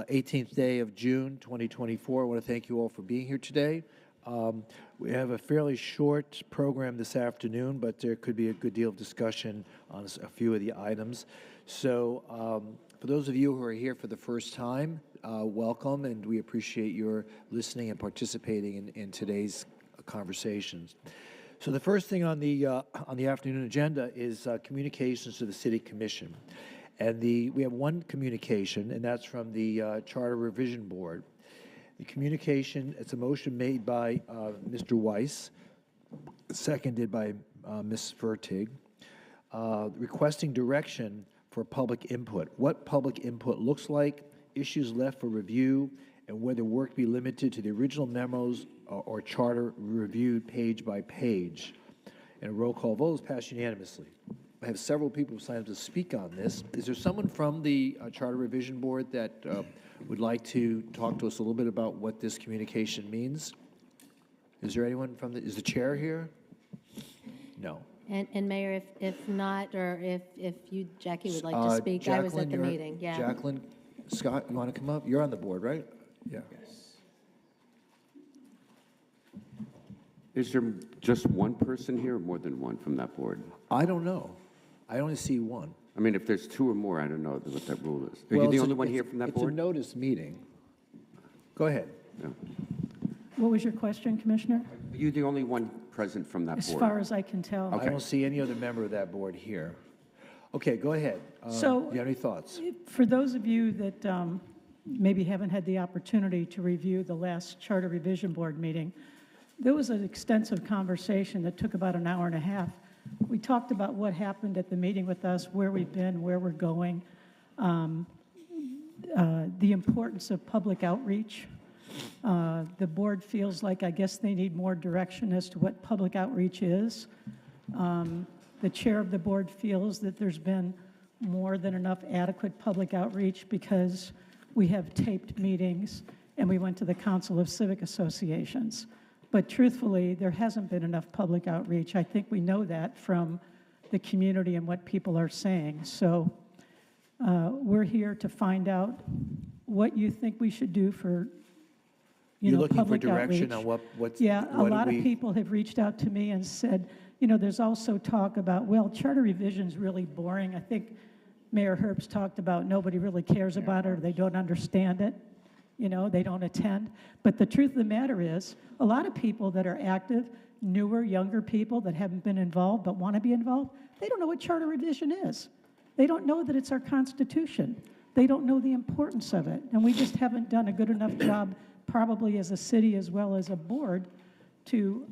18th day of June 2024. I want to thank you all for being here today. We have a fairly short program this afternoon, but there could be a good deal of discussion on a few of the items. So for those of you who are here for the first time, welcome, and we appreciate your listening and participating in today's conversations. So the first thing on the afternoon agenda is communications to the City Commission. And we have one communication, and that's from the Charter Revision Board. The communication, it's a motion made by Mr. Weiss, seconded by Ms. Fertig, requesting direction for public input. What public input looks like, issues left for review, and whether work be limited to the original memos or charter reviewed page by page. And a roll call vote is passed unanimously. I have several people who signed up to speak on this. Is there someone from the Charter Revision Board that would like to talk to us a little bit about what this communication means? Is there anyone from is the chair here? No. And Mayor, if not, or if you, Jackie, would like to speak, Jacqueline, I was at the meeting. Yeah. Jacqueline, Scott, you want to come up? You're on the board, right? Yeah. Yes. Is there just one person here or more than one from that board? I don't know. I only see one. I mean, if there's two or more, I don't know what that rule is. Are you the only one here from that board? It's a notice meeting. Go ahead. Yeah. What was your question, Commissioner? Are you the only one present from that board? As far as I can tell. Okay. I don't see any other member of that board here. Okay, go ahead. So, do you have any thoughts? For those of you that maybe haven't had the opportunity to review the last Charter Revision Board meeting, there was an extensive conversation that took about an hour and a half. We talked about what happened at the meeting with us, where we've been, where we're going, the importance of public outreach. The board feels like, I guess, they need more direction as to what public outreach is. The chair of the board feels that there's been more than enough adequate public outreach because we have taped meetings and we went to the Council of Civic Associations. But truthfully, there hasn't been enough public outreach. I think we know that from the community and what people are saying. So we're here to find out what you think we should do for You're looking for public direction outreach. on what's... Yeah, a what lot of people have reached out to me and said, there's also talk about, well, charter revision's really boring. I think Mayor Herbst talked about nobody really cares about it or they don't understand it. They don't attend. But the truth of the matter is, a lot of people that are active, newer, younger people that haven't been involved but want to be involved, they don't know what charter revision is. They don't know that it's our Constitution. They don't know the importance of it. And we just haven't done a good enough job, probably as a city as well as a board, to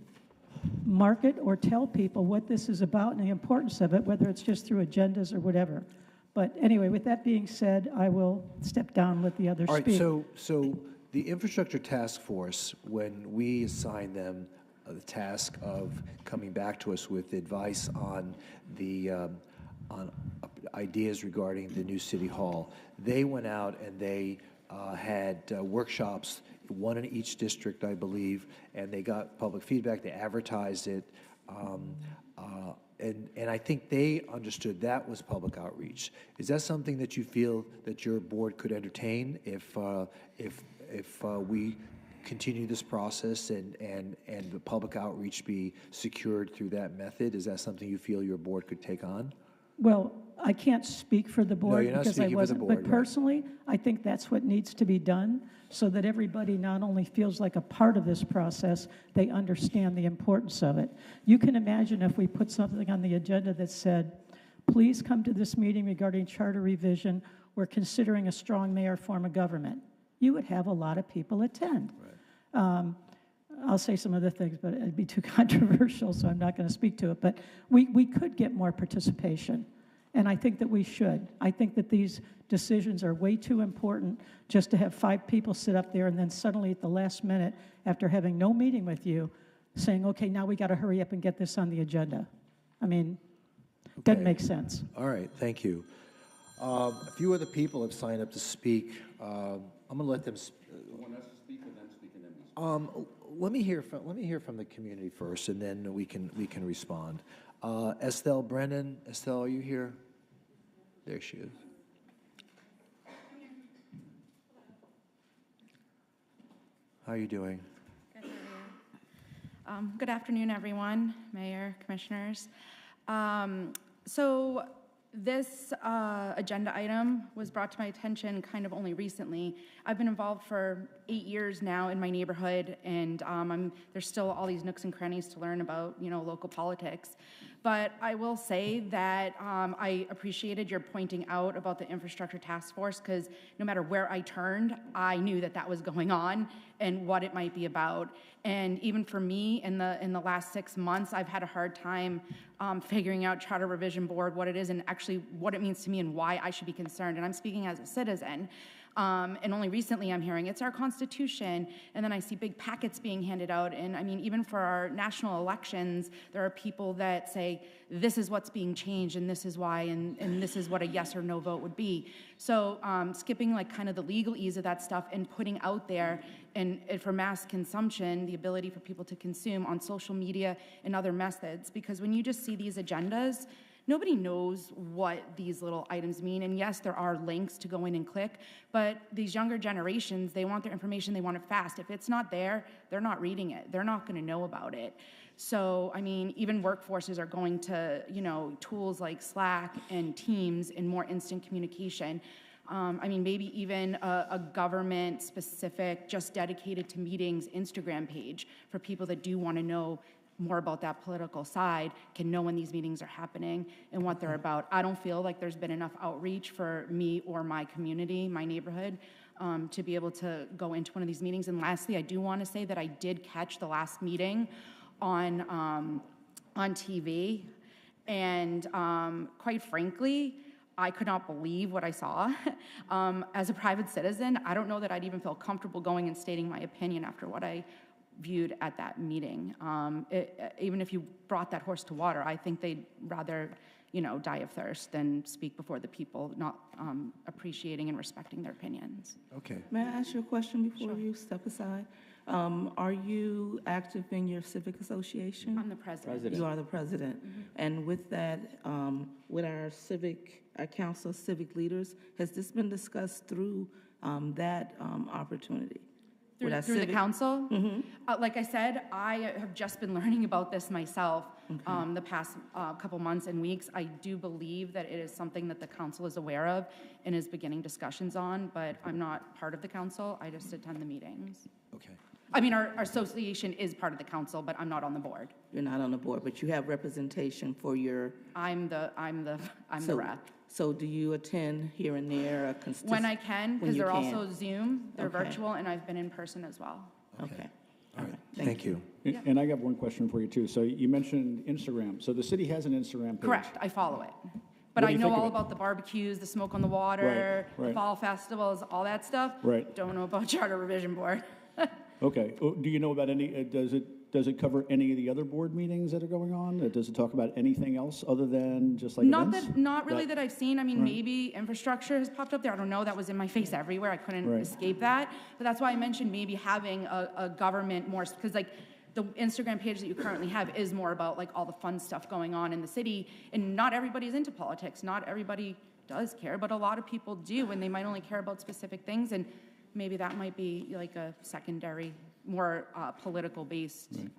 market or tell people what this is about and the importance of it, whether it's just through agendas or whatever. But anyway, with that being said, I will step down with the other speaker. All right, so the Infrastructure Task Force, when we assigned them the task of coming back to us with advice on the ideas regarding the new City Hall, they went out and they had workshops, one in each district, I believe, and they got public feedback, they advertised it, and I think they understood that was public outreach. Is that something that you feel that your board could entertain if we continue this process and the public outreach be secured through that method? Is that something you feel your board could take on? Well, I can't speak for the board because I wasn't, but personally, I think that's what needs to be done so that everybody not only feels like a part of this process, they understand the importance of it. You can imagine if we put something on the agenda that said, please come to this meeting regarding charter revision. We're considering a strong mayor form of government. You would have a lot of people attend. Right. I'll say some other things, but it'd be too controversial, so I'm not going to speak to it. But we could get more participation, and I think that we should. I think that these decisions are way too important just to have 5 people sit up there and then suddenly at the last minute, after having no meeting with you, saying, okay, now we got to hurry up and get this on the agenda. I mean, doesn't make sense. All right, thank you. A few other people have signed up to speak. I'm going to let them Want us to speak or them speak and then we speak? let me hear from the community first, and then we can respond. Estelle Brennan, Estelle, are you here? There she is. How are you doing? Good, how are you? Good afternoon, everyone, Mayor, Commissioners. So this agenda item was brought to my attention kind of only recently. I've been involved for 8 years now in my neighborhood, and there's still all these nooks and crannies to learn about, local politics. But I will say that I appreciated your pointing out about the infrastructure task force, because no matter where I turned, I knew that that was going on and what it might be about. And even for me, in the last 6 months, I've had a hard time figuring out Charter Revision Board, what it is, and actually what it means to me and why I should be concerned. And I'm speaking as a citizen. And only recently I'm hearing it's our Constitution, and then I see big packets being handed out. And I mean, even for our national elections, there are people that say, this is what's being changed, and this is why, and this is what a yes or no vote would be. So skipping like kind of the legalese of that stuff and putting out there, and for mass consumption, the ability for people to consume on social media and other methods. Because when you just see these agendas, nobody knows what these little items mean. And yes, there are links to go in and click, but these younger generations, they want their information, they want it fast. If it's not there, they're not reading it. They're not going to know about it. So, I mean, even workforces are going to, tools like Slack and Teams and more instant communication. I mean, maybe even a government-specific, just dedicated to meetings Instagram page for people that do want to know more about that political side, can know when these meetings are happening and what they're about. I don't feel like there's been enough outreach for me or my community, my neighborhood, to be able to go into one of these meetings. And lastly, I do want to say that I did catch the last meeting on TV, and quite frankly, I could not believe what I saw. As a private citizen, I don't know that I'd even feel comfortable going and stating my opinion after what I viewed at that meeting. Even if you brought that horse to water, I think they'd rather, die of thirst than speak before the people, not appreciating and respecting their opinions. Okay. May I ask you a question before you step aside? Are you active in your civic association? I'm the president. You are the president. And with that, with our council of civic leaders, has this been discussed through that opportunity? Through the council? Like I said, I have just been learning about this myself the past couple months and weeks. I do believe that it is something that the council is aware of and is beginning discussions on, but I'm not part of the council. I just attend the meetings. Okay. I mean, our association is part of the council, but I'm not on the board. You're not on the board, but you have representation for your... I'm the rep. So do you attend here and there? When I can, because they're also Zoom, they're virtual, and I've been in person as well. Okay. All right. Thank you. Yeah. And I got one question for you, too. So you mentioned Instagram. So the city has an Instagram page. Correct, I follow it. But I know all about the barbecues, the smoke on the water, the fall festivals, all that stuff. Right. Don't know about Charter Revision Board. Okay. Do you know about any, does it cover any of the other board meetings that are going on? Does it talk about anything else other than just like events? Not really that I've seen. I mean, maybe infrastructure has popped up there. I don't know. That was in my face everywhere. I couldn't escape that. But that's why I mentioned maybe having a government more, because like the Instagram page that you currently have is more about like all the fun stuff going on in the city. And not everybody's into politics. Not everybody does care, but a lot of people do, and they might only care about specific things. And maybe that might be like a secondary, more political-based. Right.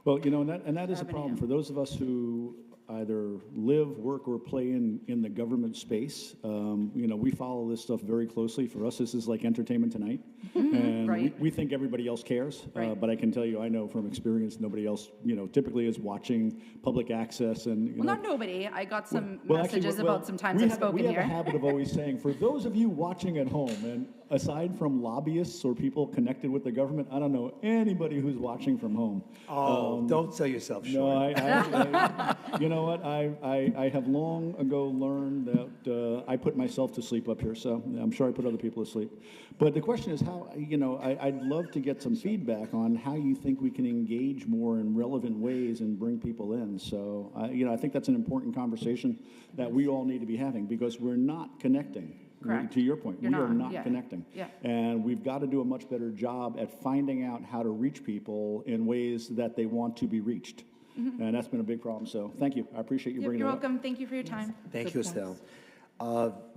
Well, and that is a problem for those of us who either live, work, or play in the government space. We follow this stuff very closely. For us, this is like entertainment tonight. And we think everybody else cares. But I can tell you, I know from experience, nobody else, typically is watching public access. And well, not nobody. I got some messages about some times I've spoken here. We have a habit of always saying, for those of you watching at home, and aside from lobbyists or people connected with the government, I don't know anybody who's watching from home. Oh, don't sell yourself short. No, you know what? I have long ago learned that I put myself to sleep up here, so I'm sure I put other people to sleep. But the question is how, I'd love to get some feedback on how you think we can engage more in relevant ways and bring people in. So, I think that's an important conversation that we all need to be having because we're not connecting. Correct. To your point, we are not connecting. Yeah. And we've got to do a much better job at finding out how to reach people in ways that they want to be reached. And that's been a big problem. So thank you. I appreciate you bringing it up. You're welcome. Thank you for your time. Thank you, Estelle.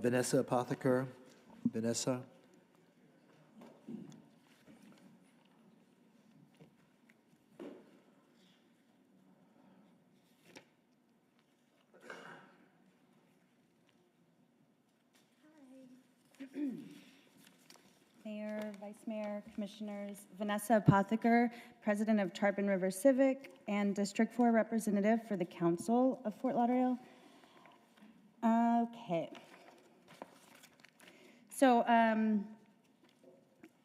Vanessa Apotheker. Vanessa? Mayor, Vice Mayor, Commissioners, Vanessa Apotheker, President of Tarpon River Civic and District 4 Representative for the Council of Fort Lauderdale. Okay. So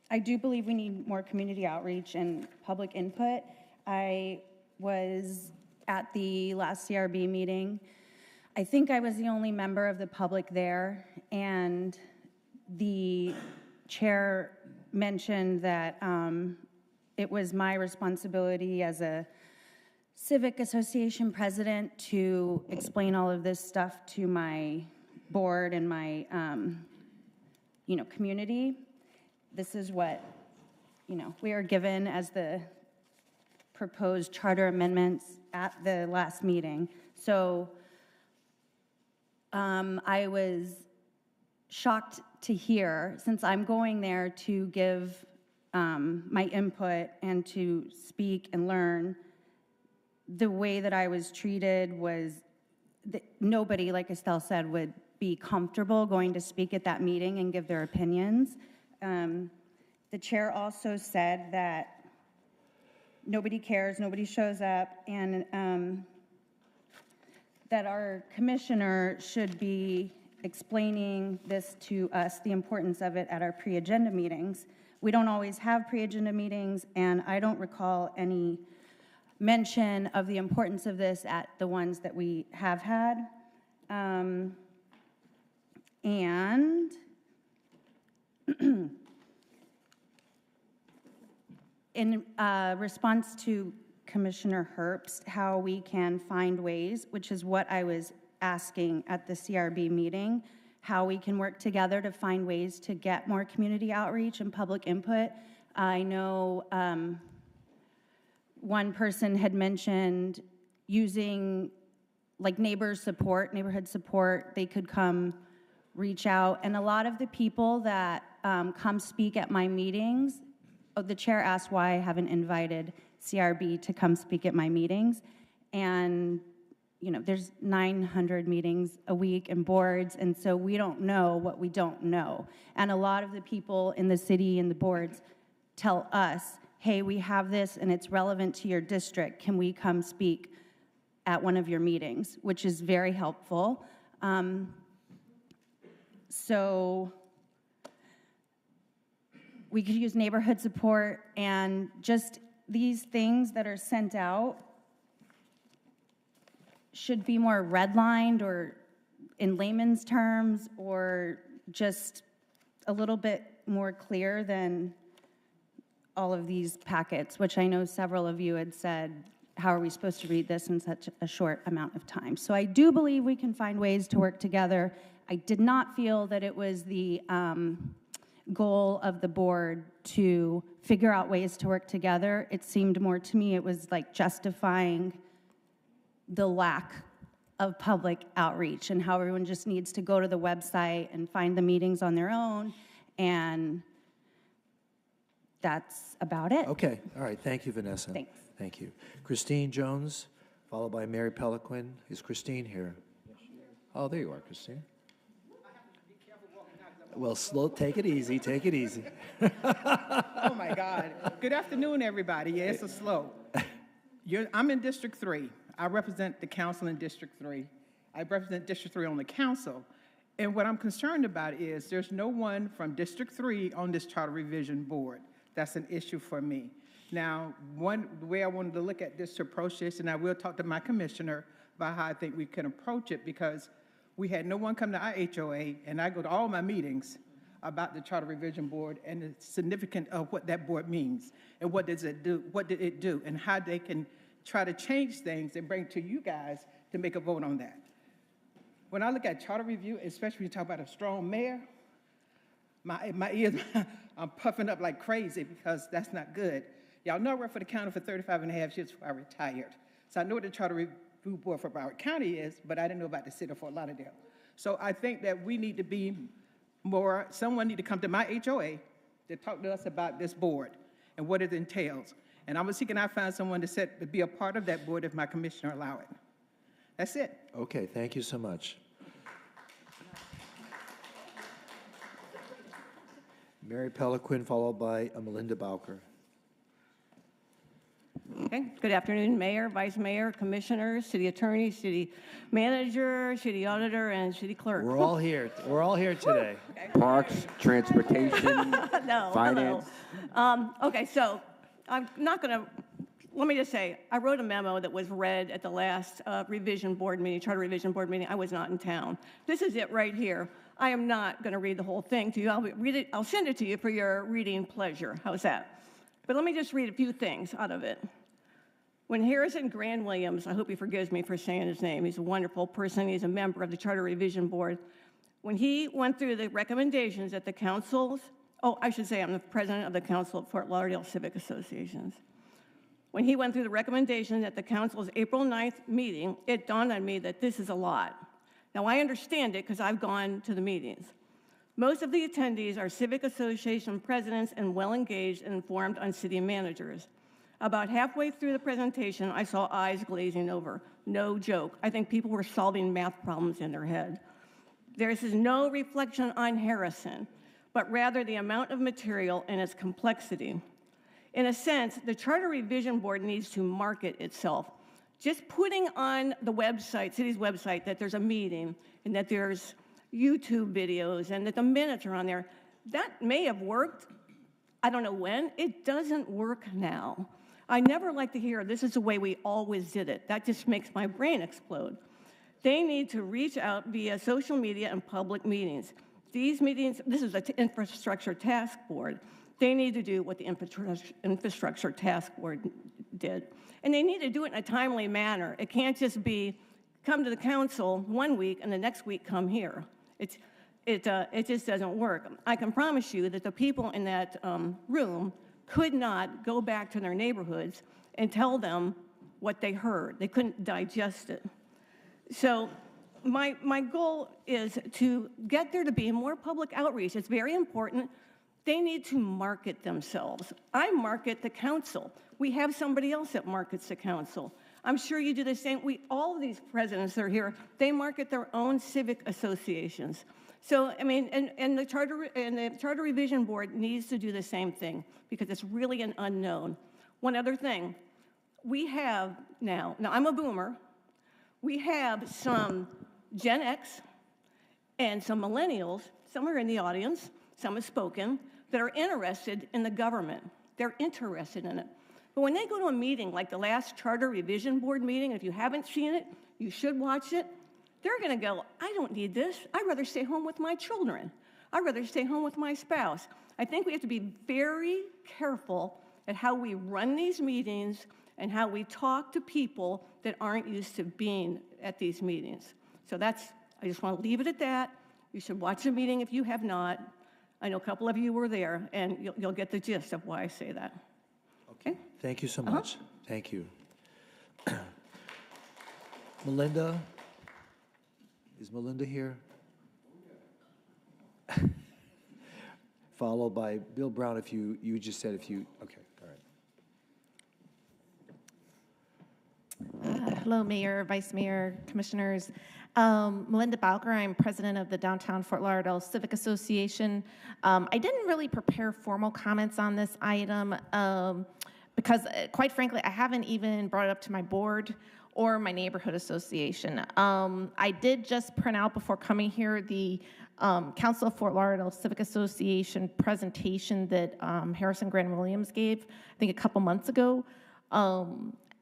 I do believe we need more community outreach and public input. I was at the last CRB meeting. I think I was the only member of the public there, and the chair mentioned that it was my responsibility as a civic association president to explain all of this stuff to my board and my community. This is what we are given as the proposed charter amendments at the last meeting. So I was shocked to hear, since I'm going there to give my input and to speak and learn, the way that I was treated was that nobody, like Estelle said, would be comfortable going to speak at that meeting and give their opinions. The chair also said that nobody cares, nobody shows up, and that our commissioner should be explaining this to us, the importance of it at our pre-agenda meetings. We don't always have pre-agenda meetings, and I don't recall any mention of the importance of this at the ones that we have had. And in response to Commissioner Herbst, how we can find ways, which is what I was asking at the CRB meeting, how we can work together to find ways to get more community outreach and public input. I know one person had mentioned using like neighborhood support. They could come reach out, and a lot of the people that come speak at my meetings, the chair asked why I haven't invited CRB to come speak at my meetings, and there's 900 meetings a week and boards, and so we don't know what we don't know. And a lot of the people in the city and the boards tell us, hey, we have this and it's relevant to your district. Can we come speak at one of your meetings? Which is very helpful. So we could use neighborhood support, and just these things that are sent out should be more redlined or in layman's terms, or just a little bit more clear than all of these packets, which I know several of you had said, how are we supposed to read this in such a short amount of time? So I do believe we can find ways to work together. I did not feel that it was the goal of the board to figure out ways to work together. It seemed more to me it was like justifying the lack of public outreach and how everyone just needs to go to the website and find the meetings on their own, and that's about it. Okay, all right, thank you, Vanessa. Thanks. Thank you. Christine Jones, followed by Mary Peliquin. Is Christine here? Oh, there you are, Christine. Well, take it easy, take it easy. Oh, my God. Good afternoon, everybody. Yeah, it's a slow. I'm in District 3. I represent the council in District 3. I represent District 3 on the council. And what I'm concerned about is there's no one from District 3 on this charter revision board. That's an issue for me. Now, the way I wanted to look at this to approach this, and I will talk to my commissioner about how I think we can approach it, because we had no one come to our HOA, and I go to all my meetings about the Charter Revision Board and the significance of what that board means, and what does it do, what did it do, and how they can try to change things and bring to you guys to make a vote on that. When I look at charter review, especially when you talk about a strong mayor, my ears, I'm puffing up like crazy, because that's not good. Y'all know I worked for the county for 35 and a half years before I retired. So I know what the Charter Review Board for Broward County is, but I didn't know about the city of Fort Lauderdale. So I think that we need to be more, someone need to come to my HOA to talk to us about this board and what it entails. And I'm seeking I find someone to be a part of that board if my commissioner allow it. That's it. Okay, thank you so much. Mary Peliquin, followed by Melinda Bowker. Okay. Good afternoon, Mayor, Vice Mayor, Commissioners, City Attorney, City Manager, City Auditor, and City Clerk. We're all here. We're all here today. Parks, transportation, No, finance. hello. Okay, so I'm not going to, let me just say, I wrote a memo that was read at the last revision board meeting, charter revision board meeting. I was not in town. This is it right here. I am not going to read the whole thing to you. I'll send it to you for your reading pleasure. How's that? But let me just read a few things out of it. When Harrison Grand Williams, I hope he forgives me for saying his name, he's a wonderful person, he's a member of the Charter Revision Board. When he went through the recommendations at the council's, I should say I'm the president of the Council of Fort Lauderdale Civic Associations. When he went through the recommendations at the council's April 9th meeting, it dawned on me that this is a lot. Now I understand it because I've gone to the meetings. Most of the attendees are civic association presidents and well-engaged and informed on city managers. About halfway through the presentation, I saw eyes glazing over. No joke. I think people were solving math problems in their head. There is no reflection on Harrison, but rather the amount of material and its complexity. In a sense, the Charter Revision Board needs to market itself. Just putting on the website, city's website, that there's a meeting and that there's YouTube videos and that the minutes are on there, that may have worked. I don't know when. It doesn't work now. I never like to hear, this is the way we always did it. That just makes my brain explode. They need to reach out via social media and public meetings. These meetings, this is an infrastructure task board. They need to do what the infrastructure task board did. And they need to do it in a timely manner. It can't just be, come to the council one week and the next week come here. It just doesn't work. I can promise you that the people in that room could not go back to their neighborhoods and tell them what they heard. They couldn't digest it. So my goal is to get there to be more public outreach. It's very important. They need to market themselves. I market the council. We have somebody else that markets the council. I'm sure you do the same. All of these presidents that are here, they market their own civic associations. So, I mean, and the Charter Revision Board needs to do the same thing because it's really an unknown. One other thing, we have now I'm a boomer, we have some Gen X and some millennials, some are in the audience, some have spoken, that are interested in the government. They're interested in it. But when they go to a meeting like the last Charter Revision Board meeting, if you haven't seen it, you should watch it. They're going to go, I don't need this. I'd rather stay home with my children. I'd rather stay home with my spouse. I think we have to be very careful at how we run these meetings and how we talk to people that aren't used to being at these meetings. So I just want to leave it at that. You should watch the meeting if you have not. I know a couple of you were there, and you'll get the gist of why I say that. Okay? Thank you so much. Thank you. Melinda? Is Melinda here? Followed by Bill Brown, if you just said if you, okay, all right. Hello, Mayor, Vice Mayor, Commissioners. Melinda Bowker, I'm president of the Downtown Fort Lauderdale Civic Association. I didn't really prepare formal comments on this item because, quite frankly, I haven't even brought it up to my board or my neighborhood association. I did just print out before coming here the Council of Fort Lauderdale Civic Association presentation that Harrison Grand Williams gave, I think a couple months ago.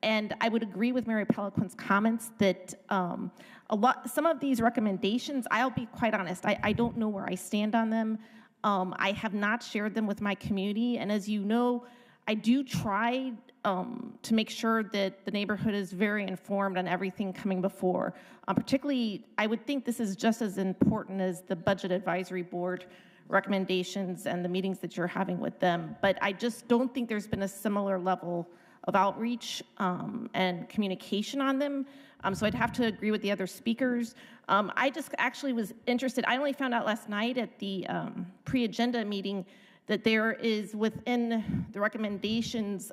And I would agree with Mary Peliquin's comments that some of these recommendations, I'll be quite honest, I don't know where I stand on them. I have not shared them with my community, and as you know, I do try to make sure that the neighborhood is very informed on everything coming before. Particularly, I would think this is just as important as the Budget Advisory Board recommendations and the meetings that you're having with them. But I just don't think there's been a similar level of outreach and communication on them. So I'd have to agree with the other speakers. I just actually was interested. I only found out last night at the pre-agenda meeting that there is within the recommendations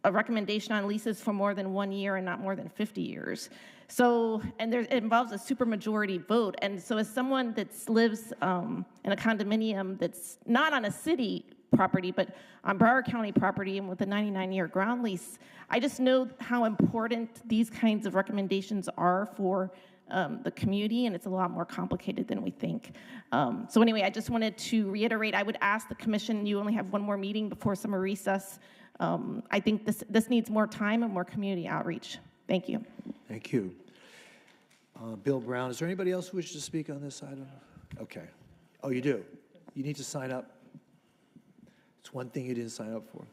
a recommendation on leases for more than 1 year and not more than 50 years. So, and it involves a supermajority vote. And so as someone that lives in a condominium that's not on a city property, but on Broward County property and with a 99-year ground lease, I just know how important these kinds of recommendations are for the community, and it's a lot more complicated than we think. So anyway, I just wanted to reiterate, I would ask the commission, you only have one more meeting before summer recess. I think this needs more time and more community outreach. Thank you. Thank you. Bill Brown, is there anybody else who wishes to speak on this item? Okay. Oh, you do? You need to sign up. It's one thing you didn't sign up for.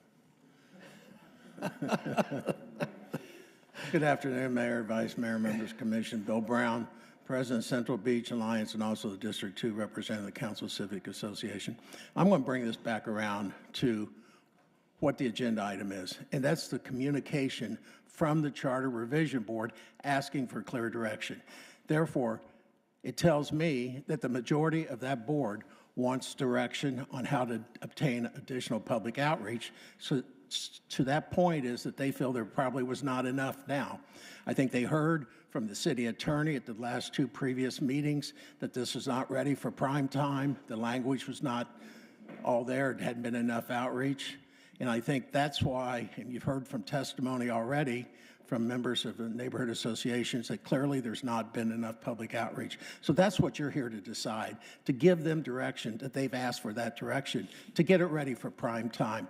Good afternoon, Mayor, Vice Mayor, members of the Commission. Bill Brown, President, Central Beach Alliance, and also the District 2 representative of the Council Civic Association. I'm going to bring this back around to what the agenda item is, and that's the communication from the Charter Revision Board asking for clear direction. Therefore, it tells me that the majority of that board wants direction on how to obtain additional public outreach. So to that point is that they feel there probably was not enough now. I think they heard from the city attorney at the last two previous meetings that this was not ready for prime time. The language was not all there. It hadn't been enough outreach. And I think that's why, and you've heard from testimony already from members of the neighborhood associations, that clearly there's not been enough public outreach. So that's what you're here to decide, to give them direction, that they've asked for that direction, to get it ready for prime time.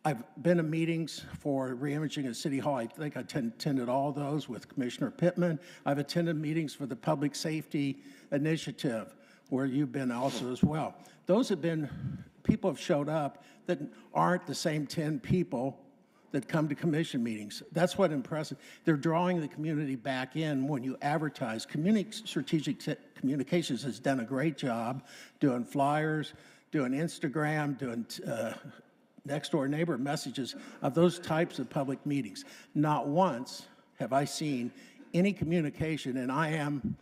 I've been to meetings for reimaging at City Hall. I think I attended all those with Commissioner Pittman. I've attended meetings for the Public Safety Initiative, where you've been also as well. Those have been, people have showed up that aren't the same 10 people that come to commission meetings. That's what impresses. They're drawing the community back in when you advertise. Strategic Communications has done a great job doing flyers, doing Instagram, doing next door neighbor messages of those types of public meetings. Not once have I seen any communication, and I am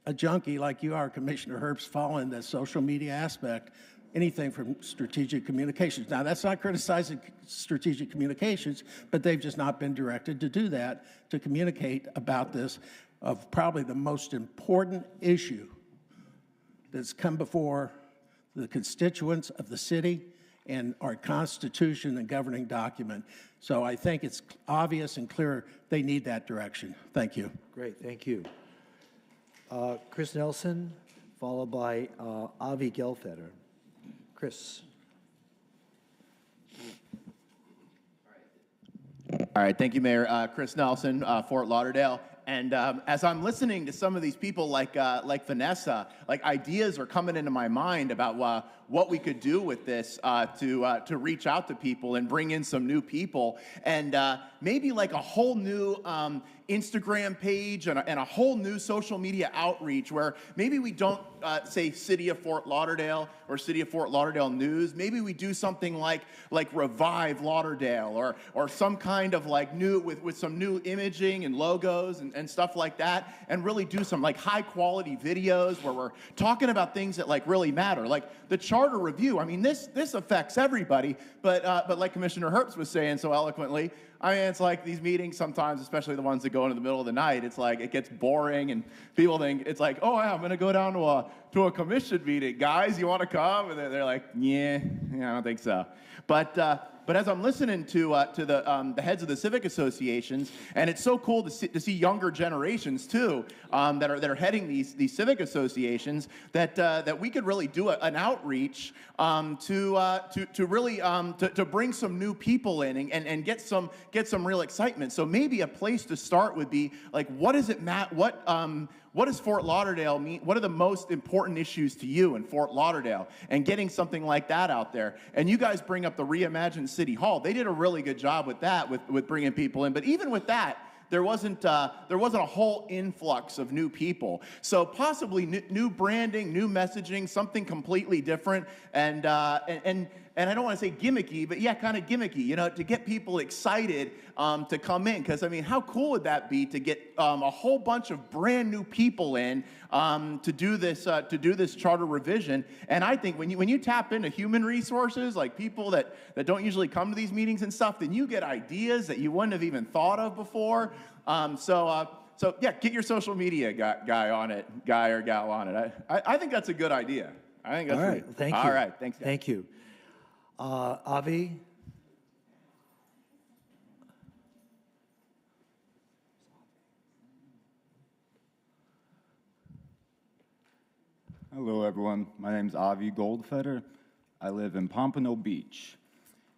a junkie like you are, Commissioner Herbst, following the social media aspect, anything from Strategic Communications. Now, that's not criticizing Strategic Communications, but they've just not been directed to do that, to communicate about this, of probably the most important issue that's come before the constituents of the city and our Constitution and governing document. So I think it's obvious and clear they need that direction. Thank you. Great, thank you. Chris Nelson, followed by Avi Gelfeder. Chris. All right, thank you, Mayor. Chris Nelson, Fort Lauderdale. And as I'm listening to some of these people like Vanessa, like ideas are coming into my mind about what we could do with this to reach out to people and bring in some new people. And maybe like a whole new Instagram page and a whole new social media outreach where maybe we don't say City of Fort Lauderdale or City of Fort Lauderdale News. Maybe we do something like Revive Lauderdale or some kind of like new with some new imaging and logos and stuff like that, and really do some like high quality videos where we're talking about things that like really matter. Like the charter review, I mean, this affects everybody, but like Commissioner Herbst was saying so eloquently, I mean, it's like these meetings sometimes, especially the ones that go into the middle of the night, it's like it gets boring and people think it's like, oh yeah, I'm gonna go down to a commission meeting. Guys, you wanna come? And they're like, yeah, I don't think so. But as I'm listening to the heads of the civic associations, and it's so cool to see younger generations too that are heading these civic associations, that we could really do an outreach to really to bring some new people in and get some real excitement. So maybe a place to start would be like, what does it matter? What does Fort Lauderdale mean? What are the most important issues to you in Fort Lauderdale? And getting something like that out there. And you guys bring up the reimagined City Hall. They did a really good job with that, with bringing people in. But even with that, there wasn't a whole influx of new people. So possibly new branding, new messaging, something completely different. And and I don't want to say gimmicky, but yeah, kind of gimmicky, you know, to get people excited to come in. Because, I mean, how cool would that be to get a whole bunch of brand new people in to do this charter revision? And I think when you tap into human resources, like people that don't usually come to these meetings and stuff, then you get ideas that you wouldn't have even thought of before. So yeah, get your social media guy on it, guy or gal on it. I think that's a good idea. I think that's All right, thank you. All right, thanks, guys. Thank you. Avi? Hello, everyone. My name's Avi Goldfeder. I live in Pompano Beach,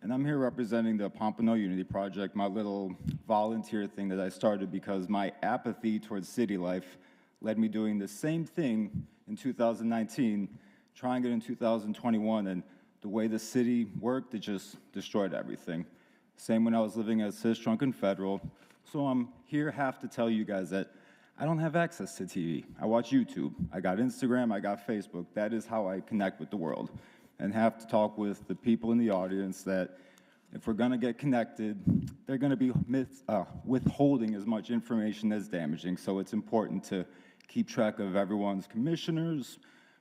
and I'm here representing the Pompano Unity Project, my little volunteer thing that I started because my apathy towards city life led me doing the same thing in 2019, trying it in 2021, and the way the city worked, it just destroyed everything. Same when I was living at Sistrunk and Federal. So I'm here have to tell you guys that I don't have access to TV. I watch YouTube. I got Instagram, I got Facebook. That is how I connect with the world. And have to talk with the people in the audience that if we're gonna get connected, they're gonna be withholding as much information as damaging. So it's important to keep track of everyone's commissioners,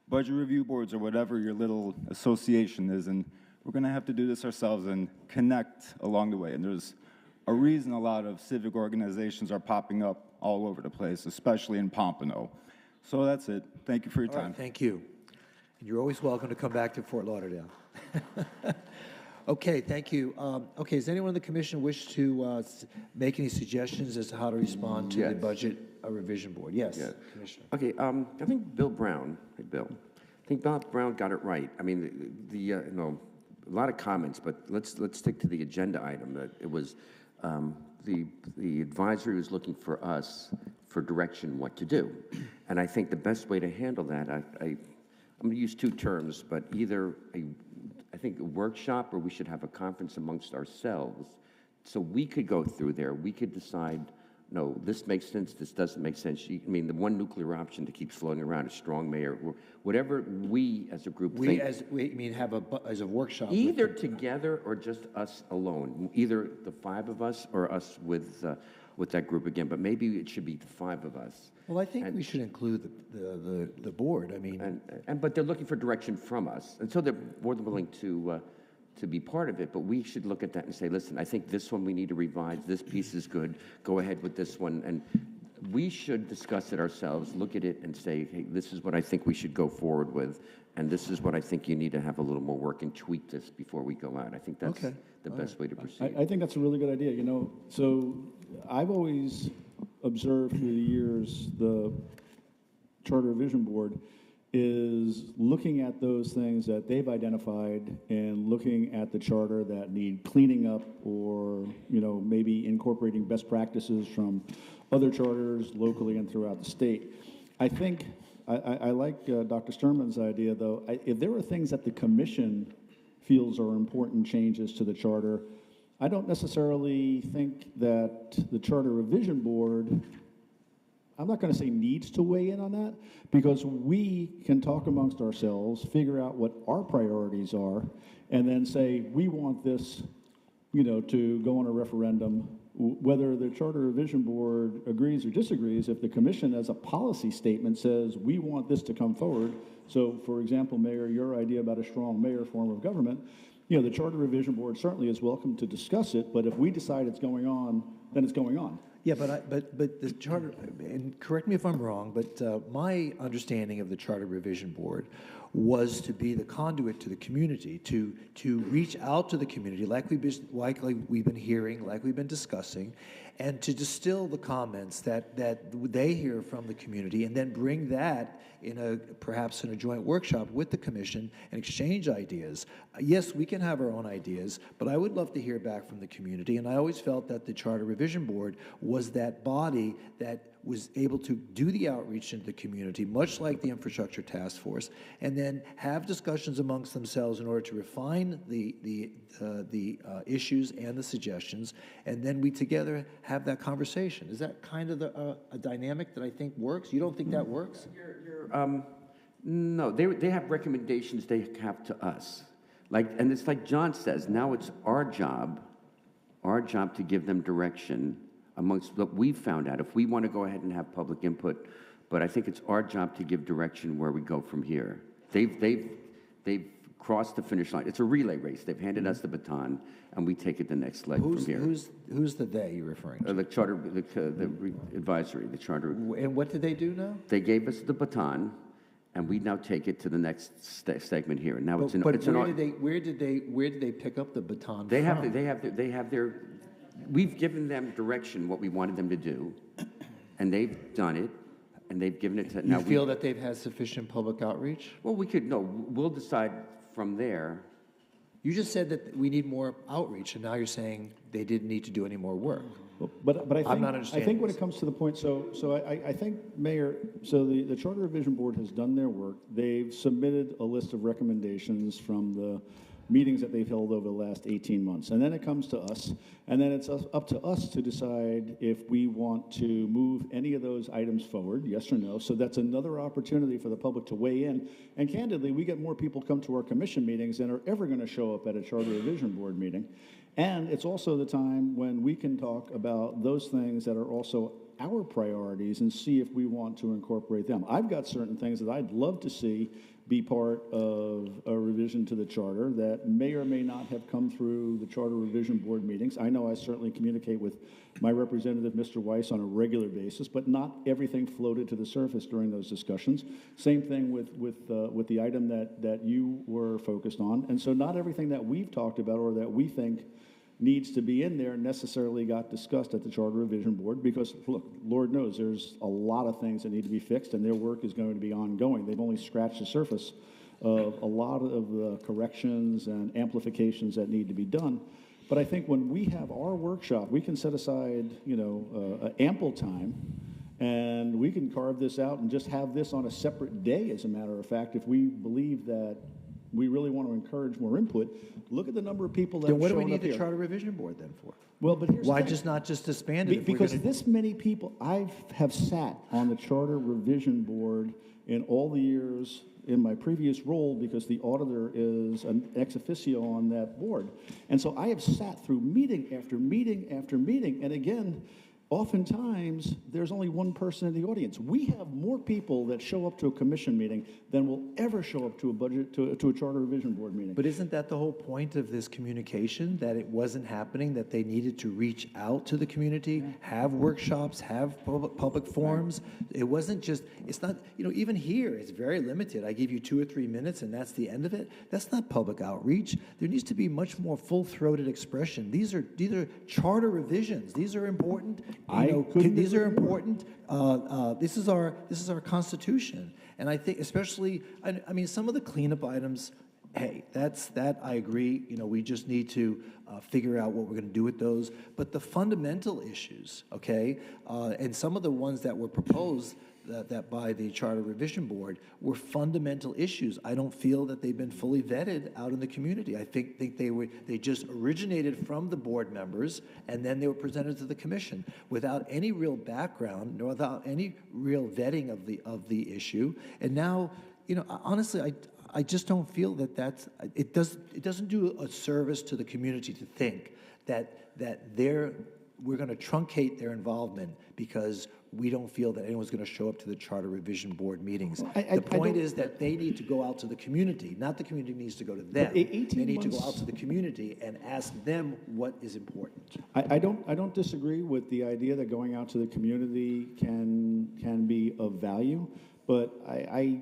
budget review boards, or whatever your little association is. And we're gonna have to do this ourselves and connect along the way. And there's a reason a lot of civic organizations are popping up all over the place, especially in Pompano. So that's it. Thank you for your All time. right, thank you. And you're always welcome to come back to Fort Lauderdale. Okay, thank you. Okay, does anyone in the commission wish to make any suggestions as to how to respond to the budget revision board? Yes, Commissioner. Okay, I think Bill Brown, hey, Bill, I think Bill Brown got it right. I mean, you know, a lot of comments, but let's stick to the agenda item. That it was the advisory was looking for us for direction what to do, and I think the best way to handle that, I'm going to use two terms, but either I think a workshop, or we should have a conference amongst ourselves, so we could go through there. We could decide, no, this makes sense, this doesn't make sense. I mean, the one nuclear option that keeps floating around is strong mayor. Whatever we as a group think. Have as a workshop. Either together or just us alone. Either the five of us or us with that group again. But maybe it should be the five of us. Well, I think we should include the board. I mean, but they're looking for direction from us, and so they're more than willing to be part of it. But we should look at that and say, listen, I think this one we need to revise. This piece is good. Go ahead with this one, and we should discuss it ourselves. Look at it and say, hey, this is what I think we should go forward with, and this is what I think you need to have a little more work and tweak this before we go out. I think that's the best way to proceed. I think that's a really good idea. You know, so I've always observed through the years the Charter Revision Board is looking at those things that they've identified and looking at the charter that need cleaning up, or, you know, maybe incorporating best practices from other charters locally and throughout the state. I think I like Dr. Sturman's idea, though. If there are things that the commission feels are important changes to the charter, I don't necessarily think that the Charter Revision Board, I'm not going to say needs to weigh in on that, because we can talk amongst ourselves, figure out what our priorities are, and then say, we want this, you know, to go on a referendum. Whether the Charter Revision Board agrees or disagrees, if the commission as a policy statement says, we want this to come forward. So, for example, Mayor, your idea about a strong mayor form of government, you know, the Charter Revision Board certainly is welcome to discuss it, but if we decide it's going on, then it's going on. Yeah, but the charter, and correct me if I'm wrong, but my understanding of the Charter Revision Board was to be the conduit to the community, to reach out to the community like we've been hearing, like we've been discussing, and to distill the comments that they hear from the community, and then bring that perhaps in a joint workshop with the commission and exchange ideas. Yes, we can have our own ideas, but I would love to hear back from the community, and I always felt that the Charter Revision Board was that body that was able to do the outreach into the community, much like the Infrastructure Task Force, and then have discussions amongst themselves in order to refine the issues and the suggestions, and then we together have that conversation. Is that kind of a dynamic that I think works? You don't think that works? No, they have recommendations they have to us. And it's like John says, now it's our job to give them direction amongst what we've found out. If we want to go ahead and have public input, but I think it's our job to give direction where we go from here. They've crossed the finish line. It's a relay race. They've handed us the baton, and we take it the next leg from here. Who's the they you're referring to? The charter, advisory, the charter. And what did they do now? They gave us the baton, and we now take it to the next segment here. And now But where did they pick up the baton they from? They have their. We've given them direction what we wanted them to do, and they've done it, and they've given it to. You feel that they've had sufficient public outreach? Well, we'll decide from there. You just said that we need more outreach, and now you're saying they didn't need to do any more work. But I think, I'm not understanding. I think when it comes to the point, I think, Mayor, so the Charter Revision Board has done their work. They've submitted a list of recommendations from the meetings that they've held over the last 18 months. And then it comes to us, and then it's up to us to decide if we want to move any of those items forward, yes or no. So that's another opportunity for the public to weigh in. And candidly, we get more people come to our commission meetings than are ever going to show up at a Charter Revision Board meeting. And it's also the time when we can talk about those things that are also our priorities and see if we want to incorporate them. I've got certain things that I'd love to see be part of a revision to the charter that may or may not have come through the Charter Revision Board meetings. I know I certainly communicate with my representative, Mr. Weiss, on a regular basis, but not everything floated to the surface during those discussions. Same thing with the item that you were focused on. And so not everything that we've talked about or that we think needs to be in there necessarily got discussed at the Charter Revision Board because, look, Lord knows there's a lot of things that need to be fixed and their work is going to be ongoing. They've only scratched the surface of a lot of the corrections and amplifications that need to be done. But I think when we have our workshop, we can set aside, ample time and we can carve this out and just have this on a separate day, as a matter of fact, if we believe that we really want to encourage more input. Look at the number of people that have shown up here. Then what do we need the Charter Revision Board then for? Well, but here's why the thing. just not just disband it? Because this many people, I have sat on the Charter Revision Board in all the years in my previous role because the auditor is an ex officio on that board. And so I have sat through meeting after meeting after meeting. And again, oftentimes, there's only one person in the audience. We have more people that show up to a commission meeting than will ever show up to a Charter Revision Board meeting. But isn't that the whole point of this communication, that it wasn't happening, that they needed to reach out to the community, have workshops, have public forums? It wasn't just, it's not, even here, it's very limited. I give you 2 or 3 minutes and that's the end of it. That's not public outreach. There needs to be much more full-throated expression. These are charter revisions. These are important. These are important. This is our Constitution, and I think especially, I mean, some of the cleanup items. Hey, that I agree. We just need to figure out what we're going to do with those. But the fundamental issues, okay, and some of the ones that were proposed that by the Charter Revision Board were fundamental issues. I don't feel that they've been fully vetted out in the community. I think they just originated from the board members and then they were presented to the commission without any real background, nor without any real vetting of the issue. And now, honestly, I just don't feel that it doesn't do a service to the community to think that we're going to truncate their involvement because we don't feel that anyone's going to show up to the Charter Revision Board meetings. The point is that they need to go out to the community, not the community needs to go to them. They need to go out to the community and ask them what is important. I don't disagree with the idea that going out to the community can be of value, but I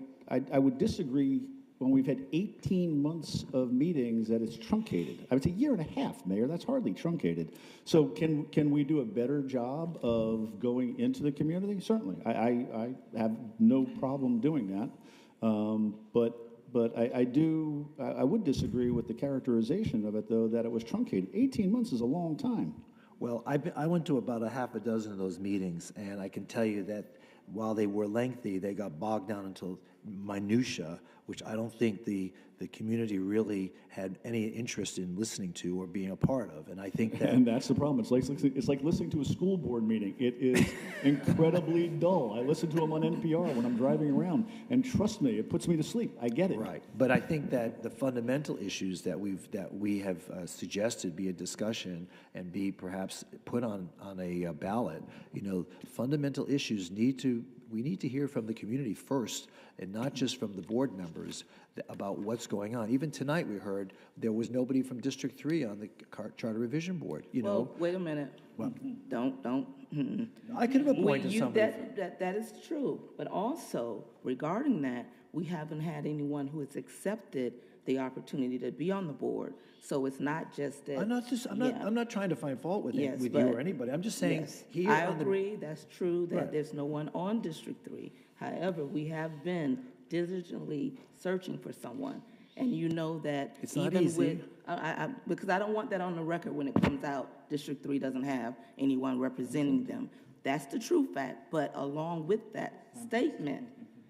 would disagree when we've had 18 months of meetings that it's truncated. I would say 1.5 years, Mayor, that's hardly truncated. So can we do a better job of going into the community? Certainly. I have no problem doing that. But I would disagree with the characterization of it, though, that it was truncated. 18 months is a long time. Well, I went to about 6 of those meetings, and I can tell you that while they were lengthy, they got bogged down into minutia, which I don't think the community really had any interest in listening to or being a part of. And I think that... And that's the problem. It's like listening to a school board meeting. It is incredibly dull. I listen to them on NPR when I'm driving around, and trust me, it puts me to sleep. I get it. Right. But I think that the fundamental issues that we have suggested be a discussion and be perhaps put on a ballot, fundamental issues we need to hear from the community first, and not just from the board members about what's going on. Even tonight we heard there was nobody from District 3 on the Charter Revision Board, Well, wait a minute. Well, Don't. I could have appointed somebody. That is true. But also, regarding that, we haven't had anyone who has accepted the opportunity to be on the board. So it's not just that. I'm not trying to find fault with you or anybody. I'm just saying here. I agree. That's true that there's no one on District 3. However, we have been diligently searching for someone. And you know that it's not even easy. because I don't want that on the record when it comes out, District 3 doesn't have anyone representing them. That's the true fact. But along with that statement,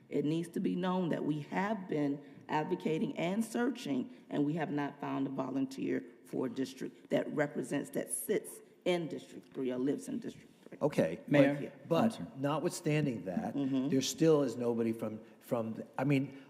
it needs to be known that we have been advocating and searching, and we have not found a volunteer for a district that sits in District 3 or lives in District 3. Okay, Mayor? but notwithstanding that, there still is nobody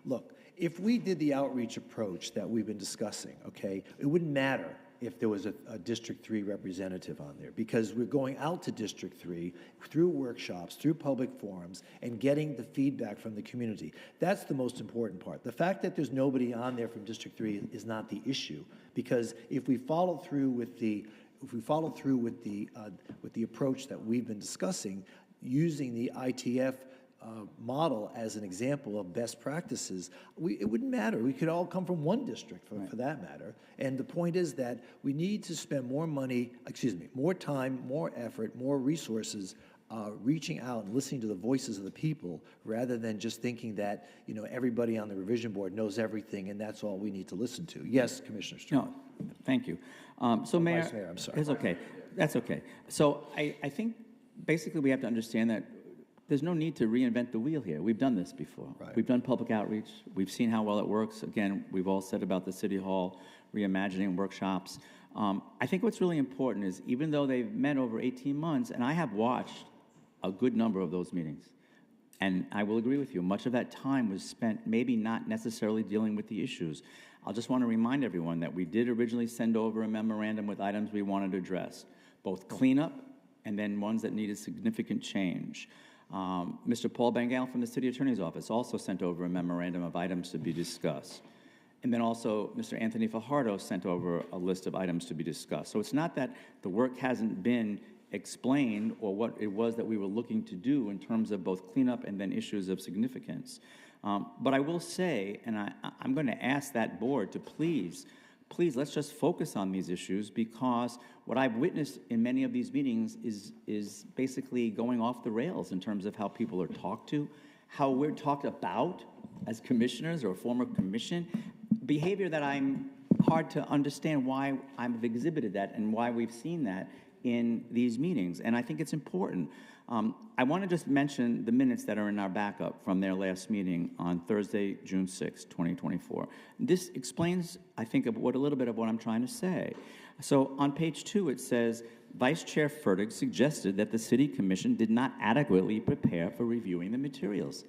look, if we did the outreach approach that we've been discussing, okay, it wouldn't matter if there was a District 3 representative on there, because we're going out to District 3 through workshops, through public forums, and getting the feedback from the community. That's the most important part. The fact that there's nobody on there from District 3 is not the issue, because if we follow through with the approach that we've been discussing, using the ITF model as an example of best practices, it wouldn't matter. We could all come from one district for that matter. And the point is that we need to spend more time, more effort, more resources reaching out and listening to the voices of the people, rather than just thinking that everybody on the revision board knows everything and that's all we need to listen to. Yes, Commissioner Stern. No, thank you. Mayor, Vice Mayor, I'm sorry. It's okay. That's okay. So I think basically we have to understand that there's no need to reinvent the wheel here. We've done this before. Right. We've done public outreach. We've seen how well it works. Again, we've all said about the City Hall reimagining workshops. I think what's really important is, even though they've met over 18 months, and I have watched a good number of those meetings, and I will agree with you, much of that time was spent maybe not necessarily dealing with the issues. I'll just want to remind everyone that we did originally send over a memorandum with items we wanted to address, both cleanup and then ones that needed significant change. Mr. Paul Bengal from the City Attorney's Office also sent over a memorandum of items to be discussed. And then also Mr. Anthony Fajardo sent over a list of items to be discussed. So it's not that the work hasn't been explained or what it was that we were looking to do in terms of both cleanup and then issues of significance. But I will say, and I'm going to ask that board to please, let's just focus on these issues, because what I've witnessed in many of these meetings is basically going off the rails in terms of how people are talked to, how we're talked about as commissioners or former commission, behavior that I'm hard to understand why I've exhibited that and why we've seen that in these meetings. And I think it's important. I want to just mention the minutes that are in our backup from their last meeting on Thursday, June 6, 2024. This explains, I think, a little bit of what I'm trying to say. So on page 2, it says, Vice Chair Fertig suggested that the City Commission did not adequately prepare for reviewing the materials.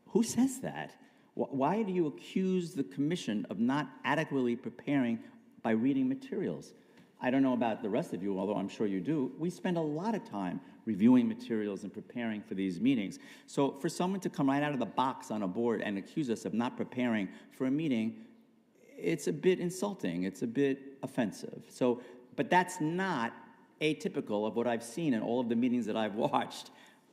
Who says that? Why do you accuse the Commission of not adequately preparing by reading materials? I don't know about the rest of you, although I'm sure you do. We spend a lot of time reviewing materials and preparing for these meetings. So for someone to come right out of the box on a board and accuse us of not preparing for a meeting, it's a bit insulting. It's a bit offensive. So, but that's not atypical of what I've seen in all of the meetings that I've watched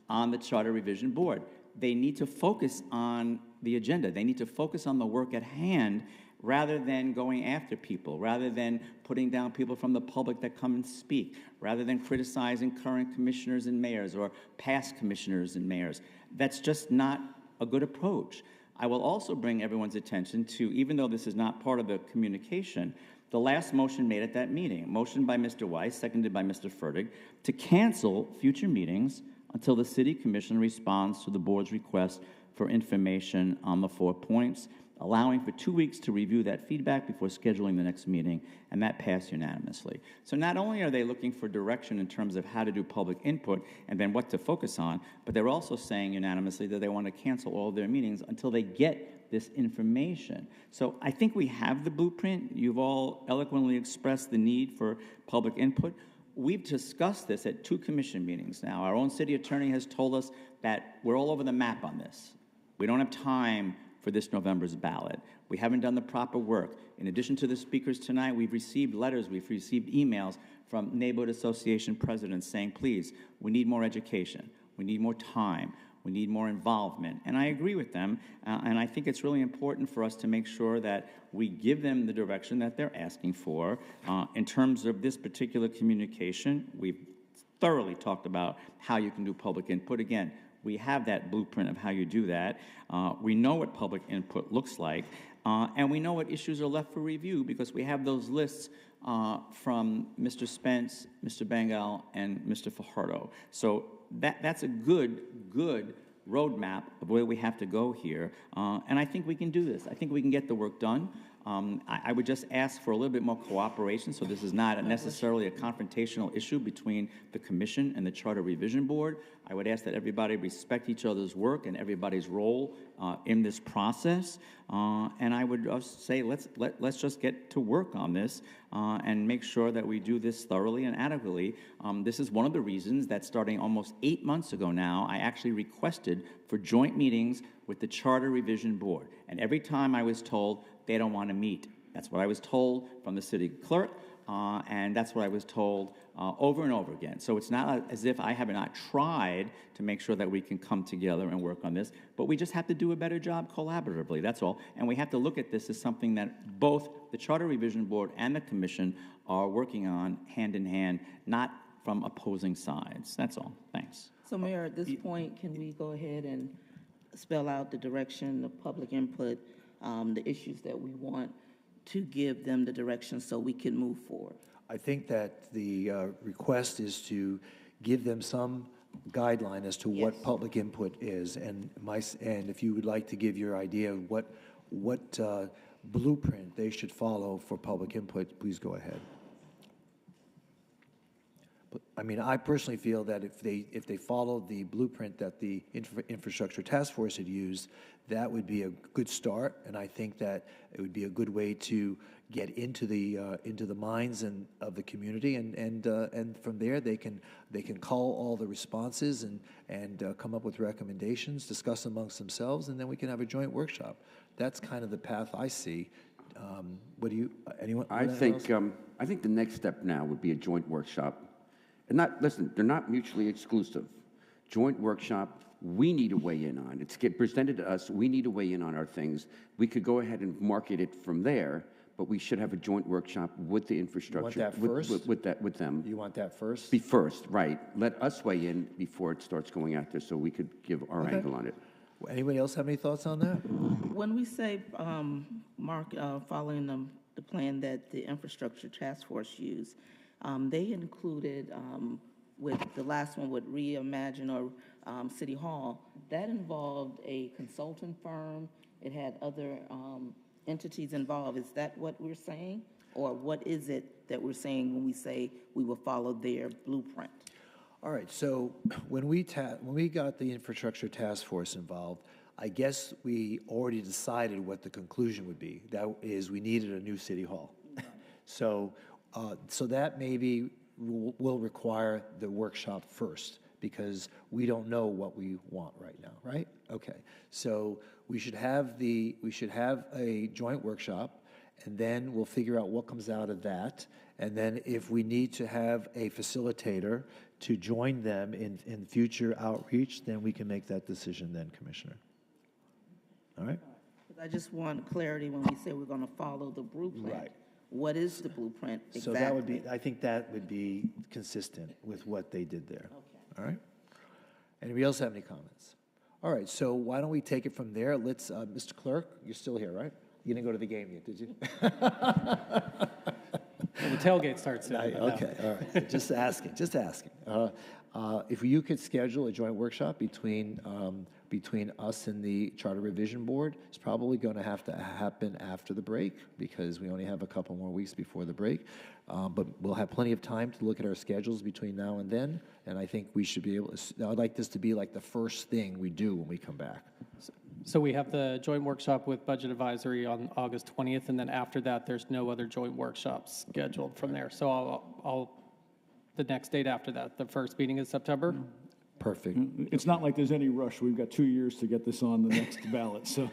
on the Charter Revision Board. They need to focus on the agenda. They need to focus on the work at hand, rather than going after people, rather than putting down people from the public that come and speak, rather than criticizing current commissioners and mayors or past commissioners and mayors. That's just not a good approach. I will also bring everyone's attention to, even though this is not part of the communication, the last motion made at that meeting, motion by Mr. Weiss, seconded by Mr. Fertig, to cancel future meetings until the City Commission responds to the board's request for information on the 4 points, allowing for 2 weeks to review that feedback before scheduling the next meeting, and that passed unanimously. So not only are they looking for direction in terms of how to do public input and then what to focus on, but they're also saying unanimously that they want to cancel all of their meetings until they get this information. So I think we have the blueprint. You've all eloquently expressed the need for public input. We've discussed this at 2 commission meetings now. Our own city attorney has told us that we're all over the map on this. We don't have time for this November's ballot. We haven't done the proper work. In addition to the speakers tonight, we've received letters, we've received emails from neighborhood association presidents saying, please, we need more education, we need more time, we need more involvement. And I agree with them, and I think it's really important for us to make sure that we give them the direction that they're asking for. In terms of this particular communication, we've thoroughly talked about how you can do public input. Again, we have that blueprint of how you do that. We know what public input looks like, and we know what issues are left for review because we have those lists from Mr. Spence, Mr. Bengal, and Mr. Fajardo. So that's a good roadmap of where we have to go here, and I think we can do this. I think we can get the work done. I would just ask for a little bit more cooperation, so this is not necessarily a confrontational issue between the Commission and the Charter Revision Board. I would ask that everybody respect each other's work and everybody's role in this process. And I would say let's just get to work on this and make sure that we do this thoroughly and adequately. This is one of the reasons that starting almost 8 months ago now, I actually requested for joint meetings with the Charter Revision Board. And every time I was told they don't want to meet. That's what I was told from the city clerk, and that's what I was told over and over again. So it's not as if I have not tried to make sure that we can come together and work on this, but we just have to do a better job collaboratively, that's all. And we have to look at this as something that both the Charter Revision Board and the Commission are working on hand in hand, not from opposing sides. That's all. Thanks. So, Mayor, at this point, can we go ahead and spell out the direction, the public input, the issues that we want to give them the direction so we can move forward? I think that the request is to give them some guideline as to what public input is, and if you would like to give your idea of what blueprint they should follow for public input, please go ahead. But, I mean, I personally feel that if they follow the blueprint that the Infrastructure Task Force had used, that would be a good start, and I think that it would be a good way to get into the minds of the community, and from there they can call all the responses and come up with recommendations, discuss amongst themselves, and then we can have a joint workshop. That's kind of the path I see. What do you? Anyone? I think the next step now would be a joint workshop, and listen. They're not mutually exclusive. Joint workshop. We need to weigh in on. It's get presented to us. We need to weigh in on our things. We could go ahead and market it from there, but we should have a joint workshop with the infrastructure. You want that first? With them. You want that first? Be first, right. Let us weigh in before it starts going out there so we could give our angle on it. Anybody else have any thoughts on that? When we say, Mark, following the plan that the Infrastructure Task Force used, they included, with the last one with Reimagine or City Hall, that involved a consultant firm. It had other entities involved. Is that what we're saying? Or what is it that we're saying when we say we will follow their blueprint? All right, so when we got the Infrastructure Task Force involved, I guess we already decided what the conclusion would be. That is, we needed a new city hall. So that maybe will require the workshop first, because we don't know what we want right now, right? Okay, so we should have a joint workshop, and then we'll figure out what comes out of that, and then if we need to have a facilitator to join them in future outreach, then we can make that decision then, Commissioner. All right? I just want clarity when we say we're going to follow the blueprint. Right. What is the blueprint exactly? So that would be, I think that would be consistent with what they did there. Okay. All right? Anybody else have any comments? All right, so why don't we take it from there? Let's, Mr. Clerk, you're still here, right? You didn't go to the game yet, did you? Well, the tailgate starts soon. Okay, all right. Just asking. If you could schedule a joint workshop between us and the Charter Revision Board, it's probably going to have to happen after the break because we only have a couple more weeks before the break. But we'll have plenty of time to look at our schedules between now and then, and I think we should be able to, I'd like this to be like the first thing we do when we come back. So we have the joint workshop with Budget Advisory on August 20th, and then after that, there's no other joint workshops scheduled from there. So the next date after that, the first meeting is September? Perfect. It's not like there's any rush. We've got 2 years to get this on the next ballot, so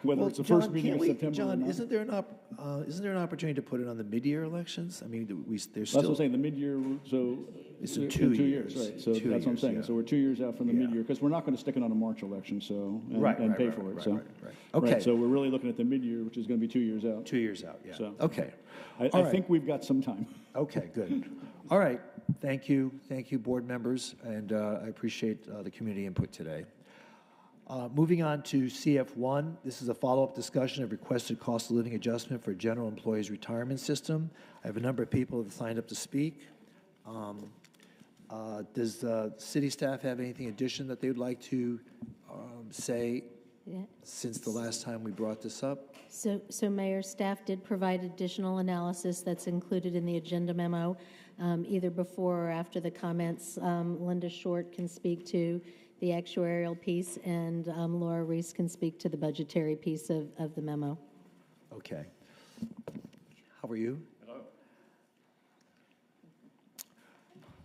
whether it's the first meeting of September or John, not. isn't there an opportunity to put it on the mid-year elections? I mean, there's That's still... what I'm saying, the mid-year, so... It's in 2 years. Right, so 2 that's what I'm years, saying. yeah. So we're 2 years out from the mid-year, because we're not going to stick it on a March election, so, and pay for it, so. Right. Okay. Right, so we're really looking at the mid-year, which is going to be 2 years out. 2 years out, yeah. So, Okay. I think we've got some time. Okay, good. All right. Thank you, board members, and I appreciate the community input today. Moving on to CF1, this is a follow-up discussion of requested cost of living adjustment for general employees retirement system. I have a number of people that have signed up to speak. Does city staff have anything addition that they would like to say since the last time we brought this up? So Mayor, staff did provide additional analysis that's included in the agenda memo, either before or after the comments. Linda Short can speak to the actuarial piece, and Laura Reese can speak to the budgetary piece of the memo. Okay. How are you? Hello.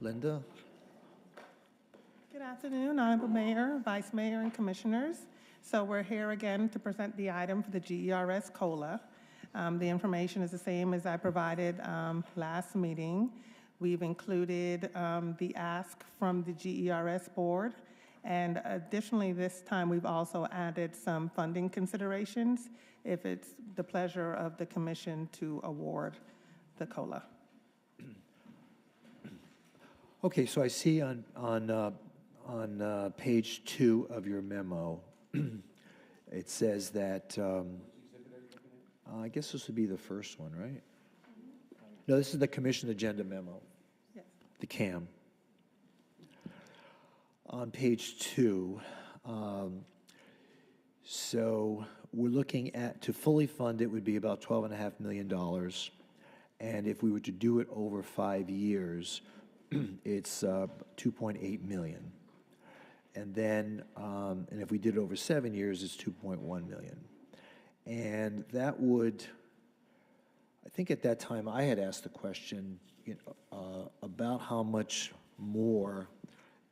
Linda? Good afternoon, Honorable Mayor, Vice Mayor, and Commissioners. So we're here again to present the item for the GERS COLA. The information is the same as I provided last meeting. We've included the ask from the GERS board, and additionally this time we've also added some funding considerations if it's the pleasure of the commission to award the COLA. Okay, so I see on page 2 of your memo, it says that, I guess this would be the first one, right? No, this is the commission agenda memo, Yes. the CAM. On page 2, so we're looking at, to fully fund it would be about $12.5 million. And if we were to do it over 5 years, it's 2.8 million. And then, and if we did it over 7 years, it's 2.1 million. And that would, I think at that time I had asked the question about how much more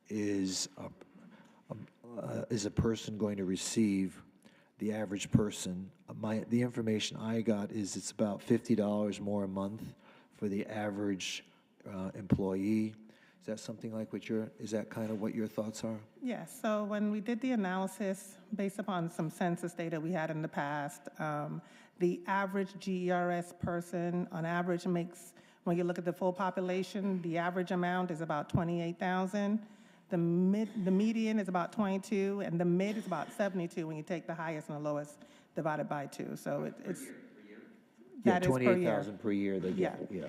is a person going to receive, the average person. The information I got is it's about $50 more a month for the average employee. Is that something like is that kind of what your thoughts are? Yes, so when we did the analysis based upon some census data we had in the past, the average GERS person on average makes, when you look at the full population, the average amount is about $28,000. The median is about 22, and the mid is about 72 when you take the highest and the lowest divided by 2. So it's that is per year. 28,000 per year they get. Yeah.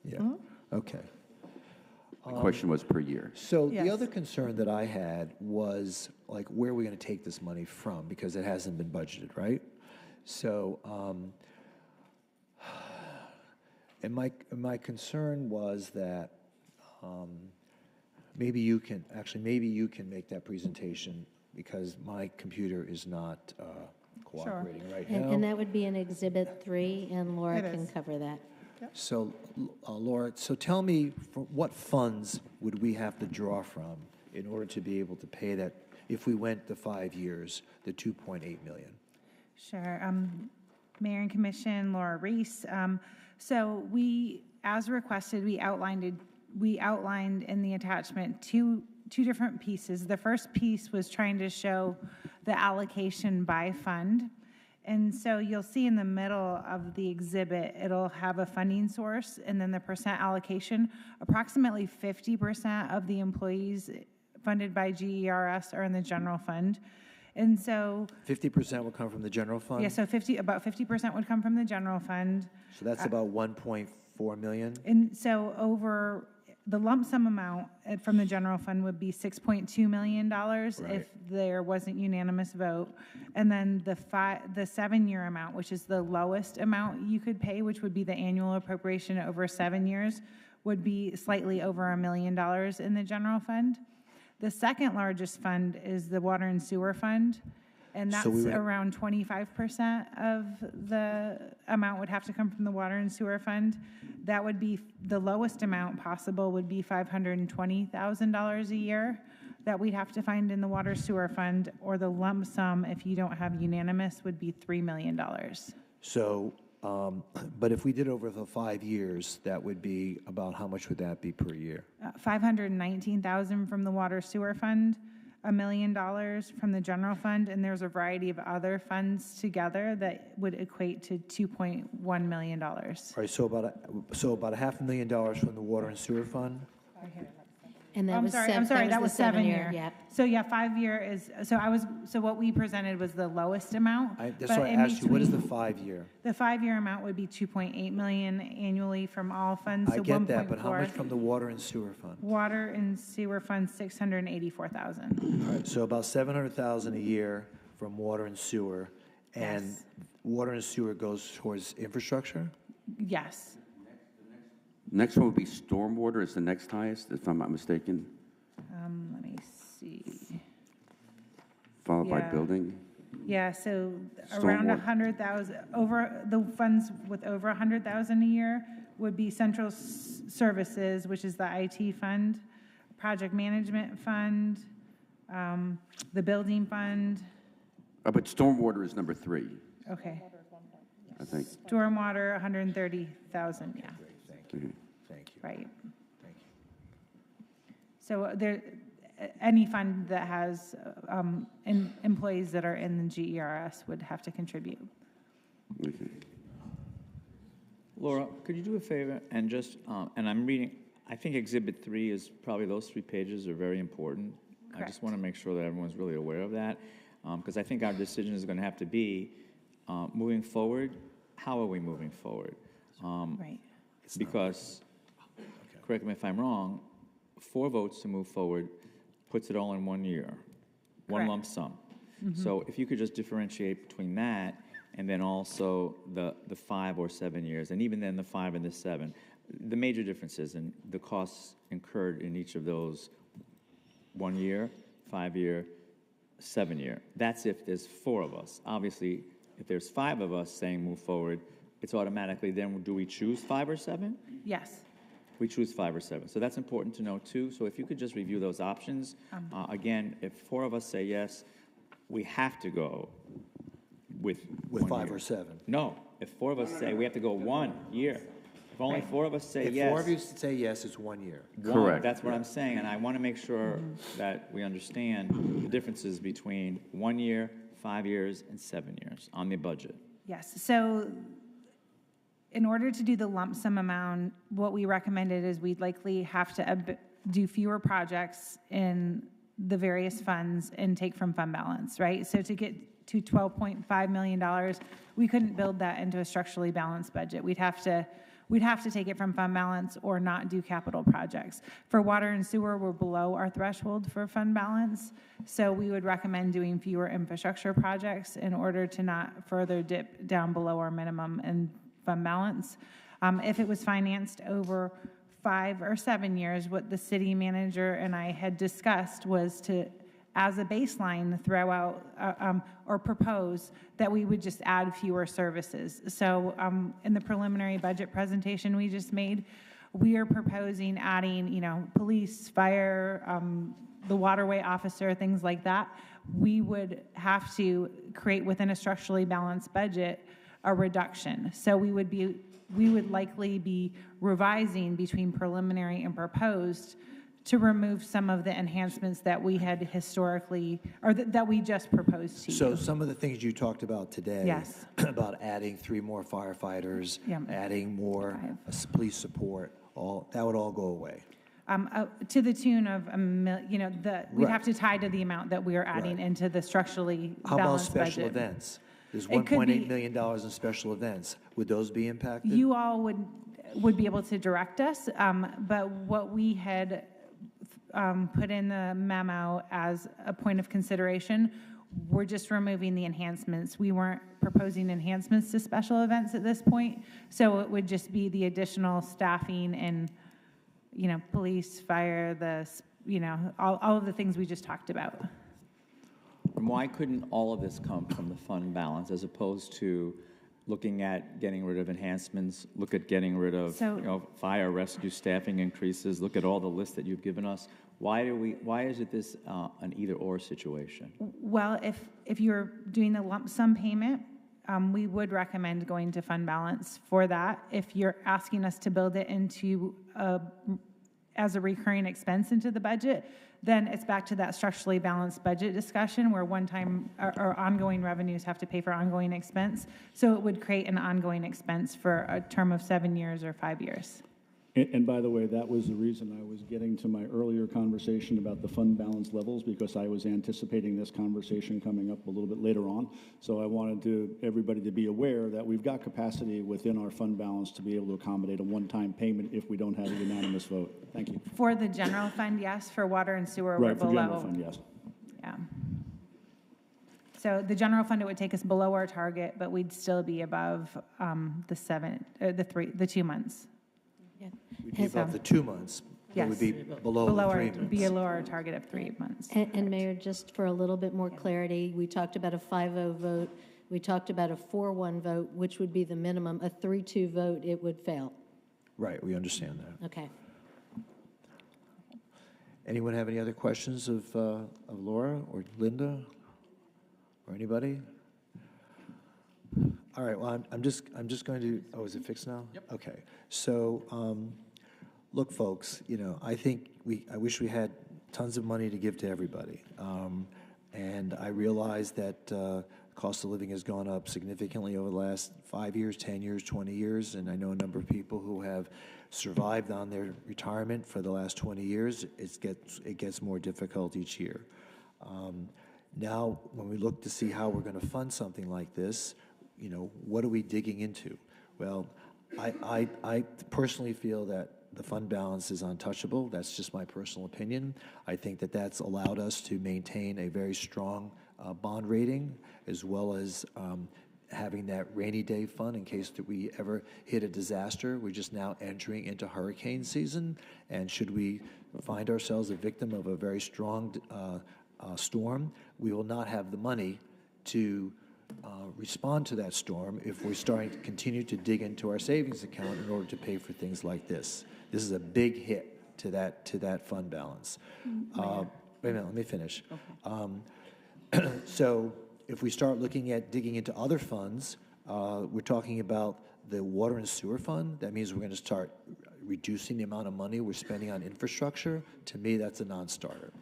Mm-hmm. Okay. The question was per year. So Yes. the other concern that I had was, like, where are we going to take this money from? Because it hasn't been budgeted, right? So, and my concern was that maybe you can make that presentation because my computer is not cooperating right now. And that would be in Exhibit 3, and Laura It can is. cover that. So, Laura, so tell me, what funds would we have to draw from in order to be able to pay that, if we went the 5 years, the 2.8 million? Sure. Mayor and Commission, Laura Reese. So we, as requested, we outlined in the attachment two different pieces. The first piece was trying to show the allocation by fund. And so you'll see in the middle of the exhibit, it'll have a funding source and then the percent allocation. Approximately 50% of the employees funded by GERS are in the general fund. And so 50% will come from the general fund? yeah, so about 50% would come from the general fund. So that's about 1.4 million? And so over the lump sum amount from the general fund would be $6.2 million if there wasn't unanimous vote. And then the 7-year amount, which is the lowest amount you could pay, which would be the annual appropriation over 7 years, would be slightly over $1 million in the general fund. The second largest fund is the water and sewer fund, and that's around 25% of the amount would have to come from the water and sewer fund. That would be the lowest amount possible would be $520,000 a year that we'd have to find in the water sewer fund, or the lump sum, if you don't have unanimous, would be $3 million. So, but if we did over the 5 years, that would be about, how much would that be per year? $519,000 from the water sewer fund, $1 million from the general fund, and there's a variety of other funds together that would equate to $2.1 million. All right, so about a $500,000 from the water and sewer fund? And that I'm was sorry, that was 7 year. Yep. So yeah, 5 year is, so what we presented was the lowest amount. That's but why I in asked you, what is the between- 5 year? The 5 year amount would be 2.8 million annually from all funds. I so get that, but how 1.4. much from the water and sewer fund? Water and sewer fund, 684,000. All right, so about 700,000 a year from water and sewer, and Yes. water and sewer goes towards infrastructure? Yes. Next one would be stormwater is the next highest, if I'm not mistaken, Let me see. followed by Yeah. building. Yeah, so around Stormwater. 100,000, over, the funds with over 100,000 a year would be central services, which is the IT fund, project management fund, the building fund. But stormwater is number 3, Okay. I think. Stormwater, 130,000, yeah. Mhm. Thank you. Right. So there, any fund that has employees that are in the GERS would have to contribute. Okay. Laura, could you do a favor and just, and I'm reading, I think Exhibit 3 is probably, those 3 pages are very important. I just Correct. want to make sure that everyone's really aware of that, because I think our decision is going to have to be, moving forward, how are we moving forward? Right. Because, correct me if I'm wrong, 4 votes to move forward puts it all in 1 year, one Correct. lump sum. So if you could just differentiate between that and then also the 5 or 7 years, and even then the 5 and the 7, the major differences and the costs incurred in each of those 1 year, 5 year, 7 year. That's if there's 4 of us. Obviously, if there's 5 of us saying move forward, it's automatically then, do we choose 5 or 7? Yes. We choose 5 or 7. So that's important to know too. So if you could just review those options. Again, if 4 of us say yes, we have to go with 1 5 year. or 7? No, if 4 of us say we have to go 1 year. If only 4 of us say If yes. 4 of you say yes, it's 1 year. Correct. That's what I'm saying, and I want to make sure that we understand the differences between 1 year, 5 years, and 7 years on the budget. Yes. So in order to do the lump sum amount, what we recommended is we'd likely have to do fewer projects in the various funds and take from fund balance, right? So to get to $12.5 million, we couldn't build that into a structurally balanced budget. We'd have to take it from fund balance or not do capital projects. For water and sewer, we're below our threshold for fund balance, so we would recommend doing fewer infrastructure projects in order to not further dip down below our minimum in fund balance. If it was financed over 5 or 7 years, what the city manager and I had discussed was to, as a baseline, throw out or propose that we would just add fewer services. So in the preliminary budget presentation we just made, we are proposing adding, police, fire, the waterway officer, things like that. We would have to create within a structurally balanced budget a reduction. So we would likely be revising between preliminary and proposed to remove some of the enhancements that we had historically, or that we just proposed to you. So some of the things you talked about today, Yes. about adding 3 more firefighters, Yeah. adding more police support, that would all go away. To the tune of we'd Right. have to tie to the amount that we are adding Right. into the structurally How about balanced special budget. events? There's It could $1.8 be- million in special events. Would those be impacted? You all would, would be able to direct us. But what we had put in the memo as a point of consideration, we're just removing the enhancements. We weren't proposing enhancements to special events at this point, so it would just be the additional staffing and, police, fire, all of the things we just talked about. And why couldn't all of this come from the fund balance as opposed to looking at getting rid of enhancements, look at getting rid of fire rescue staffing increases, look at all the lists that you've given us? Why is it this an either-or situation? Well, if you're doing the lump sum payment, we would recommend going to fund balance for that. If you're asking us to build it into as a recurring expense into the budget, then it's back to that structurally balanced budget discussion where one-time or ongoing revenues have to pay for ongoing expense. So it would create an ongoing expense for a term of 7 years or 5 years. And by the way, that was the reason I was getting to my earlier conversation about the fund balance levels, because I was anticipating this conversation coming up a little bit later on. So I wanted everybody to be aware that we've got capacity within our fund balance to be able to accommodate a one-time payment if we don't have a unanimous vote. Thank you. For the general fund, yes. For water and sewer, Right, we're for below. general fund, yes. Yeah. So the general fund, it would take us below our target, but we'd still be above the 2 months. We'd be above the 2 months. Yes. It would be below the 3 months. Below our target of 3 months. And Mayor, just for a little bit more clarity, we talked about a 5-0 vote. We talked about a 4-1 vote, which would be the minimum. A 3-2 vote, it would fail. Right, we understand that. Okay. Anyone have any other questions of Laura or Linda or anybody? All right, well, I'm just going to, oh, is it fixed now? Yep. Okay, so, look, folks, I think I wish we had tons of money to give to everybody. And I realize that cost of living has gone up significantly over the last 5 years, 10 years, 20 years, and I know a number of people who have survived on their retirement for the last 20 years. It gets more difficult each year. Now, when we look to see how we're going to fund something like this, what are we digging into? Well, I personally feel that the fund balance is untouchable. That's just my personal opinion. I think that that's allowed us to maintain a very strong bond rating, as well as having that rainy day fund in case that we ever hit a disaster. We're just now entering into hurricane season, and should we find ourselves a victim of a very strong storm, we will not have the money to respond to that storm if we're starting to continue to dig into our savings account in order to pay for things like this. This is a big hit to that fund balance. Wait a minute, let me finish. Okay. So if we start looking at digging into other funds, we're talking about the water and sewer fund. That means we're going to start reducing the amount of money we're spending on infrastructure. To me, that's a non-starter.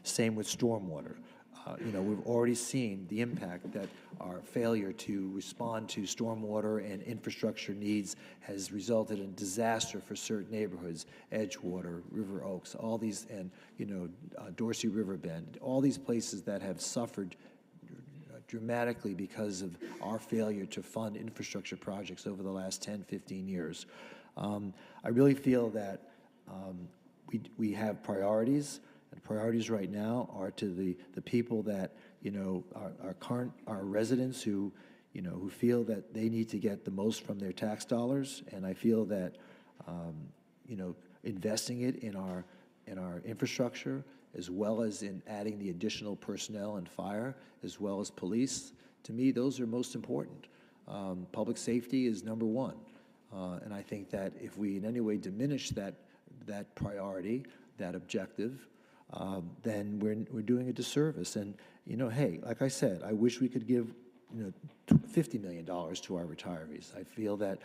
Same with stormwater. We've already seen the impact that our failure to respond to stormwater and infrastructure needs has resulted in disaster for certain neighborhoods, Edgewater, River Oaks, all these, and, Dorsey River Bend, all these places that have suffered dramatically because of our failure to fund infrastructure projects over the last 10, 15 years. I really feel that we have priorities. And priorities right now are to the people that, our residents who feel that they need to get the most from their tax dollars. And I feel that, investing it in our infrastructure, as well as in adding the additional personnel and fire, as well as police, to me, those are most important. Public safety is number one. And I think that if we in any way diminish that priority, that objective, then we're doing a disservice. And hey, like I said, I wish we could give $50 million to our retirees. I feel that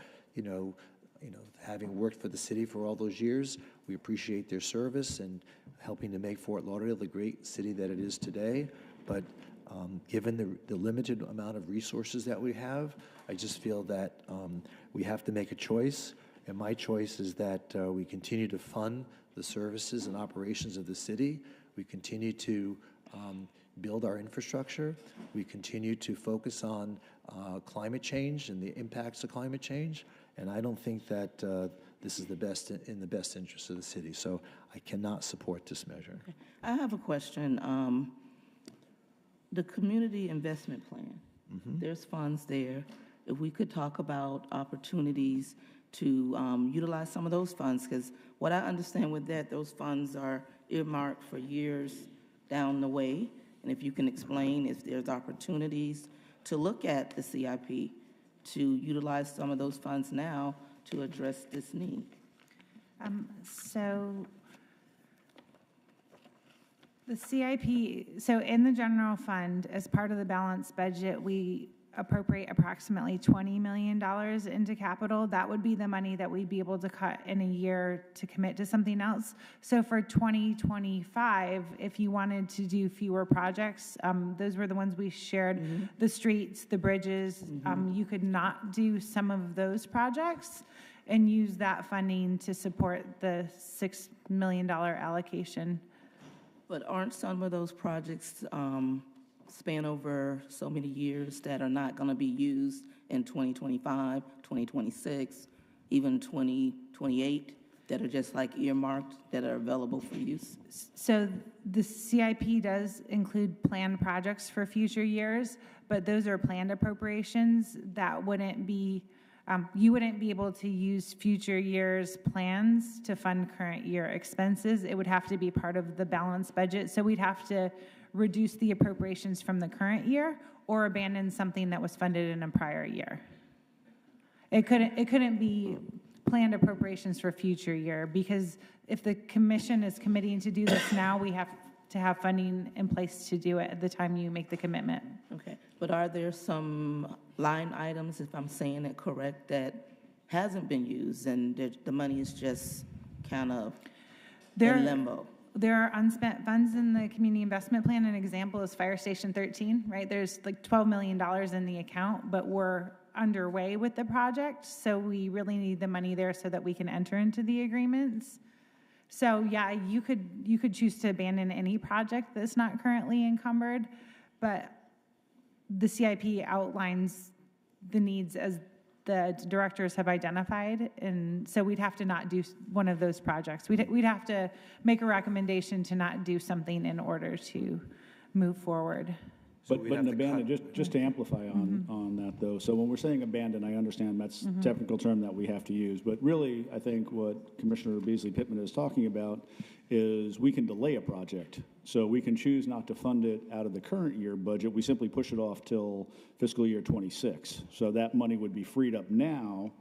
having worked for the city for all those years, we appreciate their service and helping to make Fort Lauderdale the great city that it is today. But given the limited amount of resources that we have, I just feel that we have to make a choice. And my choice is that we continue to fund the services and operations of the city. We continue to build our infrastructure. We continue to focus on climate change and the impacts of climate change. And I don't think that this is in the best interest of the city. So I cannot support this measure. Okay. I have a question. The community investment plan, there's funds there. If we could talk about opportunities to utilize some of those funds, because what I understand with that, those funds are earmarked for years down the way. And if you can explain if there's opportunities to look at the CIP to utilize some of those funds now to address this need. So the CIP, so in the general fund, as part of the balanced budget, we appropriate approximately $20 million into capital. That would be the money that we'd be able to cut in a year to commit to something else. So for 2025, if you wanted to do fewer projects, those were the ones we shared, the streets, the bridges, you could not do some of those projects and use that funding to support the $6 million allocation. But aren't some of those projects span over so many years that are not going to be used in 2025, 2026, even 2028, that are just like earmarked, that are available for use? So the CIP does include planned projects for future years, but those are planned appropriations that wouldn't be, you wouldn't be able to use future years' plans to fund current year expenses. It would have to be part of the balanced budget. So we'd have to reduce the appropriations from the current year or abandon something that was funded in a prior year. It couldn't be planned appropriations for future year, because if the commission is committing to do this now, we have to have funding in place to do it at the time you make the commitment. Okay, but are there some line items, if I'm saying it correct, that hasn't been used and the money is just kind of in limbo? There are unspent funds in the community investment plan. An example is Fire Station 13, right? There's like $12 million in the account, but we're underway with the project, so we really need the money there so that we can enter into the agreements. So yeah, you could choose to abandon any project that's not currently encumbered, but the CIP outlines the needs as the directors have identified, and so we'd have to not do one of those projects. We'd have to make a recommendation to not do something in order to move forward. But an abandon, just to amplify on that though, so when we're saying abandon, I understand that's a technical term that we have to use, but really I think what Commissioner Beasley Pittman is talking about is we can delay a project. So we can choose not to fund it out of the current year budget. We simply push it off till fiscal year 26. So that money would be freed up now,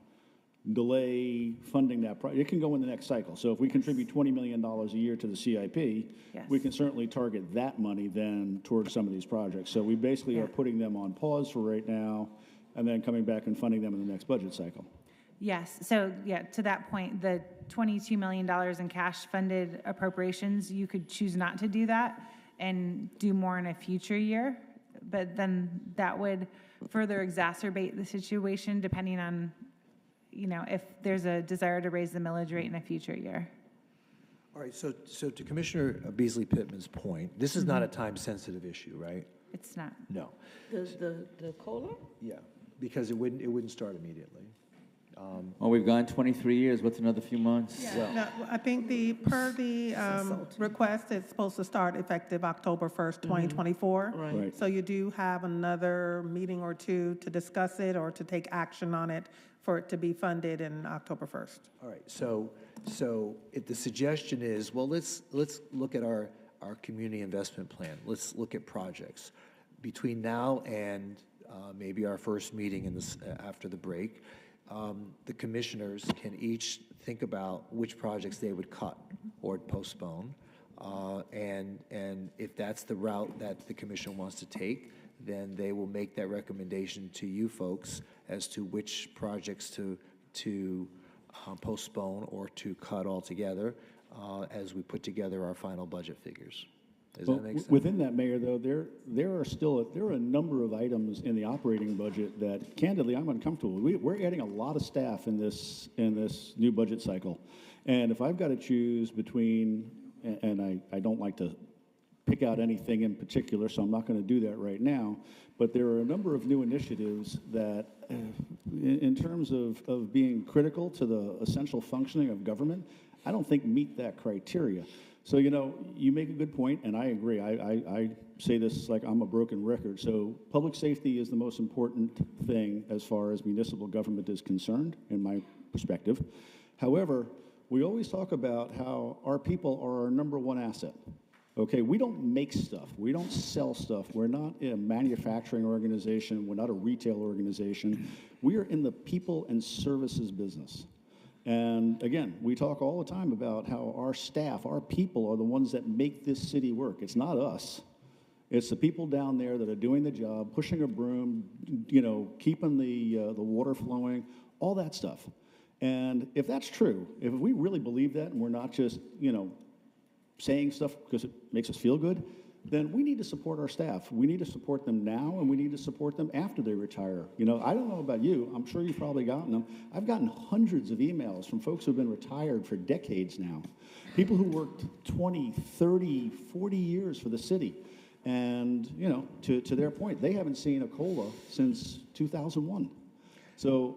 delay funding that project. It can go in the next cycle. So if we contribute $20 million a year to the CIP, we can certainly target that money then towards some of these projects. So we basically are putting them on pause for right now and then coming back and funding them in the next budget cycle. Yes, so yeah, to that point, the $22 million in cash funded appropriations, you could choose not to do that and do more in a future year, but then that would further exacerbate the situation depending on, you know, if there's a desire to raise the millage rate in a future year. All right, so to Commissioner Beasley Pittman's point, this is not a time-sensitive issue, right? It's not. No. The COLA? Yeah, because it wouldn't start immediately. Well, we've gone 23 years. What's another few months? Yeah, no, I think per the request, it's supposed to start effective October 1st, 2024. Right. So you do have another meeting or two to discuss it or to take action on it for it to be funded in October 1st. All right, so if the suggestion is, well, let's look at our community investment plan. Let's look at projects. Between now and maybe our first meeting after the break, the commissioners can each think about which projects they would cut or postpone. And if that's the route that the commission wants to take, then they will make that recommendation to you folks as to which projects to postpone or to cut altogether as we put together our final budget figures. Does that make sense? Within that, Mayor, though, there are a number of items in the operating budget that, candidly, I'm uncomfortable with. We're adding a lot of staff in this new budget cycle, and if I've got to choose between, and I don't like to pick out anything in particular, so I'm not going to do that right now. But there are a number of new initiatives that, in terms of being critical to the essential functioning of government, I don't think meet that criteria. So, you make a good point, and I agree. I say this like I'm a broken record. So public safety is the most important thing as far as municipal government is concerned, in my perspective. However, we always talk about how our people are our number one asset. Okay, we don't make stuff. We don't sell stuff. We're not a manufacturing organization. We're not a retail organization. We are in the people and services business. And again, we talk all the time about how our staff, our people are the ones that make this city work. It's not us. It's the people down there that are doing the job, pushing a broom, keeping the water flowing, all that stuff. And if that's true, if we really believe that and we're not just, saying stuff because it makes us feel good, then we need to support our staff. We need to support them now, and we need to support them after they retire. I don't know about you. I'm sure you've probably gotten them. I've gotten hundreds of emails from folks who've been retired for decades now. People who worked 20, 30, 40 years for the city. And, to their point, they haven't seen a COLA since 2001. So,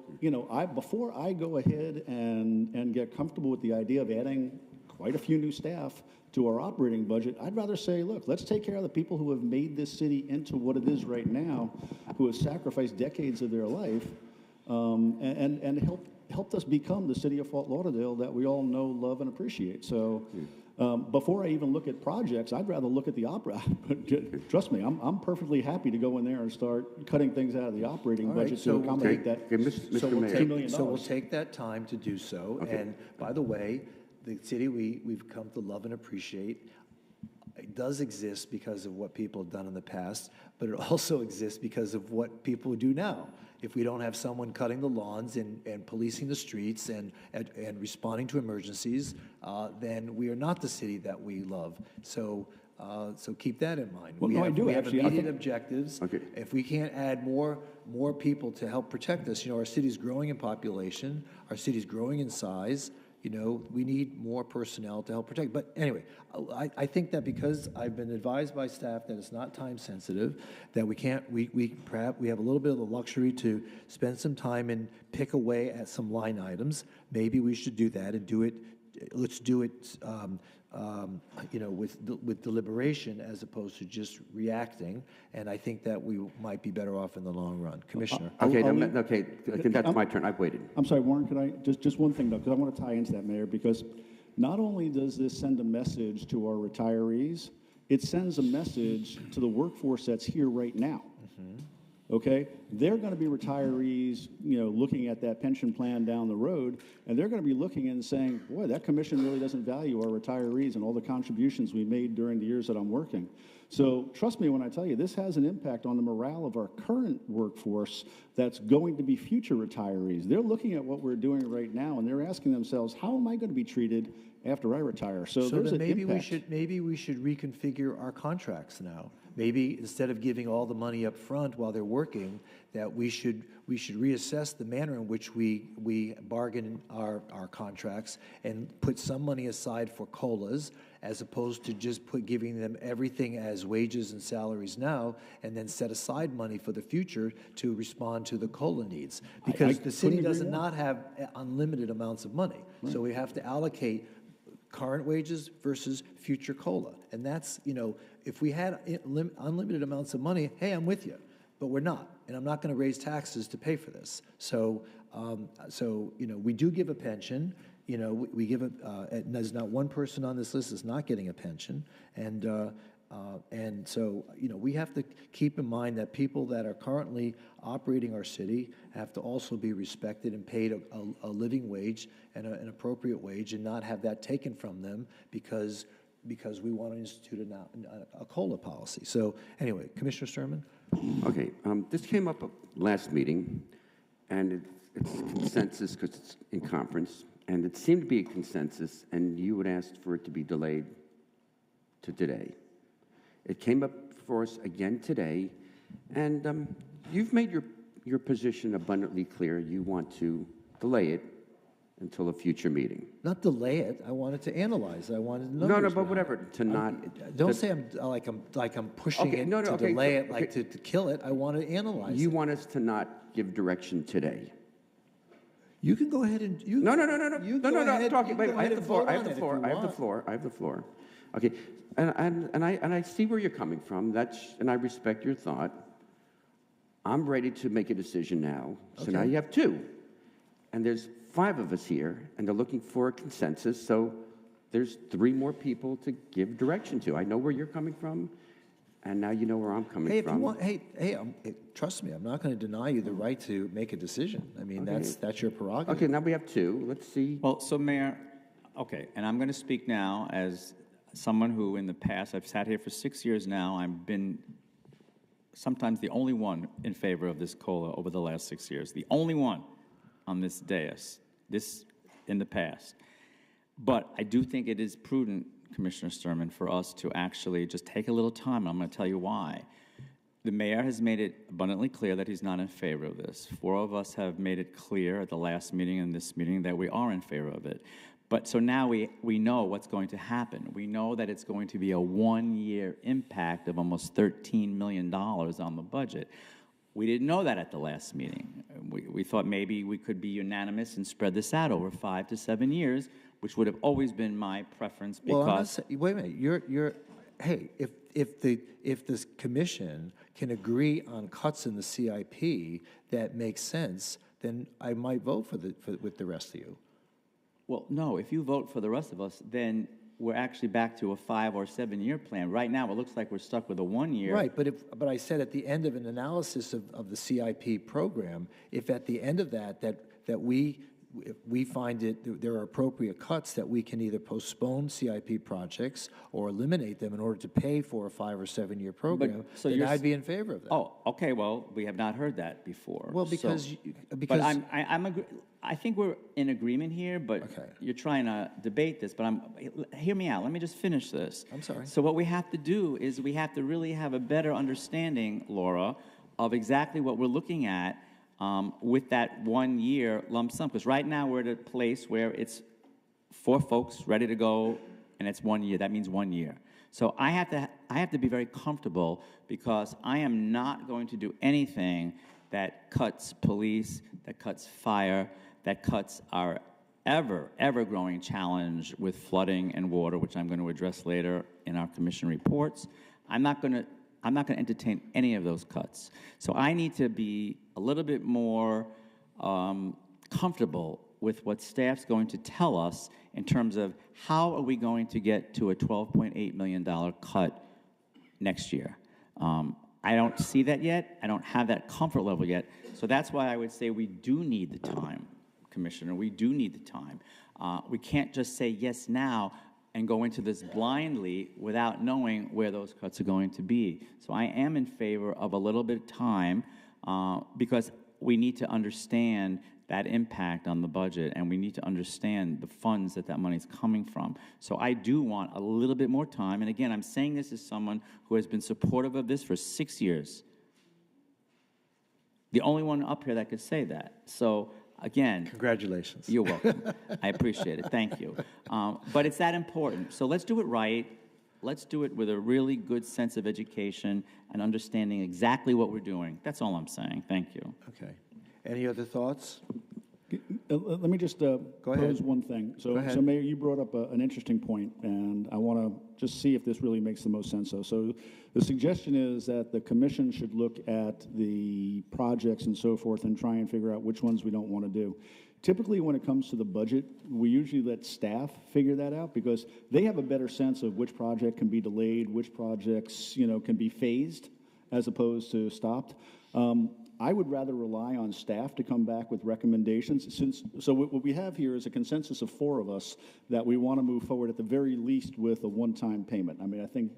before I go ahead and get comfortable with the idea of adding quite a few new staff to our operating budget, I'd rather say, look, let's take care of the people who have made this city into what it is right now, who have sacrificed decades of their life, and helped us become the city of Fort Lauderdale that we all know, love, and appreciate. So before I even look at projects, I'd rather look at the opera. Trust me, I'm perfectly happy to go in there and start cutting things out of the operating budget to accommodate that. So we'll take that time to do so. Okay. And by the way, the city we've come to love and appreciate, it does exist because of what people have done in the past, but it also exists because of what people do now. If we don't have someone cutting the lawns and policing the streets and responding to emergencies, then we are not the city that we love. So keep that in mind. Well, we have immediate objectives. Okay. If we can't add more people to help protect us, our city's growing in population, our city's growing in size. We need more personnel to help protect. But anyway, I think that because I've been advised by staff that it's not time sensitive, that we have a little bit of the luxury to spend some time and pick away at some line items. Maybe we should do that and do it. Let's do it, with deliberation as opposed to just reacting. And I think that we might be better off in the long run. Commissioner. Okay, that's my turn. I've waited. I'm sorry, Warren, could I, just one thing though, because I want to tie into that, Mayor, because not only does this send a message to our retirees, it sends a message to the workforce that's here right now. Mm-hmm. Okay, they're going to be retirees, looking at that pension plan down the road, and they're going to be looking and saying, boy, that commission really doesn't value our retirees and all the contributions we made during the years that I'm working. So trust me when I tell you, this has an impact on the morale of our current workforce that's going to be future retirees. They're looking at what we're doing right now, and they're asking themselves, how am I going to be treated after I retire? So there's an impact. Maybe we should reconfigure our contracts now. Maybe instead of giving all the money up front while they're working, that we should reassess the manner in which we bargain our contracts and put some money aside for COLAs, as opposed to just giving them everything as wages and salaries now, and then set aside money for the future to respond to the COLA needs. Because the city does not have unlimited amounts of money. Right. So we have to allocate current wages versus future COLA. And that's, if we had unlimited amounts of money, hey, I'm with you. But we're not. And I'm not going to raise taxes to pay for this. So, we do give a pension. We give and there's not one person on this list that's not getting a pension. And so, we have to keep in mind that people that are currently operating our city have to also be respected and paid a living wage and an appropriate wage, and not have that taken from them because we want to institute a COLA policy. So anyway, Commissioner Sturman? Okay, this came up last meeting, and it's consensus because it's in conference, and it seemed to be a consensus, and you had asked for it to be delayed to today. It came up for us again today, and you've made your position abundantly clear. You want to delay it until a future meeting. Not delay it. I wanted to analyze. I wanted No, numbers. but whatever, to not. Don't say I'm pushing Okay, it no, to okay, delay so- it, like okay. to kill it. I want to analyze You it. want us to not give direction today? You can go ahead and you. No, You no, go I'm ahead- talking, you wait, go I have ahead the and floor, vote I have on the it if floor, you I have the want. floor, I have the floor. Okay, and I see where you're coming from, and I respect your thought. I'm ready to make a decision now, so now Okay. you have two. And there's 5 of us here, and they're looking for a consensus, so there's 3 more people to give direction to. I know where you're coming from, and now you know where I'm coming Hey, if from. you want, trust me, I'm not going to deny you the right to make a decision. I mean, Okay. that's your prerogative. Okay, now we have 2. Let's see. Well, so Mayor, okay, and I'm going to speak now as someone who in the past, I've sat here for 6 years now, I've been sometimes the only one in favor of this COLA over the last 6 years, the only one on this dais, this in the past. But I do think it is prudent, Commissioner Sturman, for us to actually just take a little time, and I'm going to tell you why. The mayor has made it abundantly clear that he's not in favor of this. 4 of us have made it clear at the last meeting and this meeting that we are in favor of it. But so now we know what's going to happen. We know that it's going to be a 1-year impact of almost $13 million on the budget. We didn't know that at the last meeting. We thought maybe we could be unanimous and spread this out over 5 to 7 years, which would have always been my preference because. Well, I'm not wait a minute. Hey, if this commission can agree on cuts in the CIP that make sense, then I might vote with the rest of you. Well, no, if you vote for the rest of us, then we're actually back to a 5 or 7 year plan. Right now, it looks like we're stuck with a 1 year. Right, but I said at the end of an analysis of the CIP program, if at the end of that we find there are appropriate cuts, that we can either postpone CIP projects or eliminate them in order to pay for a 5 or 7 year program, then I'd be in favor of that. Oh, okay. Well, we have not heard that before. Well, because but I think we're in agreement here. But you're trying to debate this. But hear me out. Let me just finish this. I'm sorry. So what we have to do is we have to really have a better understanding, Laura, of exactly what we're looking at. With that 1 year lump sum, because right now we're at a place where it's 4 folks ready to go, and it's 1 year. That means 1 year. So I have to be very comfortable, because I am not going to do anything that cuts police, that cuts fire, that cuts our ever growing challenge with flooding and water, which I'm going to address later in our commission reports. I'm not going to entertain any of those cuts. So I need to be a little bit more comfortable with what staff's going to tell us in terms of how are we going to get to a $12.8 million cut next year. I don't see that yet. I don't have that comfort level yet. So that's why I would say we do need the time, Commissioner. We do need the time. We can't just say yes now and go into this blindly without knowing where those cuts are going to be. So I am in favor of a little bit of time because we need to understand that impact on the budget, and we need to understand the funds that money is coming from. So I do want a little bit more time. And again, I'm saying this as someone who has been supportive of this for 6 years. The only one up here that could say that. So again, congratulations. You're welcome. I appreciate it. Thank you. But it's that important. So let's do it right. Let's do it with a really good sense of education and understanding exactly what we're doing. That's all I'm saying. Thank you. Okay. Any other thoughts? Let me just pose one thing. So, Mayor, you brought up an interesting point, and I want to just see if this really makes the most sense. So the suggestion is that the commission should look at the projects and so forth and try and figure out which ones we don't want to do. Typically, when it comes to the budget, we usually let staff figure that out because they have a better sense of which project can be delayed, which projects can be phased as opposed to stopped. I would rather rely on staff to come back with recommendations. So what we have here is a consensus of 4 of us that we want to move forward at the very least with a one-time payment. I mean, I think,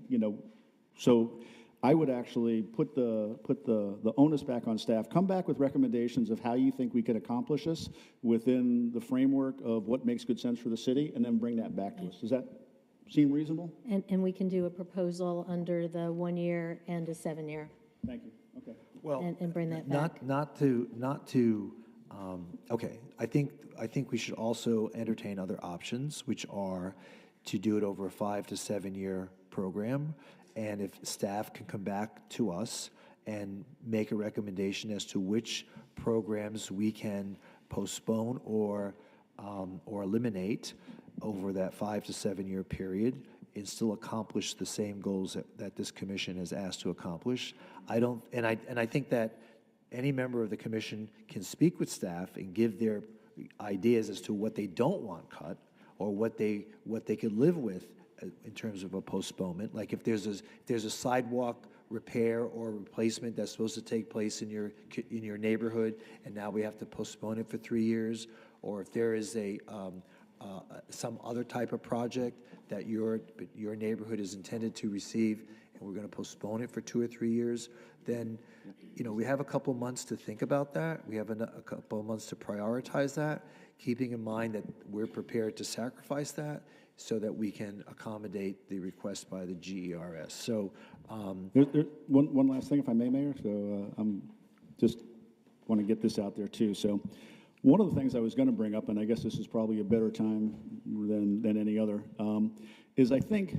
so I would actually put the onus back on staff. Come back with recommendations of how you think we could accomplish this within the framework of what makes good sense for the city, and then bring that back to us. Does that seem reasonable? And we can do a proposal under the 1 year and a 7 year. Thank you. Okay. Well, and bring that back. Not to Okay, I think we should also entertain other options, which are to do it over a 5 to 7 year program, and if staff can come back to us and make a recommendation as to which programs we can postpone or eliminate over that 5 to 7 year period and still accomplish the same goals that this commission has asked to accomplish. I think that any member of the commission can speak with staff and give their ideas as to what they don't want cut or what they could live with in terms of a postponement. Like if there's a sidewalk repair or replacement that's supposed to take place in your neighborhood, and now we have to postpone it for 3 years, or if there is some other type of project that your neighborhood is intended to receive, and we're going to postpone it for 2 or 3 years, then we have a couple months to think about that. We have a couple of months to prioritize that, keeping in mind that we're prepared to sacrifice that so that we can accommodate the request by the GERS. So, one last thing, if I may, Mayor. So I'm just want to get this out there too. So one of the things I was going to bring up, and I guess this is probably a better time than any other, is I think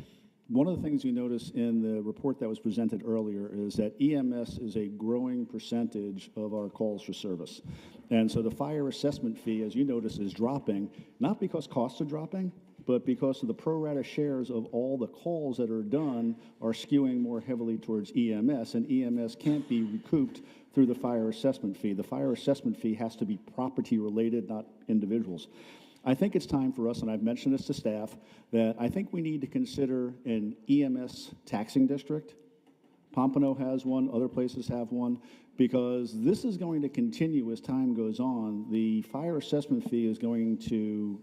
one of the things you notice in the report that was presented earlier is that EMS is a growing percentage of our calls for service. And so the fire assessment fee, as you notice, is dropping, not because costs are dropping, but because of the pro rata shares of all the calls that are done are skewing more heavily towards EMS, and EMS can't be recouped through the fire assessment fee. The fire assessment fee has to be property related, not individuals. I think it's time for us, and I've mentioned this to staff, that I think we need to consider an EMS taxing district. Pompano has one, other places have one, because this is going to continue as time goes on. The fire assessment fee is going to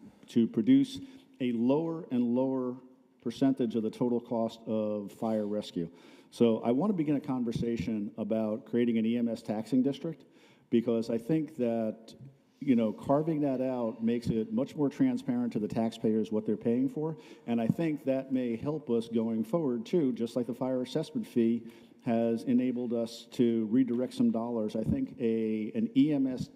produce a lower and lower percentage of the total cost of fire rescue. So I want to begin a conversation about creating an EMS taxing district, because I think that carving that out makes it much more transparent to the taxpayers what they're paying for, and I think that may help us going forward too, just like the fire assessment fee has enabled us to redirect some dollars. I think an EMS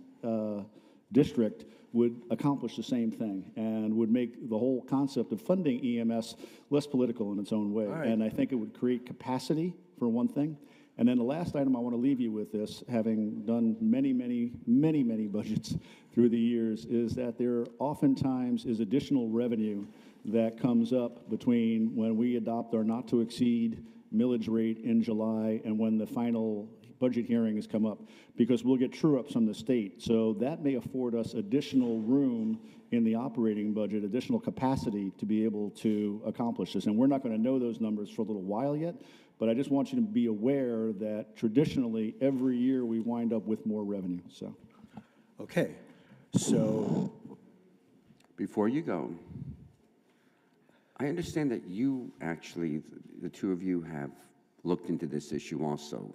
district would accomplish the same thing and would make the whole concept of funding EMS less political in its own way. Right. And I think it would create capacity, for one thing. And then the last item I want to leave you with this, having done many, many, many, many budgets through the years, is that there oftentimes is additional revenue that comes up between when we adopt our not to exceed millage rate in July and when the final budget hearing has come up, because we'll get true ups from the state. So that may afford us additional room in the operating budget, additional capacity to be able to accomplish this. And we're not going to know those numbers for a little while yet, but I just want you to be aware that traditionally every year we wind up with more revenue. So, okay, so before you go, I understand that you actually, the two of you have looked into this issue also,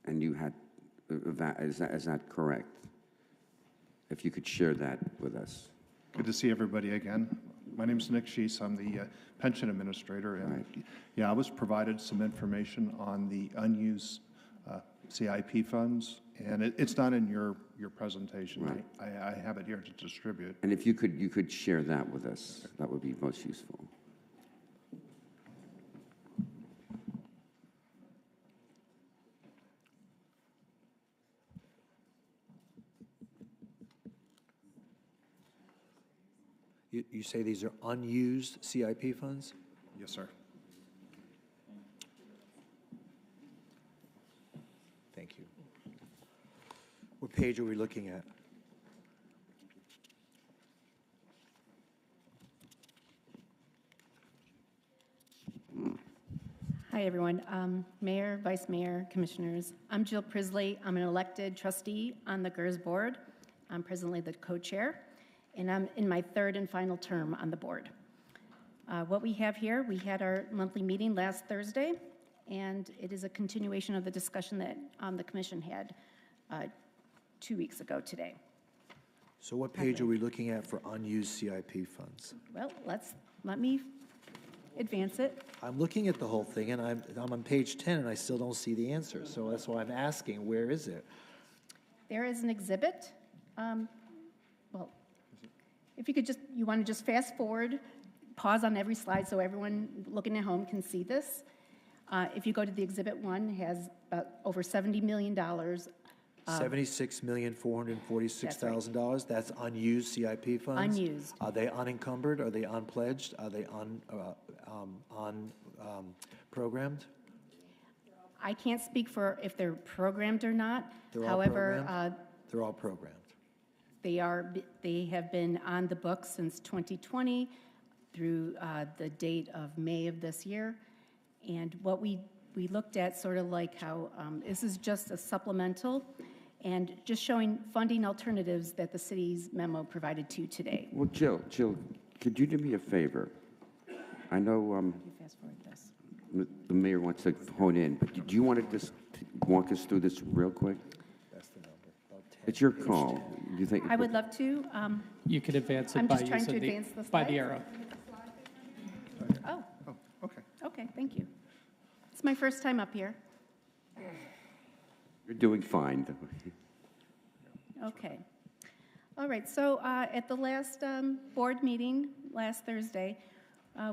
and you had, is that correct? If you could share that with us. Good to see everybody again. My name is Nick Sheese. I'm the pension administrator, and yeah, I was provided some information on the unused CIP funds, and it's not in your presentation. Right. I have it here to distribute. And if you could share that with us, that would be most useful. You say these are unused CIP funds? Yes, sir. Thank you. What page are we looking at? Hi, everyone. Mayor, Vice Mayor, Commissioners. I'm Jill Prisley. I'm an elected trustee on the GERS board. I'm presently the co-chair, and I'm in my third and final term on the board. What we have here, we had our monthly meeting last Thursday, and it is a continuation of the discussion that the commission had 2 weeks ago today. So what page are we looking at for unused CIP funds? Well, let me advance it. I'm looking at the whole thing, and I'm on page 10, and I still don't see the answer. So that's why I'm asking, where is it? There is an exhibit Well, if you could just, you want to just fast forward, pause on every slide so everyone looking at home can see this. If you go to the Exhibit 1, it has about over $70 million. $76,446,000. That's unused CIP funds? Unused. Are they unencumbered? Are they unpledged? Are they programmed? I can't speak for if they're programmed or not. They're all However, programmed? They're all programmed. they have been on the books since 2020 through the date of May of this year. And what we looked at sort of like how this is just a supplemental and just showing funding alternatives that the city's memo provided to today. Well, Jill, could you do me a favor? I know You fast forward this. the mayor wants to hone in, but do you want to just walk us through this real quick? That's the number. It's your call. Do you think? I would love to. You could advance it I'm by just trying using to advance the by the slides. arrow. Oh, Okay. okay, thank you. It's my first time up here. You're doing fine. Okay. All right, so at the last board meeting, last Thursday,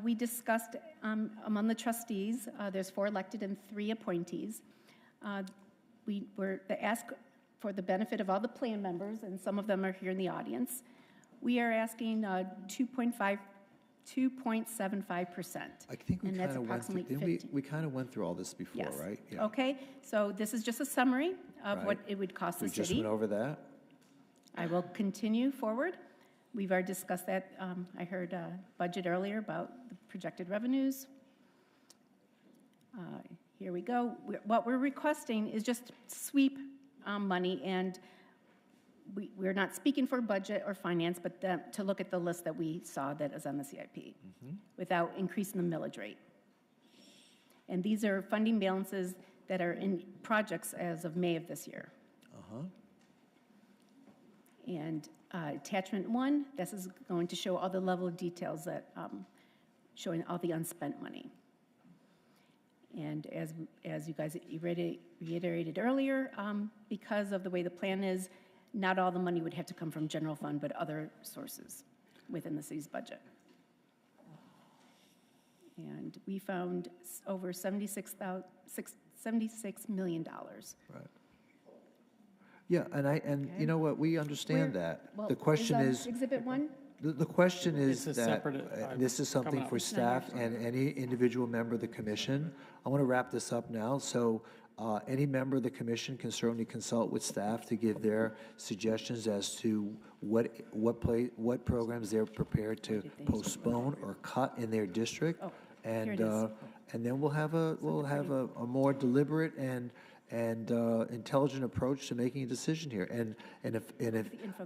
we discussed among the trustees, there's 4 elected and 3 appointees. We were to ask for the benefit of all the plan members, and some of them are here in the audience. We are asking 2.75%. I think we and that's kind of went through, approximately didn't 15. we kind of went through all this before, Yes. right? Okay, so this is just a summary of Right. what it would cost the We just city. went over that. I will continue forward. We've already discussed that. I heard budget earlier about the projected revenues. Here we go. What we're requesting is just sweep money, and we're not speaking for budget or finance, but to look at the list that we saw that is on the CIP without increasing the millage rate. And these are funding balances that are in projects as of May of this year. And attachment 1, this is going to show all the level of details that showing all the unspent money. And as you guys reiterated earlier, because of the way the plan is, not all the money would have to come from general fund, but other sources within the city's budget. And we found over $76 million. Right. Yeah, and you know what, we understand that. Well, The question is, Exhibit 1? the question is It's a that, separate, this is something coming up. for staff and any individual member of the commission. I want to wrap this up now, so any member of the commission can certainly consult with staff to give their suggestions as to what programs they're prepared to postpone or cut in their district. Here it is. And then we'll have a more deliberate and intelligent approach to making a decision here. And if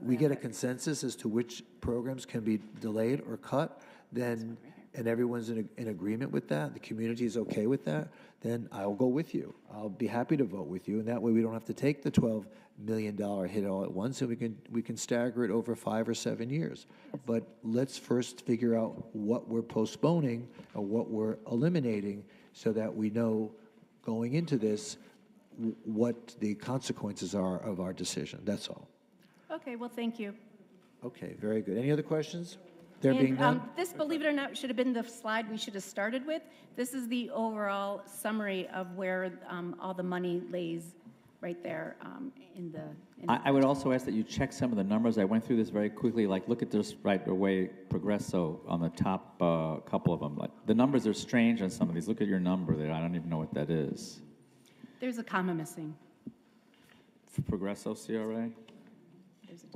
we get a consensus as to which programs can be delayed or cut, then, and everyone's in agreement with that, the community is okay with that, then I'll go with you. I'll be happy to vote with you, and that way we don't have to take the $12 million hit all at once, and we can stagger it over 5 or 7 years. But let's first figure out what we're postponing or what we're eliminating so that we know going into this what the consequences are of our decision. That's all. Okay, well, thank you. Okay, very good. Any other questions? There And, being none? this, believe it or not, should have been the slide we should have started with. This is the overall summary of where all the money lays right there in the. I would also ask that you check some of the numbers. I went through this very quickly. Like, look at this right away, Progresso on the top couple of them. Like, the numbers are strange on some of these. Look at your number there. I don't even know what that is. There's a comma missing. For Progresso CRA? There's a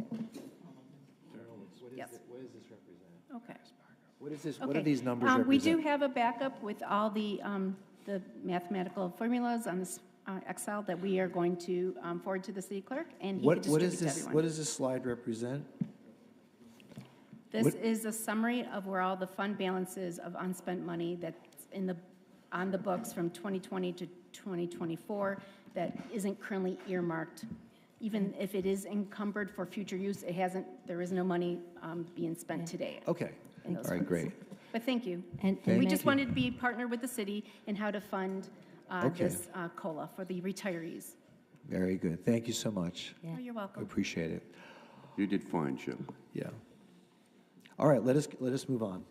yes. What does this represent? Okay. What is this? Okay. What do these numbers represent? We do have a backup with all the mathematical formulas on this Excel that we are going to forward to the city clerk, and he can distribute to everyone. What does this slide represent? This is a summary of where all the fund balances of unspent money that's on the books from 2020 to 2024 that isn't currently earmarked. Even if it is encumbered for future use, there is no money being spent today. Okay. in those All right, funds. great. But thank you. And We just wanted to be partner with the city in how to fund Okay. this COLA for the retirees. Very good. Thank you so much. Oh, you're welcome. Appreciate it. You did fine, Chip. Yeah. All right, let us move on.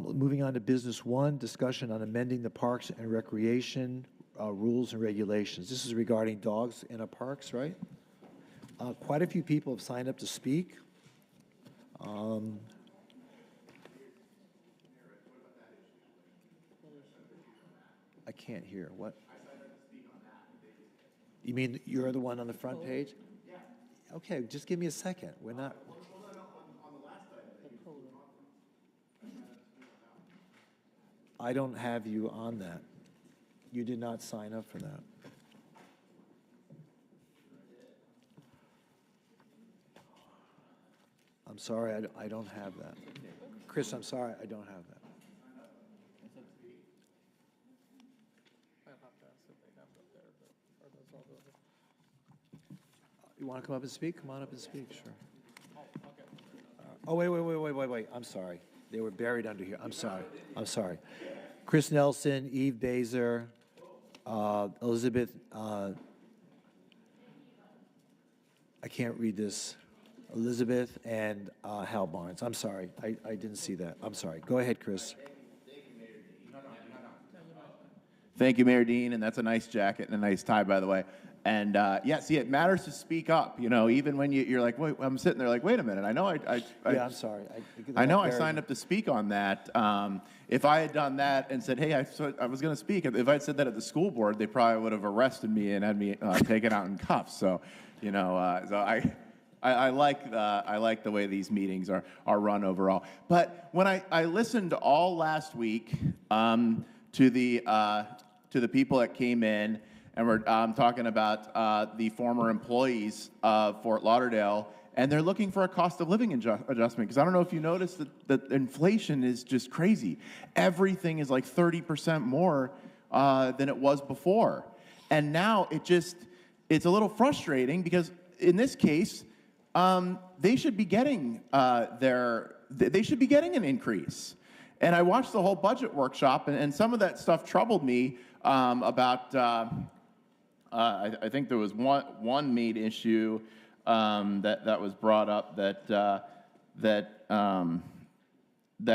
Moving on to business one, discussion on amending the Parks and Recreation rules and regulations. This is regarding dogs in our parks, right? Quite a few people have signed up to speak. I can't hear. What? You mean you're the one on the front page? Yeah. Okay, just give me a second. We're not. I don't have you on that. You did not sign up for that. I'm sorry, I don't have that. Chris, I'm sorry, I don't have that. You want to come up and speak? Come on up and speak, sure. Oh, wait. I'm sorry. They were buried under here. I'm sorry. Chris Nelson, Eve Bazer, Elizabeth, I can't read this. Elizabeth and Hal Barnes. I'm sorry. I didn't see that. I'm sorry. Go ahead, Chris. Thank you, Mayor Dean, and that's a nice jacket and a nice tie, by the way. And yeah, see, it matters to speak up. You know, even when you're like, wait, I'm sitting there like, wait a minute. I know yeah, I'm sorry. I know I signed up to speak on that. If I had done that and said, hey, I was going to speak, if I had said that at the school board, they probably would have arrested me and had me taken out in cuffs. So, you know, I like the way these meetings are run overall. But when I listened all last week to the people that came in, and we're talking about the former employees of Fort Lauderdale, and they're looking for a cost of living adjustment, because I don't know if you noticed that inflation is just crazy. Everything is like 30% more than it was before. And now it's a little frustrating, because in this case, they should be getting an increase. And I watched the whole budget workshop, and some of that stuff troubled me about. I think there was one main issue that was brought up that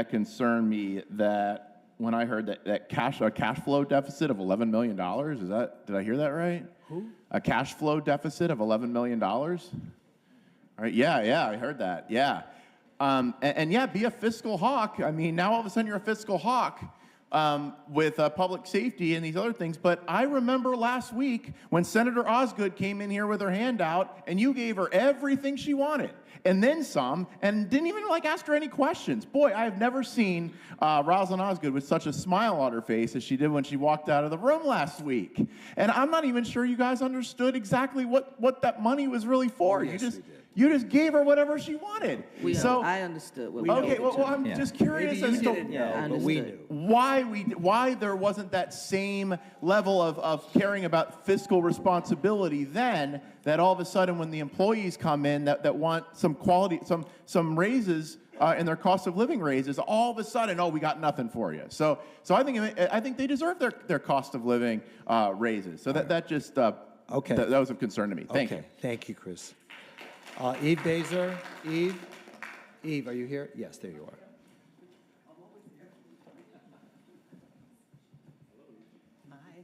concerned me. That when I heard that a cash flow deficit of $11 million, did I hear that right? Who? A cash flow deficit of $11 million. All right, yeah, I heard that. Yeah, and yeah, be a fiscal hawk. I mean, now all of a sudden you're a fiscal hawk. With public safety and these other things. But I remember last week when Senator Osgood came in here with her hand out, and you gave her everything she wanted, and then some, and didn't even ask her any questions. Boy, I have never seen Rosalind Osgood with such a smile on her face as she did when she walked out of the room last week. And I'm not even sure you guys understood exactly what that money was really for. Yes, You just gave her whatever she wanted. I understood. I'm just curious as to why there wasn't that same level of caring about fiscal responsibility then, that all of a sudden when the employees come in that want some quality, some raises in their cost of living raises, all of a sudden, we got nothing for you. So I think they deserve their cost of living raises. So that just okay. That was of concern to me. Thank you. Thank you, Chris. Eve Bazer. Eve, are you here? Yes, there you are. Hi.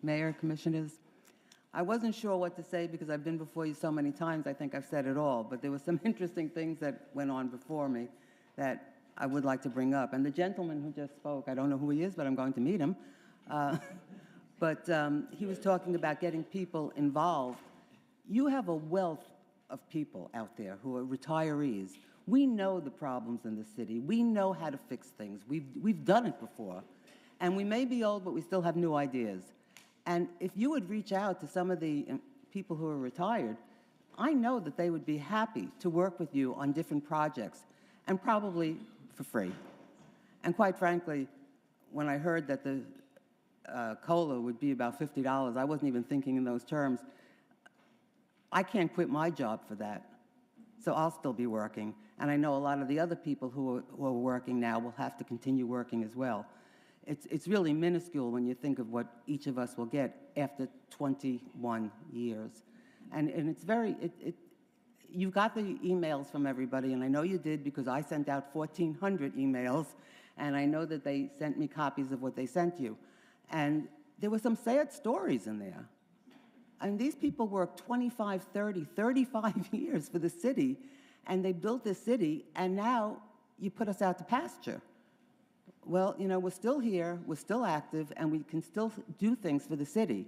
Mayor, Commissioners, I wasn't sure what to say because I've been before you so many times. I think I've said it all, but there were some interesting things that went on before me that I would like to bring up. And the gentleman who just spoke, I don't know who he is, but I'm going to meet him. But he was talking about getting people involved. You have a wealth of people out there who are retirees. We know the problems in the city. We know how to fix things. We've done it before. And we may be old, but we still have new ideas. And if you would reach out to some of the people who are retired, I know that they would be happy to work with you on different projects, and probably for free. And quite frankly, when I heard that the COLA would be about $50, I wasn't even thinking in those terms. I can't quit my job for that. so I'll still be working. And I know a lot of the other people who are working now will have to continue working as well. It's really minuscule when you think of what each of us will get after 21 years. And it's very, you got the emails from everybody, and I know you did because I sent out 1,400 emails, and I know that they sent me copies of what they sent you. And there were some sad stories in there. I mean, these people worked 25, 30, 35 years for the city, and they built this city, and now you put us out to pasture. Well, you know, we're still here, we're still active, and we can still do things for the city.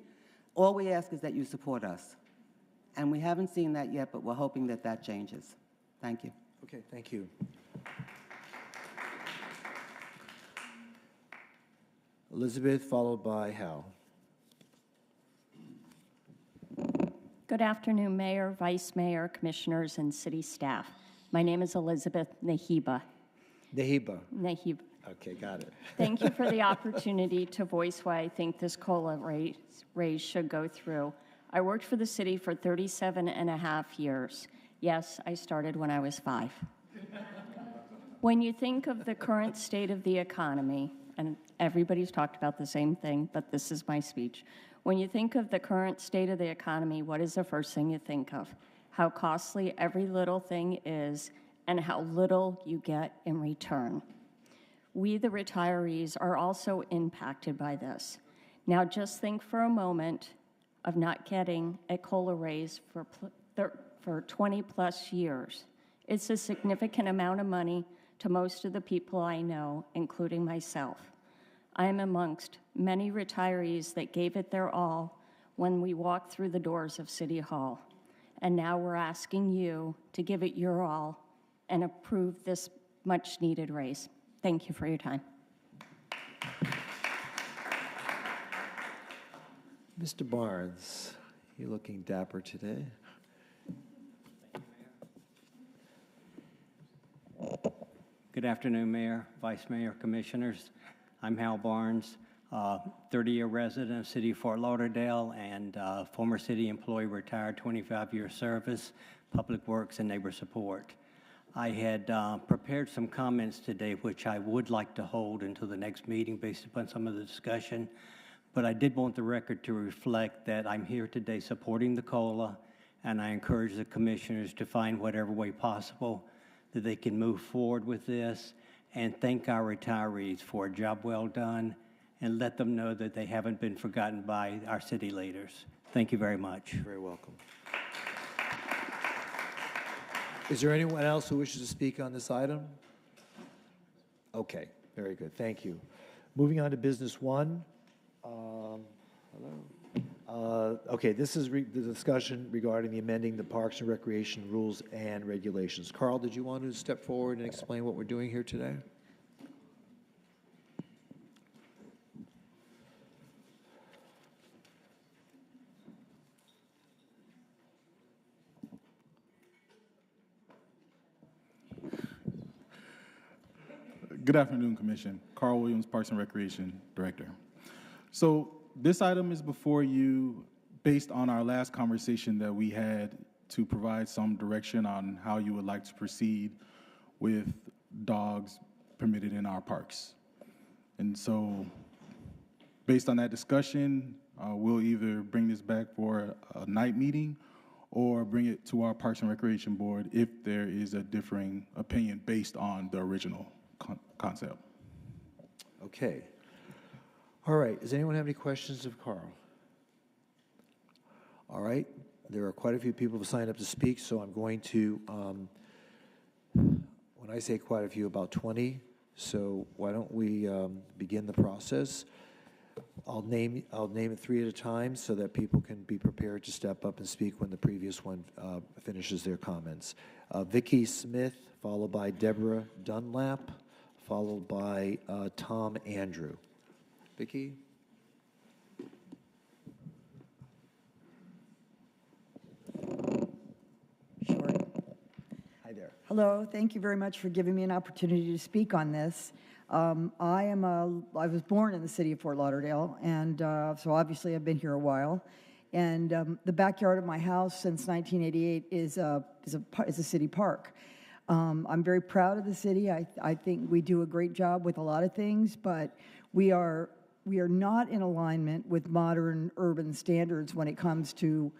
All we ask is that you support us. And we haven't seen that yet, but we're hoping that that changes. Thank you. Okay, thank you. Elizabeth, followed by Hal. Good afternoon, Mayor, Vice Mayor, Commissioners, and City staff. My name is Elizabeth Nahiba. Nahiba. Nahiba. Okay, got it. Thank you for the opportunity to voice why I think this COLA raise should go through. I worked for the city for 37.5 years. Yes, I started when I was 5. When you think of the current state of the economy, and everybody's talked about the same thing, but this is my speech. When you think of the current state of the economy, what is the first thing you think of? How costly every little thing is and how little you get in return. We, the retirees, are also impacted by this. Now just think for a moment of not getting a COLA raise for 20 plus years. It's a significant amount of money to most of the people I know, including myself. I am amongst many retirees that gave it their all when we walked through the doors of City Hall. And now we're asking you to give it your all and approve this much needed raise. Thank you for your time. Mr. Barnes, you're looking dapper today. Good afternoon, Mayor, Vice Mayor, Commissioners. I'm Hal Barnes, 30-year resident of City of Fort Lauderdale and former city employee, retired 25-year service, Public Works and Neighbor Support. I had prepared some comments today which I would like to hold until the next meeting based upon some of the discussion, but I did want the record to reflect that I'm here today supporting the COLA, and I encourage the commissioners to find whatever way possible that they can move forward with this, and thank our retirees for a job well done, and let them know that they haven't been forgotten by our city leaders. Thank you very much. You're very welcome. Is there anyone else who wishes to speak on this item? Okay, very good. Thank you. Moving on to business one. Okay, this is the discussion regarding the amending the Parks and Recreation rules and regulations. Carl, did you want to step forward and explain what we're doing here today? Good afternoon, Commission. Carl Williams, Parks and Recreation Director. So this item is before you based on our last conversation that we had to provide some direction on how you would like to proceed with dogs permitted in our parks. And so based on that discussion, we'll either bring this back for a night meeting or bring it to our Parks and Recreation Board if there is a differing opinion based on the original concept. Okay. All right. Does anyone have any questions of Carl? All right. There are quite a few people who signed up to speak, so I'm going to, when I say quite a few, about 20. So why don't we begin the process? I'll name it 3 at a time so that people can be prepared to step up and speak when the previous one finishes their comments. Vicki Smith, followed by Deborah Dunlap, followed by Tom Andrew. Vicki? Sure. Hi there. Hello. Thank you very much for giving me an opportunity to speak on this. I was born in the city of Fort Lauderdale, and so obviously I've been here a while. And the backyard of my house since 1988 is a city park. I'm very proud of the city. I think we do a great job with a lot of things, but we are not in alignment with modern urban standards when it comes to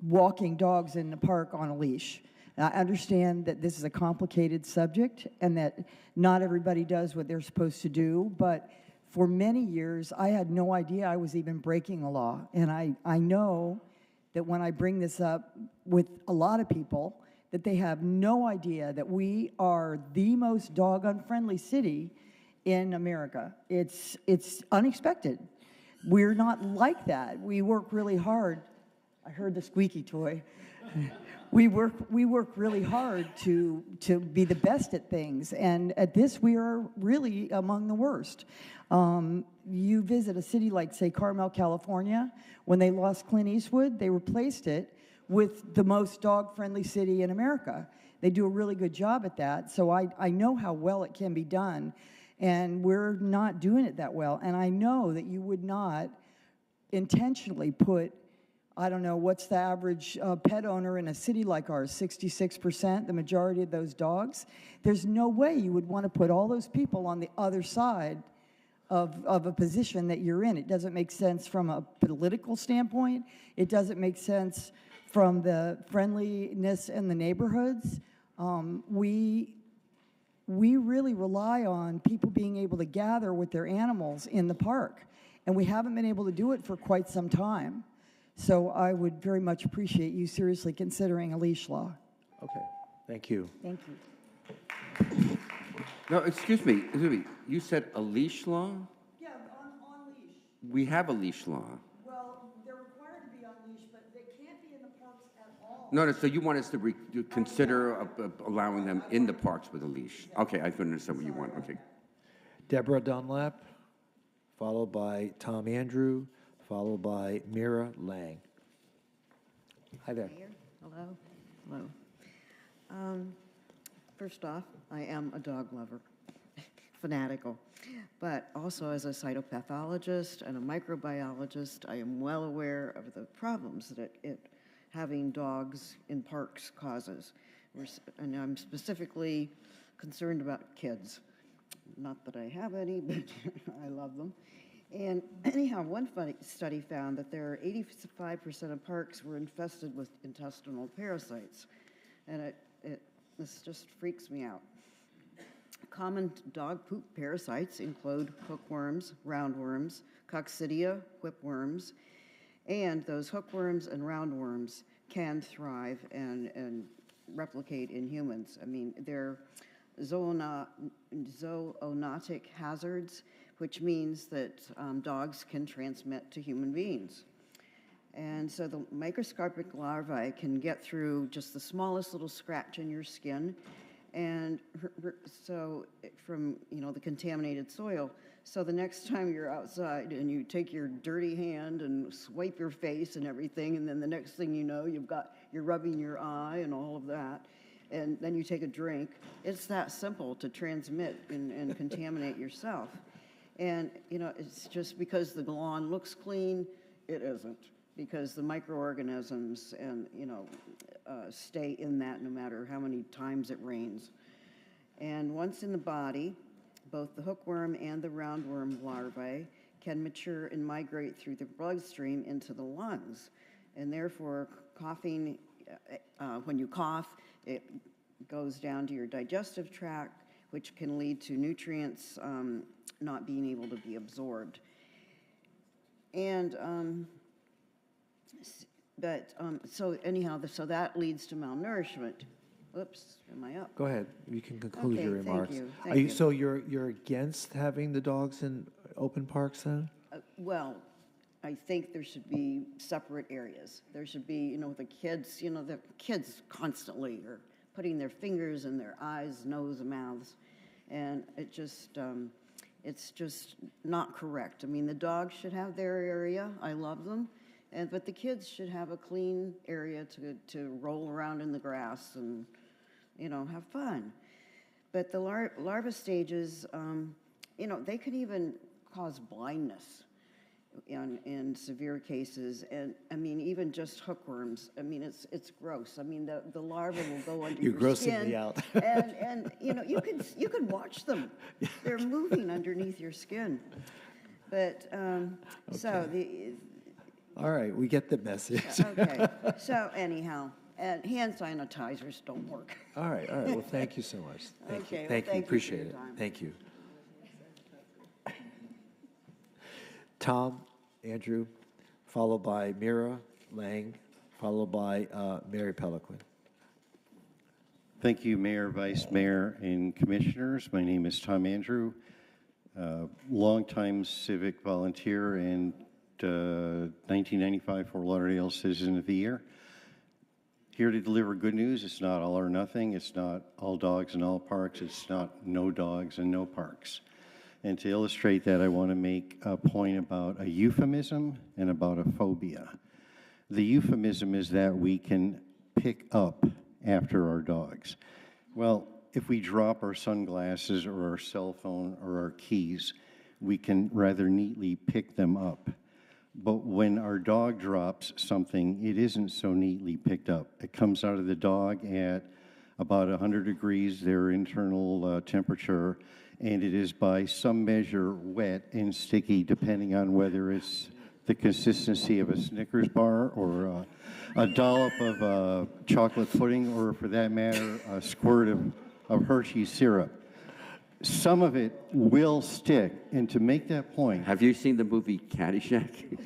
walking dogs in the park on a leash. I understand that this is a complicated subject and that not everybody does what they're supposed to do, but for many years, I had no idea I was even breaking the law. And I know that when I bring this up with a lot of people, that they have no idea that we are the most dog-unfriendly city in America. It's unexpected. We're not like that. We work really hard. I heard the squeaky toy. We work really hard to be the best at things, and at this we are really among the worst. You visit a city like, say, Carmel, California. When they lost Clint Eastwood, they replaced it with the most dog-friendly city in America. They do a really good job at that, so I know how well it can be done, and we're not doing it that well. And I know that you would not intentionally put, I don't know, what's the average pet owner in a city like ours, 66%, the majority of those dogs? There's no way you would want to put all those people on the other side of a position that you're in. It doesn't make sense from a political standpoint. It doesn't make sense from the friendliness in the neighborhoods. We really rely on people being able to gather with their animals in the park, and we haven't been able to do it for quite some time. So I would very much appreciate you seriously considering a leash law. Okay, thank you. Thank you. No, excuse me. You said a leash law? Yeah, on leash. We have a leash law. Well, they're required to be on leash, but they can't be in the parks at all. No, so you want us to consider allowing them in the parks with a leash? Okay, I couldn't understand what you want. Okay. Deborah Dunlap, followed by Tom Andrew, followed by Mira Lang. Hi there. Mayor, hello. Hello. First off, I am a dog lover, fanatical, but also as a cytopathologist and a microbiologist, I am well aware of the problems that having dogs in parks causes. And I'm specifically concerned about kids. Not that I have any, but I love them. And anyhow, one study found that there are 85% of parks were infested with intestinal parasites. And this just freaks me out. Common dog poop parasites include hookworms, roundworms, coccidia, whipworms, and those hookworms and roundworms can thrive and replicate in humans. I mean, they're zoonotic hazards, which means that dogs can transmit to human beings. And so the microscopic larvae can get through just the smallest little scratch in your skin, and so from the contaminated soil. So the next time you're outside and you take your dirty hand and swipe your face and everything, and then the next thing you know, you're rubbing your eye and all of that, and then you take a drink. It's that simple to transmit and contaminate yourself. And it's just because the lawn looks clean, it isn't, because the microorganisms and stay in that no matter how many times it rains. And once in the body, both the hookworm and the roundworm larvae can mature and migrate through the bloodstream into the lungs. And therefore, coughing, when you cough, it goes down to your digestive tract, which can lead to nutrients not being able to be absorbed. And so anyhow, so that leads to malnourishment. Oops, am I up? Go ahead. You can conclude your Okay, remarks. thank you. So you're against having the dogs in open parks then? Well, I think there should be separate areas. There should be, the kids, the kids constantly are putting their fingers in their eyes, nose, and mouths, and it's just not correct. I mean, the dogs should have their area. I love them. But the kids should have a clean area to roll around in the grass and, have fun. But the larva stages, they could even cause blindness. in severe cases. And I mean, even just hookworms, I mean, it's gross. I mean, the larvae will go under You're your grossing skin. me out. and you know, you can watch them. They're moving underneath your skin. But so All right, we get the message. okay. So anyhow, and hand sanitizers don't work. All right. Well, thank you so much. Thank Okay, you. well, Thank you. thank you for Appreciate your it. time. Thank you. Tom, Andrew, followed by Mira Lang, followed by Mary Peliquin. Thank you, Mayor, Vice Mayor, and Commissioners. My name is Tom Andrew, longtime civic volunteer and 1995 Fort Lauderdale Citizen of the Year. Here to deliver good news. It's not all or nothing. It's not all dogs in all parks. It's not no dogs and no parks. And to illustrate that, I want to make a point about a euphemism and about a phobia. The euphemism is that we can pick up after our dogs. Well, if we drop our sunglasses or our cell phone or our keys, we can rather neatly pick them up. But when our dog drops something, it isn't so neatly picked up. It comes out of the dog at about 100 degrees, their internal temperature, and it is by some measure wet and sticky, depending on whether it's the consistency of a Snickers bar or a dollop of chocolate pudding, or for that matter, a squirt of Hershey's syrup. Some of it will stick, and to make that point... Have you seen the movie Caddyshack?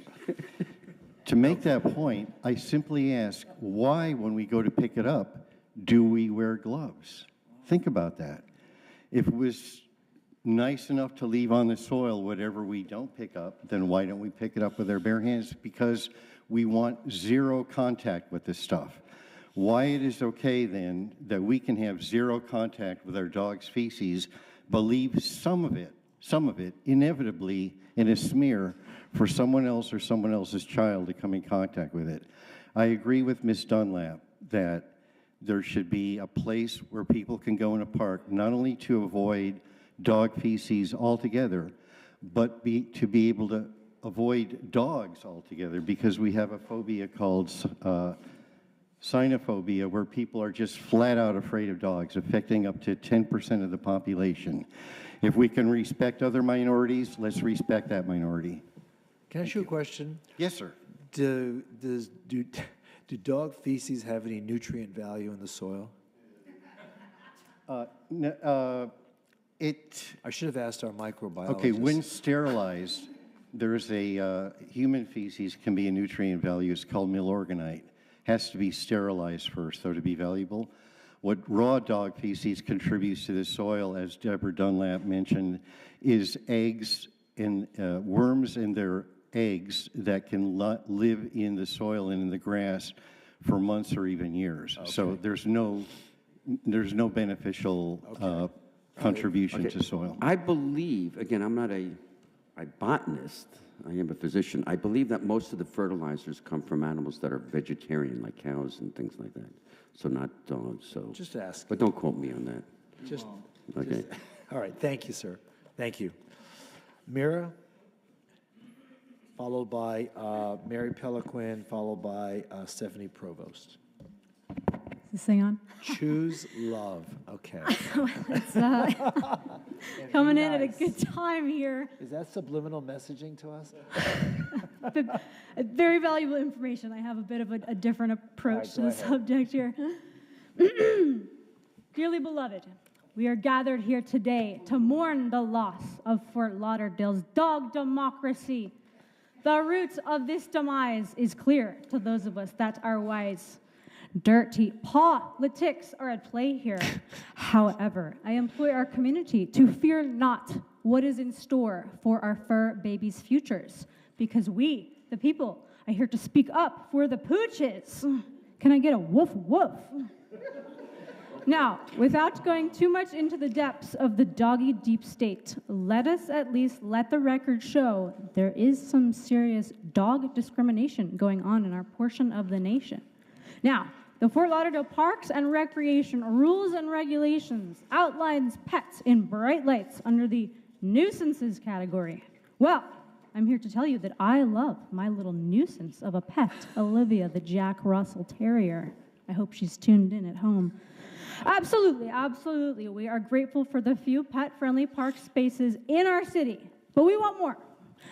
To make that point, I simply ask, why, when we go to pick it up, do we wear gloves? Think about that. If it was nice enough to leave on the soil whatever we don't pick up, then why don't we pick it up with our bare hands? Because we want zero contact with this stuff. Why it is okay, then, that we can have zero contact with our dog's feces, but leave some of it, inevitably, in a smear for someone else or someone else's child to come in contact with it. I agree with Ms. Dunlap that there should be a place where people can go in a park, not only to avoid dog feces altogether, but to be able to avoid dogs altogether, because we have a phobia called cynophobia, where people are just flat out afraid of dogs, affecting up to 10% of the population. If we can respect other minorities, let's respect that minority. Can I ask you a question? Yes, sir. Do dog feces have any nutrient value in the soil? I should have asked our microbiologist. Okay, when sterilized, there's a human feces can be a nutrient value. It's called milorganite. Has to be sterilized first, though, to be valuable. What raw dog feces contributes to the soil, as Deborah Dunlap mentioned, is eggs and worms in their eggs that can live in the soil and in the grass for months or even years. Okay. So there's no beneficial contribution to soil. I believe, again, I'm not a botanist, I am a physician. I believe that most of the fertilizers come from animals that are vegetarian, like cows and things like that. So not dogs. So just ask. But don't quote me on that. Okay. All right. Thank you, sir. Thank you. Mira, followed by Mary Peliquin, followed by Stephanie Provost. Is this thing on? Choose love. Okay. It's coming in at a good time here. Is that subliminal messaging to us? Very valuable information. I have a bit of a different approach to the subject here. Dearly beloved, we are gathered here today to mourn the loss of Fort Lauderdale's dog democracy. The roots of this demise is clear to those of us that are wise. Dirty politics are at play here. However, I implore our community to fear not what is in store for our fur babies' futures, because we, the people, are here to speak up for the pooches. Can I get a woof woof? Now, without going too much into the depths of the doggy deep state, let us at least let the record show there is some serious dog discrimination going on in our portion of the nation. Now, the Fort Lauderdale Parks and Recreation Rules and Regulations outlines pets in bright lights under the nuisances category. Well, I'm here to tell you that I love my little nuisance of a pet, Olivia, the Jack Russell Terrier. I hope she's tuned in at home. Absolutely, absolutely. We are grateful for the few pet-friendly park spaces in our city, but we want more.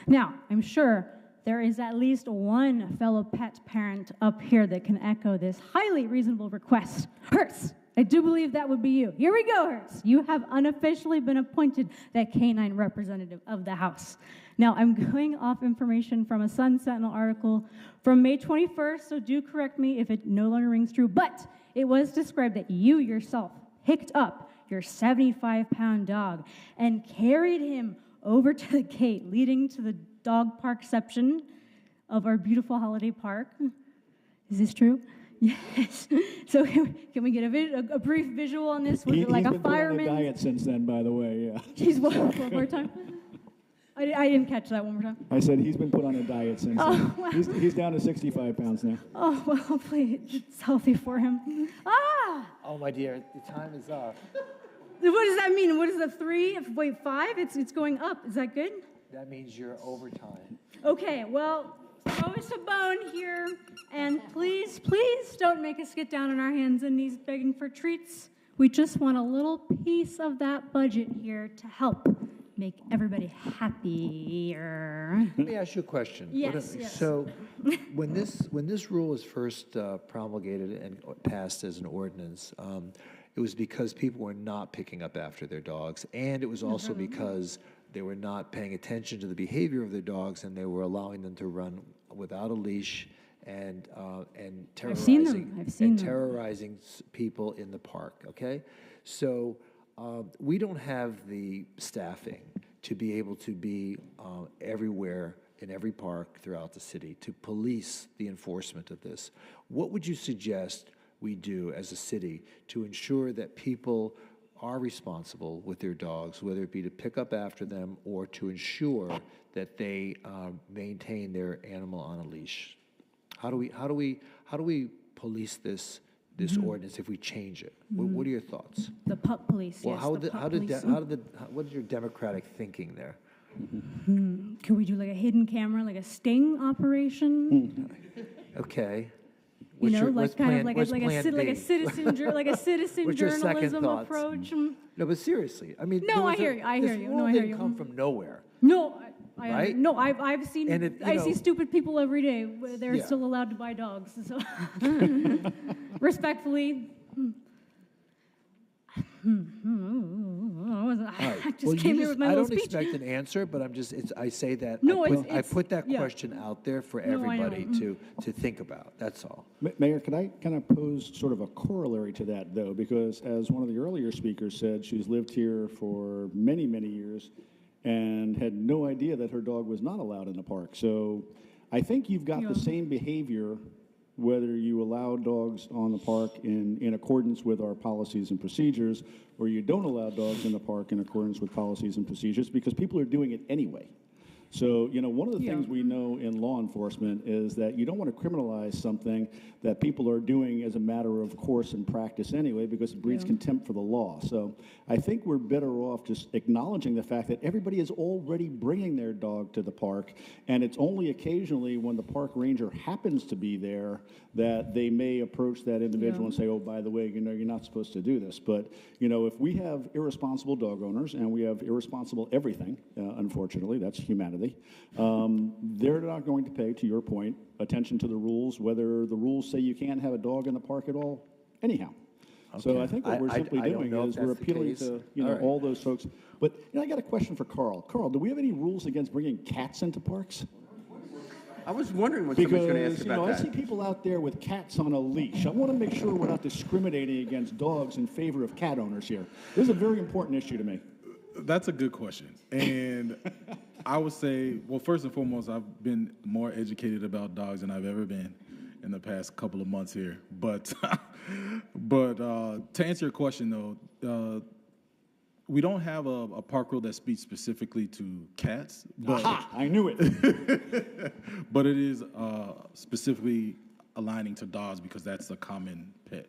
Now, I'm sure there is at least one fellow pet parent up here that can echo this highly reasonable request. Hertz, I do believe that would be you. Here we go, Hertz. You have unofficially been appointed the canine representative of the House. Now, I'm going off information from a Sun Sentinel article from May 21st, so do correct me if it no longer rings true, but it was described that you yourself picked up your 75-pound dog and carried him over to the gate leading to the dog park section of our beautiful holiday park. Is this true? Yes. So can we get a brief visual on this? Was it like a fireman? He's been put on a diet since then, by the way, yeah. Jeez, one more time? I didn't catch that one more time. I said he's been put on a diet since then. Wow. He's down to 65 pounds now. Oh, well, hopefully it's healthy for him. Ah! Oh, my dear, the time is up. What does that mean? What is the 3? Wait, 5? It's going up. Is that good? That means you're overtime. Okay, well, throw us a bone here, and please don't make us get down on our hands and knees begging for treats. We just want a little piece of that budget here to help make everybody happier. Let me ask you a question. Yes, yes. So, when this rule was first promulgated and passed as an ordinance, it was because people were not picking up after their dogs, and it was also because they were not paying attention to the behavior of their dogs, and they were allowing them to run without a leash and terrorizing people in the park. Okay, so we don't have the staffing to be able to be everywhere in every park throughout the city to police the enforcement of this. What would you suggest we do as a city to ensure that people are responsible with their dogs, whether it be to pick up after them or to ensure that they maintain their animal on a leash? How do we police this ordinance if we change it? What are your thoughts? The pup police. Well, yes, what is your democratic thinking there? Can we do like a hidden camera, like a sting operation? Okay. You know, like what's kind plan- of like what's a plan citizen B? like a citizen What's your second journalism thoughts? approach. No, but seriously, I mean, No, there I was hear you. I hear this you. rule No, I hear didn't you. come from nowhere. No, Right? No, I've seen. And I see stupid people every day. They're Yeah. still allowed to buy dogs. So, respectfully. All right. I just Well, came here with my I little don't speech. expect an answer, but I say that No, I put that yeah. question out there for No, I know. everybody to think about. That's all. Mayor, could I kind of pose sort of a corollary to that, though? Because as one of the earlier speakers said, she's lived here for many, many years and had no idea that her dog was not allowed in the park. So I think you've got the same behavior whether you allow dogs on the park in accordance with our policies and procedures, or you don't allow dogs in the park in accordance with policies and procedures, because people are doing it anyway. So, you know, one of the things we know in law enforcement is that you don't want to criminalize something that people are doing as a matter of course and practice anyway, because it breeds contempt for the law. So I think we're better off just acknowledging the fact that everybody is already bringing their dog to the park, and it's only occasionally when the park ranger happens to be there that they may approach that individual and say, oh, by the way, you know, you're not supposed to do this. But, you know, if we have irresponsible dog owners and we have irresponsible everything, unfortunately, that's humanity, they're not going to pay, to your point, attention to the rules, whether the rules say you can't have a dog in the park at all, anyhow. Okay. So I think what we're simply doing is we're appealing to, you know, all those folks. But, you know, I got a question for Carl. Carl, do we have any rules against bringing cats into parks? I was wondering what somebody's going to ask about that. I see people out there with cats on a leash. I want to make sure we're not discriminating against dogs in favor of cat owners here. This is a very important issue to me. That's a good question. And I would say, well, first and foremost, I've been more educated about dogs than I've ever been in the past couple of months here. But to answer your question, though, we don't have a park rule that speaks specifically to cats. But Aha! I knew it. But it is specifically aligning to dogs because that's a common pet.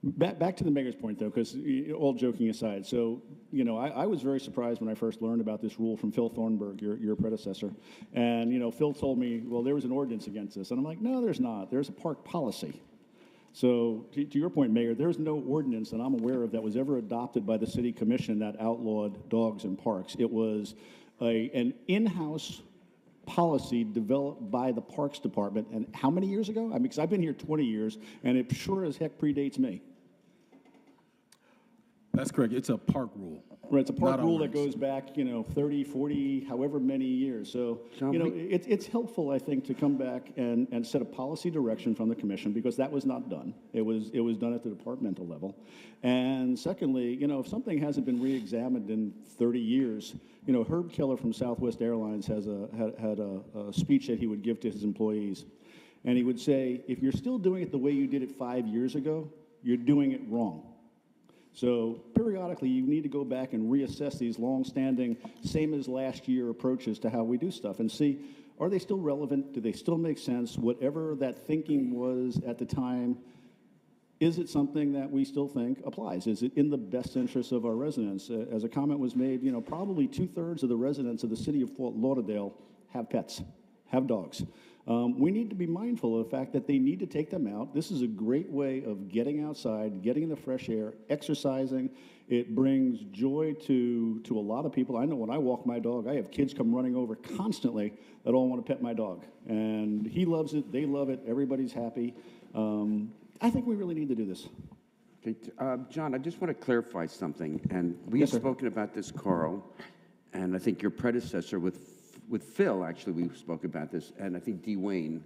Back to the mayor's point, though, because all joking aside, so, I was very surprised when I first learned about this rule from Phil Thornburg, your predecessor. And, Phil told me, well, there was an ordinance against this. And I'm like, no, there's not. There's a park policy. So to your point, Mayor, there's no ordinance that I'm aware of that was ever adopted by the city commission that outlawed dogs in parks. It was an in-house policy developed by the Parks Department. And how many years ago? I mean, because I've been here 20 years, and it sure as heck predates me. That's correct. It's a park rule. Right, it's a park Not rule that ordinance. goes back, 30, 40, however many years. So, it's helpful, I think, to come back and set a policy direction from the commission, because that was not done. It was done at the departmental level. And secondly, if something hasn't been re-examined in 30 years, Herb Keller from Southwest Airlines had a speech that he would give to his employees. And he would say, if you're still doing it the way you did it 5 years ago, you're doing it wrong. So periodically, you need to go back and reassess these long-standing, same as last year approaches to how we do stuff and see, are they still relevant? Do they still make sense? Whatever that thinking was at the time, is it something that we still think applies? Is it in the best interest of our residents? As a comment was made, probably 2/3 of the residents of the city of Fort Lauderdale have pets, have dogs. We need to be mindful of the fact that they need to take them out. This is a great way of getting outside, getting in the fresh air, exercising. It brings joy to a lot of people. I know when I walk my dog, I have kids come running over constantly that all want to pet my dog. And he loves it, they love it, everybody's happy. I think we really need to do this. Okay, John, I just want to clarify something. And we have spoken about this, Carl, and I think your predecessor with Phil, actually, we spoke about this, and I think Dwayne.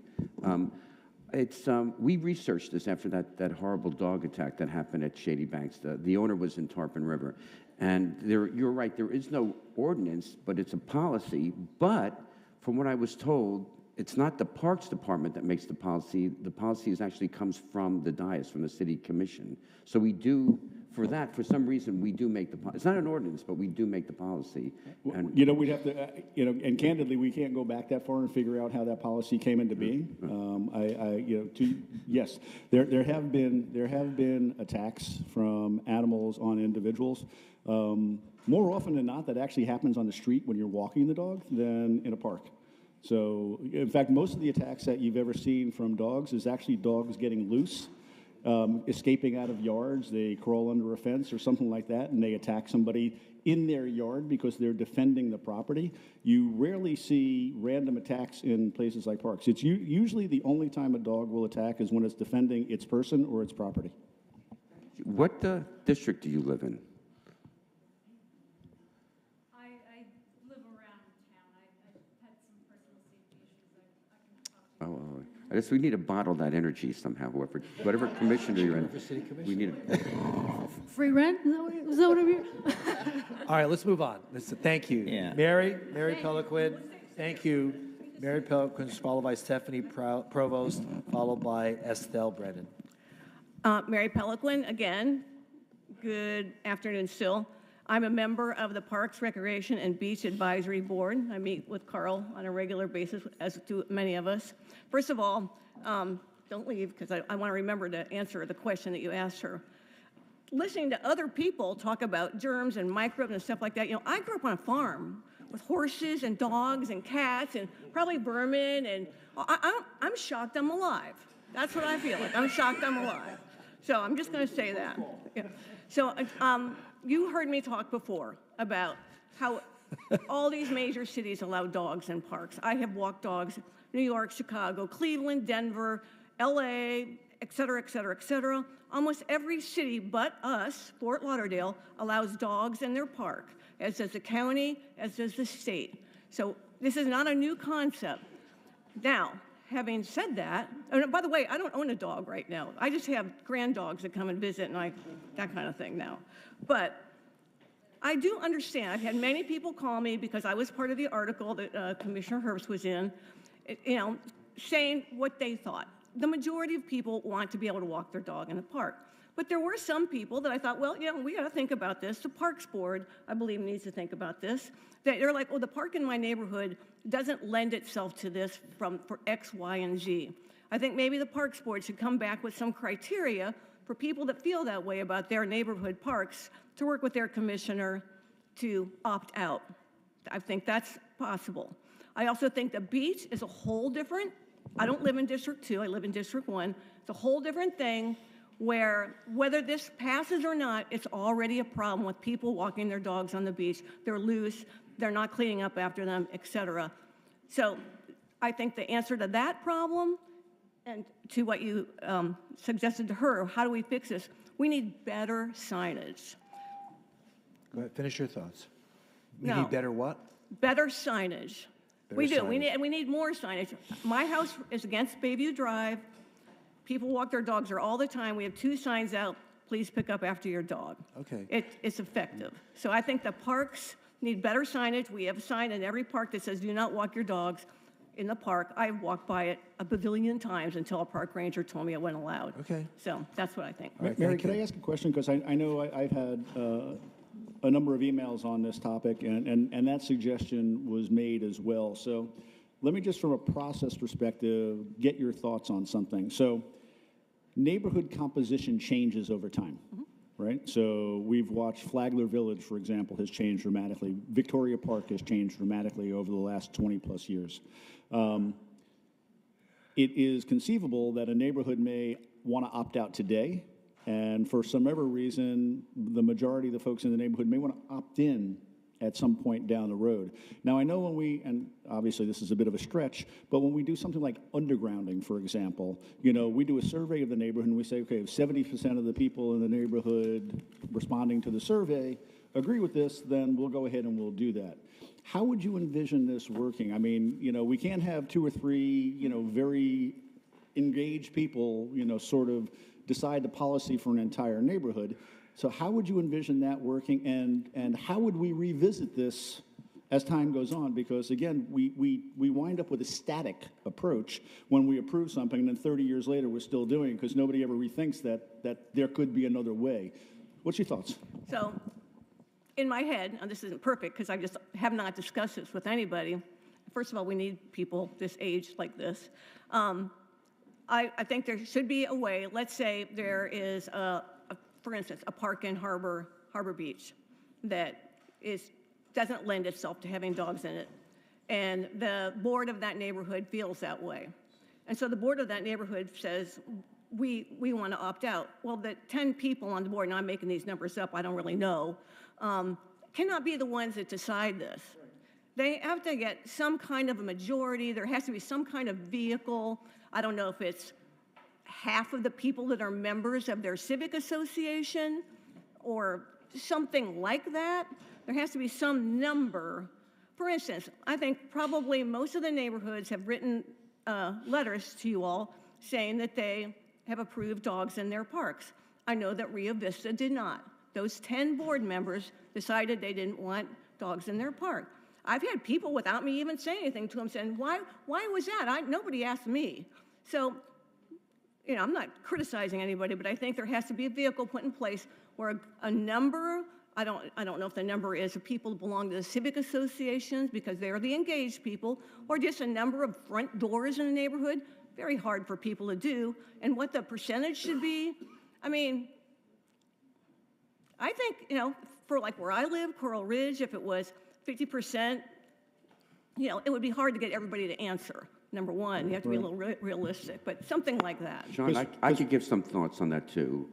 We researched this after that horrible dog attack that happened at Shady Banks. The owner was in Tarpon River. And you're right, there is no ordinance, but it's a policy. But from what I was told, it's not the Parks Department that makes the policy. The policy actually comes from the dais, from the city commission. So we do, for some reason, we do make the policy. It's not an ordinance, but we do make the policy. And We'd have to, and candidly, we can't go back that far and figure out how that policy came into being. Yes, there have been attacks from animals on individuals. More often than not, that actually happens on the street when you're walking the dog than in a park. So, in fact, most of the attacks that you've ever seen from dogs is actually dogs getting loose, escaping out of yards. They crawl under a fence or something like that, and they attack somebody in their yard because they're defending the property. You rarely see random attacks in places like parks. It's usually the only time a dog will attack is when it's defending its person or its property. what district do you live in? I live around town. I've had some personal safety issues. I can talk to you. I guess we need to bottle that energy somehow, whatever commissioner you're in. We need it. Free rent? Is that what I'm hearing? All right, let's move on. Thank you. Yeah. Mary Peliquin, thank you. Mary Peliquin, followed by Stephanie Provost, followed by Estelle Brennan. Mary Peliquin, again, good afternoon still. I'm a member of the Parks, Recreation, and Beach Advisory Board. I meet with Carl on a regular basis, as do many of us. First of all, don't leave, because I want to remember to answer the question that you asked her. Listening to other people talk about germs and microbes and stuff like that, I grew up on a farm with horses and dogs and cats and probably vermin, and I'm shocked I'm alive. That's what I feel like. I'm shocked I'm alive. So I'm just going to say that. Yeah. So you heard me talk before about how all these major cities allow dogs in parks. I have walked dogs, New York, Chicago, Cleveland, Denver, LA, et cetera, et cetera, et cetera. Almost every city but us, Fort Lauderdale, allows dogs in their park, as does the county, as does the state. So this is not a new concept. Now, having said that, and by the way, I don't own a dog right now. I just have grand dogs that come and visit and that kind of thing now. But I do understand. I've had many people call me because I was part of the article that Commissioner Herbst was in, saying what they thought. The majority of people want to be able to walk their dog in a park. But there were some people that I thought, well, we got to think about this. The Parks Board, I believe, needs to think about this. That they're like, the park in my neighborhood doesn't lend itself to this for X, Y, and Z. I think maybe the Parks Board should come back with some criteria for people that feel that way about their neighborhood parks to work with their commissioner to opt out. I think that's possible. I also think the beach is a whole different, I don't live in District 2, I live in District 1. It's a whole different thing where whether this passes or not, it's already a problem with people walking their dogs on the beach. They're loose, they're not cleaning up after them, et cetera. So I think the answer to that problem and to what you suggested to her, how do we fix this? We need better signage. Go ahead, finish your thoughts. We No. need better what? Better signage. Better We do. signage. We need more signage. My house is against Bayview Drive. People walk their dogs there all the time. We have 2 signs out, please pick up after your dog. Okay. It's effective. So I think the parks need better signage. We have a sign in every park that says, do not walk your dogs in the park. I've walked by it a bazillion times until a park ranger told me it wasn't allowed. Okay. So that's what I think. Mary, can I ask a question? Because I know I've had a number of emails on this topic, and that suggestion was made as well. So let me just, from a process perspective, get your thoughts on something. So neighborhood composition changes over time, right? So we've watched Flagler Village, for example, has changed dramatically. Victoria Park has changed dramatically over the last 20-plus years. It is conceivable that a neighborhood may want to opt out today, and for some ever reason, the majority of the folks in the neighborhood may want to opt in at some point down the road. Now, I know when we, and obviously this is a bit of a stretch, but when we do something like undergrounding, for example, you know, we do a survey of the neighborhood and we say, okay, if 70% of the people in the neighborhood responding to the survey agree with this, then we'll go ahead and we'll do that. How would you envision this working? I mean, you know, we can't have 2 or 3, you know, very engaged people, you know, sort of decide the policy for an entire neighborhood. So how would you envision that working, and how would we revisit this as time goes on? Because again, we wind up with a static approach when we approve something, and then 30 years later we're still doing it because nobody ever rethinks that there could be another way. What's your thoughts? So in my head, and this isn't perfect because I just have not discussed this with anybody. First of all, we need people this age like this. I think there should be a way. Let's say there is for instance, a park in Harbor Beach that doesn't lend itself to having dogs in it. And the board of that neighborhood feels that way. And so the board of that neighborhood says, we want to opt out. Well, the 10 people on the board, and I'm making these numbers up, I don't really know, cannot be the ones that decide this. They have to get some kind of a majority. There has to be some kind of vehicle. I don't know if it's half of the people that are members of their civic association or something like that. There has to be some number. For instance, I think probably most of the neighborhoods have written letters to you all saying that they have approved dogs in their parks. I know that Rio Vista did not. Those 10 board members decided they didn't want dogs in their park. I've had people without me even saying anything to them saying, why was that? Nobody asked me. So, you know, I'm not criticizing anybody, but I think there has to be a vehicle put in place where a number, I don't know if the number is of people who belong to the civic associations because they're the engaged people, or just a number of front doors in the neighborhood, very hard for people to do, and what the percentage should be. I mean, I think, you know, for like where I live, Coral Ridge, if it was 50%, you know, it would be hard to get everybody to answer. Number one, you have to be a little realistic, but something like that. Sean, I could give some thoughts on that too.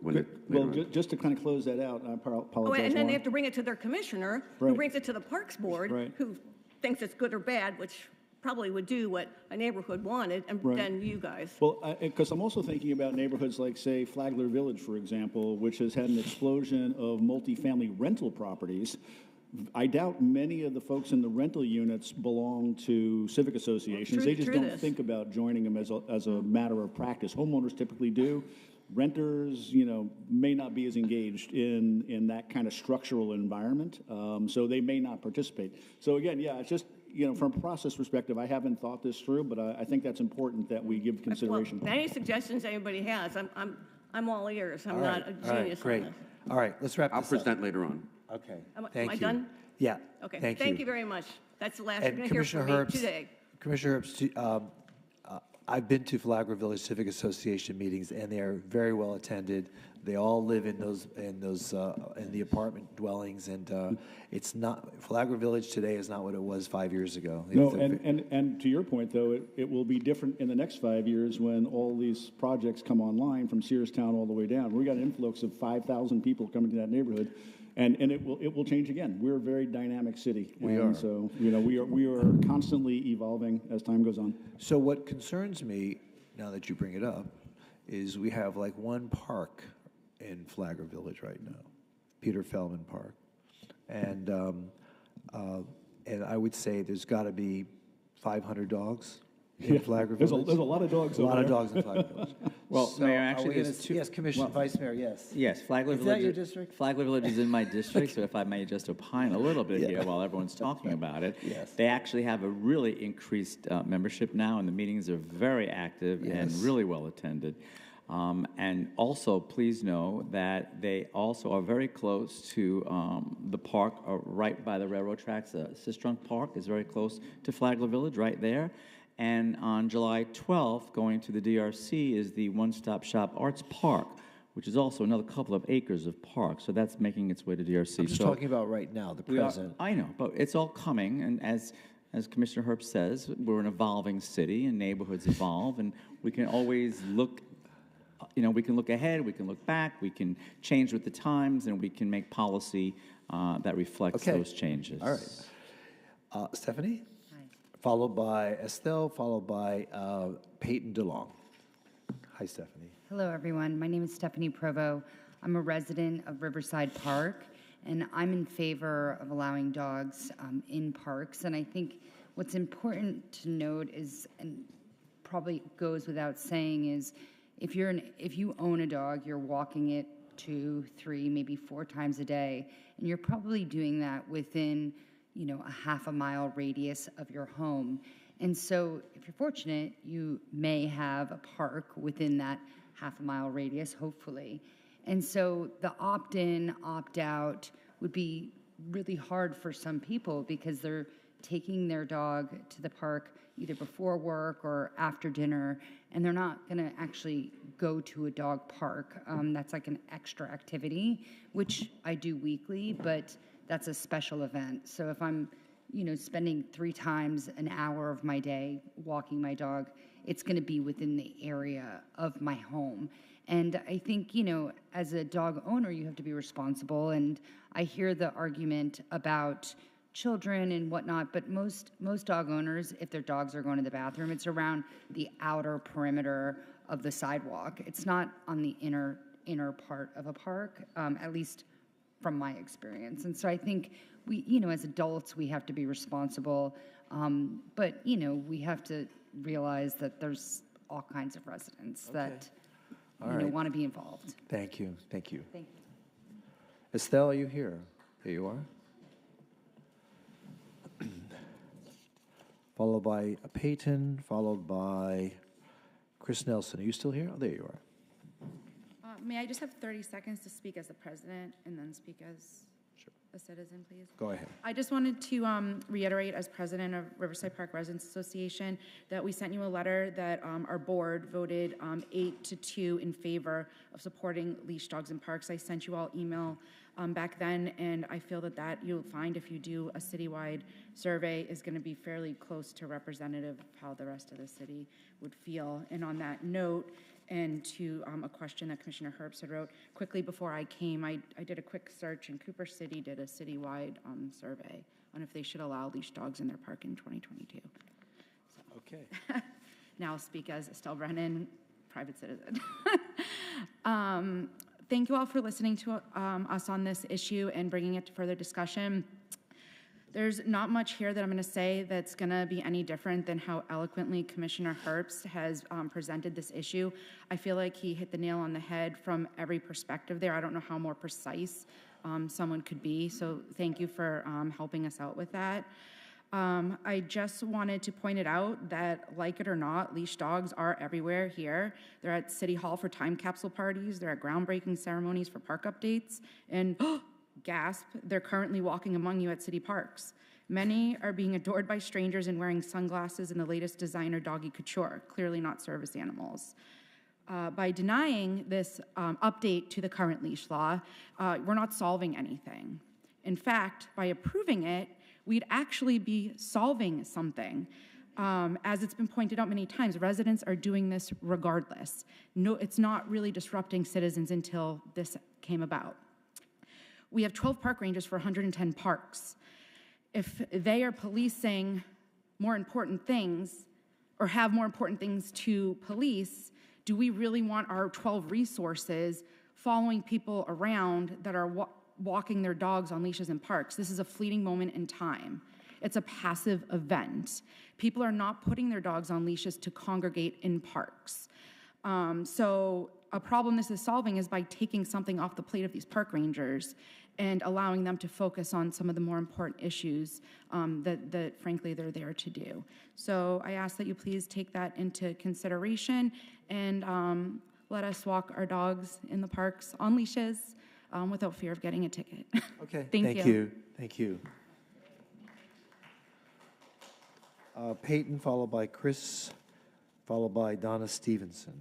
Just to kind of close that out, I apologize. Oh, and then they have to bring it to their commissioner, who brings it to the Parks Board, who thinks it's good or bad, which probably would do what a neighborhood wanted, and then you guys. Well, because I'm also thinking about neighborhoods like, say, Flagler Village, for example, which has had an explosion of multifamily rental properties. I doubt many of the folks in the rental units belong to civic associations. They just don't think about joining them as a matter of practice. Homeowners typically do. Renters, you know, may not be as engaged in that kind of structural environment, so they may not participate. So again, yeah, it's just, you know, from a process perspective, I haven't thought this through, but I think that's important that we give consideration. Well, any suggestions anybody has, I'm all ears. I'm not a genius great. on this. All right, let's wrap this up. I'll present later on. Okay. Am I done? Yeah. Okay. Thank you very much. That's the last And you're going to hear from me today. Commissioner Herbst, I've been to Flagler Village Civic Association meetings, and they are very well attended. They all live in the apartment dwellings, and it's not, Flagler Village today is not what it was 5 years ago. No, and to your point, though, it will be different in the next 5 years when all these projects come online from Searstown all the way down. We got an influx of 5,000 people coming to that neighborhood, and it will change again. We're a very dynamic city. We are. So, we are constantly evolving as time goes on. So what concerns me, now that you bring it up, is we have like one park in Flagler Village right now, Peter Feldman Park. And I would say there's got to be 500 dogs in Flagler Village. There's a lot of dogs over A lot of there. dogs in Flagler Village. Well, So Mayor, are actually, we there's gonna- two. Yes, Commissioner, Vice Mayor, yes. Yes, Flagler Is Village. that your district? Flagler Village is in my district, so if I may just opine a little bit here while everyone's talking about it. Yes. They actually have a really increased membership now, and the meetings are very active and Yes. really well attended. And also, please know that they also are very close to the park right by the railroad tracks. Sistrunk Park is very close to Flagler Village, right there. And on July 12th, going to the DRC is the One Stop Shop Arts Park, which is also another couple of acres of park. So that's making its way to DRC. I'm just So talking about right now, the present. I know, but it's all coming. And as Commissioner Herbst says, we're an evolving city, and neighborhoods evolve, and we can always look. We can look ahead, we can look back, we can change with the times, and we can make policy that reflects those changes. All right. Stephanie? Followed by Estelle, followed by Peyton DeLong. Hi, Stephanie. Hello, everyone. My name is Stephanie Provo. I'm a resident of Riverside Park, and I'm in favor of allowing dogs in parks. And I think what's important to note is, and probably goes without saying, is if you own a dog, you're walking it 2, 3, maybe 4 times a day, and you're probably doing that within a half a mile radius of your home. And so if you're fortunate, you may have a park within that half a mile radius, hopefully. And so the opt-in, opt-out would be really hard for some people because they're taking their dog to the park either before work or after dinner, and they're not going to actually go to a dog park. That's like an extra activity, which I do weekly, but that's a special event. So if I'm, spending 3 times an hour of my day walking my dog, it's going to be within the area of my home. And I think, as a dog owner, you have to be responsible. And I hear the argument about children and whatnot, but most dog owners, if their dogs are going to the bathroom, it's around the outer perimeter of the sidewalk. It's not on the inner part of a park, at least from my experience. And so I think we, as adults, we have to be responsible, but, we have to realize that there's all kinds of residents that, want to be involved. Thank you. Thank you. Thank you. Estelle, are you here? There you are. Followed by Peyton, followed by Chris Nelson. Are you still here? Oh, there you are. May I just have 30 seconds to speak as the president and then speak as a citizen, please? Go ahead. I just wanted to reiterate as president of Riverside Park Residents Association that we sent you a letter that our board voted 8-2 in favor of supporting leash dogs in parks. I sent you all email back then, and I feel that you'll find if you do a citywide survey is going to be fairly close to representative of how the rest of the city would feel. And on that note, and to a question that Commissioner Herbst had wrote, quickly before I came, I did a quick search, and Cooper City did a citywide survey on if they should allow leash dogs in their park in 2022. So. Okay. Now I'll speak as Estelle Brennan, private citizen. Thank you all for listening to us on this issue and bringing it to further discussion. There's not much here that I'm going to say that's going to be any different than how eloquently Commissioner Herbst has presented this issue. I feel like he hit the nail on the head from every perspective there. I don't know how more precise someone could be, so thank you for helping us out with that. I just wanted to point it out that, like it or not, leash dogs are everywhere here. They're at City Hall for time capsule parties. They're at groundbreaking ceremonies for park updates. And gasp, they're currently walking among you at city parks. Many are being adored by strangers and wearing sunglasses and the latest designer doggy couture, clearly not service animals. By denying this update to the current leash law, we're not solving anything. In fact, by approving it, we'd actually be solving something. As it's been pointed out many times, residents are doing this regardless. No, it's not really disrupting citizens until this came about. We have 12 park rangers for 110 parks. If they are policing more important things or have more important things to police, do we really want our 12 resources following people around that are walking their dogs on leashes in parks? This is a fleeting moment in time. It's a passive event. People are not putting their dogs on leashes to congregate in parks. So a problem this is solving is by taking something off the plate of these park rangers and allowing them to focus on some of the more important issues that frankly, they're there to do. So I ask that you please take that into consideration and let us walk our dogs in the parks on leashes without fear of getting a ticket. Okay. Thank you. you. Thank you. Peyton, followed by Chris, followed by Donna Stevenson.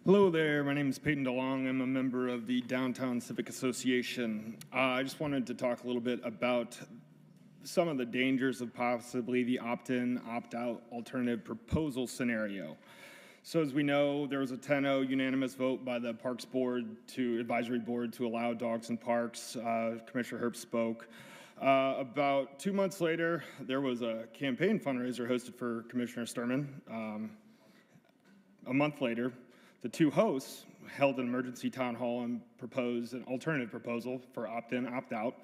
Hello there, my name is Peyton DeLong. I'm a member of the Downtown Civic Association. I just wanted to talk a little bit about some of the dangers of possibly the opt-in, opt-out alternative proposal scenario. So as we know, there was a 10-0 unanimous vote by the Parks Board Advisory Board to allow dogs in parks. Commissioner Herbst spoke. About 2 months later, there was a campaign fundraiser hosted for Commissioner Sturman. A month later, the two hosts held an emergency town hall and proposed an alternative proposal for opt-in, opt-out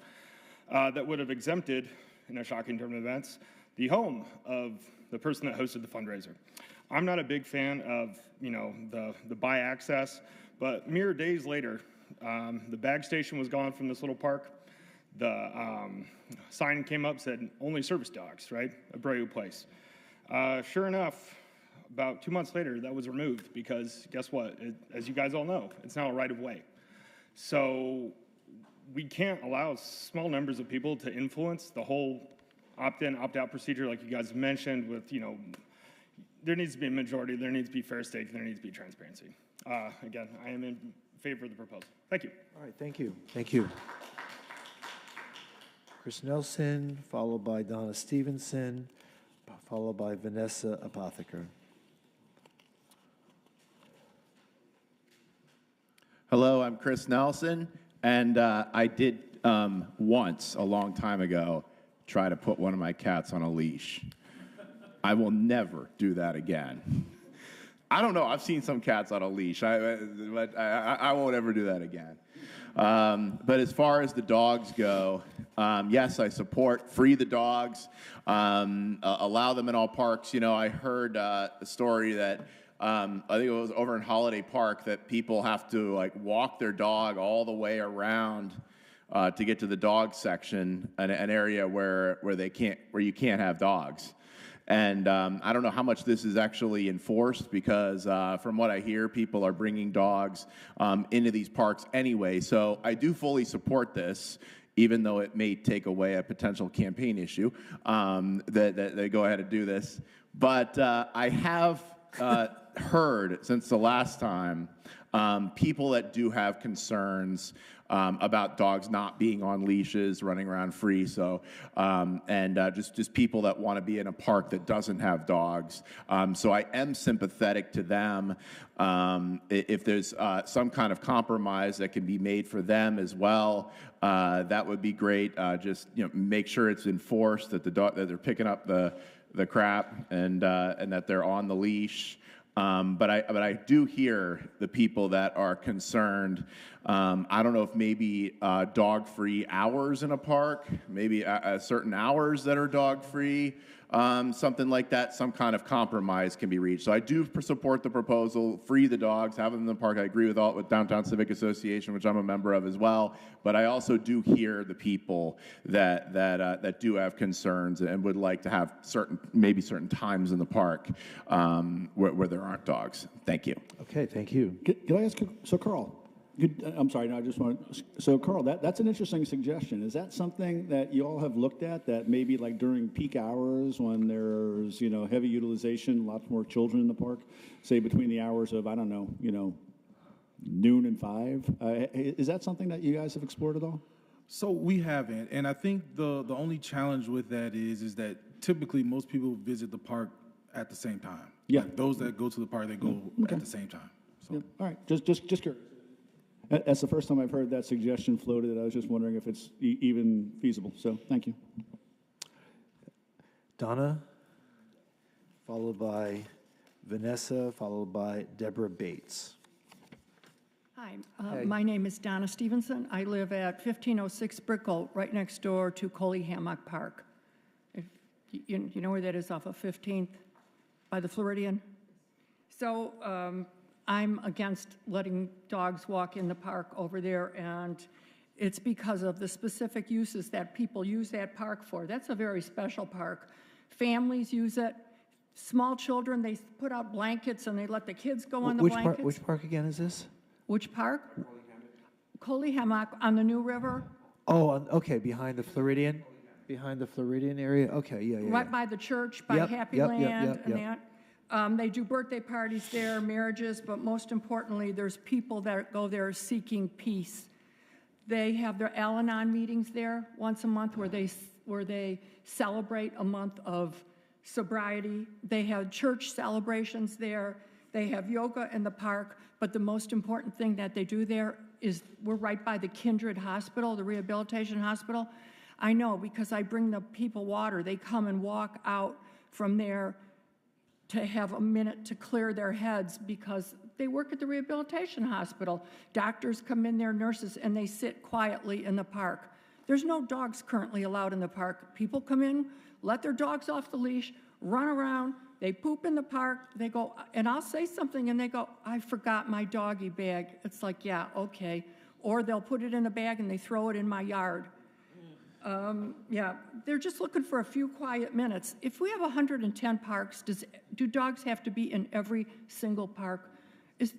that would have exempted, in a shocking turn of events, the home of the person that hosted the fundraiser. I'm not a big fan of, the by access, but mere days later, the bag station was gone from this little park. The sign came up, said only service dogs, right? Abreu Place. Sure enough, about 2 months later, that was removed because guess what? As you guys all know, it's now a right of way. So we can't allow small numbers of people to influence the whole opt-in, opt-out procedure like you guys mentioned with, there needs to be a majority, there needs to be fair stake, there needs to be transparency. Again, I am in favor of the proposal. Thank you. All right, thank you. Thank you. Chris Nelson, followed by Donna Stevenson, followed by Vanessa Apotheker. Hello, I'm Chris Nelson, and I did once, a long time ago, try to put one of my cats on a leash. I will never do that again. I don't know, I've seen some cats on a leash, but I won't ever do that again. But as far as the dogs go, yes, I support free the dogs, allow them in all parks. I heard a story that I think it was over in Holiday Park that people have to walk their dog all the way around to get to the dog section, an area where you can't have dogs. And I don't know how much this is actually enforced because from what I hear, people are bringing dogs into these parks anyway. So I do fully support this, even though it may take away a potential campaign issue, that they go ahead and do this. But I have heard since the last time people that do have concerns about dogs not being on leashes, running around free. So, just people that want to be in a park that doesn't have dogs. So I am sympathetic to them. If there's some kind of compromise that can be made for them as well, that would be great. Just make sure it's enforced that that they're picking up the crap and that they're on the leash. But I do hear the people that are concerned. I don't know if maybe dog-free hours in a park, maybe certain hours that are dog-free, something like that, some kind of compromise can be reached. So I do support the proposal, free the dogs, have them in the park. I agree with Downtown Civic Association, which I'm a member of as well. But I also do hear the people that do have concerns and would like to have certain times in the park where there aren't dogs. Thank you. Okay, thank you. Can I ask, so Carl, I'm sorry, no, I just want, so Carl, that's an interesting suggestion. Is that something that you all have looked at, that maybe like during peak hours when there's, heavy utilization, lots more children in the park, say between the hours of, I don't know, noon and 5? Is that something that you guys have explored at all? So we haven't, and I think the only challenge with that is that typically most people visit the park at the same time. Yeah. Like those that go to the park, they go at the same time. So. Yeah. All right, just curious. That's the first time I've heard that suggestion floated. I was just wondering if it's even feasible. So thank you. Donna, followed by Vanessa, followed by Deborah Bates. Hi, Hey. my name is Donna Stevenson. I live at 1506 Brickell, right next door to Coley Hammock Park. If you know where that is, off of 15th by the Floridian. So I'm against letting dogs walk in the park over there, and it's because of the specific uses that people use that park for. That's a very special park. Families use it. Small children, they put out blankets and they let the kids go on the blankets. Which park again is this? Which park? Coley Hammock on the New River. Oh, okay, behind the Floridian? Behind the Floridian area? Okay, yeah. Right by the church, by Happy Land and that. They do birthday parties there, marriages, but most importantly, there's people that go there seeking peace. They have their Al-Anon meetings there once a month where they celebrate a month of sobriety. They have church celebrations there. They have yoga in the park, but the most important thing that they do there is we're right by the Kindred Hospital, the rehabilitation hospital. I know because I bring the people water. They come and walk out from there to have a minute to clear their heads because they work at the rehabilitation hospital. Doctors come in there, nurses, and they sit quietly in the park. There's no dogs currently allowed in the park. People come in, let their dogs off the leash, run around, they poop in the park, they go, and I'll say something, and they go, I forgot my doggy bag. It's like, yeah, okay. Or they'll put it in a bag and they throw it in my yard. Yeah, they're just looking for a few quiet minutes. If we have 110 parks, do dogs have to be in every single park?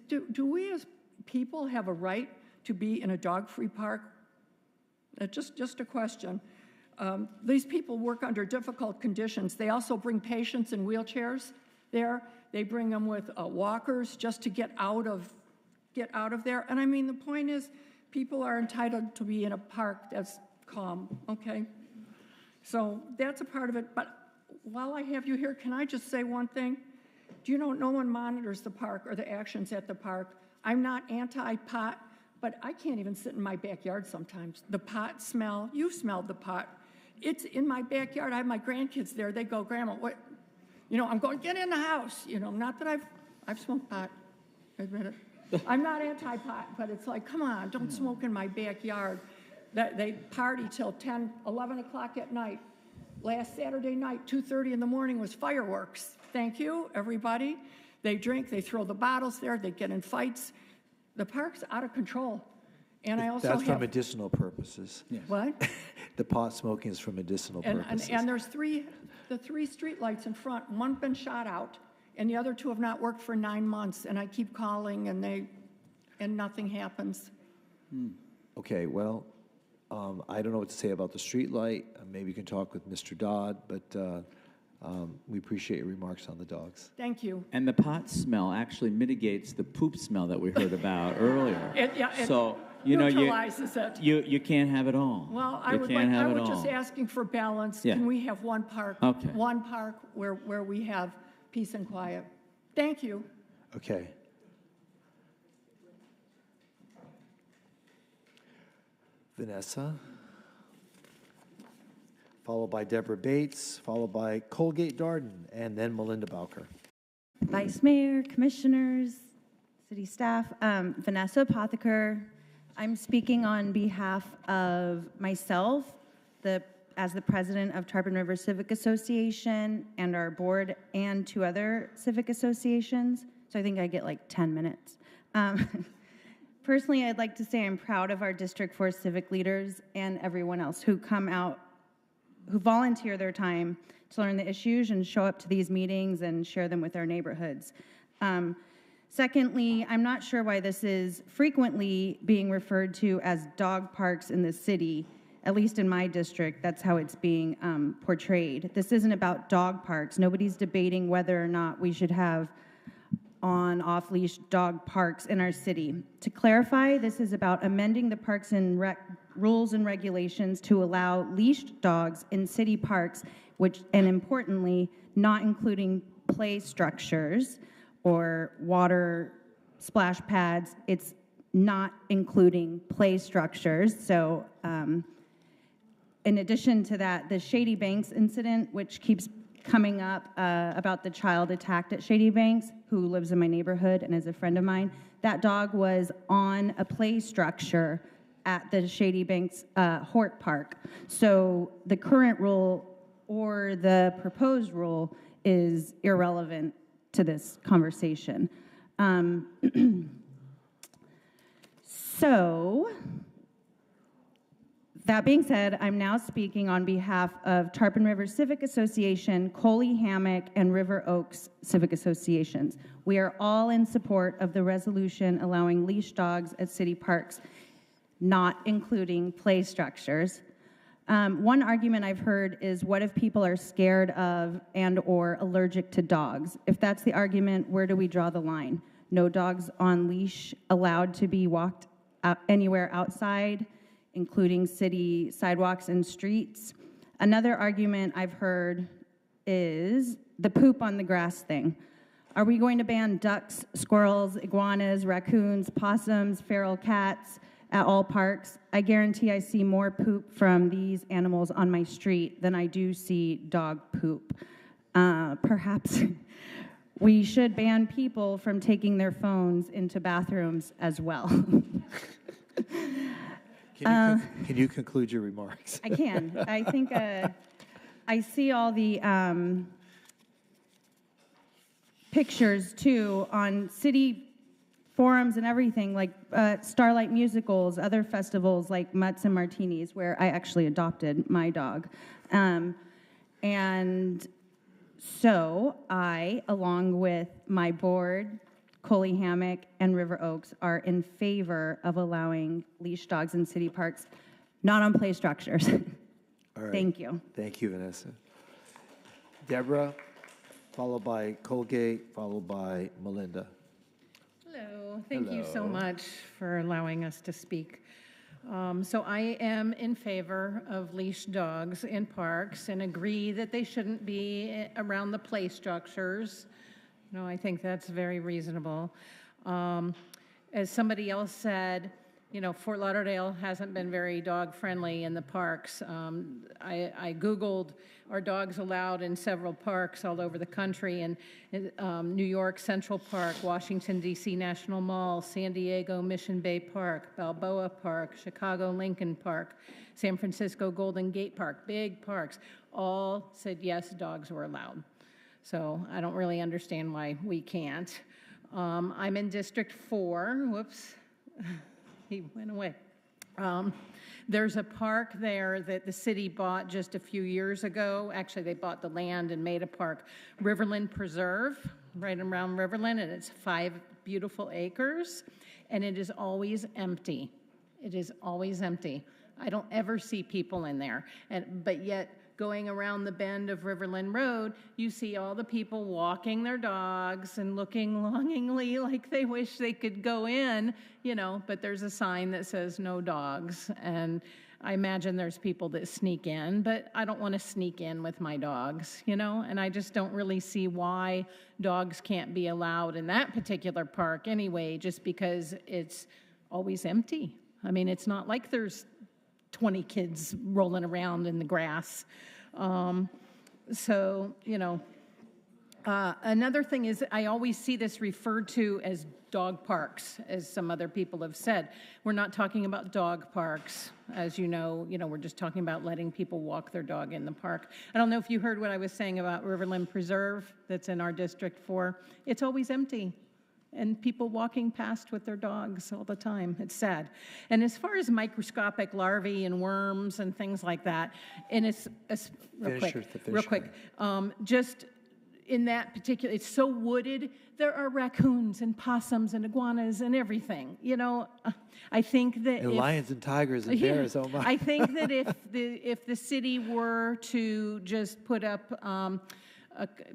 Do we as people have a right to be in a dog-free park? Just a question. These people work under difficult conditions. They also bring patients in wheelchairs there. They bring them with walkers just to get out of there. And I mean, the point is, people are entitled to be in a park that's calm, okay? So that's a part of it. But while I have you here, can I just say one thing? Do you know no one monitors the park or the actions at the park? I'm not anti-pot, but I can't even sit in my backyard sometimes. The pot smell, you smelled the pot. It's in my backyard. I have my grandkids there. They go, Grandma, what? I'm going, get in the house. Not that I've smoked pot, I admit it. I'm not anti-pot, but it's like, come on, don't smoke in my backyard. They party till 10, 11 o'clock at night. Last Saturday night, 2:30 in the morning was fireworks. Thank you, everybody. They drink, they throw the bottles there, they get in fights. The park's out of control. And I also That's for medicinal purposes. What? The pot smoking is for medicinal purposes. And there's the three street lights in front. One's been shot out, and the other two have not worked for 9 months. And I keep calling, and nothing happens. Okay, well, I don't know what to say about the street light. Maybe you can talk with Mr. Dodd, but we appreciate your remarks on the dogs. Thank you. And the pot smell actually mitigates the poop smell that we heard about earlier. It neutralizes it. You can't have it all. Well, I was just asking for balance. Yeah. Can we have one park? Okay. One park where we have peace and quiet. Thank you. Okay. Vanessa, followed by Deborah Bates, followed by Colgate Darden, and then Melinda Bowker. Vice Mayor, Commissioners, City staff, Vanessa Apotheker. I'm speaking on behalf of myself, as the president of Tarpon River Civic Association and our board and 2 other civic associations. So I think I get like 10 minutes. Personally, I'd like to say I'm proud of our District 4 civic leaders and everyone else who come out, who volunteer their time to learn the issues and show up to these meetings and share them with our neighborhoods. Secondly, I'm not sure why this is frequently being referred to as dog parks in the city. At least in my district, that's how it's being portrayed. This isn't about dog parks. Nobody's debating whether or not we should have on off-leash dog parks in our city. To clarify, this is about amending the parks and rules and regulations to allow leashed dogs in city parks, and importantly, not including play structures or water splash pads. It's not including play structures. So in addition to that, the Shady Banks incident, which keeps coming up about the child attacked at Shady Banks, who lives in my neighborhood and is a friend of mine, that dog was on a play structure at the Shady Banks Hort Park. So the current rule or the proposed rule is irrelevant to this conversation. So, that being said, I'm now speaking on behalf of Tarpon River Civic Association, Coley Hammock, and River Oaks Civic Associations. We are all in support of the resolution allowing leash dogs at city parks, not including play structures. One argument I've heard is, what if people are scared of and/or allergic to dogs? If that's the argument, where do we draw the line? No dogs on leash allowed to be walked anywhere outside, including city sidewalks and streets. Another argument I've heard is the poop on the grass thing. Are we going to ban ducks, squirrels, iguanas, raccoons, possums, feral cats at all parks? I guarantee I see more poop from these animals on my street than I do see dog poop. Perhaps we should ban people from taking their phones into bathrooms as well. Can you conclude your remarks? I can. I think I see all the pictures, too, on city forums and everything, like Starlight Musicals, other festivals like Mutts and Martinis, where I actually adopted my dog. And so I, along with my board, Coley Hammock, and River Oaks, are in favor of allowing leash dogs in city parks, not on play structures. All right. Thank you. Thank you, Vanessa. Deborah, followed by Colgate, followed by Melinda. Hello. Thank you so Hello. much for allowing us to speak. So I am in favor of leash dogs in parks and agree that they shouldn't be around the play structures. No, I think that's very reasonable. As somebody else said, you know, Fort Lauderdale hasn't been very dog-friendly in the parks. I Googled, are dogs allowed in several parks all over the country, and New York Central Park, Washington, D.C. National Mall, San Diego Mission Bay Park, Balboa Park, Chicago Lincoln Park, San Francisco Golden Gate Park, big parks, all said yes, dogs were allowed. So I don't really understand why we can't. I'm in District 4. Whoops. He went away. There's a park there that the city bought just a few years ago. Actually, they bought the land and made a park, Riverland Preserve, right around Riverland, and it's 5 beautiful acres, and it is always empty. It is always empty. I don't ever see people in there, but yet going around the bend of Riverland Road, you see all the people walking their dogs and looking longingly like they wish they could go in, you know, but there's a sign that says no dogs. And I imagine there's people that sneak in, but I don't want to sneak in with my dogs, you know, and I just don't really see why dogs can't be allowed in that particular park anyway, just because it's always empty. I mean, it's not like there's 20 kids rolling around in the grass. So, you know, another thing is I always see this referred to as dog parks, as some other people have said. We're not talking about dog parks. As you know, we're just talking about letting people walk their dog in the park. I don't know if you heard what I was saying about Riverland Preserve that's in our District 4. It's always empty. And people walking past with their dogs all the time. It's sad. And as far as microscopic larvae and worms and things like that, and it's real quick, just in that particular, it's so wooded, there are raccoons and possums and iguanas and everything. You know, I think that And lions and tigers and bears, oh my. I think that if the city were to just put up,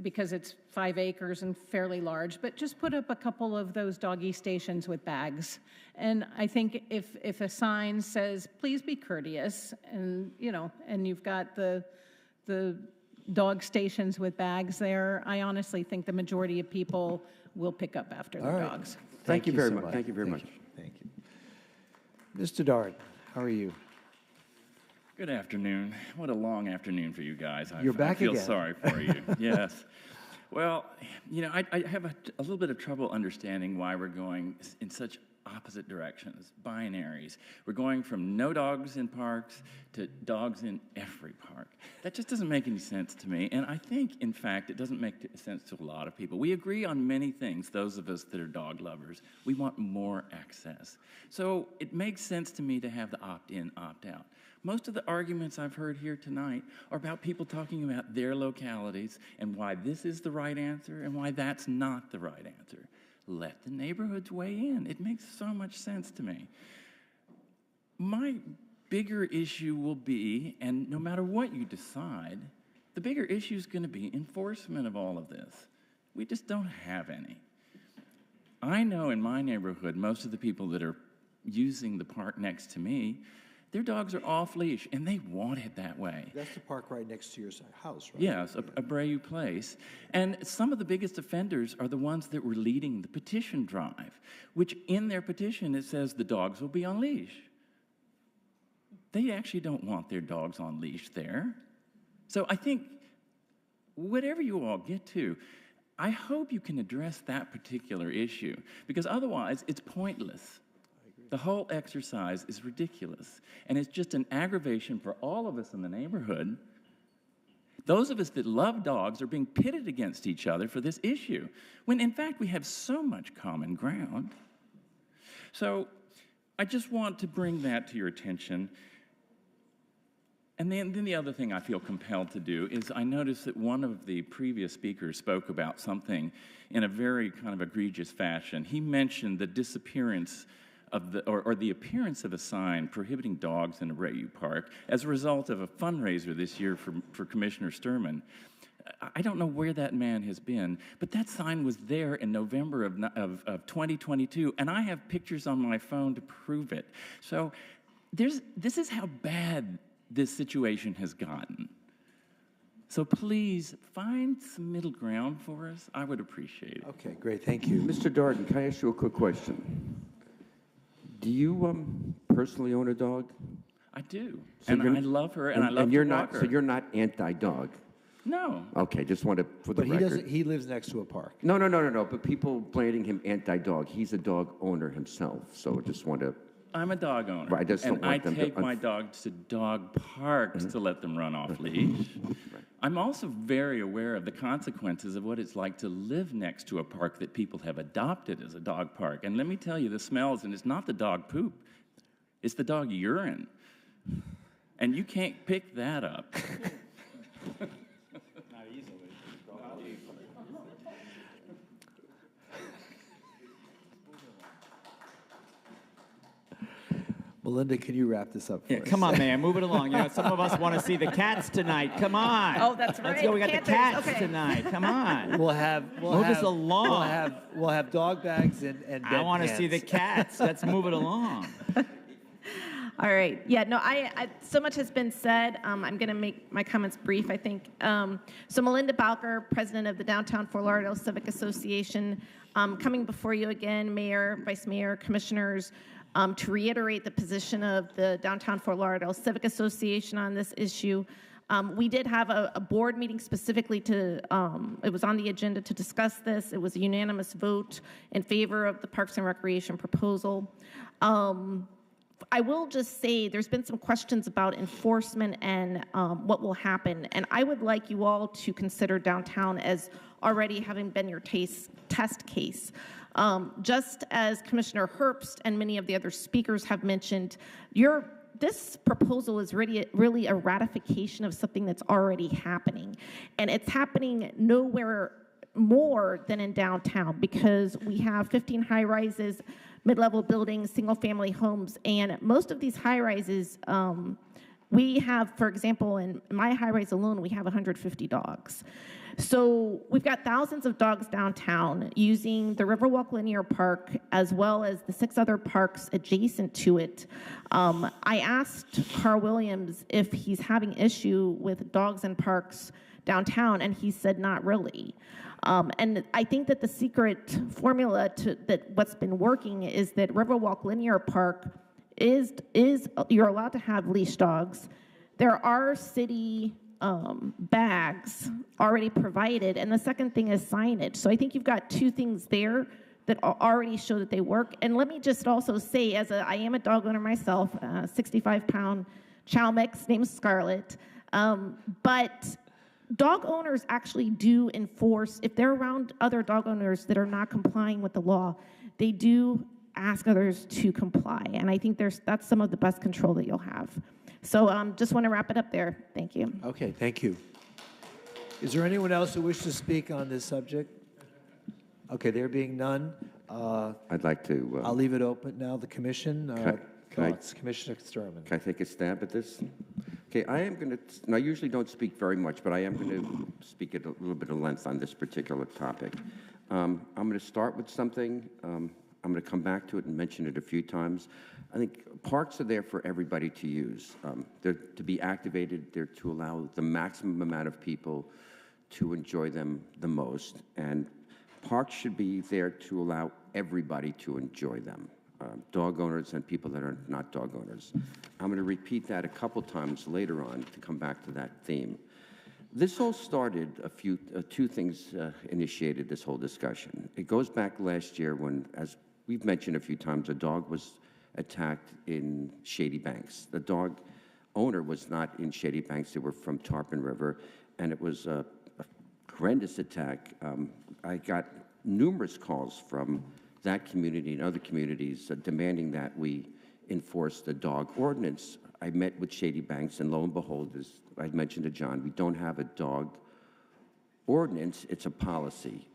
because it's 5 acres and fairly large, but just put up a couple of those doggy stations with bags. And I think if a sign says, please be courteous, and, you know, and you've got the dog stations with bags there, I honestly think the majority of people will pick up after their dogs. Thank you very so much. Thank you very much. Thank you. Mr. Dart, how are you? Good afternoon. What a long afternoon for you guys. You're back I feel again. sorry for you. Yes. Well, you know, I have a little bit of trouble understanding why we're going in such opposite directions, binaries. We're going from no dogs in parks to dogs in every park. That just doesn't make any sense to me. And I think, in fact, it doesn't make sense to a lot of people. We agree on many things, those of us that are dog lovers. We want more access. So it makes sense to me to have the opt-in, opt-out. Most of the arguments I've heard here tonight are about people talking about their localities and why this is the right answer and why that's not the right answer. Let the neighborhoods weigh in. It makes so much sense to me. My bigger issue will be, and no matter what you decide, the bigger issue is going to be enforcement of all of this. We just don't have any. I know in my neighborhood, most of the people that are using the park next to me, their dogs are off leash, and they want it that way. That's the park right next to your house, right? Yes, Abreu Place. And some of the biggest offenders are the ones that were leading the petition drive, which in their petition it says the dogs will be on leash. They actually don't want their dogs on leash there. So I think whatever you all get to, I hope you can address that particular issue, because otherwise it's pointless. The whole exercise is ridiculous, and it's just an aggravation for all of us in the neighborhood. Those of us that love dogs are being pitted against each other for this issue, when in fact we have so much common ground. So I just want to bring that to your attention. And then the other thing I feel compelled to do is I noticed that one of the previous speakers spoke about something in a very kind of egregious fashion. He mentioned the disappearance of the appearance of a sign prohibiting dogs in Abreu Park as a result of a fundraiser this year for Commissioner Sturman. I don't know where that man has been, but that sign was there in November of 2022, and I have pictures on my phone to prove it. So this is how bad this situation has gotten. So please find some middle ground for us. I would appreciate it. Okay, great. Thank you. Mr. Darden, can I ask you a quick question? Do you personally own a dog? I do, So and you're- I love her, and I love you're to not, walk her. So you're not anti-dog? No. Okay, just wanted for the But he record. doesn't. He lives next to a park. No. But people blaming him anti-dog. He's a dog owner himself, so just want to. I'm a dog owner, Right, I just don't and want I them to take my dogs to dog parks to let them run off leash. I'm also very aware of the consequences of what it's like to live next to a park that people have adopted as a dog park. And let me tell you, the smells, and it's not the dog poop, it's the dog urine. And you can't pick that up. Not easily. Melinda, can you wrap this up for Yeah, us? come on, man, move it along. You know, some of us want to see the cats tonight. Come on. Oh, that's Let's right. go. We got the Panthers, cats okay. tonight. Come on. Move us along. We'll have dog bags and I want to see the cats. Let's move it along. All right. Yeah, no, I so much has been said. I'm going to make my comments brief, I think. So Melinda Bowker, president of the Downtown Fort Lauderdale Civic Association, coming before you again, Mayor, Vice Mayor, Commissioners, to reiterate the position of the Downtown Fort Lauderdale Civic Association on this issue. We did have a board meeting specifically to, it was on the agenda to discuss this. It was a unanimous vote in favor of the Parks and Recreation proposal. I will just say there's been some questions about enforcement and what will happen. And I would like you all to consider downtown as already having been your test case. Just as Commissioner Herbst and many of the other speakers have mentioned, your this proposal is really a ratification of something that's already happening. And it's happening nowhere more than in downtown, because we have 15 high-rises, mid-level buildings, single-family homes, and most of these high-rises, we have, for example, in my high-rise alone, we have 150 dogs. So we've got thousands of dogs downtown using the Riverwalk Linear Park as well as the 6 other parks adjacent to it. I asked Carl Williams if he's having issue with dogs in parks downtown, and he said not really. And I think that the secret formula that what's been working is that Riverwalk Linear Park is you're allowed to have leash dogs. There are city bags already provided, and the second thing is signage. So I think you've got 2 things there that already show that they work. And let me just also say, I am a dog owner myself, a 65-pound chow mix named Scarlett, but dog owners actually do enforce, if they're around other dog owners that are not complying with the law, they do ask others to comply. And I think that's some of the best control that you'll have. So just want to wrap it up there. Thank you. Okay, thank you. Is there anyone else who wishes to speak on this subject? Okay, there being none. I'd like to. I'll leave it open now. The commission. Commissioner Sturman. Can I take a stab at this? Okay, I am going to, and I usually don't speak very much, but I am going to speak at a little bit of length on this particular topic. I'm going to start with something. I'm going to come back to it and mention it a few times. I think parks are there for everybody to use. They're to be activated. They're to allow the maximum amount of people to enjoy them the most. And parks should be there to allow everybody to enjoy them. Dog owners and people that are not dog owners. I'm going to repeat that a couple times later on to come back to that theme. This all started, two things initiated this whole discussion. It goes back last year when, as we've mentioned a few times, a dog was attacked in Shady Banks. The dog owner was not in Shady Banks. They were from Tarpon River, and it was a horrendous attack. I got numerous calls from that community and other communities demanding that we enforce the dog ordinance. I met with Shady Banks, and lo and behold, as I mentioned to John, we don't have a dog ordinance, it's a policy.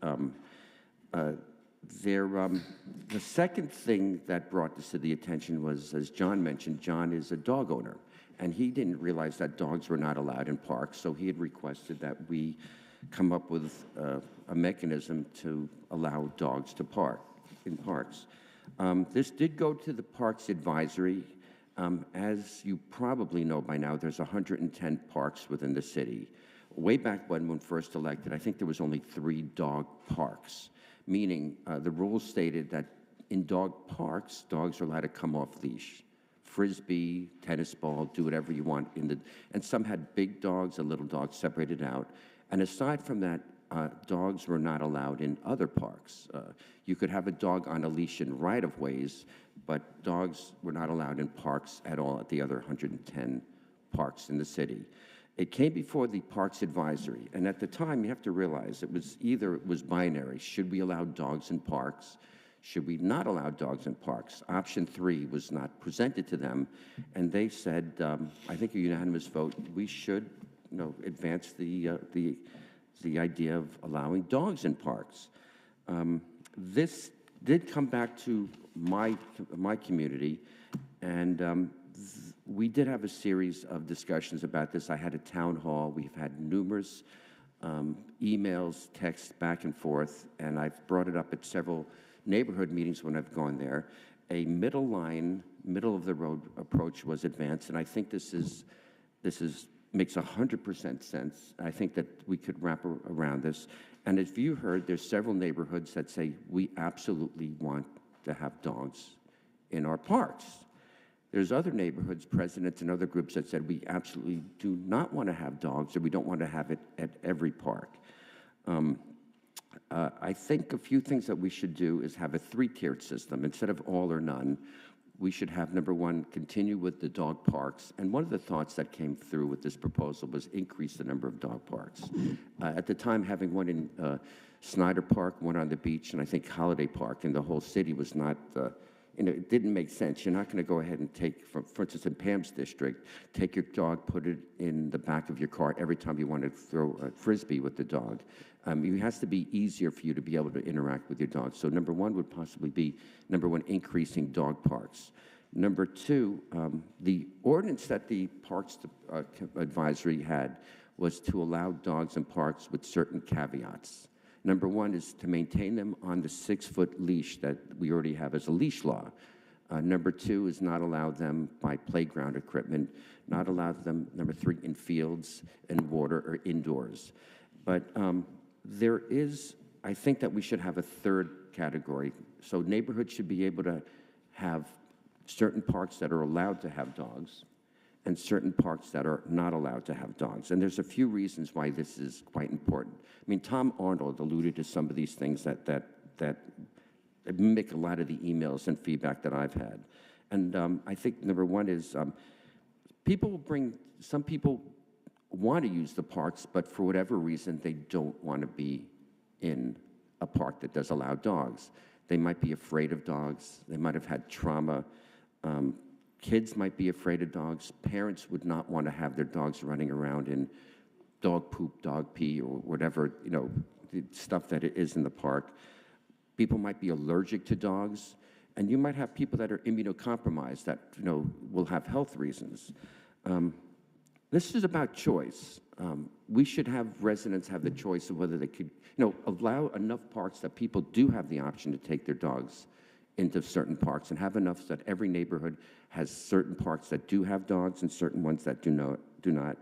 The second thing that brought this to the attention was, as John mentioned, John is a dog owner, and he didn't realize that dogs were not allowed in parks, so he had requested that we come up with a mechanism to allow dogs to park in parks. This did go to the Parks Advisory. As you probably know by now, there's 110 parks within the city. Way back when first elected, I think there was only 3 dog parks, meaning the rules stated that in dog parks, dogs are allowed to come off leash. Frisbee, tennis ball, do whatever you want. And some had big dogs and little dogs separated out. And aside from that, dogs were not allowed in other parks. You could have a dog on a leash in right-of-ways, but dogs were not allowed in parks at all at the other 110 parks in the city. It came before the Parks Advisory, and at the time, you have to realize it was binary. Should we allow dogs in parks? Should we not allow dogs in parks? Option 3 was not presented to them, and they said, I think a unanimous vote, we should advance the idea of allowing dogs in parks. This did come back to my community, and we did have a series of discussions about this. I had a town hall. We've had numerous emails, texts back and forth, and I've brought it up at several neighborhood meetings when I've gone there. A middle of the road approach was advanced, and I think this makes 100% sense. I think that we could wrap around this. And as you heard, there's several neighborhoods that say, we absolutely want to have dogs in our parks. There's other neighborhoods, presidents and other groups that said, we absolutely do not want to have dogs, or we don't want to have it at every park. I think a few things that we should do is have a 3-tiered system. Instead of all or none, we should have, number 1, continue with the dog parks. And one of the thoughts that came through with this proposal was increase the number of dog parks. At the time, having one in Snyder Park, one on the beach, and I think Holiday Park in the whole city was not it didn't make sense. You're not going to go ahead and take, for instance, in Pam's district, take your dog, put it in the back of your car every time you want to throw a Frisbee with the dog. It has to be easier for you to be able to interact with your dog. So number one would possibly be, number one, increasing dog parks. Number two, the ordinance that the Parks Advisory had was to allow dogs in parks with certain caveats. Number one is to maintain them on the 6-foot leash that we already have as a leash law. Number two is not allow them by playground equipment, not allow them, number three, in fields, in water, or indoors. But there is, I think that we should have a third category. So neighborhoods should be able to have certain parks that are allowed to have dogs and certain parks that are not allowed to have dogs. And there's a few reasons why this is quite important. I mean, Tom Arnold alluded to some of these things that mimic a lot of the emails and feedback that I've had. And I think number one is some people want to use the parks, but for whatever reason, they don't want to be in a park that does allow dogs. They might be afraid of dogs. They might have had trauma. Kids might be afraid of dogs. Parents would not want to have their dogs running around in dog poop, dog pee, or whatever, the stuff that it is in the park. People might be allergic to dogs, and you might have people that are immunocompromised that, will have health reasons. This is about choice. We should have residents have the choice of whether they could, allow enough parks that people do have the option to take their dogs into certain parks, and have enough so that every neighborhood has certain parks that do have dogs and certain ones that do not.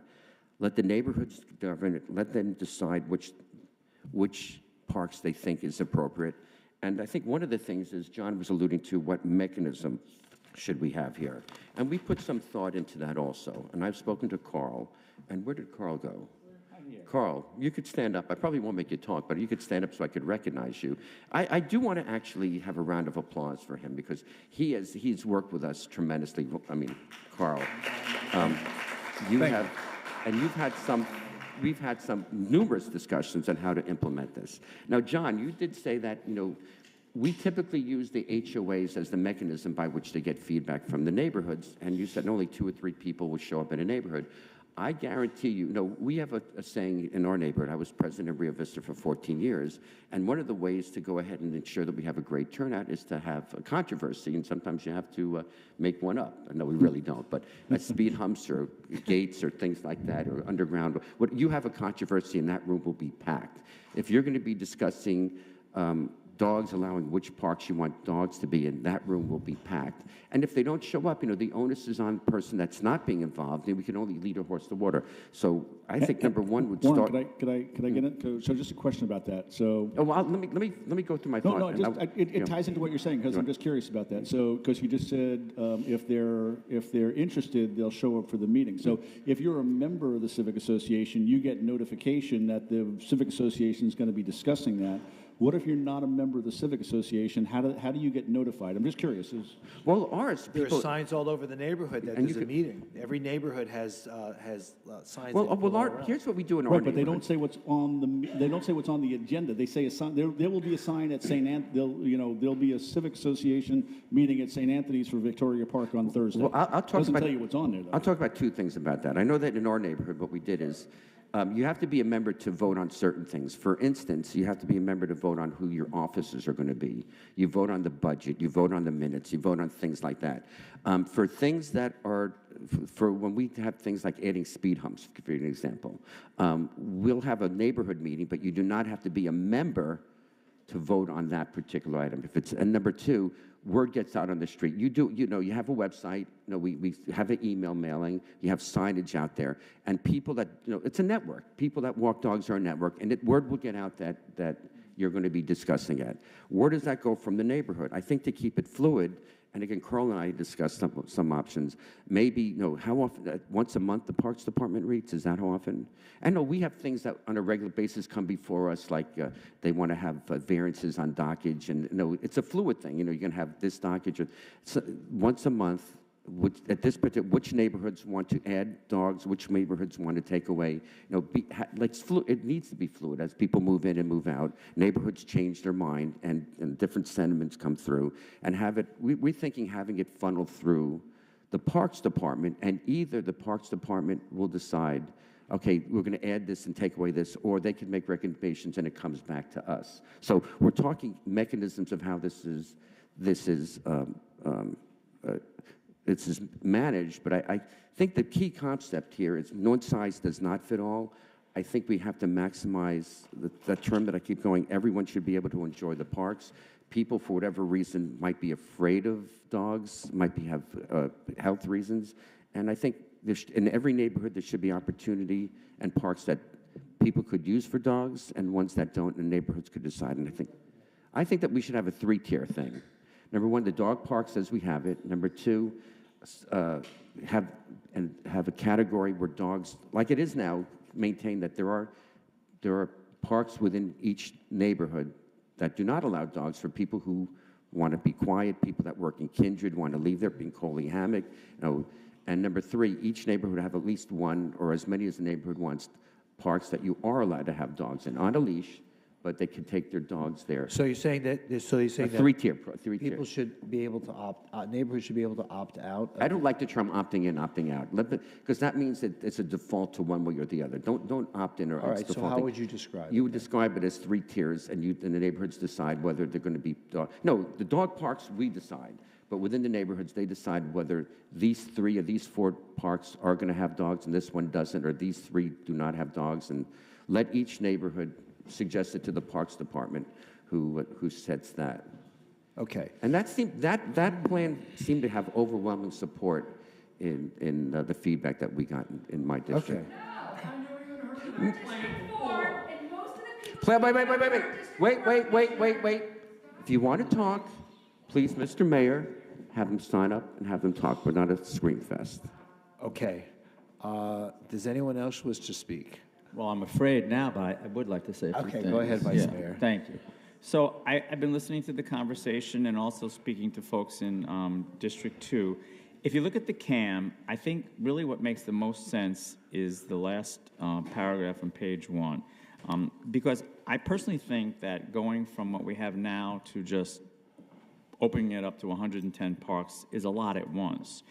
Let the neighborhoods govern it. Let them decide which parks they think is appropriate. And I think one of the things is John was alluding to, what mechanism should we have here? And we put some thought into that also. And I've spoken to Carl. And where did Carl go? Carl, you could stand up. I probably won't make you talk, but you could stand up so I could recognize you. I do want to actually have a round of applause for him because he's worked with us tremendously. I mean, Carl, we've had some numerous discussions on how to implement this. Now, John, you did say that, we typically use the HOAs as the mechanism by which to get feedback from the neighborhoods, and you said only 2 or 3 people will show up in a neighborhood. I guarantee you, we have a saying in our neighborhood. I was president of Rio Vista for 14 years, and one of the ways to go ahead and ensure that we have a great turnout is to have a controversy, and sometimes you have to make one up. No, we really don't, but speed humps or gates or things like that, or underground. What you have a controversy, and that room will be packed. If you're going to be discussing dogs, allowing which parks you want dogs to be in, that room will be packed. And if they don't show up, the onus is on the person that's not being involved, and we can only lead a horse to water. So I think number one would Warren, start. could I get it? So just a question about that. So well, let me go through my thought. No, it ties into what you're saying because I'm just curious about that. So because you just said if they're interested, they'll show up for the meeting. So if you're a member of the Civic Association, you get notification that the Civic Association is going to be discussing that. What if you're not a member of the Civic Association? How do you get notified? I'm just curious. Well, ours, there are signs all over the neighborhood that there's a meeting. Every neighborhood has signs. Here's what we do in our right, but they don't say what's on the agenda. They say a sign. There will be a sign at St. There'll be a Civic Association meeting at St. Anthony's for Victoria Park on Thursday. Well, I'll talk Doesn't about, tell you what's on there, though. I'll talk about 2 things about that. I know that in our neighborhood, what we did is you have to be a member to vote on certain things. For instance, you have to be a member to vote on who your officers are going to be. You vote on the budget. You vote on the minutes. You vote on things like that. For things that are, for when we have things like adding speed humps, for an example, we'll have a neighborhood meeting, but you do not have to be a member to vote on that particular item. And number 2, word gets out on the street. You have a website. We have an email mailing. You have signage out there, and people that it's a network. People that walk dogs are a network, and word will get out that you're going to be discussing it. Where does that go from the neighborhood? I think to keep it fluid. And again, Carl and I discussed some options. Maybe, how often? Once a month, the Parks Department meets. Is that how often? I know we have things that on a regular basis come before us, like they want to have variances on dockage, and it's a fluid thing. You're going to have this dockage. So once a month, which neighborhoods want to add dogs, which neighborhoods want to take away. It needs to be fluid as people move in and move out. Neighborhoods change their mind, and different sentiments come through. And we're thinking having it funneled through the Parks Department, and either the Parks Department will decide, okay, we're going to add this and take away this, or they can make recommendations and it comes back to us. So we're talking mechanisms of how this is managed, but I think the key concept here is no size does not fit all. I think we have to maximize the term that I keep going, everyone should be able to enjoy the parks. People, for whatever reason, might be afraid of dogs, have health reasons, and I think in every neighborhood there should be opportunity and parks that people could use for dogs and ones that don't, and neighborhoods could decide. And I think that we should have a 3-tier thing. Number one, the dog parks as we have it. Number two, have a category where dogs, like it is now, maintain that there are parks within each neighborhood that do not allow dogs for people who want to be quiet, people that work in Kindred, want to leave their Coley hammock. And number three, each neighborhood have at least one, or as many as the neighborhood wants, parks that you are allowed to have dogs in, on a leash, but they can take their dogs there. So you're saying that, A three-tier. people should be able to neighborhoods should be able to opt out? I don't like the term opting in, opting out, because that means that it's a default to one way or the other. Don't opt in or All it's right, so defaulting. how would you describe it? You would describe it as 3 tiers, and the neighborhoods decide whether they're going to be no, the dog parks we decide, but within the neighborhoods they decide whether these 3 or these 4 parks are going to have dogs and this one doesn't, or these 3 do not have dogs, and let each neighborhood suggest it to the Parks Department, who sets that. Okay. And that plan seemed to have overwhelming support in the feedback that we got in my district. Okay. Wait. If you want to talk, please, Mr. Mayor, have them sign up and have them talk. We're not a scream fest. Okay. Does anyone else wish to speak? Well, I'm afraid now, but I would like to say a few Okay, things. go ahead, Vice Mayor. Thank you. So I've been listening to the conversation and also speaking to folks in District 2. If you look at the CAM, I think really what makes the most sense is the last paragraph on page 1. Because I personally think that going from what we have now to just opening it up to 110 parks is a lot at once.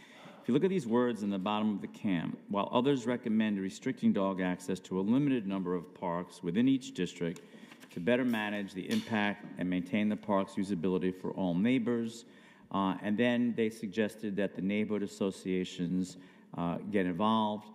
If you look at these words in the bottom of the CAM, while others recommend restricting dog access to a limited number of parks within each district to better manage the impact and maintain the park's usability for all neighbors, and then they suggested that the neighborhood associations get involved.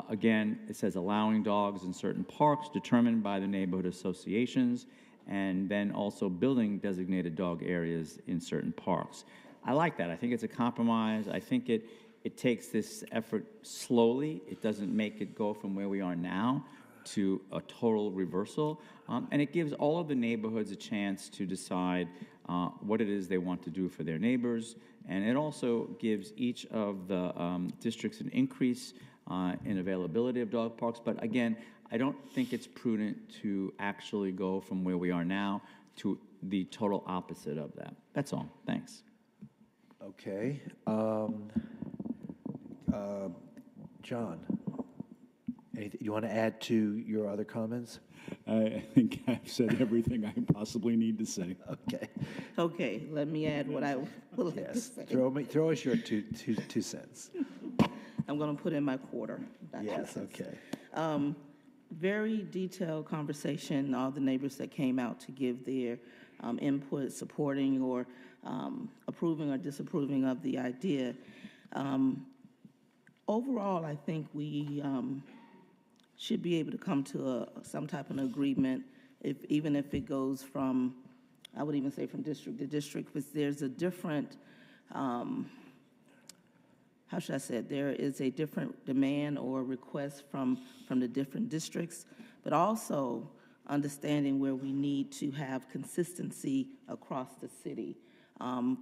Again, it says allowing dogs in certain parks determined by the neighborhood associations, and then also building designated dog areas in certain parks. I like that. I think it's a compromise. I think it takes this effort slowly. It doesn't make it go from where we are now to a total reversal. And it gives all of the neighborhoods a chance to decide what it is they want to do for their neighbors. And it also gives each of the districts an increase in availability of dog parks. But again, I don't think it's prudent to actually go from where we are now to the total opposite of that. That's all. Thanks. Okay. John, anything you want to add to your other comments? I think I've said everything I possibly need to say. Okay. Okay, let me add what I would like to say. Throw us your two cents. I'm going to put in my quarter. Yes, okay. Very detailed conversation, all the neighbors that came out to give their input, supporting or approving or disapproving of the idea. Overall, I think we should be able to come to some type of an agreement, even if it goes from, I would even say from district to district, because there's a different, how should I say it? There is a different demand or request from the different districts, but also understanding where we need to have consistency across the city.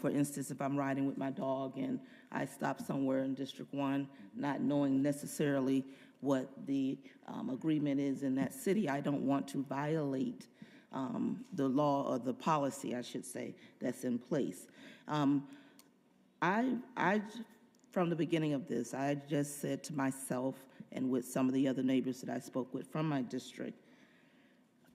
For instance, if I'm riding with my dog and I stop somewhere in District 1, not knowing necessarily what the agreement is in that city, I don't want to violate the law or the policy, I should say, that's in place. I from the beginning of this, I just said to myself and with some of the other neighbors that I spoke with from my district,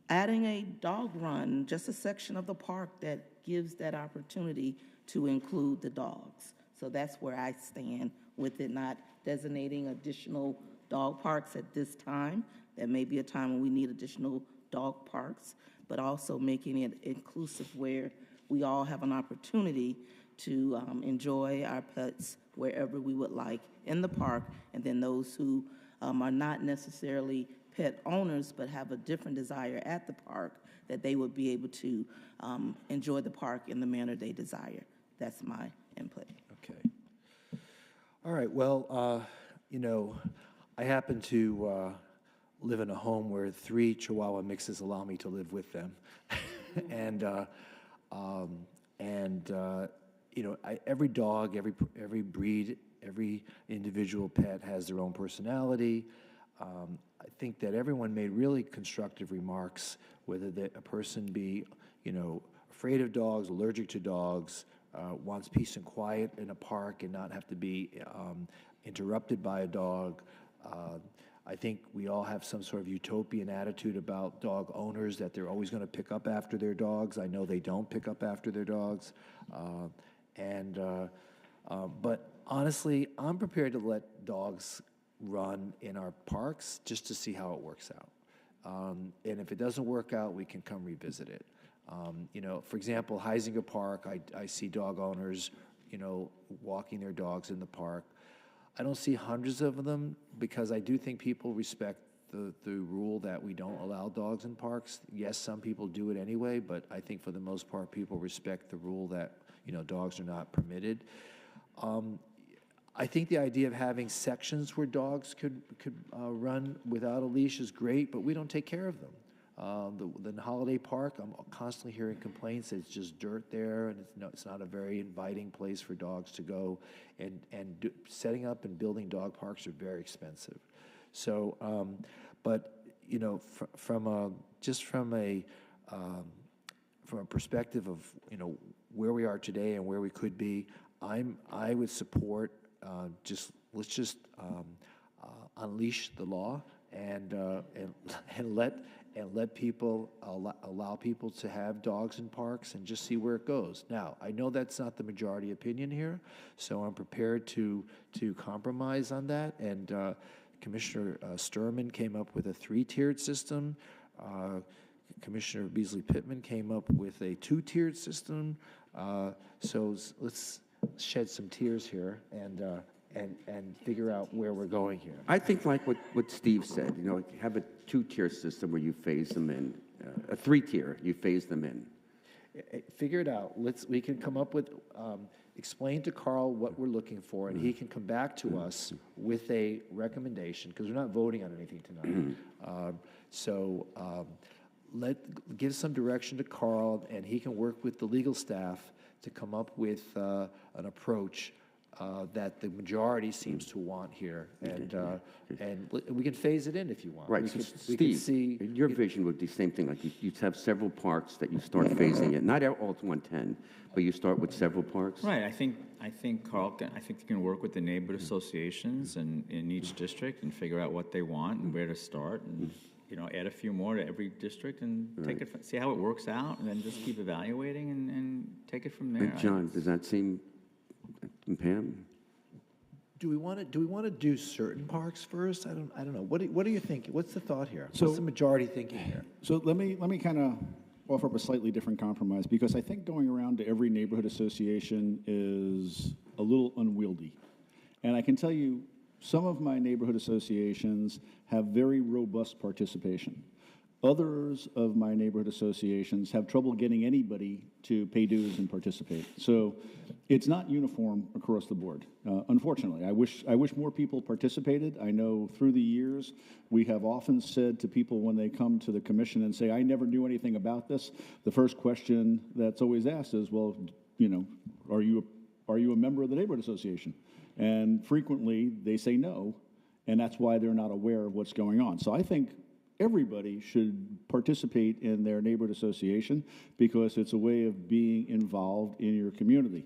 adding a dog run, just a section of the park that gives that opportunity to include the dogs. So that's where I stand with it, not designating additional dog parks at this time. There may be a time when we need additional dog parks, but also making it inclusive where we all have an opportunity to enjoy our pets wherever we would like in the park, and then those who are not necessarily pet owners but have a different desire at the park, that they would be able to enjoy the park in the manner they desire. That's my input. Okay. All right. Well, you know, I happen to live in a home where 3 Chihuahua mixes allow me to live with them, and you know, every dog, every breed, every individual pet has their own personality. I think that everyone made really constructive remarks, whether a person be, you know, afraid of dogs, allergic to dogs, wants peace and quiet in a park and not have to be interrupted by a dog. I think we all have some sort of utopian attitude about dog owners, that they're always going to pick up after their dogs. I know they don't pick up after their dogs. But honestly, I'm prepared to let dogs run in our parks just to see how it works out. And if it doesn't work out, we can come revisit it. You know, for example, Heisinger Park, I see dog owners, you know, walking their dogs in the park. I don't see hundreds of them because I do think people respect the rule that we don't allow dogs in parks. Yes, some people do it anyway, but I think for the most part, people respect the rule that, you know, dogs are not permitted. I think the idea of having sections where dogs could run without a leash is great, but we don't take care of them. The Holiday Park, I'm constantly hearing complaints that it's just dirt there, and it's not a very inviting place for dogs to go. And setting up and building dog parks are very expensive. So, but you know, from a perspective of, you know, where we are today and where we could be, I would support let's just unleash the law and let people allow people to have dogs in parks and just see where it goes. Now, I know that's not the majority opinion here, so I'm prepared to compromise on that. And Commissioner Sturman came up with a 3-tiered system. Commissioner Beasley Pittman came up with a 2-tiered system. So let's shed some tears here and figure out where we're going here. I think like what Steve said, you know, have a 2-tier system where you phase them in, a 3-tier, you phase them in. Figure it out. We can come up with, explain to Carl what we're looking for, and he can come back to us with a recommendation, because we're not voting on anything tonight. Give some direction to Carl, and he can work with the legal staff to come up with an approach that the majority seems to want here, and we can phase it in if you want. Right, Steve, your vision would be the same thing, like you'd have several parks that you start phasing in, not all to 110, but you start with several parks? Right, I think Carl, I think you can work with the neighborhood associations and in each district and figure out what they want and where to start, and you know, add a few more to every district and take it, see how it works out, and then just keep evaluating and take it from there. And John, does that seem, and Pam? Do we want to do certain parks first? I don't know. What do you think? What's the thought here? So- What's the majority thinking here? So let me kind of offer up a slightly different compromise, because I think going around to every neighborhood association is a little unwieldy. And I can tell you, some of my neighborhood associations have very robust participation. Others of my neighborhood associations have trouble getting anybody to pay dues and participate. So it's not uniform across the board, unfortunately. I wish more people participated. I know through the years, we have often said to people when they come to the commission and say, I never knew anything about this, the first question that's always asked is, well, you know, are you a member of the neighborhood association? And frequently they say no, and that's why they're not aware of what's going on. So I think everybody should participate in their neighborhood association, because it's a way of being involved in your community.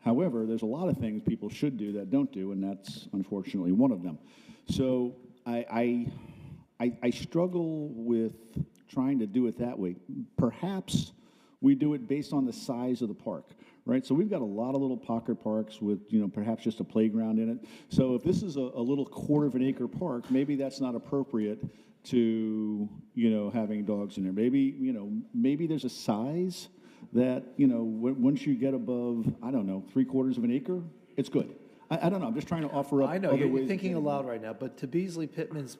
However, there's a lot of things people should do that don't do, and that's unfortunately one of them. So I struggle with trying to do it that way. Perhaps we do it based on the size of the park, right? So we've got a lot of little pocket parks with, perhaps just a playground in it. So if this is a little quarter of an acre park, maybe that's not appropriate to, having dogs in there. Maybe there's a size that, once you get above, I don't know, 3/4 of an acre, it's good. I don't know. I'm just trying to offer up. I know other you're ways thinking of getting aloud right now, but to Beasley Pittman's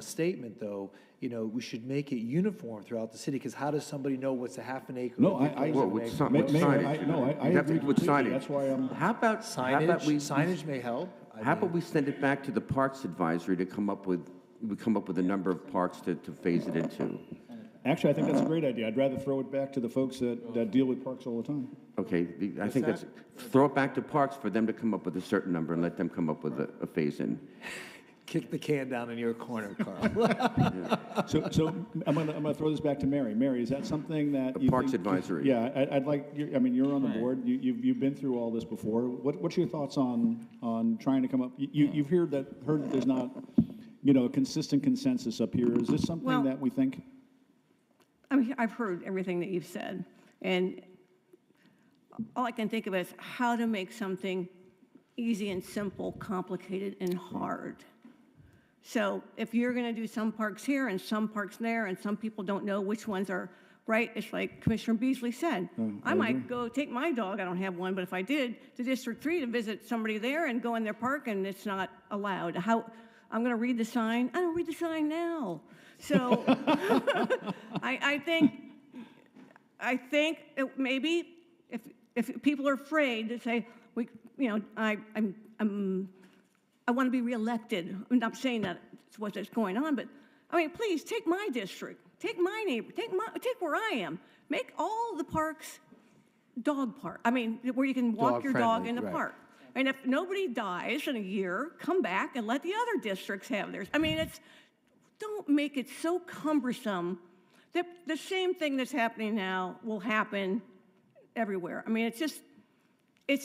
statement, though, we should make it uniform throughout the city, because how does somebody know what's a half an acre? No, or I- three-quarters Well, of an with acre? some- with signage. No, I You have to agree with completely. signage. That's why I'm. How about Signage may help. How about we send it back to the Parks Advisory to come up with a number of parks to phase it into? Actually, I think that's a great idea. I'd rather throw it back to the folks that deal with parks all the time. Okay, I think that's, throw it back to Parks for them to come up with a certain number and let them come up with a phase-in. Kick the can down in your corner, Carl. So I'm gonna throw this back to Mary. Mary, is that something that you Parks think- Advisory. Yeah, I'd like. You're on the board. You've been through all this before. What's your thoughts on trying to come up? You've heard that there's not, a consistent consensus up here. Is this something that we think? I've heard everything that you've said, and all I can think of is how to make something easy and simple, complicated and hard. So if you're going to do some parks here and some parks there, and some people don't know which ones are right, it's like Commissioner Beasley said. I might go take my dog, I don't have one, but if I did, to District 3 to visit somebody there and go in their park, and it's not allowed. I'm going to read the sign. I don't read the sign now. So I think maybe if people are afraid to say, I want to be reelected. I'm not saying that it's what's going on, but please take my district, take my neighbor, take where I am. Make all the parks dog park. Where you can walk your dog in the park. And if nobody dies in a year, come back and let the other districts have theirs. Don't make it so cumbersome that the same thing that's happening now will happen everywhere. It's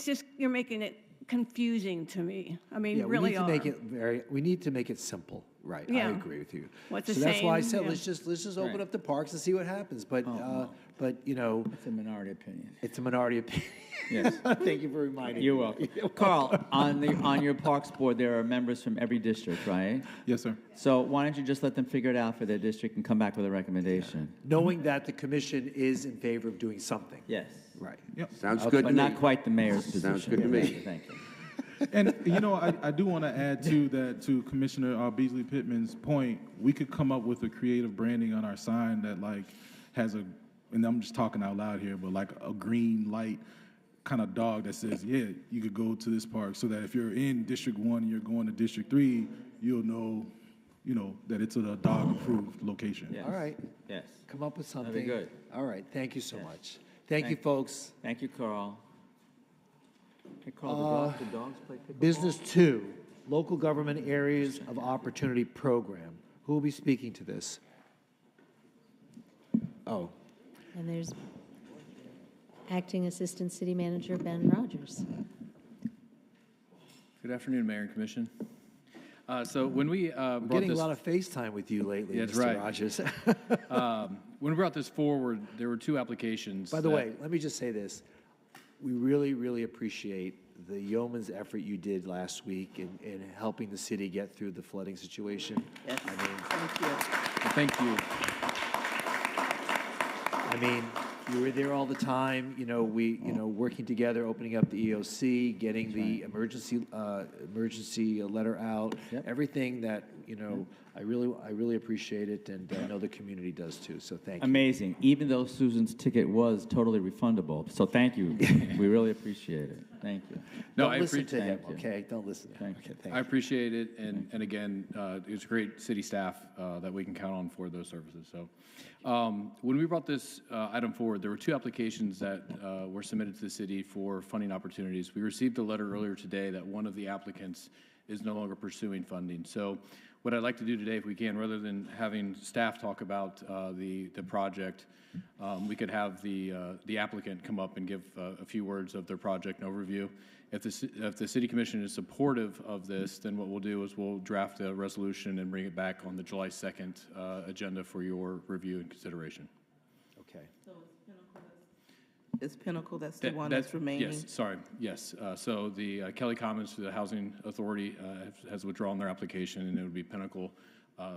just you're making it confusing to me. Really We need to make it simple. Right, Yeah. I agree with you. What's So the that's why I same? said Yeah. let's just open up the parks and see what happens. But It's a minority opinion. it's a minority opinion. Yes. Thank you for reminding You're me. welcome. Carl, on your parks board, there are members from every district, right? Yes, sir. So why don't you just let them figure it out for their district and come back with a recommendation? Knowing that the commission is in favor of doing something. Yes. Right. Sounds Okay, good to but me. not quite the mayor's position. Sounds good to me. Thank you. And I do want to add to Commissioner Beasley Pittman's point. We could come up with a creative branding on our sign that has and I'm just talking out loud here, but like a green light kind of dog that says, yeah, you could go to this park, so that if you're in District 1 and you're going to District 3, you'll know, that it's a dog-approved location. Yes. All right. Yes. Come up with something. That'd be good. All right. Thank you so much. Thank you, folks. Thank you, Carl. Hey, Carl, the dogs play pickleball? Business 2, Local Government Areas of Opportunity Program. Who will be speaking to this? Oh. And there's Acting Assistant City Manager Ben Rogers. Good afternoon, Mayor and Commission. So when we We're brought getting this, a lot of FaceTime with you lately, That's Mr. right. Rogers. When we brought this forward, there were two applications. By the that- way, let me just say this. We really, really appreciate the yeoman's effort you did last week in helping the city get through the flooding situation. Yes. Thank you. You were there all the time, working together, opening up the EOC, getting the emergency letter out, everything that, I really appreciate it, and I know the community does too, so thank you. Amazing. Even though Susan's ticket was totally refundable. So thank you. We really appreciate it. Thank you. No, Don't I listen to appreciate him, okay? Don't listen to him. Okay, thank I you. appreciate it, and again, it's great city staff that we can count on for those services. So, when we brought this item forward, there were two applications that were submitted to the city for funding opportunities. We received a letter earlier today that one of the applicants is no longer pursuing funding. So, what I'd like to do today, if we can, rather than having staff talk about the project, we could have the applicant come up and give a few words of their project and overview. If the City Commission is supportive of this, then what we'll do is we'll draft a resolution and bring it back on the July 2nd agenda for your review and consideration. Okay. It's Pinnacle, that's the one that's remaining? Yes, sorry, yes. So the Kelly Commons to the Housing Authority has withdrawn their application, and it would be Pinnacle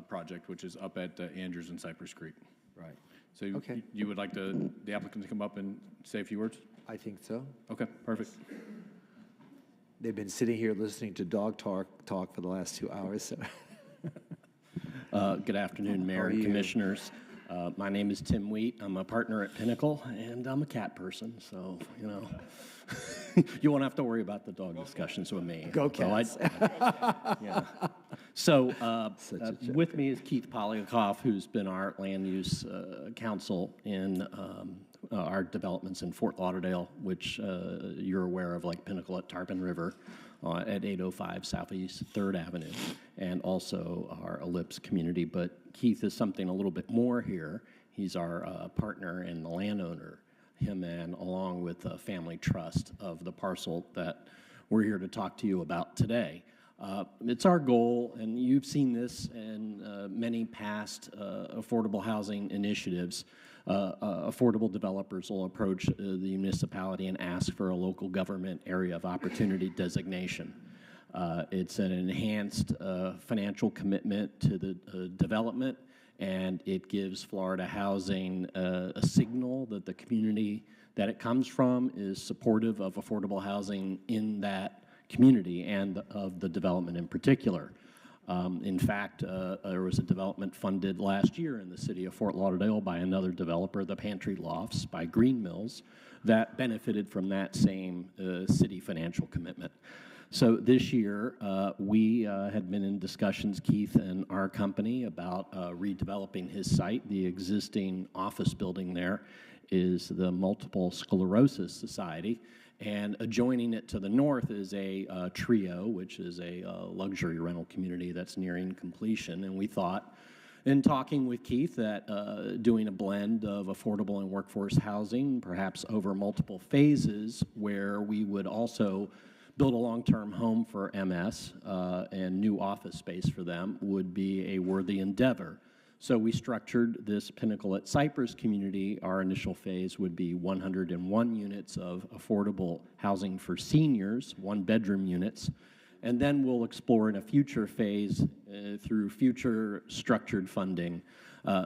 project, which is up at Andrews and Cypress Creek. Right. So you would like the applicant to come up and say a few words? I think so. Okay, perfect. They've been sitting here listening to dog talk for the last 2 hours. So. Good afternoon, Mayor and Commissioners. My name is Tim Wheat. I'm a partner at Pinnacle, and I'm a cat person, so, you know, you won't have to worry about the dog discussions with me. Go Cats. Yeah. So with me is Keith Polyakoff, who's been our land use counsel in our developments in Fort Lauderdale, which you're aware of, like Pinnacle at Tarpon River at 805 Southeast 3rd Avenue, and also our Ellipse community. But Keith is something a little bit more here. He's our partner and the landowner, him and along with the family trust of the parcel that we're here to talk to you about today. It's our goal, and you've seen this in many past affordable housing initiatives. Affordable developers will approach the municipality and ask for a local government area of opportunity designation. It's an enhanced financial commitment to the development, and it gives Florida Housing a signal that the community that it comes from is supportive of affordable housing in that community and of the development in particular. In fact, there was a development funded last year in the city of Fort Lauderdale by another developer, the Pantry Lofts by Green Mills, that benefited from that same city financial commitment. So this year, we had been in discussions, Keith and our company, about redeveloping his site. The existing office building there is the Multiple Sclerosis Society, and adjoining it to the north is a Trio, which is a luxury rental community that's nearing completion. And we thought, in talking with Keith, that doing a blend of affordable and workforce housing, perhaps over multiple phases, where we would also build a long-term home for MS and new office space for them, would be a worthy endeavor. So we structured this Pinnacle at Cypress community. Our initial phase would be 101 units of affordable housing for seniors, one-bedroom units, and then we'll explore in a future phase through future structured funding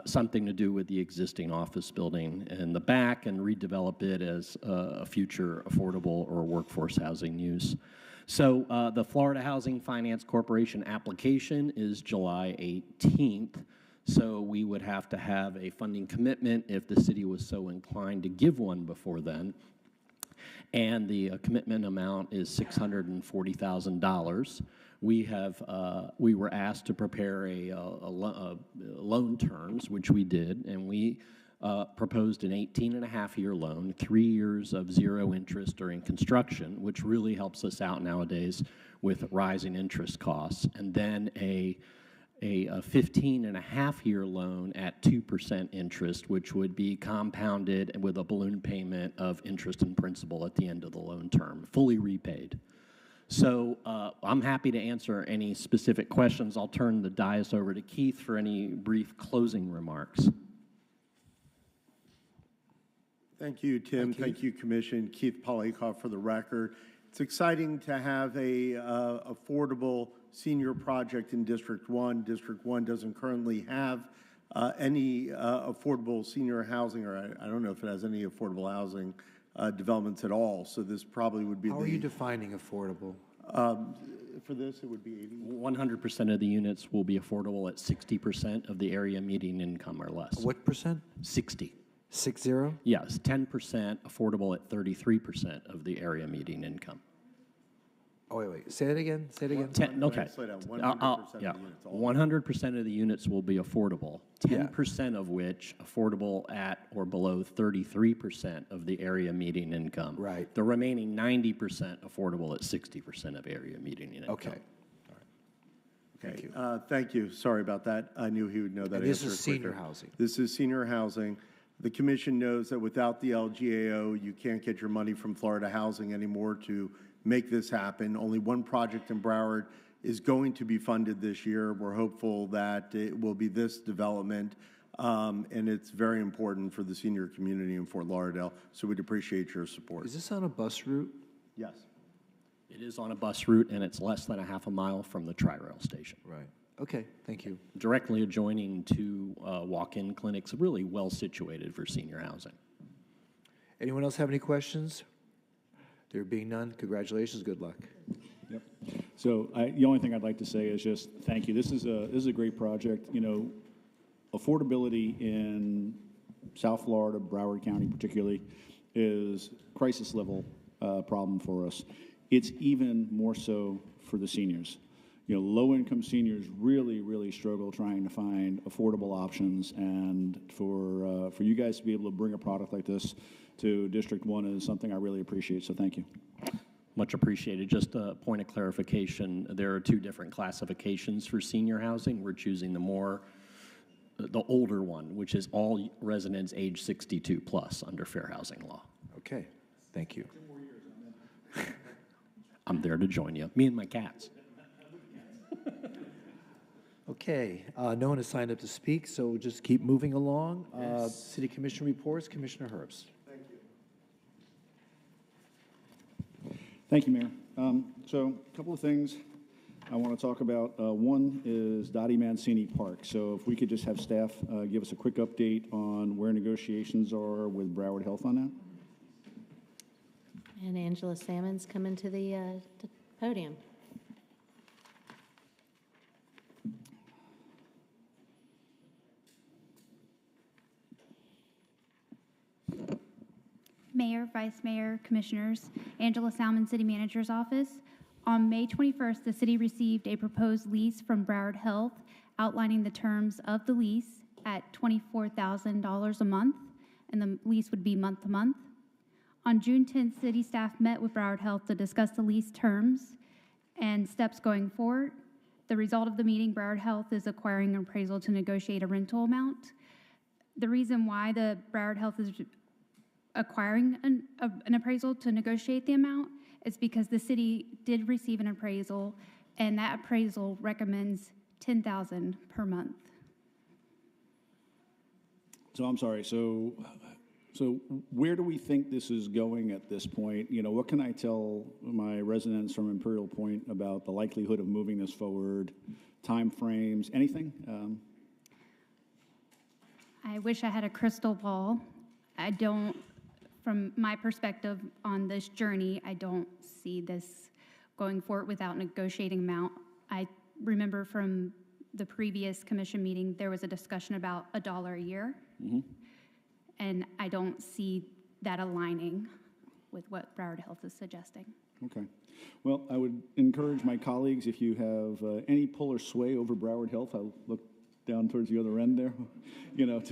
something to do with the existing office building in the back and redevelop it as a future affordable or workforce housing use. So the Florida Housing Finance Corporation application is July 18th. So we would have to have a funding commitment if the city was so inclined to give one before then. And the commitment amount is $640,000. We were asked to prepare loan terms, which we did, and we proposed an 18-and-a-half-year loan, 3 years of zero interest during construction, which really helps us out nowadays with rising interest costs, and then a 15-and-a-half-year loan at 2% interest, which would be compounded with a balloon payment of interest and principal at the end of the loan term, fully repaid. So I'm happy to answer any specific questions. I'll turn the dais over to Keith for any brief closing remarks. Thank you, Tim. Thank you, Commission. Keith Polyakoff for the record. It's exciting to have a affordable senior project in District 1. District 1 doesn't currently have any affordable senior housing, or I don't know if it has any affordable housing developments at all. So this probably would be How are you defining affordable? For this, it would be 80. 100% of the units will be affordable at 60% of the area median income or less. What percent? 60. 60? Yes, 10% affordable at 33% of the area median income. Oh, wait. Say it again. Say it again. 100% of the units will be affordable. 10% of which affordable at or below 33% of the area median income. Right. The remaining 90% affordable at 60% of area median income. Okay. Thank you. Thank you. Sorry about that. I knew he would know that And this answer is senior quicker. housing. This is senior housing. The commission knows that without the LGAO, you can't get your money from Florida Housing anymore to make this happen. Only one project in Broward is going to be funded this year. We're hopeful that it will be this development, and it's very important for the senior community in Fort Lauderdale, so we'd appreciate your support. Is this on a bus route? Yes. It is on a bus route, and it's less than a half a mile from the Tri-Rail station. Right. Okay, thank you. Directly adjoining two walk-in clinics, really well situated for senior housing. Anyone else have any questions? There being none, congratulations, good luck. Yep. So the only thing I'd like to say is just thank you. This is a great project. You know, affordability in South Florida, Broward County particularly, is crisis level problem for us. It's even more so for the seniors. You know, low-income seniors really, really struggle trying to find affordable options, and for you guys to be able to bring a product like this to District 1 is something I really appreciate, so thank you. Much appreciated. Just a point of clarification, there are two different classifications for senior housing. We're choosing the older one, which is all residents age 62 plus under fair housing law. Okay, thank you. I'm there to join you, me and my cats. Okay, no one has signed up to speak, so we'll just keep moving along. City Commission reports, Commissioner Herbst. Thank you, Mayor. So a couple of things I want to talk about. One is Dottie Mancini Park. So if we could just have staff give us a quick update on where negotiations are with Broward Health on that. And Angela Salmon's coming to the podium. Mayor, Vice Mayor, Commissioners, Angela Salmon, City Manager's Office. On May 21st, the city received a proposed lease from Broward Health outlining the terms of the lease at $24,000 a month, and the lease would be month to month. On June 10th, city staff met with Broward Health to discuss the lease terms and steps going forward. The result of the meeting, Broward Health is acquiring an appraisal to negotiate a rental amount. The reason why the Broward Health is acquiring an appraisal to negotiate the amount is because the city did receive an appraisal, and that appraisal recommends $10,000 per month. So I'm sorry, so where do we think this is going at this point? You know, what can I tell my residents from Imperial Point about the likelihood of moving this forward, time frames, anything? I wish I had a crystal ball. I don't, from my perspective on this journey, I don't see this going forward without negotiating amount. I remember from the previous commission meeting, there was a discussion about $1 a year. Mm-hmm. And I don't see that aligning with what Broward Health is suggesting. Okay. Well, I would encourage my colleagues, if you have any pull or sway over Broward Health, I'll look down towards the other end there, you know.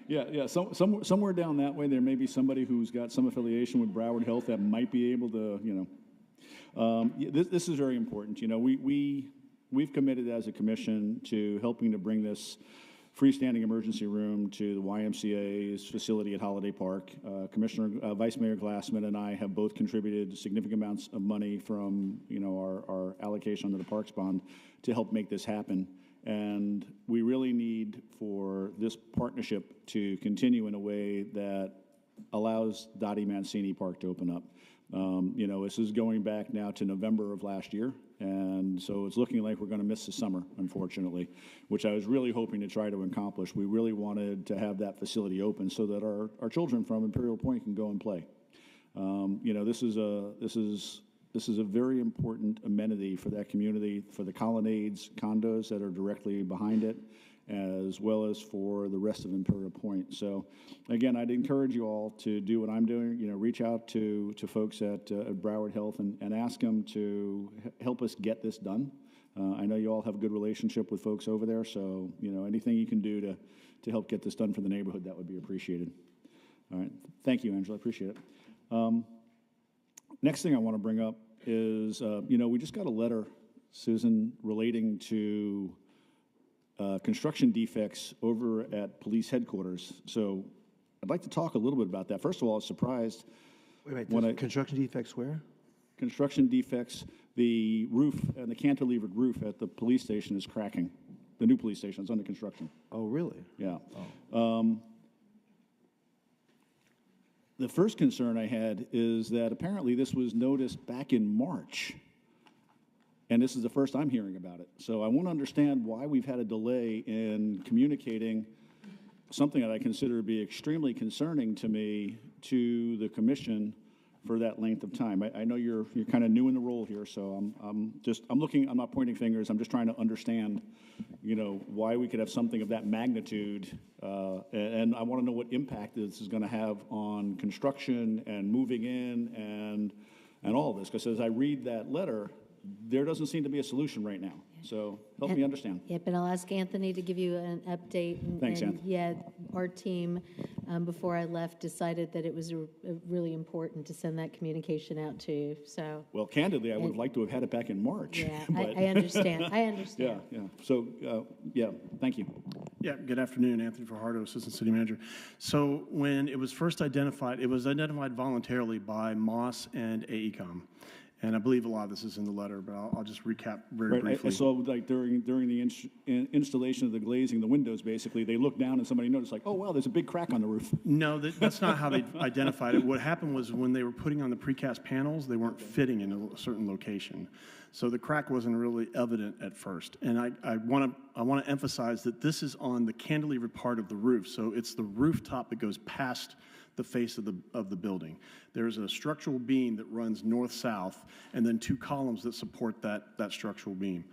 Yeah. Somewhere down that way, there may be somebody who's got some affiliation with Broward Health that might be able to, you know. This is very important. You know, we've committed as a commission to helping to bring this freestanding emergency room to the YMCA's facility at Holiday Park. Vice Mayor Glassman and I have both contributed significant amounts of money from, you know, our allocation under the Parks Bond to help make this happen. And we really need for this partnership to continue in a way that allows Dottie Mancini Park to open up. You know, this is going back now to November of last year, and so it's looking like we're going to miss the summer, unfortunately, which I was really hoping to try to accomplish. We really wanted to have that facility open so that our children from Imperial Point can go and play. You know, this is a very important amenity for that community, for the colonnades, condos that are directly behind it, as well as for the rest of Imperial Point. So, again, I'd encourage you all to do what I'm doing. You know, reach out to folks at Broward Health and ask them to help us get this done. I know you all have a good relationship with folks over there, so, you know, anything you can do to help get this done for the neighborhood, that would be appreciated. All right. Thank you, Angela. I appreciate it. Next thing I want to bring up is, you know, we just got a letter Susan, relating to construction defects over at police headquarters. So I'd like to talk a little bit about that. First of all, I was surprised. Wait, when construction defects where? Construction defects, the roof and the cantilevered roof at the police station is cracking. The new police station is under construction. Oh, really? Yeah. The first concern I had is that apparently this was noticed back in March, and this is the first I'm hearing about it. So I want to understand why we've had a delay in communicating something that I consider to be extremely concerning to me to the commission for that length of time. I know you're kind of new in the role here, so I'm looking. I'm not pointing fingers. I'm just trying to understand, why we could have something of that magnitude, and I want to know what impact this is going to have on construction and moving in and all of this. Because as I read that letter, there doesn't seem to be a solution right now. So help me understand. Yep, and I'll ask Anthony to give you an update. Thanks, Anthony. Yeah, our team, before I left, decided that it was really important to send that communication out to you, so. Well, candidly, I would have liked to have had it back in March. Yeah, I understand. I understand. Yeah. So, thank you. Yeah, good afternoon, Anthony Fajardo, Assistant City Manager. So when it was first identified, it was identified voluntarily by Moss and AECom. And I believe a lot of this is in the letter, but I'll just recap very briefly. I saw like during the installation of the glazing, the windows, basically, they looked down and somebody noticed like, oh, wow, there's a big crack on the roof. No, that's not how they identified it. What happened was when they were putting on the precast panels, they weren't fitting in a certain location. So the crack wasn't really evident at first. And I want to emphasize that this is on the cantilever part of the roof. So it's the rooftop that goes past the face of the building. There's a structural beam that runs north-south, and then two columns that support that structural beam.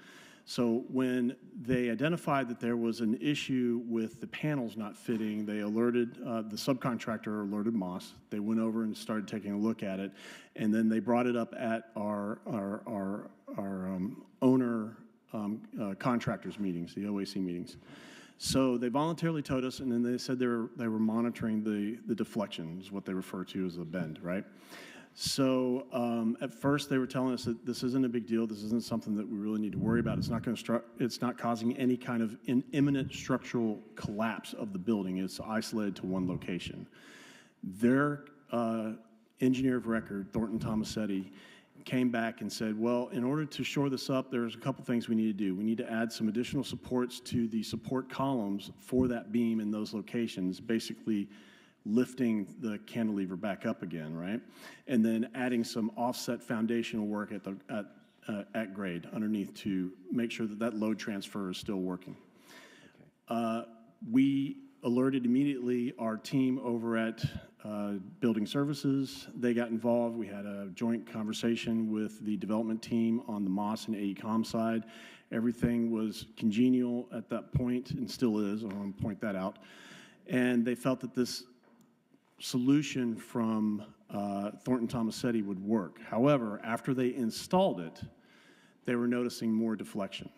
So when they identified that there was an issue with the panels not fitting, they alerted, the subcontractor alerted Moss. They went over and started taking a look at it, and then they brought it up at our owner contractors meetings, the OAC meetings. So they voluntarily told us, and then they said they were monitoring the deflection, is what they refer to as the bend, right? So at first they were telling us that this isn't a big deal. This isn't something that we really need to worry about. It's not causing any kind of imminent structural collapse of the building. It's isolated to one location. Their engineer of record, Thornton Tomasetti, came back and said, well, in order to shore this up, there's a couple things we need to do. We need to add some additional supports to the support columns for that beam in those locations, basically lifting the cantilever back up again, right? And then adding some offset foundational work at grade underneath to make sure that load transfer is still working. Okay. We alerted immediately our team over at Building Services. They got involved. We had a joint conversation with the development team on the Moss and AECom side. Everything was congenial at that point and still is. I want to point that out. And they felt that this solution from Thornton Tomasetti would work. However, after they installed it, they were noticing more deflection.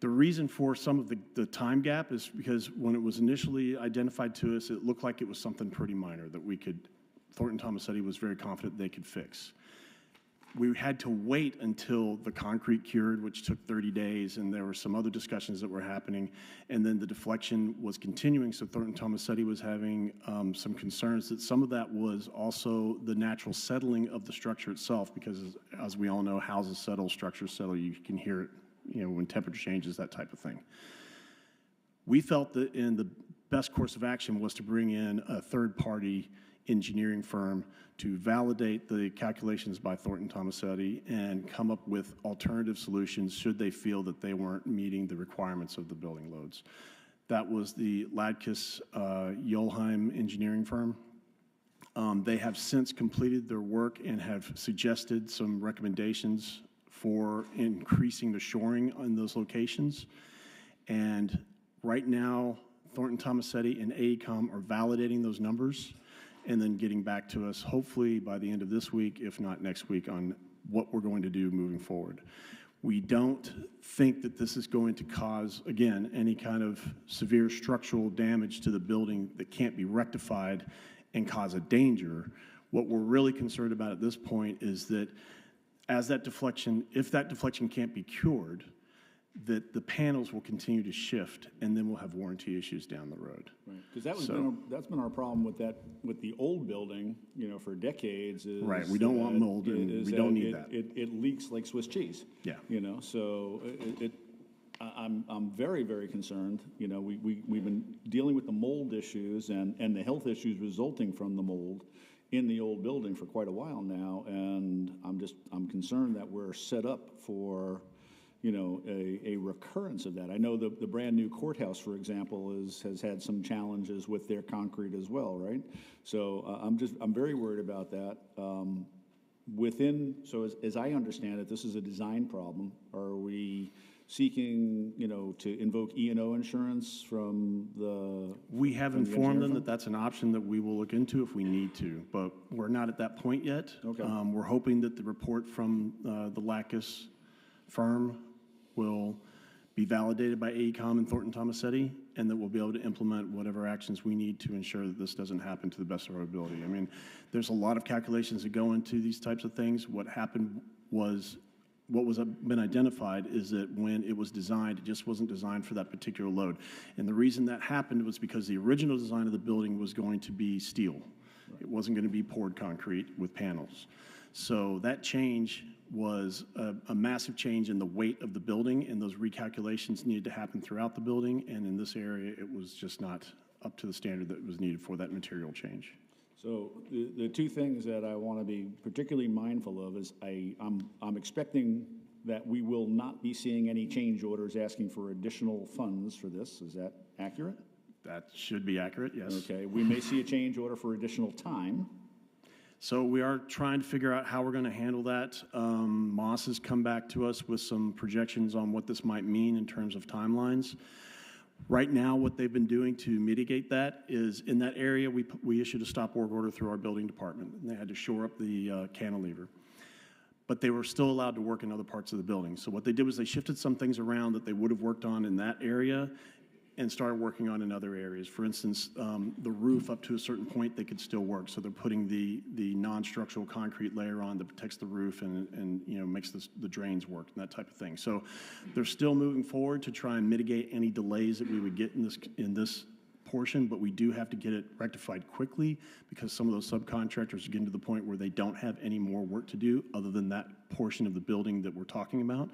The reason for some of the time gap is because when it was initially identified to us, it looked like it was something pretty minor that Thornton Tomasetti was very confident they could fix. We had to wait until the concrete cured, which took 30 days, and there were some other discussions that were happening, and then the deflection was continuing, so Thornton Tomasetti was having some concerns that some of that was also the natural settling of the structure itself, because as we all know, houses settle, structures settle, you can hear it when temperature changes, that type of thing. We felt that the best course of action was to bring in a third-party engineering firm to validate the calculations by Thornton Tomasetti and come up with alternative solutions should they feel that they weren't meeting the requirements of the building loads. That was the Ladkis Yolheim engineering firm. They have since completed their work and have suggested some recommendations for increasing the shoring on those locations. And right now, Thornton Tomasetti and AECom are validating those numbers and then getting back to us, hopefully by the end of this week, if not next week, on what we're going to do moving forward. We don't think that this is going to cause, again, any kind of severe structural damage to the building that can't be rectified and cause a danger. What we're really concerned about at this point is that as that deflection, if that deflection can't be cured, that the panels will continue to shift, and then we'll have warranty issues down the road. Right, because that's been our problem with the old building, for decades. Is right, we don't want mold, and we don't need that. It leaks like Swiss cheese. Yeah. So I'm very, very concerned. We've been dealing with the mold issues and the health issues resulting from the mold in the old building for quite a while now, and I'm concerned that we're set up for a recurrence of that. I know the brand new courthouse, for example, has had some challenges with their concrete as well, right? So I'm very worried about that. As I understand it, this is a design problem. Are we seeking, to invoke E&O insurance from the? We have informed them that that's an option that we will look into if we need to, but we're not at that point yet. Okay. We're hoping that the report from the Lacus firm will be validated by AECom and Thornton Tomasetti, and that we'll be able to implement whatever actions we need to ensure that this doesn't happen to the best of our ability. I mean, there's a lot of calculations that go into these types of things. What happened was, been identified is that when it was designed, it just wasn't designed for that particular load. And the reason that happened was because the original design of the building was going to be steel. It wasn't going to be poured concrete with panels. So that change was a massive change in the weight of the building, and those recalculations needed to happen throughout the building, and in this area, it was just not up to the standard that was needed for that material change. So the two things that I want to be particularly mindful of is I'm expecting that we will not be seeing any change orders asking for additional funds for this. Is that accurate? That should be accurate, yes. Okay, we may see a change order for additional time. So we are trying to figure out how we're going to handle that. Moss has come back to us with some projections on what this might mean in terms of timelines. Right now, what they've been doing to mitigate that is in that area, we issued a stop work order through our building department, and they had to shore up the cantilever. But they were still allowed to work in other parts of the building. So what they did was they shifted some things around that they would have worked on in that area and started working on in other areas. For instance, the roof up to a certain point, they could still work. So they're putting the non-structural concrete layer on that protects the roof and makes the drains work and that type of thing. So they're still moving forward to try and mitigate any delays that we would get in this portion, but we do have to get it rectified quickly because some of those subcontractors are getting to the point where they don't have any more work to do other than that portion of the building that we're talking about.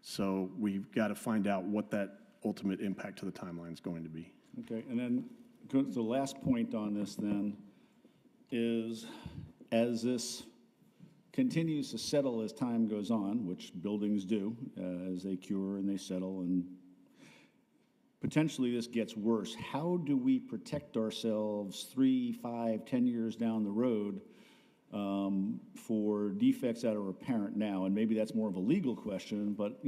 So we've got to find out what that ultimate impact to the timeline is going to be. Okay, and then the last point on this then is, as this continues to settle as time goes on, which buildings do, as they cure and they settle, and potentially this gets worse, how do we protect ourselves 3, 5, 10 years down the road for defects that are apparent now? And maybe that's more of a legal question, but,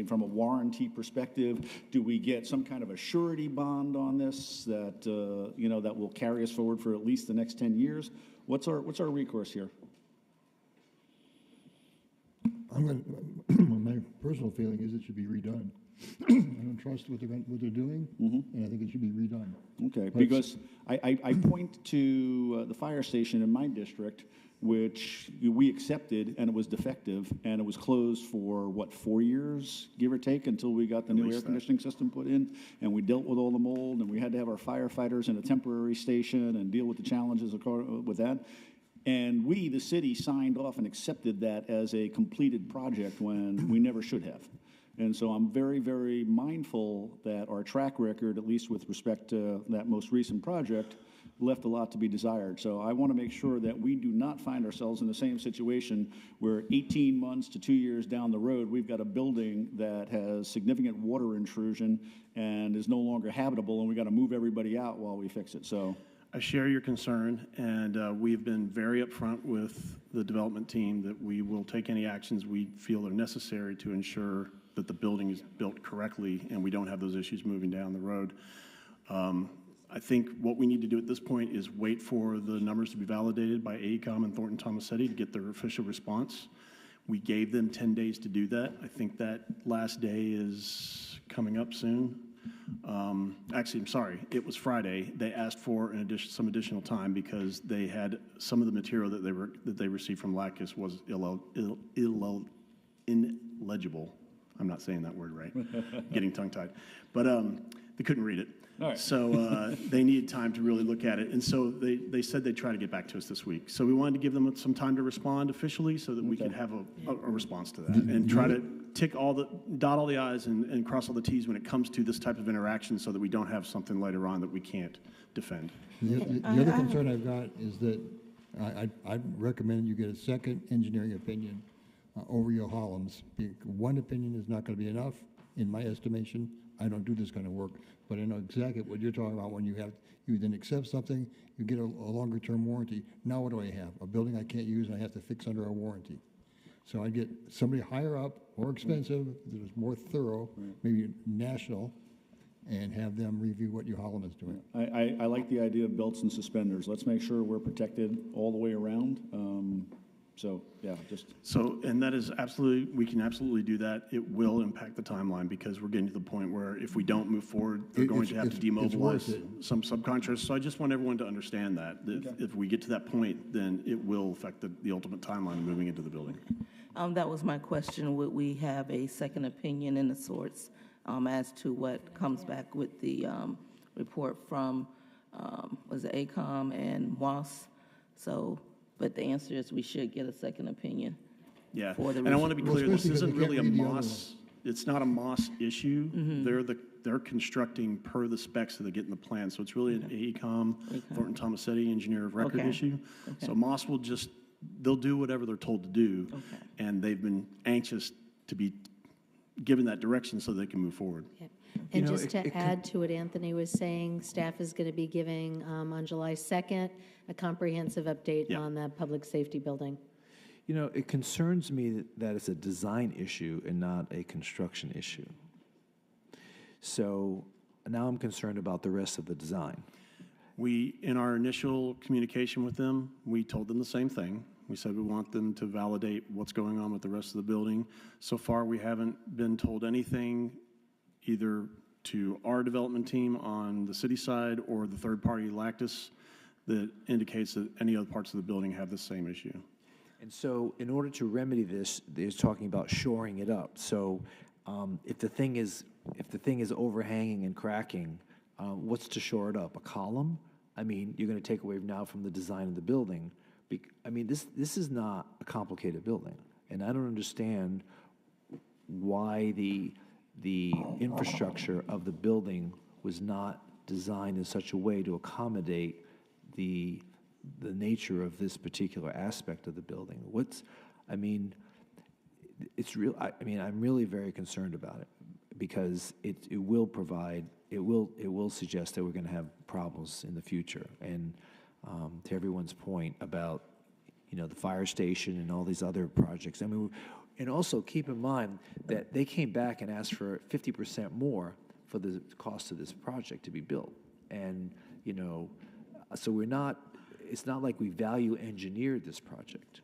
from a warranty perspective, do we get some kind of a surety bond on this that, that will carry us forward for at least the next 10 years? What's our recourse here? My personal feeling is it should be redone. I don't trust what they're doing, and I think it should be redone. Okay, because I point to the fire station in my district, which we accepted, and it was defective, and it was closed for, 4 years, give or take, until we got the new air conditioning system put in, and we dealt with all the mold, and we had to have our firefighters in a temporary station and deal with the challenges with that. And we, the city, signed off and accepted that as a completed project when we never should have. And so I'm very, very mindful that our track record, at least with respect to that most recent project, left a lot to be desired. So I want to make sure that we do not find ourselves in the same situation where 18 months to 2 years down the road, we've got a building that has significant water intrusion and is no longer habitable, and we got to move everybody out while we fix it. So I share your concern, and we've been very upfront with the development team that we will take any actions we feel are necessary to ensure that the building is built correctly and we don't have those issues moving down the road. I think what we need to do at this point is wait for the numbers to be validated by AECom and Thornton Tomasetti to get their official response. We gave them 10 days to do that. I think that last day is coming up soon. Actually, I'm sorry, it was Friday. They asked for some additional time because they had some of the material that they received from LACUS was illegible. I'm not saying that word right. Getting tongue-tied. But they couldn't read it. All right. So they needed time to really look at it. And so they said they'd try to get back to us this week. So we wanted to give them some time to respond officially so that we could have a response to that and try to dot all the I's and cross all the T's when it comes to this type of interaction so that we don't have something later on that we can't defend. The other concern I've got is that I recommend you get a second engineering opinion over your Hollums. One opinion is not going to be enough, in my estimation. I don't do this kind of work, but I know exactly what you're talking about when you then accept something, you get a longer term warranty. Now what do I have? A building I can't use and I have to fix under a warranty. So I get somebody higher up, more expensive, that is more thorough, maybe national, and have them review what your Hollum is doing. I like the idea of belts and suspenders. Let's make sure we're protected all the way around. And that is absolutely, we can absolutely do that. It will impact the timeline because we're getting to the point where if we don't move forward, they're going to have to demobilize some subcontractors. So I just want everyone to understand that if we get to that point, then it will affect the ultimate timeline of moving into the building. That was my question. Would we have a second opinion in the sorts as to what comes back with the report from, was it ACOM and WAS? But the answer is we should get a second opinion. Yeah, and I want to be clear, this isn't really a MOS, it's not a MOS issue. They're constructing per the specs that they get in the plan. So it's really an AECOM, Thornton Tomasetti engineer of record issue. So MOS will they'll do whatever they're told to do. And they've been anxious to be given that direction so they can move forward. Yeah. And just to add to what Anthony was saying, staff is going to be giving on July 2nd a comprehensive update on the public safety building. You know, it concerns me that it's a design issue and not a construction issue. So now I'm concerned about the rest of the design. In our initial communication with them, we told them the same thing. We said we want them to validate what's going on with the rest of the building. So far, we haven't been told anything either to our development team on the city side or the third-party Lactus that indicates that any other parts of the building have the same issue. And so in order to remedy this, they're talking about shoring it up. So if the thing is overhanging and cracking, what's to shore it up? A column? I mean, you're going to take away now from the design of the building. I mean, this is not a complicated building, and I don't understand why the infrastructure of the building was not designed in such a way to accommodate the nature of this particular aspect of the building. I'm really very concerned about it because it will suggest that we're going to have problems in the future. And to everyone's point about, the fire station and all these other projects. I mean, and also keep in mind that they came back and asked for 50% more for the cost of this project to be built. And, so it's not like we value engineered this project.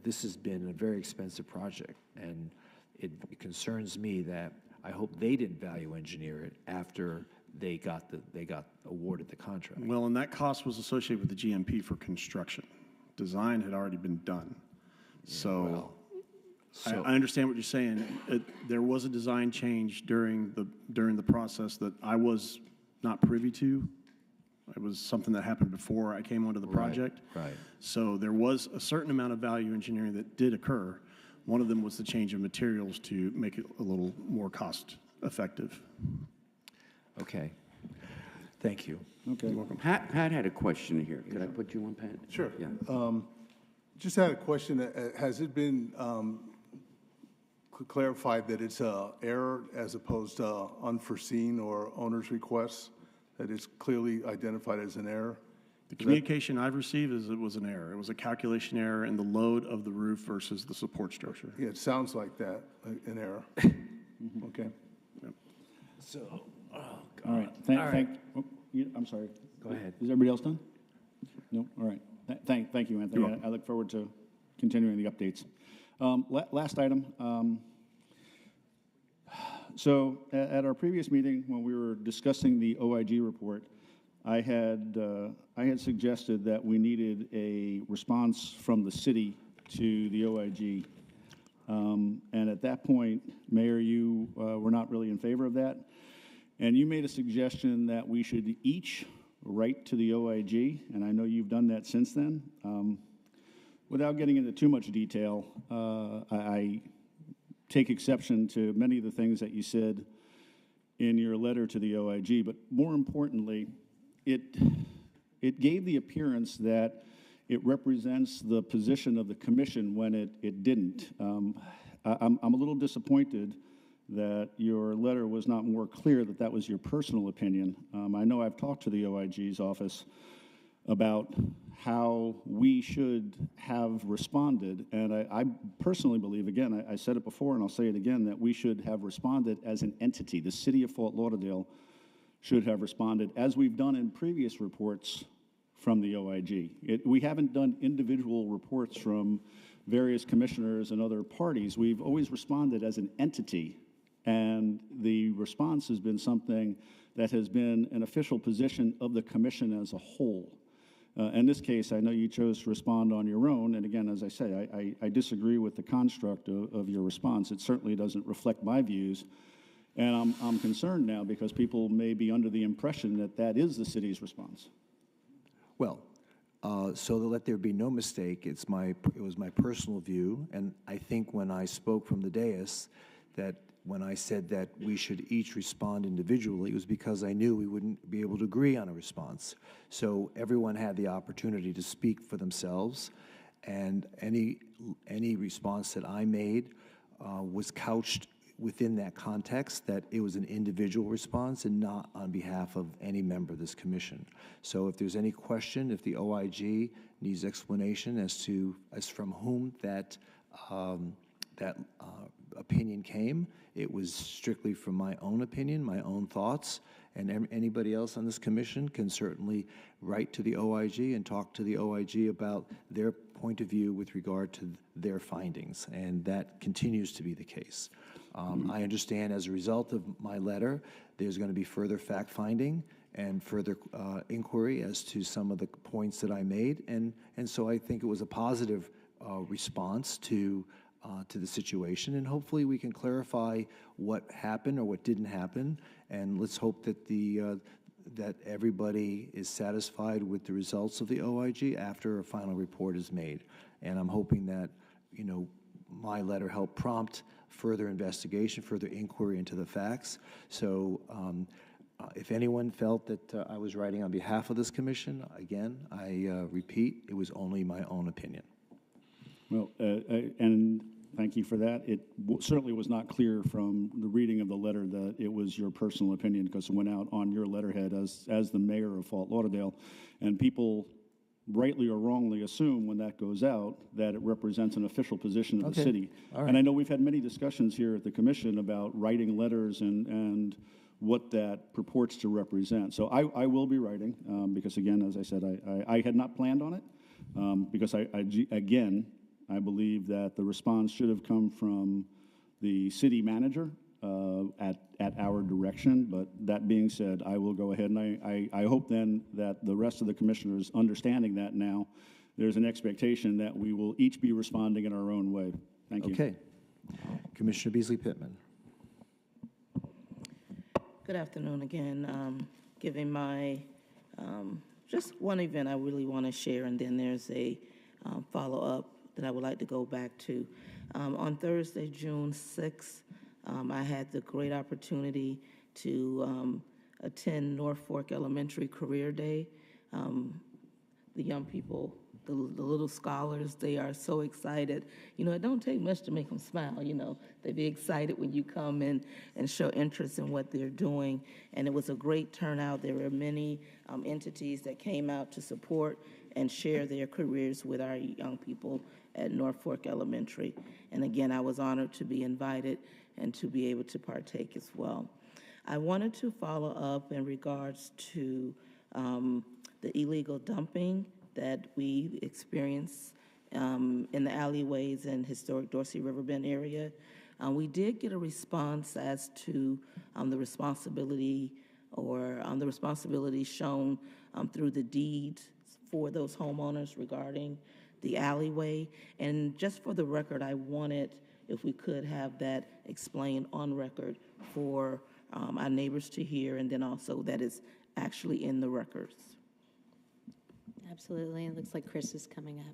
This has been a very expensive project, and it concerns me that I hope they didn't value engineer it after they got awarded the contract. Well, and that cost was associated with the GMP for construction. Design had already been done. So I understand what you're saying. There was a design change during the process that I was not privy to. It was something that happened before I came onto the project. Right. So there was a certain amount of value engineering that did occur. One of them was the change of materials to make it a little more cost effective. Okay. Thank you. Okay. You're welcome. Pat had a question here. Could I put you on, Pat? Sure. Yeah. Just had a question. Has it been clarified that it's an error as opposed to unforeseen or owner's requests, that it's clearly identified as an error? The communication I've received is it was an error. It was a calculation error in the load of the roof versus the support structure. Yeah, it sounds like that, an error. Okay. Yep. So, all right. I'm sorry. Go ahead. Is everybody else done? No? All right. Thank you, Anthony. I look forward to continuing the updates. Last item. So at our previous meeting, when we were discussing the OIG report, I had suggested that we needed a response from the city to the OIG. And at that point, Mayor, you were not really in favor of that. And you made a suggestion that we should each write to the OIG, and I know you've done that since then. Without getting into too much detail, I take exception to many of the things that you said in your letter to the OIG, but more importantly, it gave the appearance that it represents the position of the commission when it didn't. I'm a little disappointed that your letter was not more clear that that was your personal opinion. I know I've talked to the OIG's office about how we should have responded, and I personally believe, again, I said it before and I'll say it again, that we should have responded as an entity. The city of Fort Lauderdale should have responded, as we've done in previous reports from the OIG. We haven't done individual reports from various commissioners and other parties. We've always responded as an entity, and the response has been something that has been an official position of the commission as a whole. In this case, I know you chose to respond on your own, and again, as I say, I disagree with the construct of your response. It certainly doesn't reflect my views, and I'm concerned now because people may be under the impression that that is the city's response. Well, so to let there be no mistake, it was my personal view, and I think when I spoke from the dais, that when I said that we should each respond individually, it was because I knew we wouldn't be able to agree on a response. So everyone had the opportunity to speak for themselves, and any response that I made was couched within that context, that it was an individual response and not on behalf of any member of this commission. So if there's any question, if the OIG needs explanation as from whom that opinion came, it was strictly from my own opinion, my own thoughts, and anybody else on this commission can certainly write to the OIG and talk to the OIG about their point of view with regard to their findings, and that continues to be the case. I understand as a result of my letter, there's going to be further fact-finding and further inquiry as to some of the points that I made, and so I think it was a positive response to the situation, and hopefully we can clarify what happened or what didn't happen, and let's hope that that everybody is satisfied with the results of the OIG after a final report is made. And I'm hoping that, you know, my letter helped prompt further investigation, further inquiry into the facts. So if anyone felt that I was writing on behalf of this commission, again, I repeat, it was only my own opinion. Well, and thank you for that. It certainly was not clear from the reading of the letter that it was your personal opinion, because it went out on your letterhead as the mayor of Fort Lauderdale, and people rightly or wrongly assume when that goes out that it represents an official position of the city. All right. And I know we've had many discussions here at the commission about writing letters and what that purports to represent. So I will be writing, because again, as I said, I had not planned on it, because again, I believe that the response should have come from the city manager at our direction. But that being said, I will go ahead, and I hope then that the rest of the commissioners understanding that now, there's an expectation that we will each be responding in our own way. Thank you. Okay. Commissioner Beasley-Pittman. Good afternoon again. Giving my, just one event I really want to share, and then there's a follow-up that I would like to go back to. On Thursday, June 6th, I had the great opportunity to attend North Fork Elementary Career Day. The young people, the little scholars, they are so excited. You know, it don't take much to make them smile, you know. They be excited when you come in and show interest in what they're doing. And it was a great turnout. There were many entities that came out to support and share their careers with our young people at North Fork Elementary. And again, I was honored to be invited and to be able to partake as well. I wanted to follow up in regards to the illegal dumping that we experience in the alleyways in historic Dorsey Riverbend area. We did get a response as to the responsibility the responsibility shown through the deed for those homeowners regarding the alleyway. And just for the record, I wanted, if we could, have that explained on record for our neighbors to hear, and then also that it's actually in the records. Absolutely. It looks like Chris is coming up.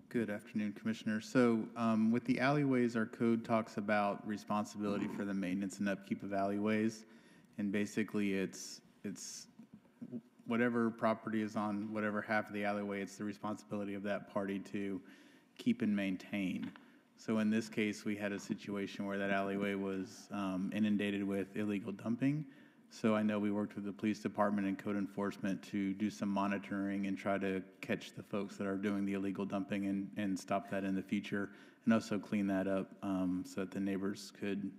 Good afternoon, Commissioner. So with the alleyways, our code talks about responsibility for the maintenance and upkeep of alleyways. And basically it's whatever property is on whatever half of the alleyway, it's the responsibility of that party to keep and maintain. So in this case, we had a situation where that alleyway was inundated with illegal dumping. So I know we worked with the police department and code enforcement to do some monitoring and try to catch the folks that are doing the illegal dumping and stop that in the future, and also clean that up so that the neighbors could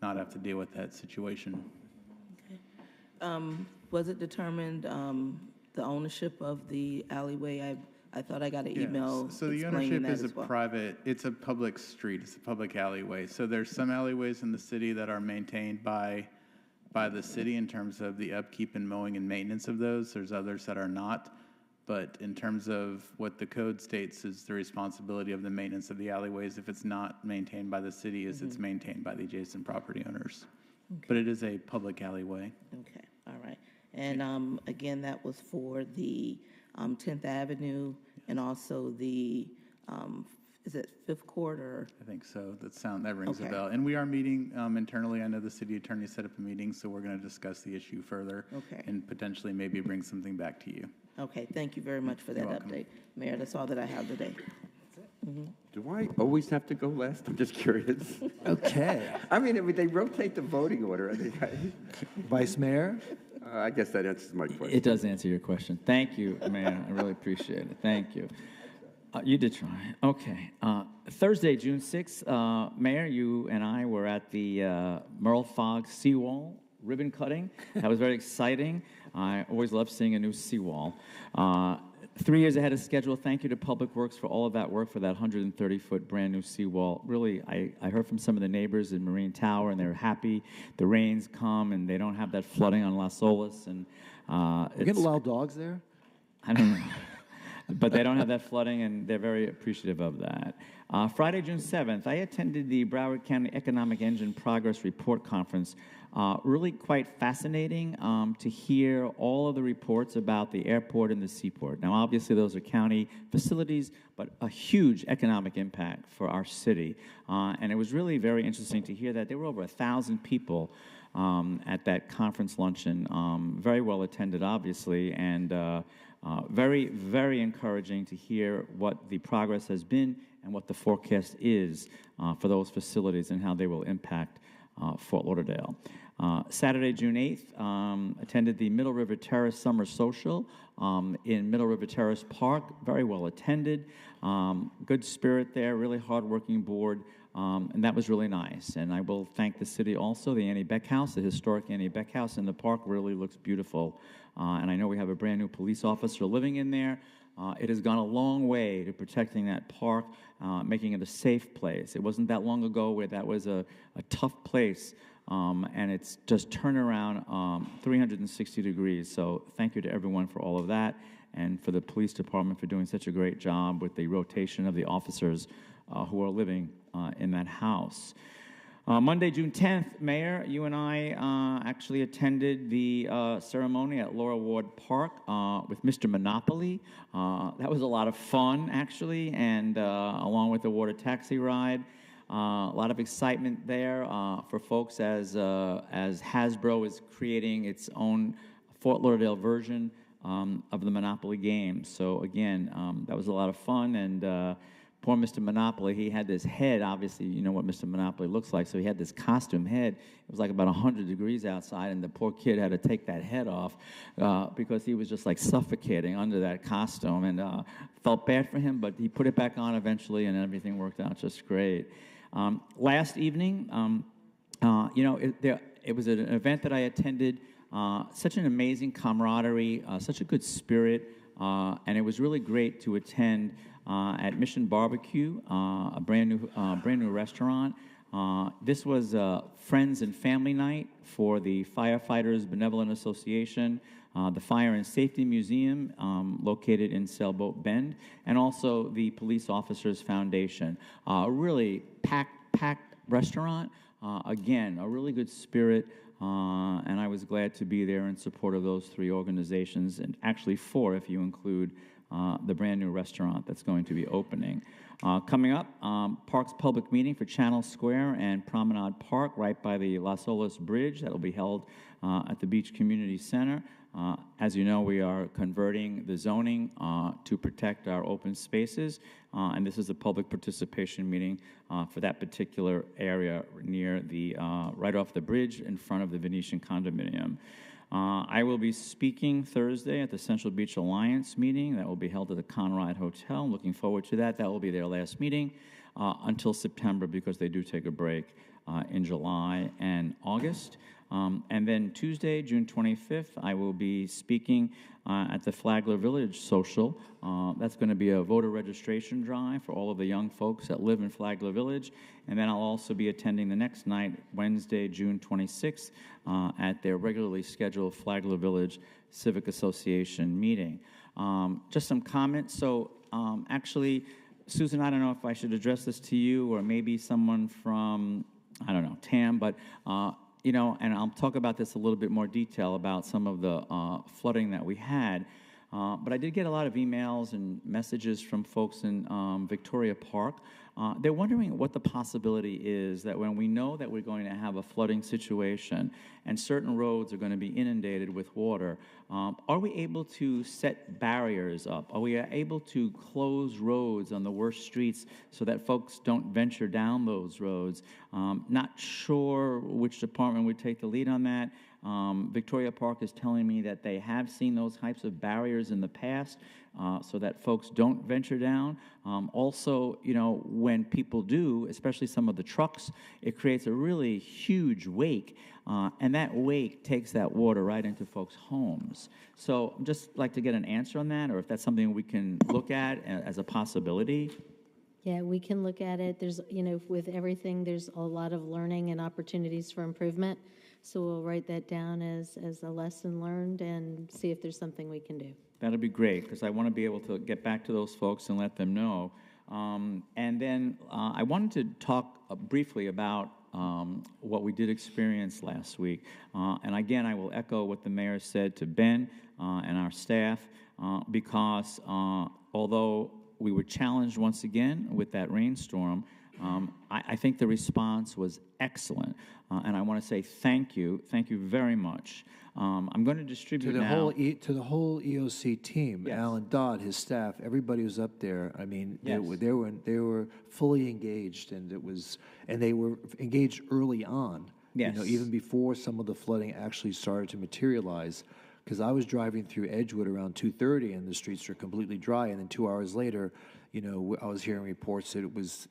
not have to deal with that situation. Okay. Was it determined the ownership of the alleyway? I thought I got an email. So the ownership is it's a public street, it's a public alleyway. So there's some alleyways in the city that are maintained by the city in terms of the upkeep and mowing and maintenance of those. There's others that are not. But in terms of what the code states is the responsibility of the maintenance of the alleyways, if it's not maintained by the city, it's maintained by the adjacent property owners. Okay. But it is a public alleyway. Okay, all right. And again, that was for the 10th Avenue and also the, is it Fifth Court or? I think so. That rings a bell. And we are meeting internally. I know the city attorney set up a meeting, so we're going to discuss the issue further and potentially maybe bring something back to you. Okay, thank you very much for that update. Mayor, that's all that I have today. Do I always have to go last? I'm just curious. Okay. I mean, they rotate the voting order. Vice Mayor? I guess that answers my question. It does answer your question. Thank you, Mayor. I really appreciate it. Thank you. You did try. Okay. Thursday, June 6th, Mayor, you and I were at the Merle Fogg seawall ribbon cutting. That was very exciting. I always love seeing a new seawall. 3 years ahead of schedule. Thank you to Public Works for all of that work for that 130-foot brand new seawall. Really, I heard from some of the neighbors in Marine Tower, and they're happy. The rains come, and they don't have that flooding on Las Olas. And you can allow dogs there? I don't know. But they don't have that flooding, and they're very appreciative of that. Friday, June 7th, I attended the Broward County Economic Engine Progress Report Conference. Really quite fascinating to hear all of the reports about the airport and the seaport. Now, obviously, those are county facilities, but a huge economic impact for our city. And it was really very interesting to hear that there were over 1,000 people at that conference luncheon. Very well attended, obviously, and very, very encouraging to hear what the progress has been and what the forecast is for those facilities and how they will impact Fort Lauderdale. Saturday, June 8th, attended the Middle River Terrace Summer Social in Middle River Terrace Park. Very well attended. Good spirit there, really hardworking board, and that was really nice. And I will thank the city also, the Annie Beck House, the historic Annie Beck House in the park really looks beautiful. And I know we have a brand new police officer living in there. It has gone a long way to protecting that park, making it a safe place. It wasn't that long ago where that was a tough place, and it's just turned around 360 degrees. So thank you to everyone for all of that, and for the police department for doing such a great job with the rotation of the officers who are living in that house. Monday, June 10th, Mayor, you and I actually attended the ceremony at Laura Ward Park with Mr. Monopoly. That was a lot of fun, actually, and along with the water taxi ride. A lot of excitement there for folks as Hasbro is creating its own Fort Lauderdale version of the Monopoly game. So, again, that was a lot of fun, and poor Mr. Monopoly, he had this head, obviously, you know what Mr. Monopoly looks like, so he had this costume head. It was like about 100 degrees outside, and the poor kid had to take that head off because he was just like suffocating under that costume, and felt bad for him, but he put it back on eventually, and everything worked out just great. Last evening, it was an event that I attended Such an amazing camaraderie, such a good spirit, and it was really great to attend at Mission Barbecue, a brand new restaurant. This was a friends and family night for the Firefighters Benevolent Association, the Fire and Safety Museum located in Sailboat Bend, and also the Police Officers Foundation. A really packed restaurant. Again, a really good spirit, and I was glad to be there in support of those three organizations, and actually four if you include the brand new restaurant that's going to be opening. Coming up, Parks Public Meeting for Channel Square and Promenade Park right by the Las Olas Bridge. That will be held at the Beach Community Center. As you know, we are converting the zoning to protect our open spaces, and this is a public participation meeting for that particular area near the, right off the bridge in front of the Venetian condominium. I will be speaking Thursday at the Central Beach Alliance meeting that will be held at the Conrad Hotel. I'm looking forward to that. That will be their last meeting until September because they do take a break in July and August. And then Tuesday, June 25th, I will be speaking at the Flagler Village Social. That's going to be a voter registration drive for all of the young folks that live in Flagler Village. And then I'll also be attending the next night, Wednesday, June 26th, at their regularly scheduled Flagler Village Civic Association meeting. Just some comments. So actually, Susan, I don't know if I should address this to you or maybe someone from, I don't know, TAM, but you know, and I'll talk about this a little bit more detail about some of the flooding that we had. But I did get a lot of emails and messages from folks in Victoria Park. They're wondering what the possibility is that when we know that we're going to have a flooding situation and certain roads are going to be inundated with water, are we able to set barriers up? Are we able to close roads on the worst streets so that folks don't venture down those roads? Not sure which department would take the lead on that. Victoria Park is telling me that they have seen those types of barriers in the past so that folks don't venture down. Also, you know, when people do, especially some of the trucks, it creates a really huge wake, and that wake takes that water right into folks' homes. So I'd just like to get an answer on that, or if that's something we can look at as a possibility. Yeah, we can look at it. There's, you know, with everything, there's a lot of learning and opportunities for improvement. So we'll write that down as a lesson learned and see if there's something we can do. That'll be great, because I want to be able to get back to those folks and let them know. And then I wanted to talk briefly about what we did experience last week. And again, I will echo what the mayor said to Ben and our staff, because although we were challenged once again with that rainstorm, I think the response was excellent, and I want to say thank you very much. I'm going to distribute to the now. to the whole EOC team. Yes. Alan Dodd, his staff, everybody was up there. I mean, Yes. they were fully engaged, and they were engaged early on. Yes. You know, even before some of the flooding actually started to materialize. Because I was driving through Edgewood around 2:30, and the streets were completely dry, and then 2 hours later, you know, I was hearing reports that it was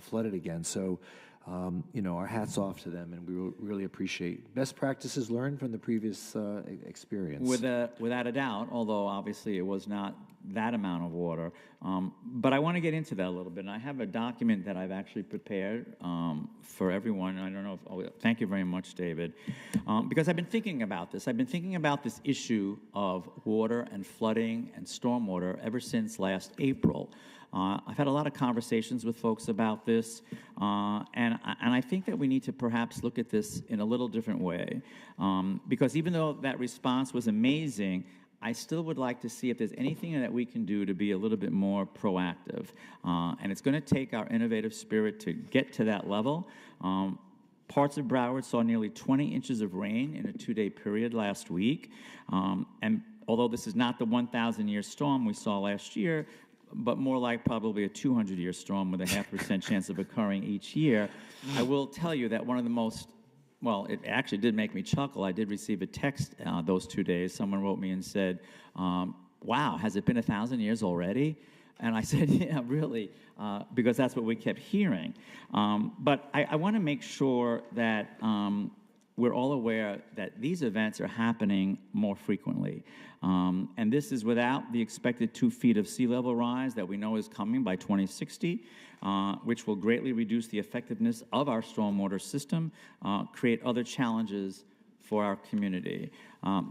flooded again. So, you know, our hats off to them, and we really appreciate best practices learned from the previous experience. Without a doubt, although obviously it was not that amount of water. But I want to get into that a little bit. And I have a document that I've actually prepared for everyone. I don't know if, thank you very much, David. Because I've been thinking about this. I've been thinking about this issue of water and flooding and stormwater ever since last April. I've had a lot of conversations with folks about this, and I think that we need to perhaps look at this in a little different way. Because even though that response was amazing, I still would like to see if there's anything that we can do to be a little bit more proactive. And it's going to take our innovative spirit to get to that level. Parts of Broward saw nearly 20 inches of rain in a 2-day period last week. And although this is not the 1,000-year storm we saw last year, but more like probably a 200-year storm with a 0.5% chance of occurring each year, I will tell you that one of the most, well, it actually did make me chuckle. I did receive a text those 2 days. Someone wrote me and said, wow, has it been 1,000 years already? And I said, yeah, really, because that's what we kept hearing. But I want to make sure that we're all aware that these events are happening more frequently. And this is without the expected 2 feet of sea level rise that we know is coming by 2060, which will greatly reduce the effectiveness of our stormwater system, create other challenges for our community.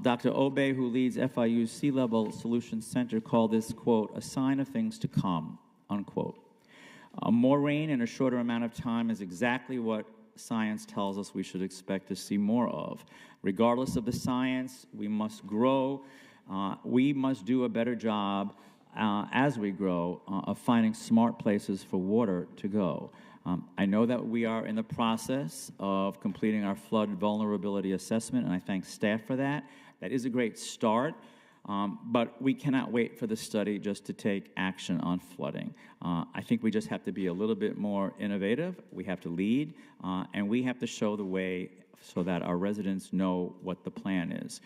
Dr. Obey, who leads FIU's Sea Level Solutions Center, called this, quote, a sign of things to come, unquote. More rain in a shorter amount of time is exactly what science tells us we should expect to see more of. Regardless of the science, we must grow. We must do a better job as we grow of finding smart places for water to go. I know that we are in the process of completing our flood vulnerability assessment, and I thank staff for that. That is a great start. But we cannot wait for the study just to take action on flooding. I think we just have to be a little bit more innovative. We have to lead, and we have to show the way so that our residents know what the plan is.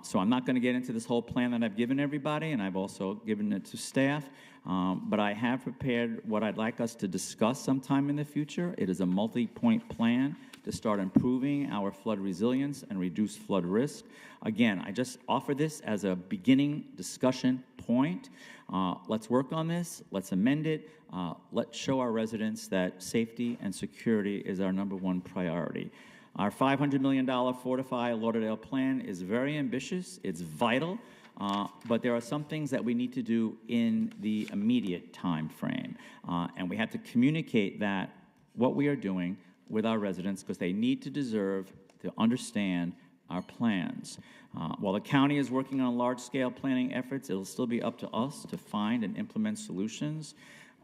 So I'm not going to get into this whole plan that I've given everybody, and I've also given it to staff, but I have prepared what I'd like us to discuss sometime in the future. It is a multi-point plan to start improving our flood resilience and reduce flood risk. Again, I just offer this as a beginning discussion point. Let's work on this. Let's amend it. Let's show our residents that safety and security is our #1 priority. Our $500 million Fortify Lauderdale plan is very ambitious. It's vital. But there are some things that we need to do in the immediate time frame. And we have to communicate that, what we are doing, with our residents, because they need to deserve to understand our plans. While the county is working on large-scale planning efforts, it'll still be up to us to find and implement solutions.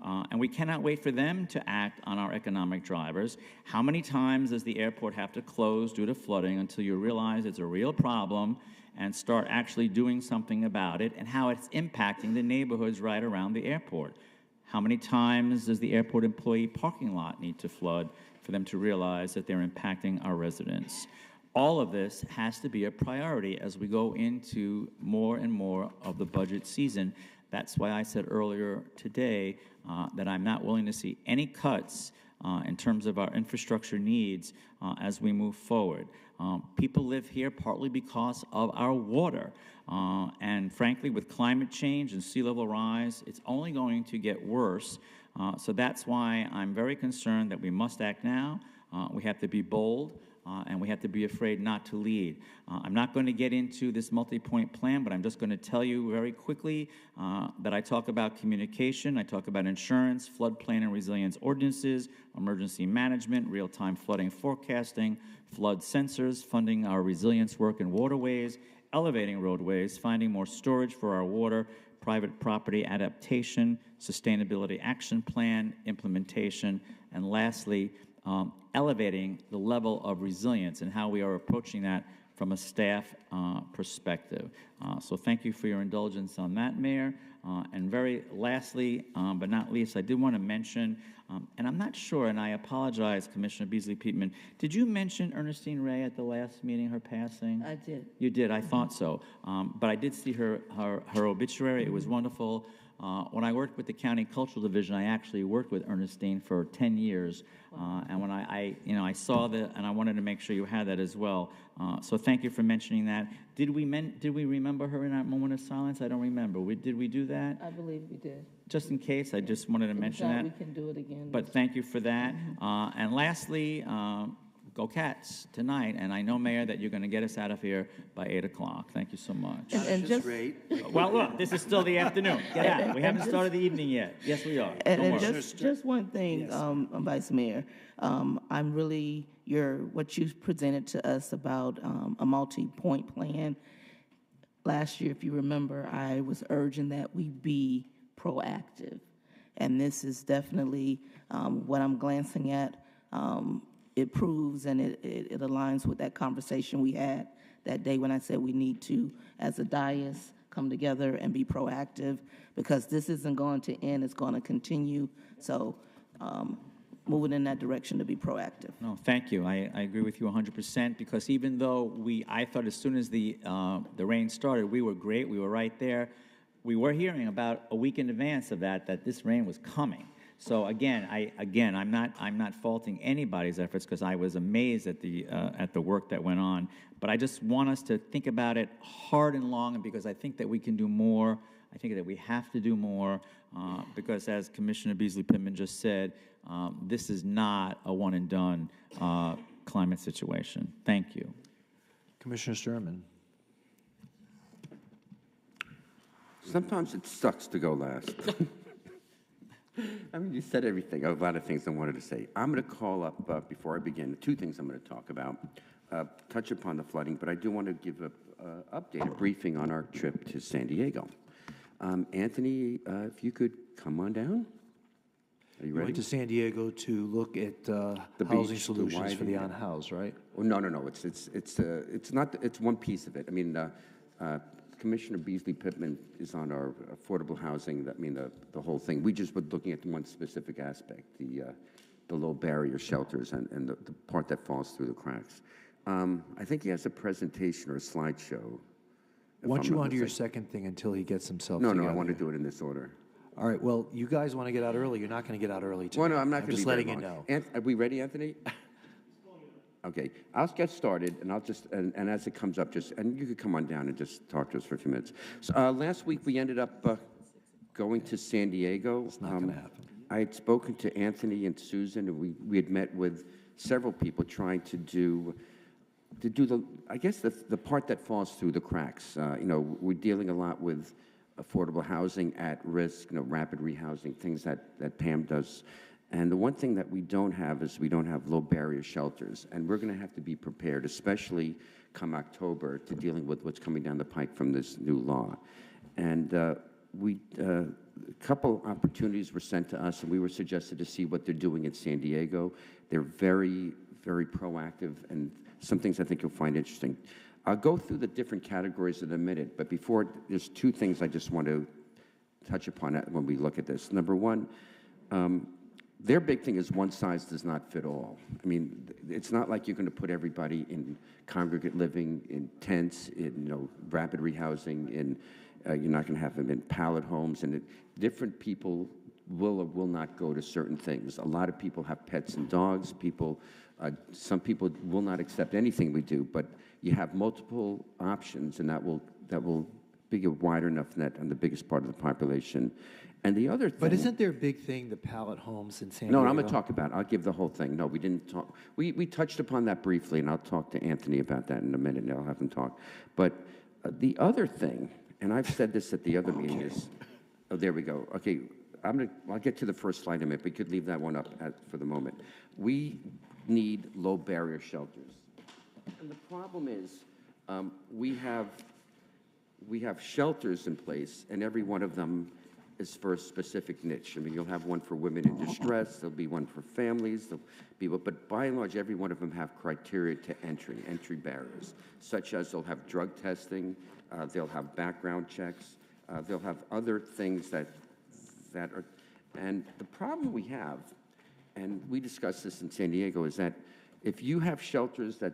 And we cannot wait for them to act on our economic drivers. How many times does the airport have to close due to flooding until you realize it's a real problem and start actually doing something about it, and how it's impacting the neighborhoods right around the airport? How many times does the airport employee parking lot need to flood for them to realize that they're impacting our residents? All of this has to be a priority as we go into more and more of the budget season. That's why I said earlier today that I'm not willing to see any cuts in terms of our infrastructure needs as we move forward. People live here partly because of our water. And frankly, with climate change and sea level rise, it's only going to get worse. So that's why I'm very concerned that we must act now. We have to be bold. And we have to be afraid not to lead. I'm not going to get into this multi-point plan, but I'm just going to tell you very quickly that I talk about communication, I talk about insurance, floodplain and resilience ordinances, emergency management, real-time flooding forecasting, flood sensors, funding our resilience work in waterways, elevating roadways, finding more storage for our water, private property adaptation, sustainability action plan, implementation, and lastly, elevating the level of resilience and how we are approaching that from a staff perspective. So thank you for your indulgence on that, Mayor. And very lastly, but not least, I did want to mention, and I'm not sure, and I apologize, Commissioner Beasley-Pittman, did you mention Ernestine Ray at the last meeting, her passing? I did. You did, I thought so. But I did see her obituary. It was wonderful. When I worked with the County Cultural Division, I actually worked with Ernestine for 10 years. And when I saw that, and I wanted to make sure you had that as well. So thank you for mentioning that. Did we remember her in that moment of silence? I don't remember. Did we do that? I believe we did. Just in case, I just wanted to mention that. We can do it again. But thank you for that. And lastly, go Cats tonight. And I know, Mayor, that you're going to get us out of here by 8 o'clock. Thank you so much. And just well, look, this is still the afternoon. Get out. We haven't started the evening yet. Yes, we are. And just one thing, Vice Mayor. I'm really what you presented to us about a multi-point plan. Last year, if you remember, I was urging that we be proactive, and this is definitely what I'm glancing at. It proves and it aligns with that conversation we had that day when I said we need to, as a dais, come together and be proactive, because this isn't going to end, it's going to continue. So moving in that direction to be proactive. No, thank you. I agree with you 100%, because even though I thought as soon as the rain started, we were great, we were right there. We were hearing about a week in advance of that this rain was coming. So again, I'm not faulting anybody's efforts because I was amazed at the work that went on. But I just want us to think about it hard and long, because I think that we can do more. I think that we have to do more because, as Commissioner Beasley Pittman just said, this is not a one and done climate situation. Thank you. Commissioner Sturman. Sometimes it sucks to go last. I mean, you said everything, a lot of things I wanted to say. I'm going to call up, before I begin, two things I'm going to talk about. Touch upon the flooding, but I do want to give an update, a briefing on our trip to San Diego. Anthony, if you could come on down. Are you You ready? went to San Diego to look at The housing beach, solutions for the widening. unhoused, right? Well, no. It's not. It's one piece of it. I mean, Commissioner Beasley Pittman is on our affordable housing. The whole thing. We just were looking at one specific aspect, the low barrier shelters and the part that falls through the cracks. I think he has a presentation or a slideshow. Why don't you on to your second thing until he gets himself No, together? I want to do it in this order. All right, well, you guys want to get out early. You're not going to get out early today. Well, no, I'm not going to just be very letting you long. know. Are we ready, Anthony? Okay, I'll get started, and I'll just, and as it comes up, and you could come on down and just talk to us for a few minutes. So last week, we ended up going to San Diego. It's not going to happen. I had spoken to Anthony and Susan, and we had met with several people trying to do the, I guess, the part that falls through the cracks. We're dealing a lot with affordable housing at risk, rapid rehousing, things that Pam does. And the one thing that we don't have is we don't have low barrier shelters. And we're going to have to be prepared, especially come October, to dealing with what's coming down the pike from this new law. And a couple opportunities were sent to us, and we were suggested to see what they're doing in San Diego. They're very, very proactive, and some things I think you'll find interesting. I'll go through the different categories in a minute, but before, there's two things I just want to touch upon when we look at this. Number one, their big thing is one size does not fit all. I mean, it's not like you're going to put everybody in congregate living, in tents, in rapid rehousing, you're not going to have them in pallet homes, and different people will or will not go to certain things. A lot of people have pets and dogs. Some people will not accept anything we do, but you have multiple options, and that will be a wider enough net on the biggest part of the population. And the other thing... But isn't there a big thing, the pallet homes in San No, Diego? I'm going to talk about it. I'll give the whole thing. No, we didn't talk. We touched upon that briefly, and I'll talk to Anthony about that in a minute, and I'll have him talk. But the other thing, and I've said this at the other meeting, is... Oh, there we go. Okay, I'll get to the first slide in a minute, but we could leave that one up for the moment. We need low barrier shelters. And the problem is we have shelters in place, and every one of them is for a specific niche. I mean, you'll have one for women in distress, there'll be one for families, but by and large, every one of them have criteria to entry barriers, such as they'll have drug testing, they'll have background checks, they'll have other things that are, and the problem we have, and we discussed this in San Diego, is that if you have shelters that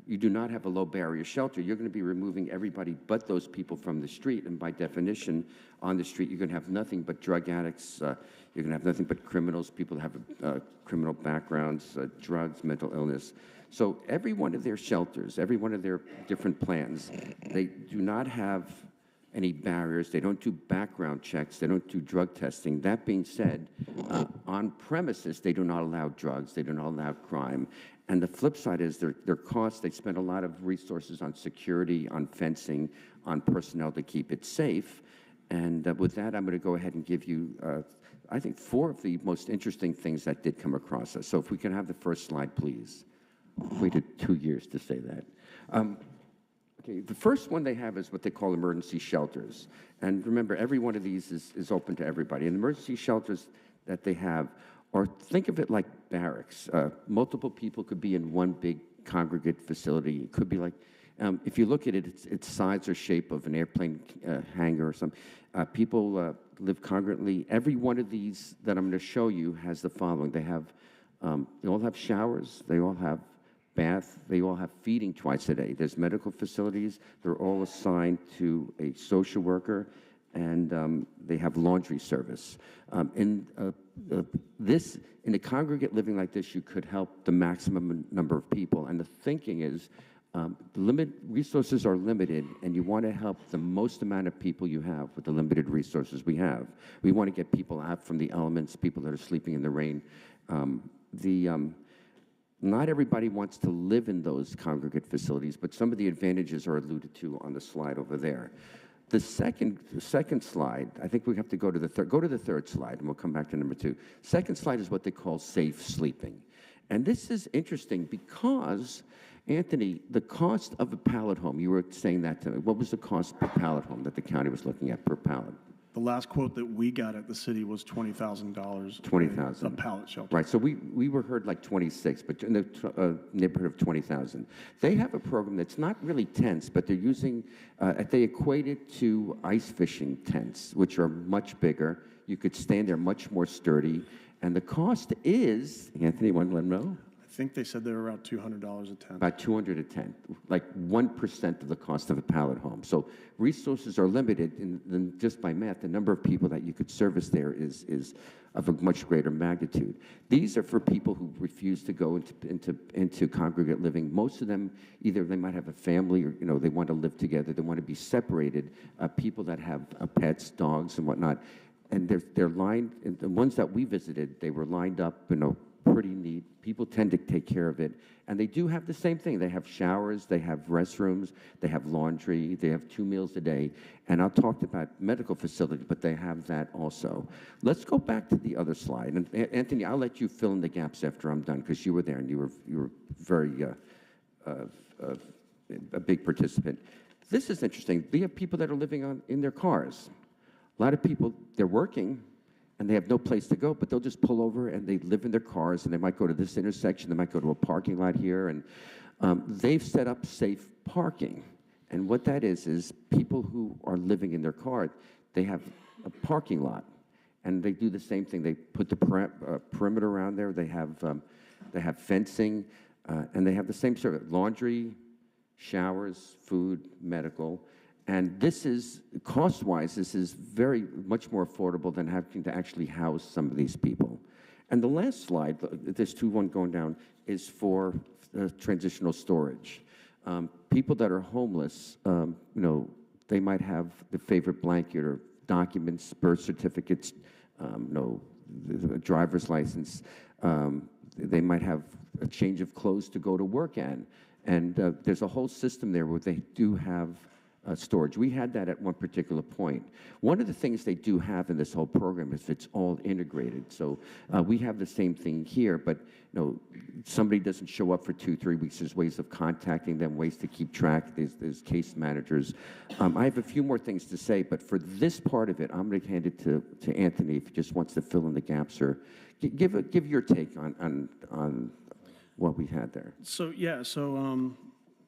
you do not have a low barrier shelter, you're going to be removing everybody but those people from the street. And by definition, on the street, you're going to have nothing but drug addicts. You're going to have nothing but criminals, people that have criminal backgrounds, drugs, mental illness. So every one of their shelters, every one of their different plans, they do not have any barriers. They don't do background checks. They don't do drug testing. That being said, on premises, they do not allow drugs. They do not allow crime. And the flip side is their costs. They spend a lot of resources on security, on fencing, on personnel to keep it safe. And with that, I'm going to go ahead and give you, I think, 4 of the most interesting things that did come across us. So if we can have the first slide, please. Waited 2 years to say that. Okay, the first one they have is what they call emergency shelters. And remember, every one of these is open to everybody. And the emergency shelters that they have, or think of it like barracks. Multiple people could be in one big congregate facility. It could be like, if you look at it, its size or shape of an airplane hangar or something. People live congruently. Every one of these that I'm going to show you has the following. They all have showers. They all have bath. They all have feeding twice a day. There's medical facilities. They're all assigned to a social worker. and they have laundry service. In a congregate living like this, you could help the maximum number of people. And the thinking is, resources are limited, and you want to help the most amount of people you have with the limited resources we have. We want to get people out from the elements, people that are sleeping in the rain. Not everybody wants to live in those congregate facilities, but some of the advantages are alluded to on the slide over there. The second slide, I think we have to go to the third slide, and we'll come back to number 2. Second slide is what they call safe sleeping. And this is interesting because, Anthony, the cost of a pallet home, you were saying that to me. What was the cost per pallet home that the county was looking at per pallet? The last quote that we got at the city was $20,000. $20,000. A pallet shelter. Right, so we were heard like 26, but in the neighborhood of 20,000. They have a program that's not really tents, but they're using, they equate it to ice fishing tents, which are much bigger. You could stand there much more sturdy. And the cost is, Anthony, want to let them know? I think they said they were around $200 a tent. About $200 a tent, like 1% of the cost of a pallet home. So resources are limited, and just by math, the number of people that you could service there is of a much greater magnitude. These are for people who refuse to go into congregate living. Most of them, either they might have a family, or they want to live together, they want to be separated. People that have pets, dogs, and whatnot, and they're lined. The ones that we visited, they were lined up, pretty neat. People tend to take care of it. And they do have the same thing. They have showers, they have restrooms, they have laundry, they have 2 meals a day. And I'll talk about medical facilities, but they have that also. Let's go back to the other slide. And Anthony, I'll let you fill in the gaps after I'm done, because you were there and you were very a big participant. This is interesting. We have people that are living in their cars. A lot of people, they're working, and they have no place to go, but they'll just pull over and they live in their cars, and they might go to this intersection, they might go to a parking lot here, and they've set up safe parking. And what that is people who are living in their car, they have a parking lot, and they do the same thing. They put the perimeter around there, they have fencing, and they have the same service: laundry, showers, food, medical. And this is, cost-wise, this is very much more affordable than having to actually house some of these people. And the last slide, this 2-1 going down, is for transitional storage. People that are homeless, they might have the favorite blanket or documents, birth certificates, the driver's license. They might have a change of clothes to go to work in. And there's a whole system there where they do have storage. We had that at one particular point. One of the things they do have in this whole program is it's all integrated. So we have the same thing here, but somebody doesn't show up for 2-3 weeks. There's ways of contacting them, ways to keep track. There's case managers. I have a few more things to say, but for this part of it, I'm going to hand it to Anthony if he just wants to fill in the gaps, or give your take on what we had there.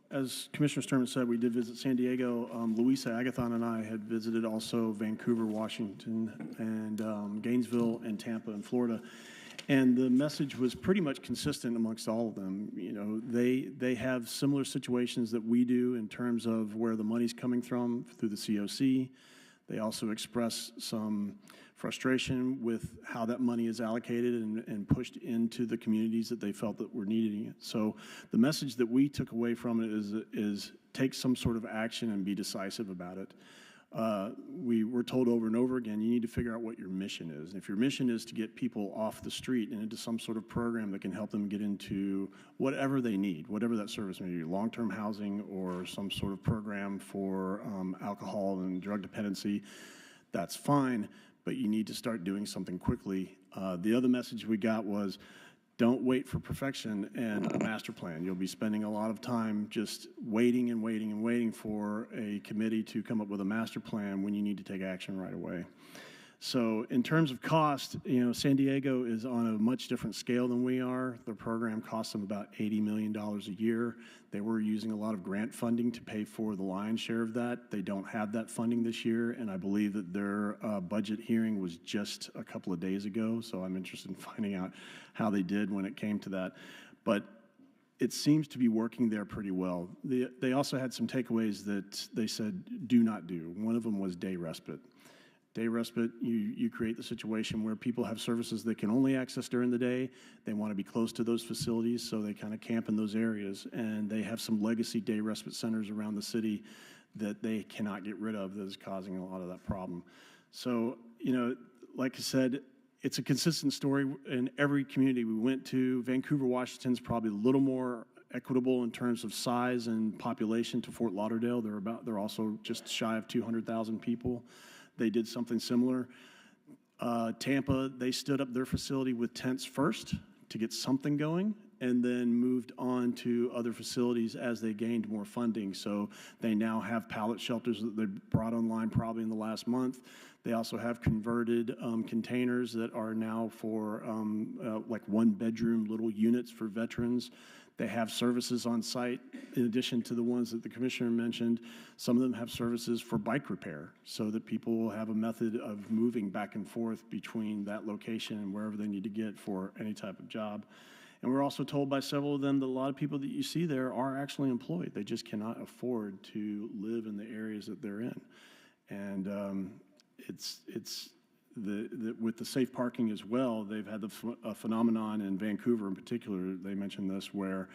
As Commissioner Sturman said, we did visit San Diego. Louisa Agathon and I had visited also Vancouver, Washington, and Gainesville and Tampa in Florida. And the message was pretty much consistent amongst all of them. They have similar situations that we do in terms of where the money's coming from through the COC. They also express some frustration with how that money is allocated and pushed into the communities that they felt that were needing it. So the message that we took away from it is take some sort of action and be decisive about it. We were told over and over again, you need to figure out what your mission is. And if your mission is to get people off the street and into some sort of program that can help them get into whatever they need, whatever that service may be, long-term housing or some sort of program for alcohol and drug dependency, that's fine, but you need to start doing something quickly. The other message we got was, don't wait for perfection and a master plan. You'll be spending a lot of time just waiting and waiting and waiting for a committee to come up with a master plan when you need to take action right away. So in terms of cost, San Diego is on a much different scale than we are. Their program costs them about $80 million a year. They were using a lot of grant funding to pay for the lion's share of that. They don't have that funding this year, and I believe that their budget hearing was just a couple of days ago, so I'm interested in finding out how they did when it came to that. But it seems to be working there pretty well. They also had some takeaways that they said do not do. One of them was day respite. Day respite, you create the situation where people have services they can only access during the day. They want to be close to those facilities, so they kind of camp in those areas. And they have some legacy day respite centers around the city that they cannot get rid of that is causing a lot of that problem. So, like I said, it's a consistent story in every community we went to. Vancouver, Washington's probably a little more equitable in terms of size and population to Fort Lauderdale. They're also just shy of 200,000 people. They did something similar. Tampa, they stood up their facility with tents first to get something going, and then moved on to other facilities as they gained more funding. So they now have pallet shelters that they brought online probably in the last month. They also have converted containers that are now for like one-bedroom little units for veterans. They have services on site in addition to the ones that the commissioner mentioned. Some of them have services for bike repair so that people will have a method of moving back and forth between that location and wherever they need to get for any type of job. And we're also told by several of them that a lot of people that you see there are actually employed. They just cannot afford to live in the areas that they're in. And with the safe parking as well, they've had a phenomenon in Vancouver in particular, they mentioned this, where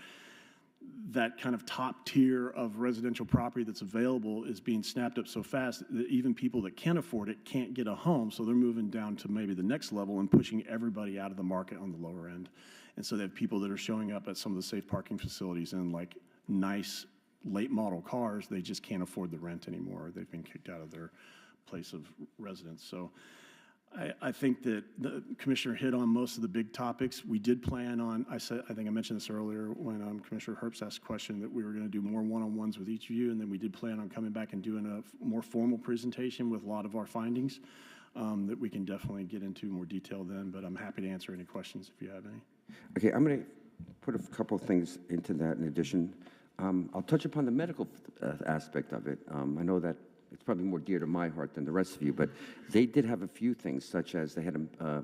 that kind of top tier of residential property that's available is being snapped up so fast that even people that can afford it can't get a home, so they're moving down to maybe the next level and pushing everybody out of the market on the lower end. And so they have people that are showing up at some of the safe parking facilities in like nice late model cars. They just can't afford the rent anymore. They've been kicked out of their place of residence. So I think that the commissioner hit on most of the big topics. We did plan on, I think I mentioned this earlier when Commissioner Herbst asked a question, that we were going to do more one-on-ones with each of you, and then we did plan on coming back and doing a more formal presentation with a lot of our findings that we can definitely get into more detail then, but I'm happy to answer any questions if you have any. Okay, I'm going to put a couple of things into that in addition. I'll touch upon the medical aspect of it. I know that it's probably more dear to my heart than the rest of you, but they did have a few things, such as they had a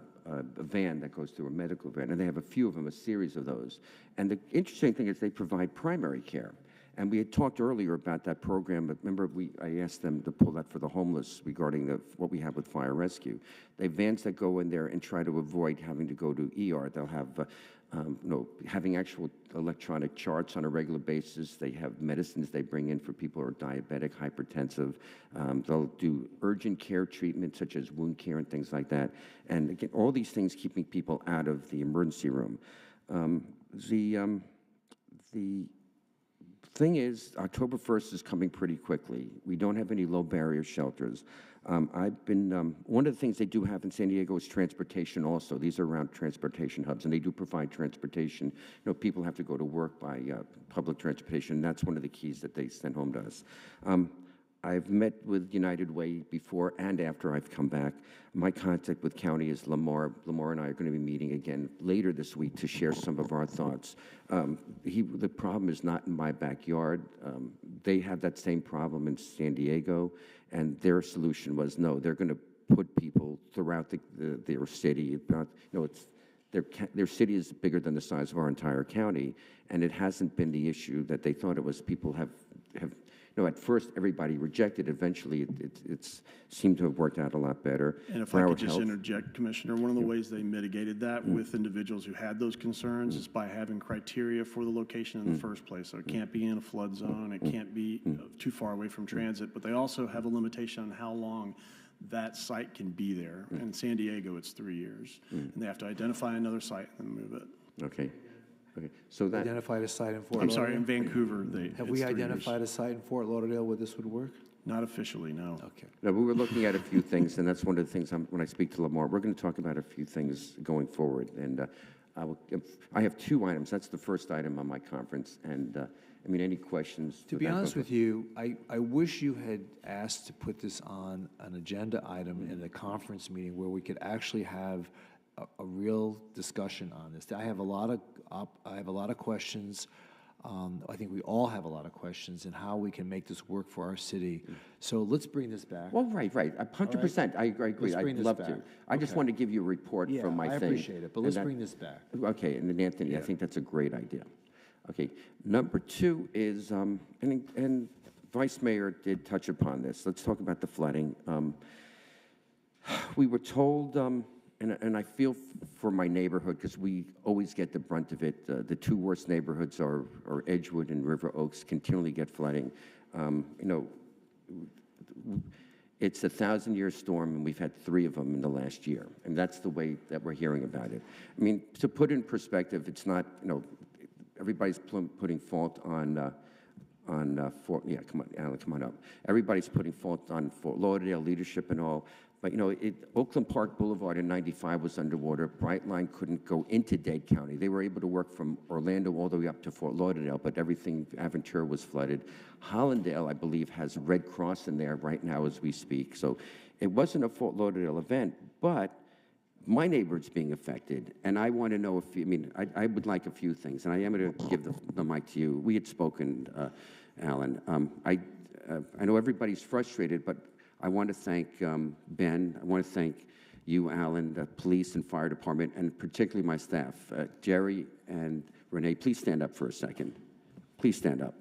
van that goes through a medical van, and they have a few of them, a series of those. And the interesting thing is they provide primary care. And we had talked earlier about that program, but remember I asked them to pull that for the homeless regarding what we have with fire rescue. They have vans that go in there and try to avoid having to go to ER. They'll have having actual electronic charts on a regular basis. They have medicines they bring in for people who are diabetic, hypertensive. They'll do urgent care treatment such as wound care and things like that. And again, all these things keeping people out of the emergency room. The thing is, October 1st is coming pretty quickly. We don't have any low barrier shelters. One of the things they do have in San Diego is transportation also. These are around transportation hubs, and they do provide transportation. People have to go to work by public transportation, and that's one of the keys that they send home to us. I've met with United Way before and after I've come back. My contact with county is Lamar. Lamar and I are going to be meeting again later this week to share some of our thoughts. The problem is not in my backyard. They have that same problem in San Diego, and their solution was, no, they're going to put people throughout their city. Their city is bigger than the size of our entire county, and it hasn't been the issue that they thought it was. People have at first everybody rejected. Eventually, it seemed to have worked out a lot better. And if I could just interject, Commissioner, one of the ways they mitigated that with individuals who had those concerns is by having criteria for the location in the first place. So it can't be in a flood zone, it can't be too far away from transit, but they also have a limitation on how long that site can be there. In San Diego, it's 3 years. And they have to identify another site and move it. Okay. Okay. So that identified a site in Fort I'm Lauderdale? sorry, in Vancouver. Have we identified a site in Fort Lauderdale where this would work? Not officially, no. Okay. No, we were looking at a few things, and that's one of the things when I speak to Lamar, we're going to talk about a few things going forward. And I have 2 items. That's the first item on my conference. And any questions? To be honest with you, I wish you had asked to put this on an agenda item in the conference meeting where we could actually have a real discussion on this. I have a lot of questions. I think we all have a lot of questions in how we can make this work for our city. So let's bring this back. Well, right. 100%. I agree. I'd love to. I just want to give you a report from my thing. I appreciate it, but let's bring this back. Okay, and then Anthony, I think that's a great idea. Okay, number 2 is, and Vice Mayor did touch upon this. Let's talk about the flooding. We were told, and I feel for my neighborhood because we always get the brunt of it. The two worst neighborhoods are Edgewood and River Oaks, continually get flooding. You know, it's a 1,000-year storm, and we've had 3 of them in the last year, and that's the way that we're hearing about it. I mean, to put in perspective, it's not, you know, everybody's putting fault on Fort, yeah, come on, Alan, come on up. Everybody's putting fault on Fort Lauderdale leadership and all, but you know, Oakland Park Boulevard in '95 was underwater. Brightline couldn't go into Dade County. They were able to work from Orlando all the way up to Fort Lauderdale, but everything, Aventura was flooded. Hollandale, I believe, has Red Cross in there right now as we speak. So it wasn't a Fort Lauderdale event, but my neighbor's being affected, and I want to know if, I mean, I would like a few things, and I am going to give the mic to you. We had spoken, Alan. I know everybody's frustrated, but I want to thank Ben. I want to thank you, Alan, the police and fire department, and particularly my staff. Jerry and Renee, please stand up for a second. Please stand up.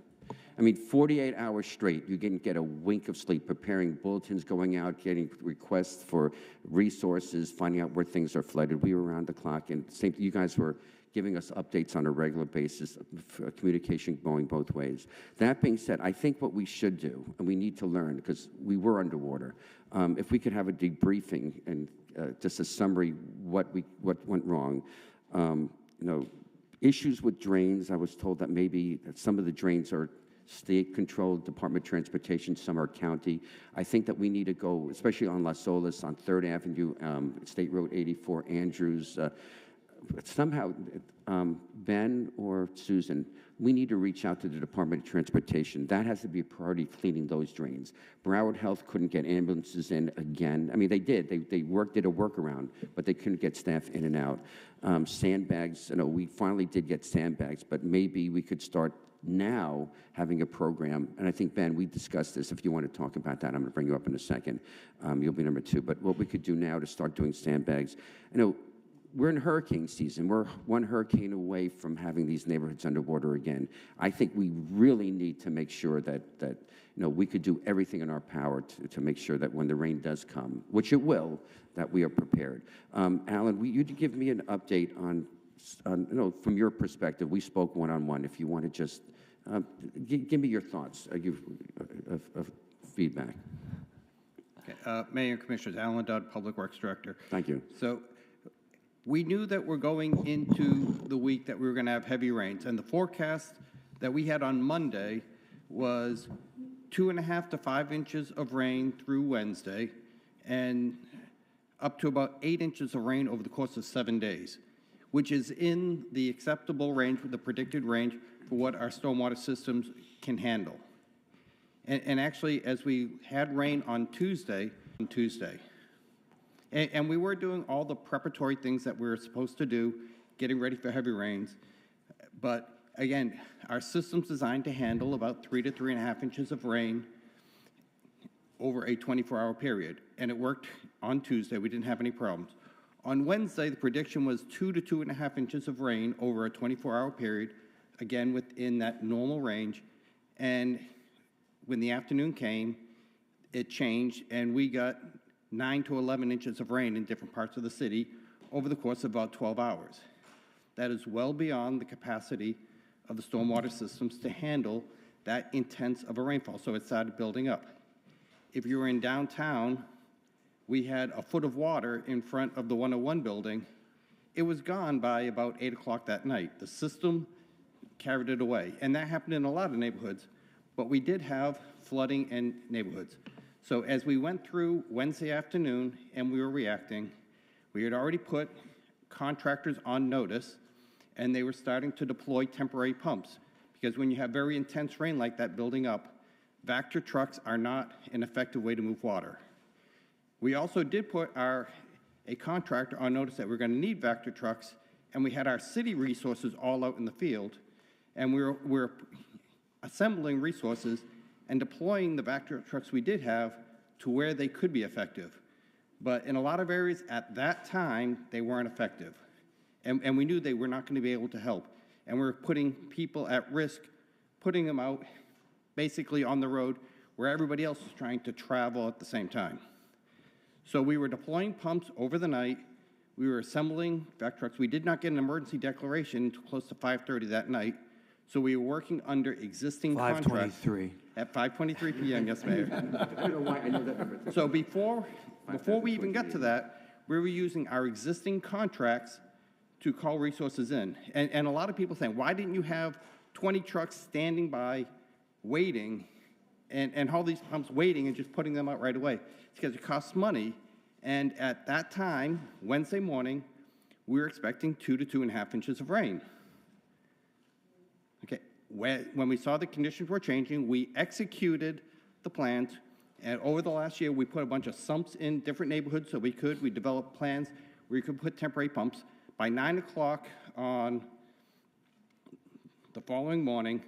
I mean, 48 hours straight, you didn't get a wink of sleep, preparing bulletins going out, getting requests for resources, finding out where things are flooded. We were around the clock, and same, you guys were giving us updates on a regular basis, communication going both ways. That being said, I think what we should do, and we need to learn, because we were underwater, if we could have a debriefing and just a summary what went wrong. You know, issues with drains, I was told that maybe some of the drains are state-controlled, Department of Transportation, some are county. I think that we need to go, especially on Las Olas, on 3rd Avenue, State Road 84, Andrews. Somehow, Ben or Susan, we need to reach out to the Department of Transportation. That has to be a priority, cleaning those drains. Broward Health couldn't get ambulances in again. I mean, they did. They did a workaround, but they couldn't get staff in and out. Sandbags, you know, we finally did get sandbags, but maybe we could start now having a program, and I think, Ben, we discussed this. If you want to talk about that, I'm going to bring you up in a second. You'll be number 2. But what we could do now to start doing sandbags, you know, we're in hurricane season. We're one hurricane away from having these neighborhoods underwater again. I think we really need to make sure that you know, we could do everything in our power to make sure that when the rain does come, which it will, that we are prepared. Alan, you'd give me an update on you know, from your perspective. We spoke one-on-one. If you want to just give me your thoughts of feedback. Okay. Mayor and Commissioners, Alan Dodd, Public Works Director. Thank you. So we knew that we're going into the week that we were going to have heavy rains, and the forecast that we had on Monday was 2.5 to 5 inches of rain through Wednesday, and up to about 8 inches of rain over the course of 7 days, which is in the acceptable range, the predicted range for what our stormwater systems can handle. And actually, as we had rain on Tuesday, and we were doing all the preparatory things that we were supposed to do, getting ready for heavy rains, but again, our system's designed to handle about 3 to 3.5 inches of rain over a 24-hour period, and it worked on Tuesday. We didn't have any problems. On Wednesday, the prediction was 2 to 2.5 inches of rain over a 24-hour period, again within that normal range. And when the afternoon came, it changed, and we got 9 to 11 inches of rain in different parts of the city over the course of about 12 hours. That is well beyond the capacity of the stormwater systems to handle that intense of a rainfall, so it started building up. If you were in downtown, we had a foot of water in front of the 101 building. It was gone by about 8 o'clock that night. The system carried it away, and that happened in a lot of neighborhoods, but we did have flooding in neighborhoods. So as we went through Wednesday afternoon and we were reacting, we had already put contractors on notice, and they were starting to deploy temporary pumps, because when you have very intense rain like that building up, Vector trucks are not an effective way to move water. We also did put a contractor on notice that we're going to need Vector trucks, and we had our city resources all out in the field, and we're assembling resources and deploying the Vector trucks we did have to where they could be effective. But in a lot of areas at that time, they weren't effective. And we knew they were not going to be able to help. And we were putting people at risk, putting them out basically on the road where everybody else was trying to travel at the same time. So we were deploying pumps over the night. We were assembling vac trucks. We did not get an emergency declaration until close to 5:30 that night. So we were working under existing contracts. 5:23. At 5:23 p.m., yes, Mayor. I don't know why, I know that number. So before we even got to that, we were using our existing contracts to call resources in. And a lot of people saying, why didn't you have 20 trucks standing by waiting and all these pumps waiting and just putting them out right away? It's because it costs money. And at that time, Wednesday morning, we were expecting 2 to 2.5 inches of rain. Okay, when we saw the conditions were changing, we executed the plans. And over the last year, we put a bunch of sumps in different neighborhoods so we developed plans where you could put temporary pumps. By 9 o'clock on the following morning,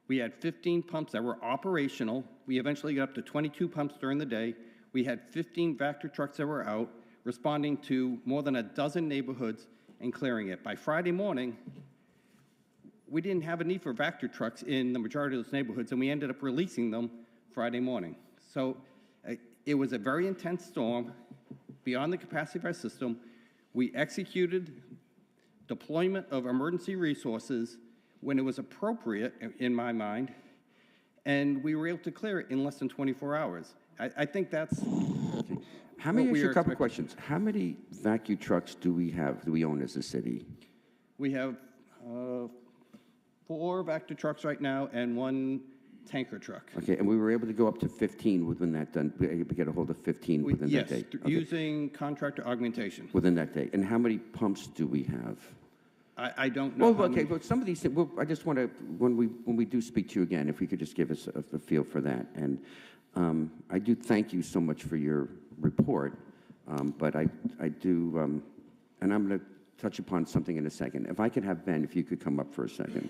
we had 15 pumps that were operational. We eventually got up to 22 pumps during the day. We had 15 Vector trucks that were out, responding to more than a dozen neighborhoods and clearing it. By Friday morning, we didn't have a need for Vector trucks in the majority of those neighborhoods, and we ended up releasing them Friday morning. So it was a very intense storm, beyond the capacity of our system. We executed deployment of emergency resources when it was appropriate, in my mind, and we were able to clear it in less than 24 hours. I think that's How many, a couple questions. How many vacuum trucks do we own as a city? We have 4 Vector trucks right now and 1 tanker truck. Okay, and we were able to go up to 15 within that, we were able to get a hold of 15 within that day? Yes, using contractor augmentation. Within that day. And how many pumps do we have? I don't know. Well, okay, but some of these things, I just want to, when we do speak to you again, if you could just give us a feel for that. And I do thank you so much for your report, but I do, and I'm going to touch upon something in a second. If I could have Ben, if you could come up for a second.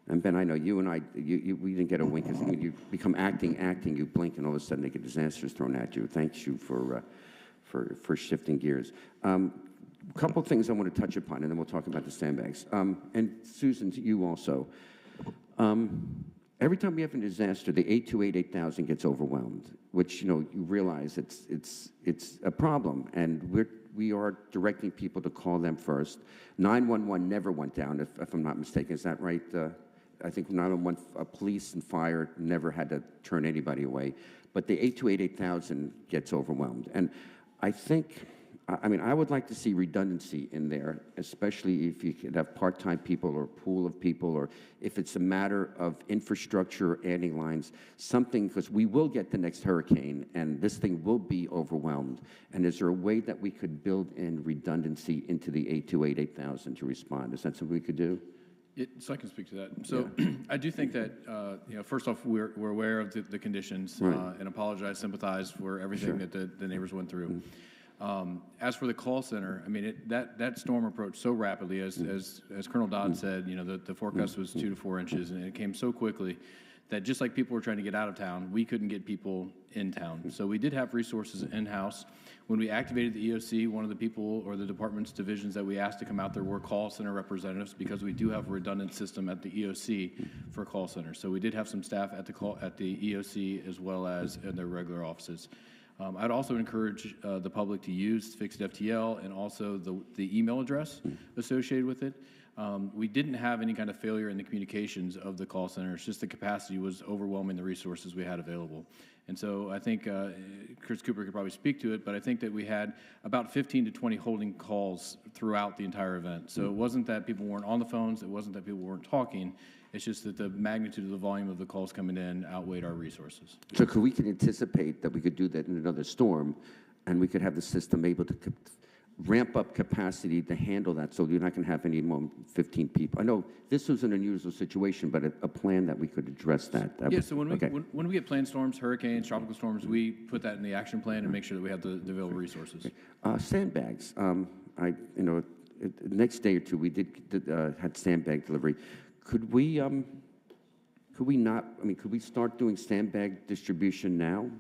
And Ben, I know you and I, we didn't get a wink. When you become acting, you blink, and all of a sudden they get disasters thrown at you. Thanks you for shifting gears. A couple things I want to touch upon, and then we'll talk about the sandbags. And Susan, to you also. Every time we have a disaster, the 828-8000 gets overwhelmed, which you realize it's a problem, and we are directing people to call them first. 911 never went down, if I'm not mistaken. Is that right? I think 911, police and fire never had to turn anybody away, but the 828-8000 gets overwhelmed, and I think. I mean, I would like to see redundancy in there, especially if you could have part-time people or a pool of people, or if it's a matter of infrastructure, adding lines, something, because we will get the next hurricane, and this thing will be overwhelmed. And is there a way that we could build in redundancy into the 828-8000 to respond? Is that something we could do? So I can speak to that. So I do think that, first off, we're aware of the conditions, Right. and apologize, sympathize for everything that the neighbors went through. As for the call center, I mean, that storm approached so rapidly, as Colonel Dodd said, the forecast was 2 to 4 inches, and it came so quickly that just like people were trying to get out of town, we couldn't get people in town. So we did have resources in-house. When we activated the EOC, one of the people or the department's divisions that we asked to come out there were call center representatives, because we do have a redundant system at the EOC for call centers. So we did have some staff at the EOC as well as in their regular offices. I'd also encourage the public to use fixed FTL and also the email address associated with it. We didn't have any kind of failure in the communications of the call center. It's just the capacity was overwhelming the resources we had available. And so I think Chris Cooper could probably speak to it, but I think that we had about 15 to 20 holding calls throughout the entire event. So it wasn't that people weren't on the phones. It wasn't that people weren't talking. It's just that the magnitude of the volume of the calls coming in outweighed our resources. So we could anticipate that we could do that in another storm, and we could have the system able to ramp up capacity to handle that, so you're not going to have any more 15 people. I know this was an unusual situation, but a plan that we could address that. So when we get planned storms, hurricanes, tropical storms, we put that in the action plan and make sure that we have the available resources. Sandbags. Next day or two, we had sandbag delivery. Could we start doing sandbag distribution now?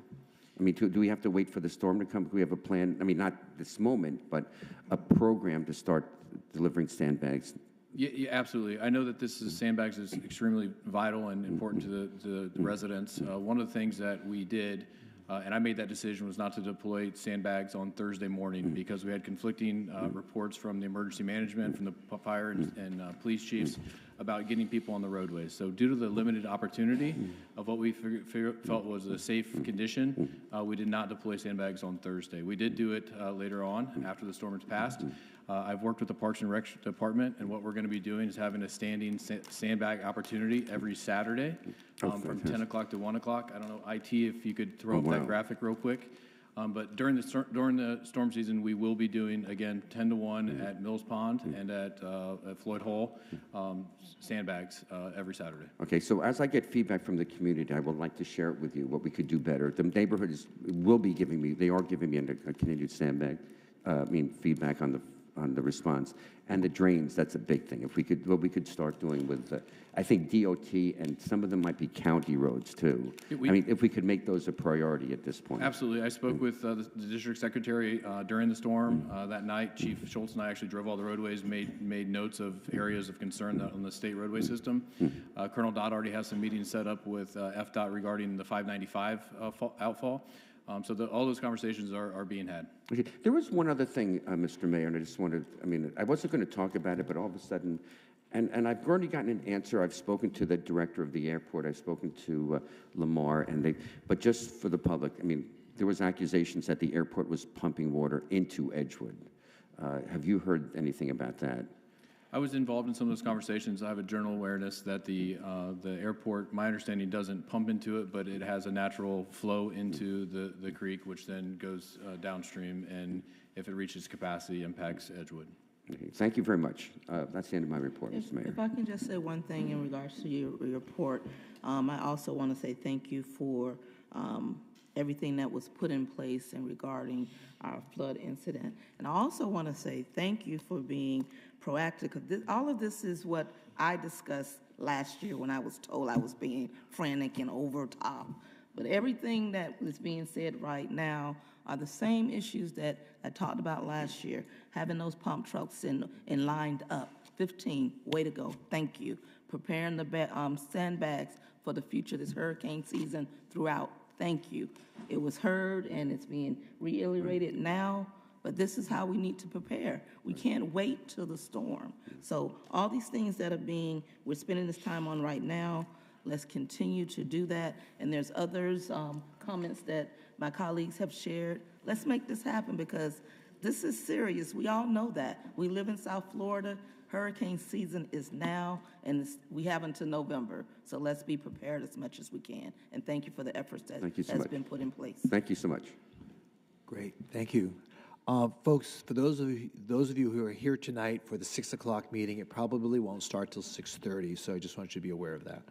I mean, do we have to wait for the storm to come? Do we have a plan? I mean, not this moment, but a program to start delivering sandbags. Yeah, absolutely. I know that sandbags is extremely vital and important to the residents. One of the things that we did And I made that decision was not to deploy sandbags on Thursday morning because we had conflicting reports from the emergency management, from the fire and police chiefs about getting people on the roadways. So due to the limited opportunity of what we felt was a safe condition, we did not deploy sandbags on Thursday. We did do it later on after the storm has passed. I've worked with the Parks and Rec Department, and what we're going to be doing is having a standing sandbag opportunity every Saturday from 10 o'clock to 1 o'clock. I don't know, IT, if you could throw up that graphic real quick. But during the storm season, we will be doing, again, 10 to 1 at Mills Pond and at Floyd Hall, sandbags every Saturday. Okay, so as I get feedback from the community, I would like to share it with you, what we could do better. The neighborhoods will be giving me, they are giving me a continued sandbag, feedback on the response. And the drains, that's a big thing. If we could, what we could start doing with, I think DOT, and some of them might be county roads too. I mean, if we could make those a priority at this point. Absolutely. I spoke with the district secretary during the storm that night. Chief Schultz and I actually drove all the roadways, made notes of areas of concern on the state roadway system. Colonel Dodd already has some meetings set up with FDOT regarding the 595 outfall. So all those conversations are being had. Okay. There was one other thing, Mr. Mayor, and I just wanted, I mean, I wasn't going to talk about it, but all of a sudden, and I've already gotten an answer. I've spoken to the director of the airport. I've spoken to Lamar, but just for the public, I mean, there was accusations that the airport was pumping water into Edgewood. Have you heard anything about that? I was involved in some of those conversations. I have a general awareness that the airport, my understanding, doesn't pump into it, but it has a natural flow into the creek, which then goes downstream, and if it reaches capacity, impacts Edgewood. Okay. Thank you very much. That's the end of my report, Mr. Mayor. If I can just say one thing in regards to your report, I also want to say thank you for everything that was put in place in regarding our flood incident. And I also want to say thank you for being proactive, because all of this is what I discussed last year when I was told I was being frantic and over top. But everything that is being said right now are the same issues that I talked about last year, having those pump trucks in lined up. 15, way to go, thank you. Preparing the sandbags for the future, this hurricane season throughout, thank you. It was heard and it's being reiterated now, but this is how we need to prepare. We can't wait till the storm. So all these things that we're spending this time on right now, let's continue to do that. And there's others, comments that my colleagues have shared. Let's make this happen because this is serious. We all know that. We live in South Florida. Hurricane season is now, and we have until November. So let's be prepared as much as we can. And thank you for the efforts that's been put in place. Thank you so much. Great, thank you. Folks, for those of you who are here tonight for the 6 o'clock meeting, it probably won't start till 6:30, so I just want you to be aware of that.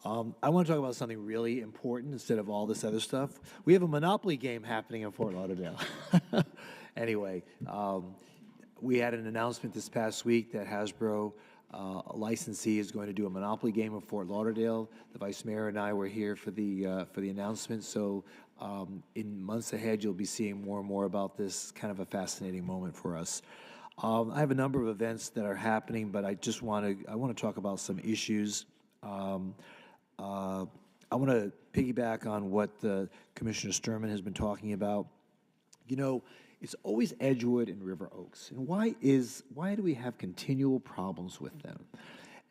I want to talk about something really important instead of all this other stuff. We have a Monopoly game happening in Fort Lauderdale. Anyway, we had an announcement this past week that Hasbro, a licensee, is going to do a Monopoly game in Fort Lauderdale. The Vice Mayor and I were here for the announcement, so in months ahead, you'll be seeing more and more about this kind of a fascinating moment for us. I have a number of events that are happening, but I want to talk about some issues. I want to piggyback on what Commissioner Sturman has been talking about. You know, it's always Edgewood and River Oaks, and why do we have continual problems with them?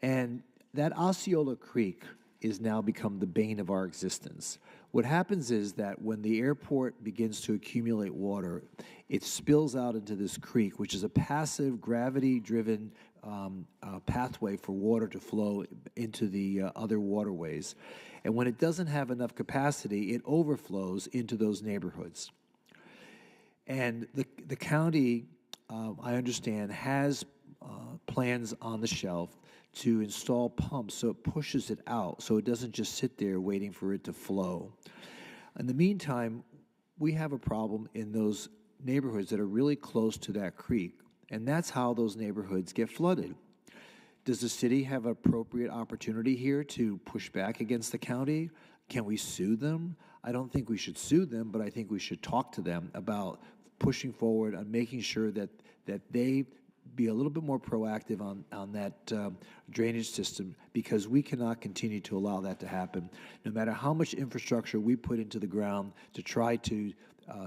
And that Osceola Creek is now become the bane of our existence. What happens is that when the airport begins to accumulate water, it spills out into this creek, which is a passive, gravity-driven pathway for water to flow into the other waterways. And when it doesn't have enough capacity, it overflows into those neighborhoods. And the county, I understand, has plans on the shelf to install pumps so it pushes it out, so it doesn't just sit there waiting for it to flow. In the meantime, we have a problem in those neighborhoods that are really close to that creek, and that's how those neighborhoods get flooded. Does the city have an appropriate opportunity here to push back against the county? Can we sue them? I don't think we should sue them, but I think we should talk to them about pushing forward and making sure that they be a little bit more proactive on that drainage system, because we cannot continue to allow that to happen. No matter how much infrastructure we put into the ground to try to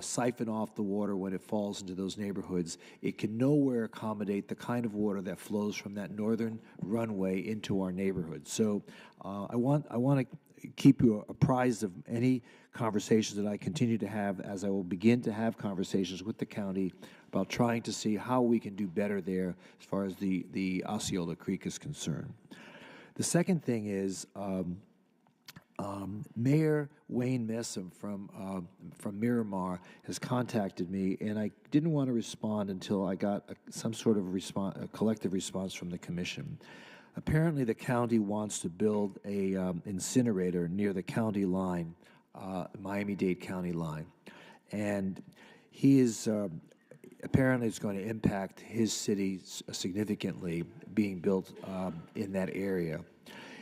siphon off the water when it falls into those neighborhoods, it can nowhere accommodate the kind of water that flows from that northern runway into our neighborhoods. So I want to keep you apprised of any conversations that I continue to have, as I will begin to have conversations with the county about trying to see how we can do better there as far as the Osceola Creek is concerned. The second thing is Mayor Wayne Messam from Miramar has contacted me, and I didn't want to respond until I got some sort of a collective response from the commission. Apparently, the county wants to build a incinerator near the county line, Miami-Dade County line, and he is apparently it's going to impact his city significantly, being built in that area.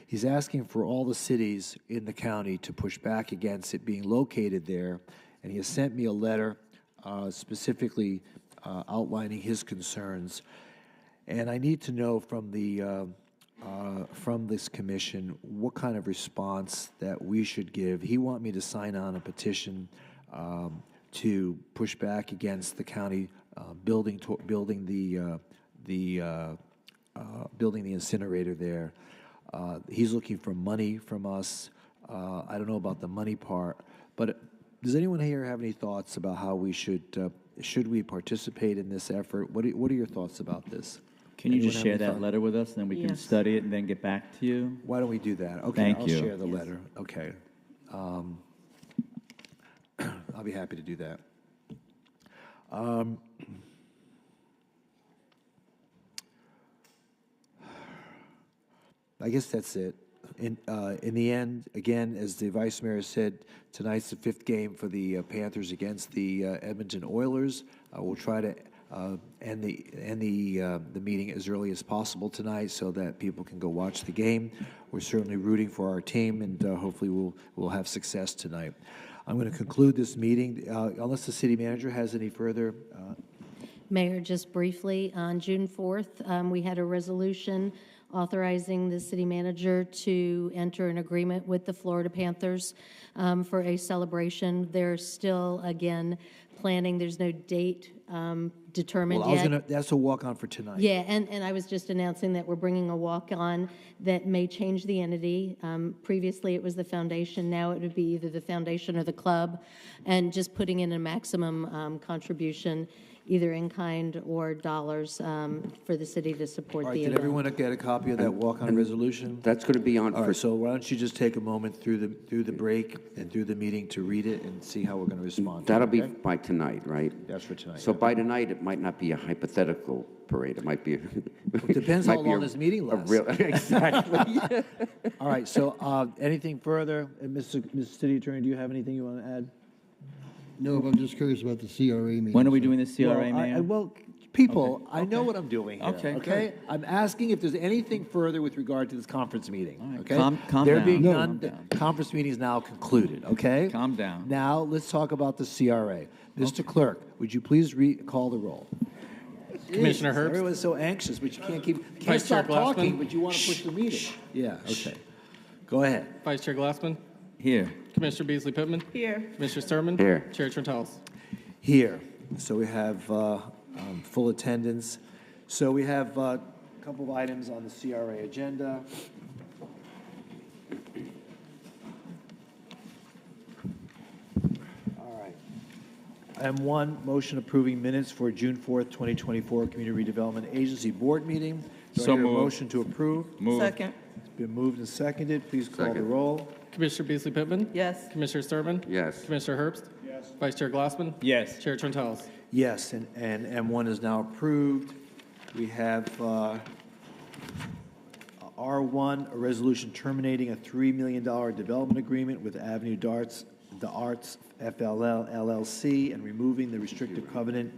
He's asking for all the cities in the county to push back against it being located there, and he has sent me a letter specifically outlining his concerns. And I need to know from this commission what kind of response that we should give. He wants me to sign on a petition to push back against the county building the incinerator there. He's looking for money from us. I don't know about the money part, but does anyone here have any thoughts about how we should we participate in this effort? What are your thoughts about this? Can you Anyone just have share any that thought? letter with us, and then we can Yes. study it and then get back to you? Why don't we do that? Okay, Thank I'll you. share the letter. Okay. I'll be happy to do that. I guess that's it. In the end, again, as the Vice Mayor said, tonight's the 5th game for the Panthers against the Edmonton Oilers. We'll try to end the meeting as early as possible tonight so that people can go watch the game. We're certainly rooting for our team, and hopefully we'll have success tonight. I'm going to conclude this meeting, unless the city manager has any further. Mayor, just briefly, on June 4th, we had a resolution authorizing the city manager to enter an agreement with the Florida Panthers for a celebration. They're still, again, planning. There's no date determined Well, yet. that's a walk-on for tonight. Yeah, and I was just announcing that we're bringing a walk-on that may change the entity. Previously, it was the foundation. Now it would be either the foundation or the club, and just putting in a maximum contribution, either in kind or dollars, for the city to support All right, the did event. everyone get a copy of that walk-on resolution? That's going to be on All for right, so why don't you just take a moment through the break and through the meeting to read it and see how we're going to respond to it, That'll be okay? by tonight, right? That's for tonight. So by tonight, it might not be a hypothetical parade. It might be. It depends how might be long this meeting a lasts. real, exactly. All right, so anything further? Mr. City Attorney, do you have anything you want to add? No, but I'm just curious about the CRA meeting. When are we doing the CRA, Well, Mayor? well, people, I know what I'm doing here, Okay, okay? good. I'm asking if there's anything further with regard to this conference meeting, right, okay? calm There down. being No. none, Calm the down. conference meeting is now concluded, okay? Calm down. Now, let's talk about the CRA. Mr. Clerk, would you please call the roll? Commissioner Jeez, Herbst? Everyone's so anxious, but you can't Vice Chair stop talking, Glassman? but you want to push the meeting. Yeah, okay. Go ahead. Vice Chair Glassman? Here. Commissioner Beasley Pittman? Here. Commissioner Sturman? Here. Chair Trentalis? Here. So we have full attendance. So we have a couple of items on the CRA agenda. All right. Item 1, motion approving minutes for June 4th, 2024 Community Redevelopment Agency Board meeting. Do I So hear a moved. motion to approve? Move. Second. It's been moved and seconded. Please call the Second. roll. Commissioner Beasley Pittman? Yes. Commissioner Sturman? Yes. Commissioner Herbst? Yes. Vice Chair Glassman? Yes. Chair Trentalis? Yes, and M1 is now approved. We have R1, a resolution terminating a $3 million development agreement with Avenue Darts, the Arts FLL LLC, and removing the restrictive covenant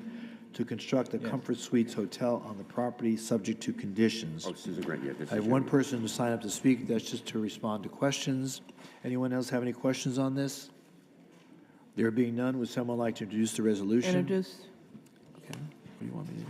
to construct a Comfort Suites Hotel on the property, subject to conditions. Oh, Susan Grant, yeah. This I is have your- one person to sign up to speak. That's just to respond to questions. Anyone else have any questions on this? There being none, would someone like to introduce the resolution? Introduce. Okay, what do you want me to do?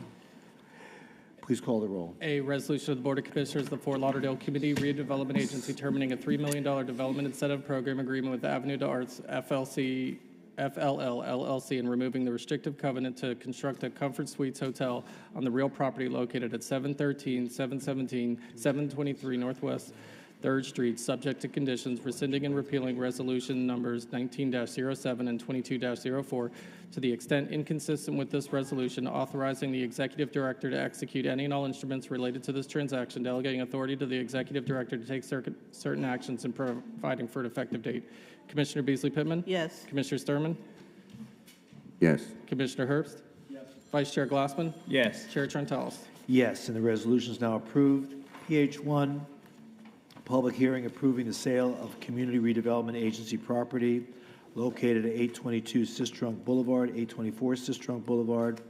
Please call the roll. A resolution of the Board of Commissioners of the Fort Lauderdale Community Redevelopment Agency terminating a $3 million development incentive program agreement with Avenue to Arts FLL LLC and removing the restrictive covenant to construct a Comfort Suites Hotel on the real property located at 713, 717, 723 Northwest 3rd Street, subject to conditions, rescinding and repealing resolution numbers 19-07 and 22-04 to the extent inconsistent with this resolution, authorizing the executive director to execute any and all instruments related to this transaction, delegating authority to the executive director to take certain actions and providing for an effective date. Commissioner Beasley Pittman? Yes. Commissioner Sturman? Yes. Commissioner Herbst? Yes. Vice Chair Glassman? Yes. Chair Trentalis. Yes, and the resolution is now approved. PH1, public hearing approving the sale of Community Redevelopment Agency property located at 822 Sistrunk Boulevard, 824 Sistrunk Boulevard,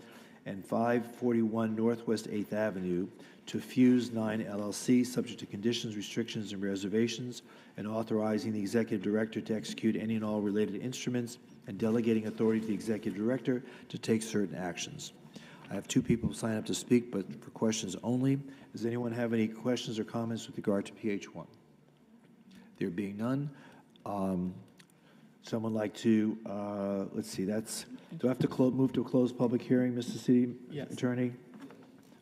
and 541 Northwest 8th Avenue to Fuse 9 LLC, subject to conditions, restrictions, and reservations, and authorizing the executive director to execute any and all related instruments and delegating authority to the executive director to take certain actions. I have 2 people sign up to speak, but for questions only. Does anyone have any questions or comments with regard to PH1? There being none, someone like to, let's see, do I have to move to a closed public hearing, Mr. City Attorney?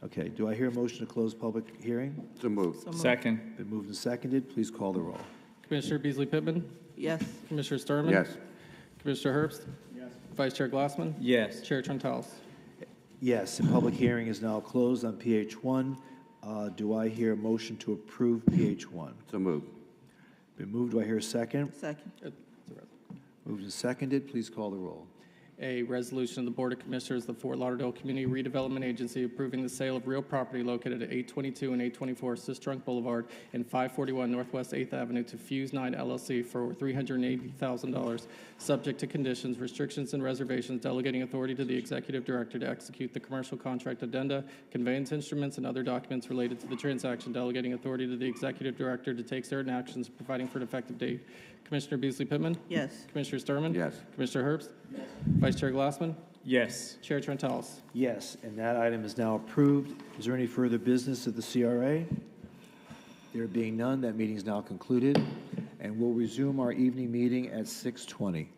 Okay, do I hear a motion to close public hearing? So moved. Second. Been moved and seconded. Please call the roll. Commissioner Beasley Pittman? Yes. Commissioner Sturman? Yes. Commissioner Herbst? Yes. Vice Chair Glassman? Yes. Chair Trentalis. Yes, the public hearing is now closed on PH1. Do I hear a motion to approve PH1? So moved. Been moved. Do I hear a second? Second. Moved and seconded. Please call the roll. A resolution of the Board of Commissioners of the Fort Lauderdale Community Redevelopment Agency approving the sale of real property located at 822 and 824 Sistrunk Boulevard and 541 Northwest 8th Avenue to Fuse 9 LLC for $380,000, subject to conditions, restrictions, and reservations, delegating authority to the executive director to execute the commercial contract addenda, conveyance instruments, and other documents related to the transaction, delegating authority to the executive director to take certain actions, providing for an effective date. Commissioner Beasley Pittman? Yes. Commissioner Sturman? Yes. Commissioner Herbst? Yes. Vice Chair Glassman? Yes. Chair Trentalis. Yes, and that item is now approved. Is there any further business of the CRA? There being none, that meeting is now concluded, and we'll resume our evening meeting at 6:20.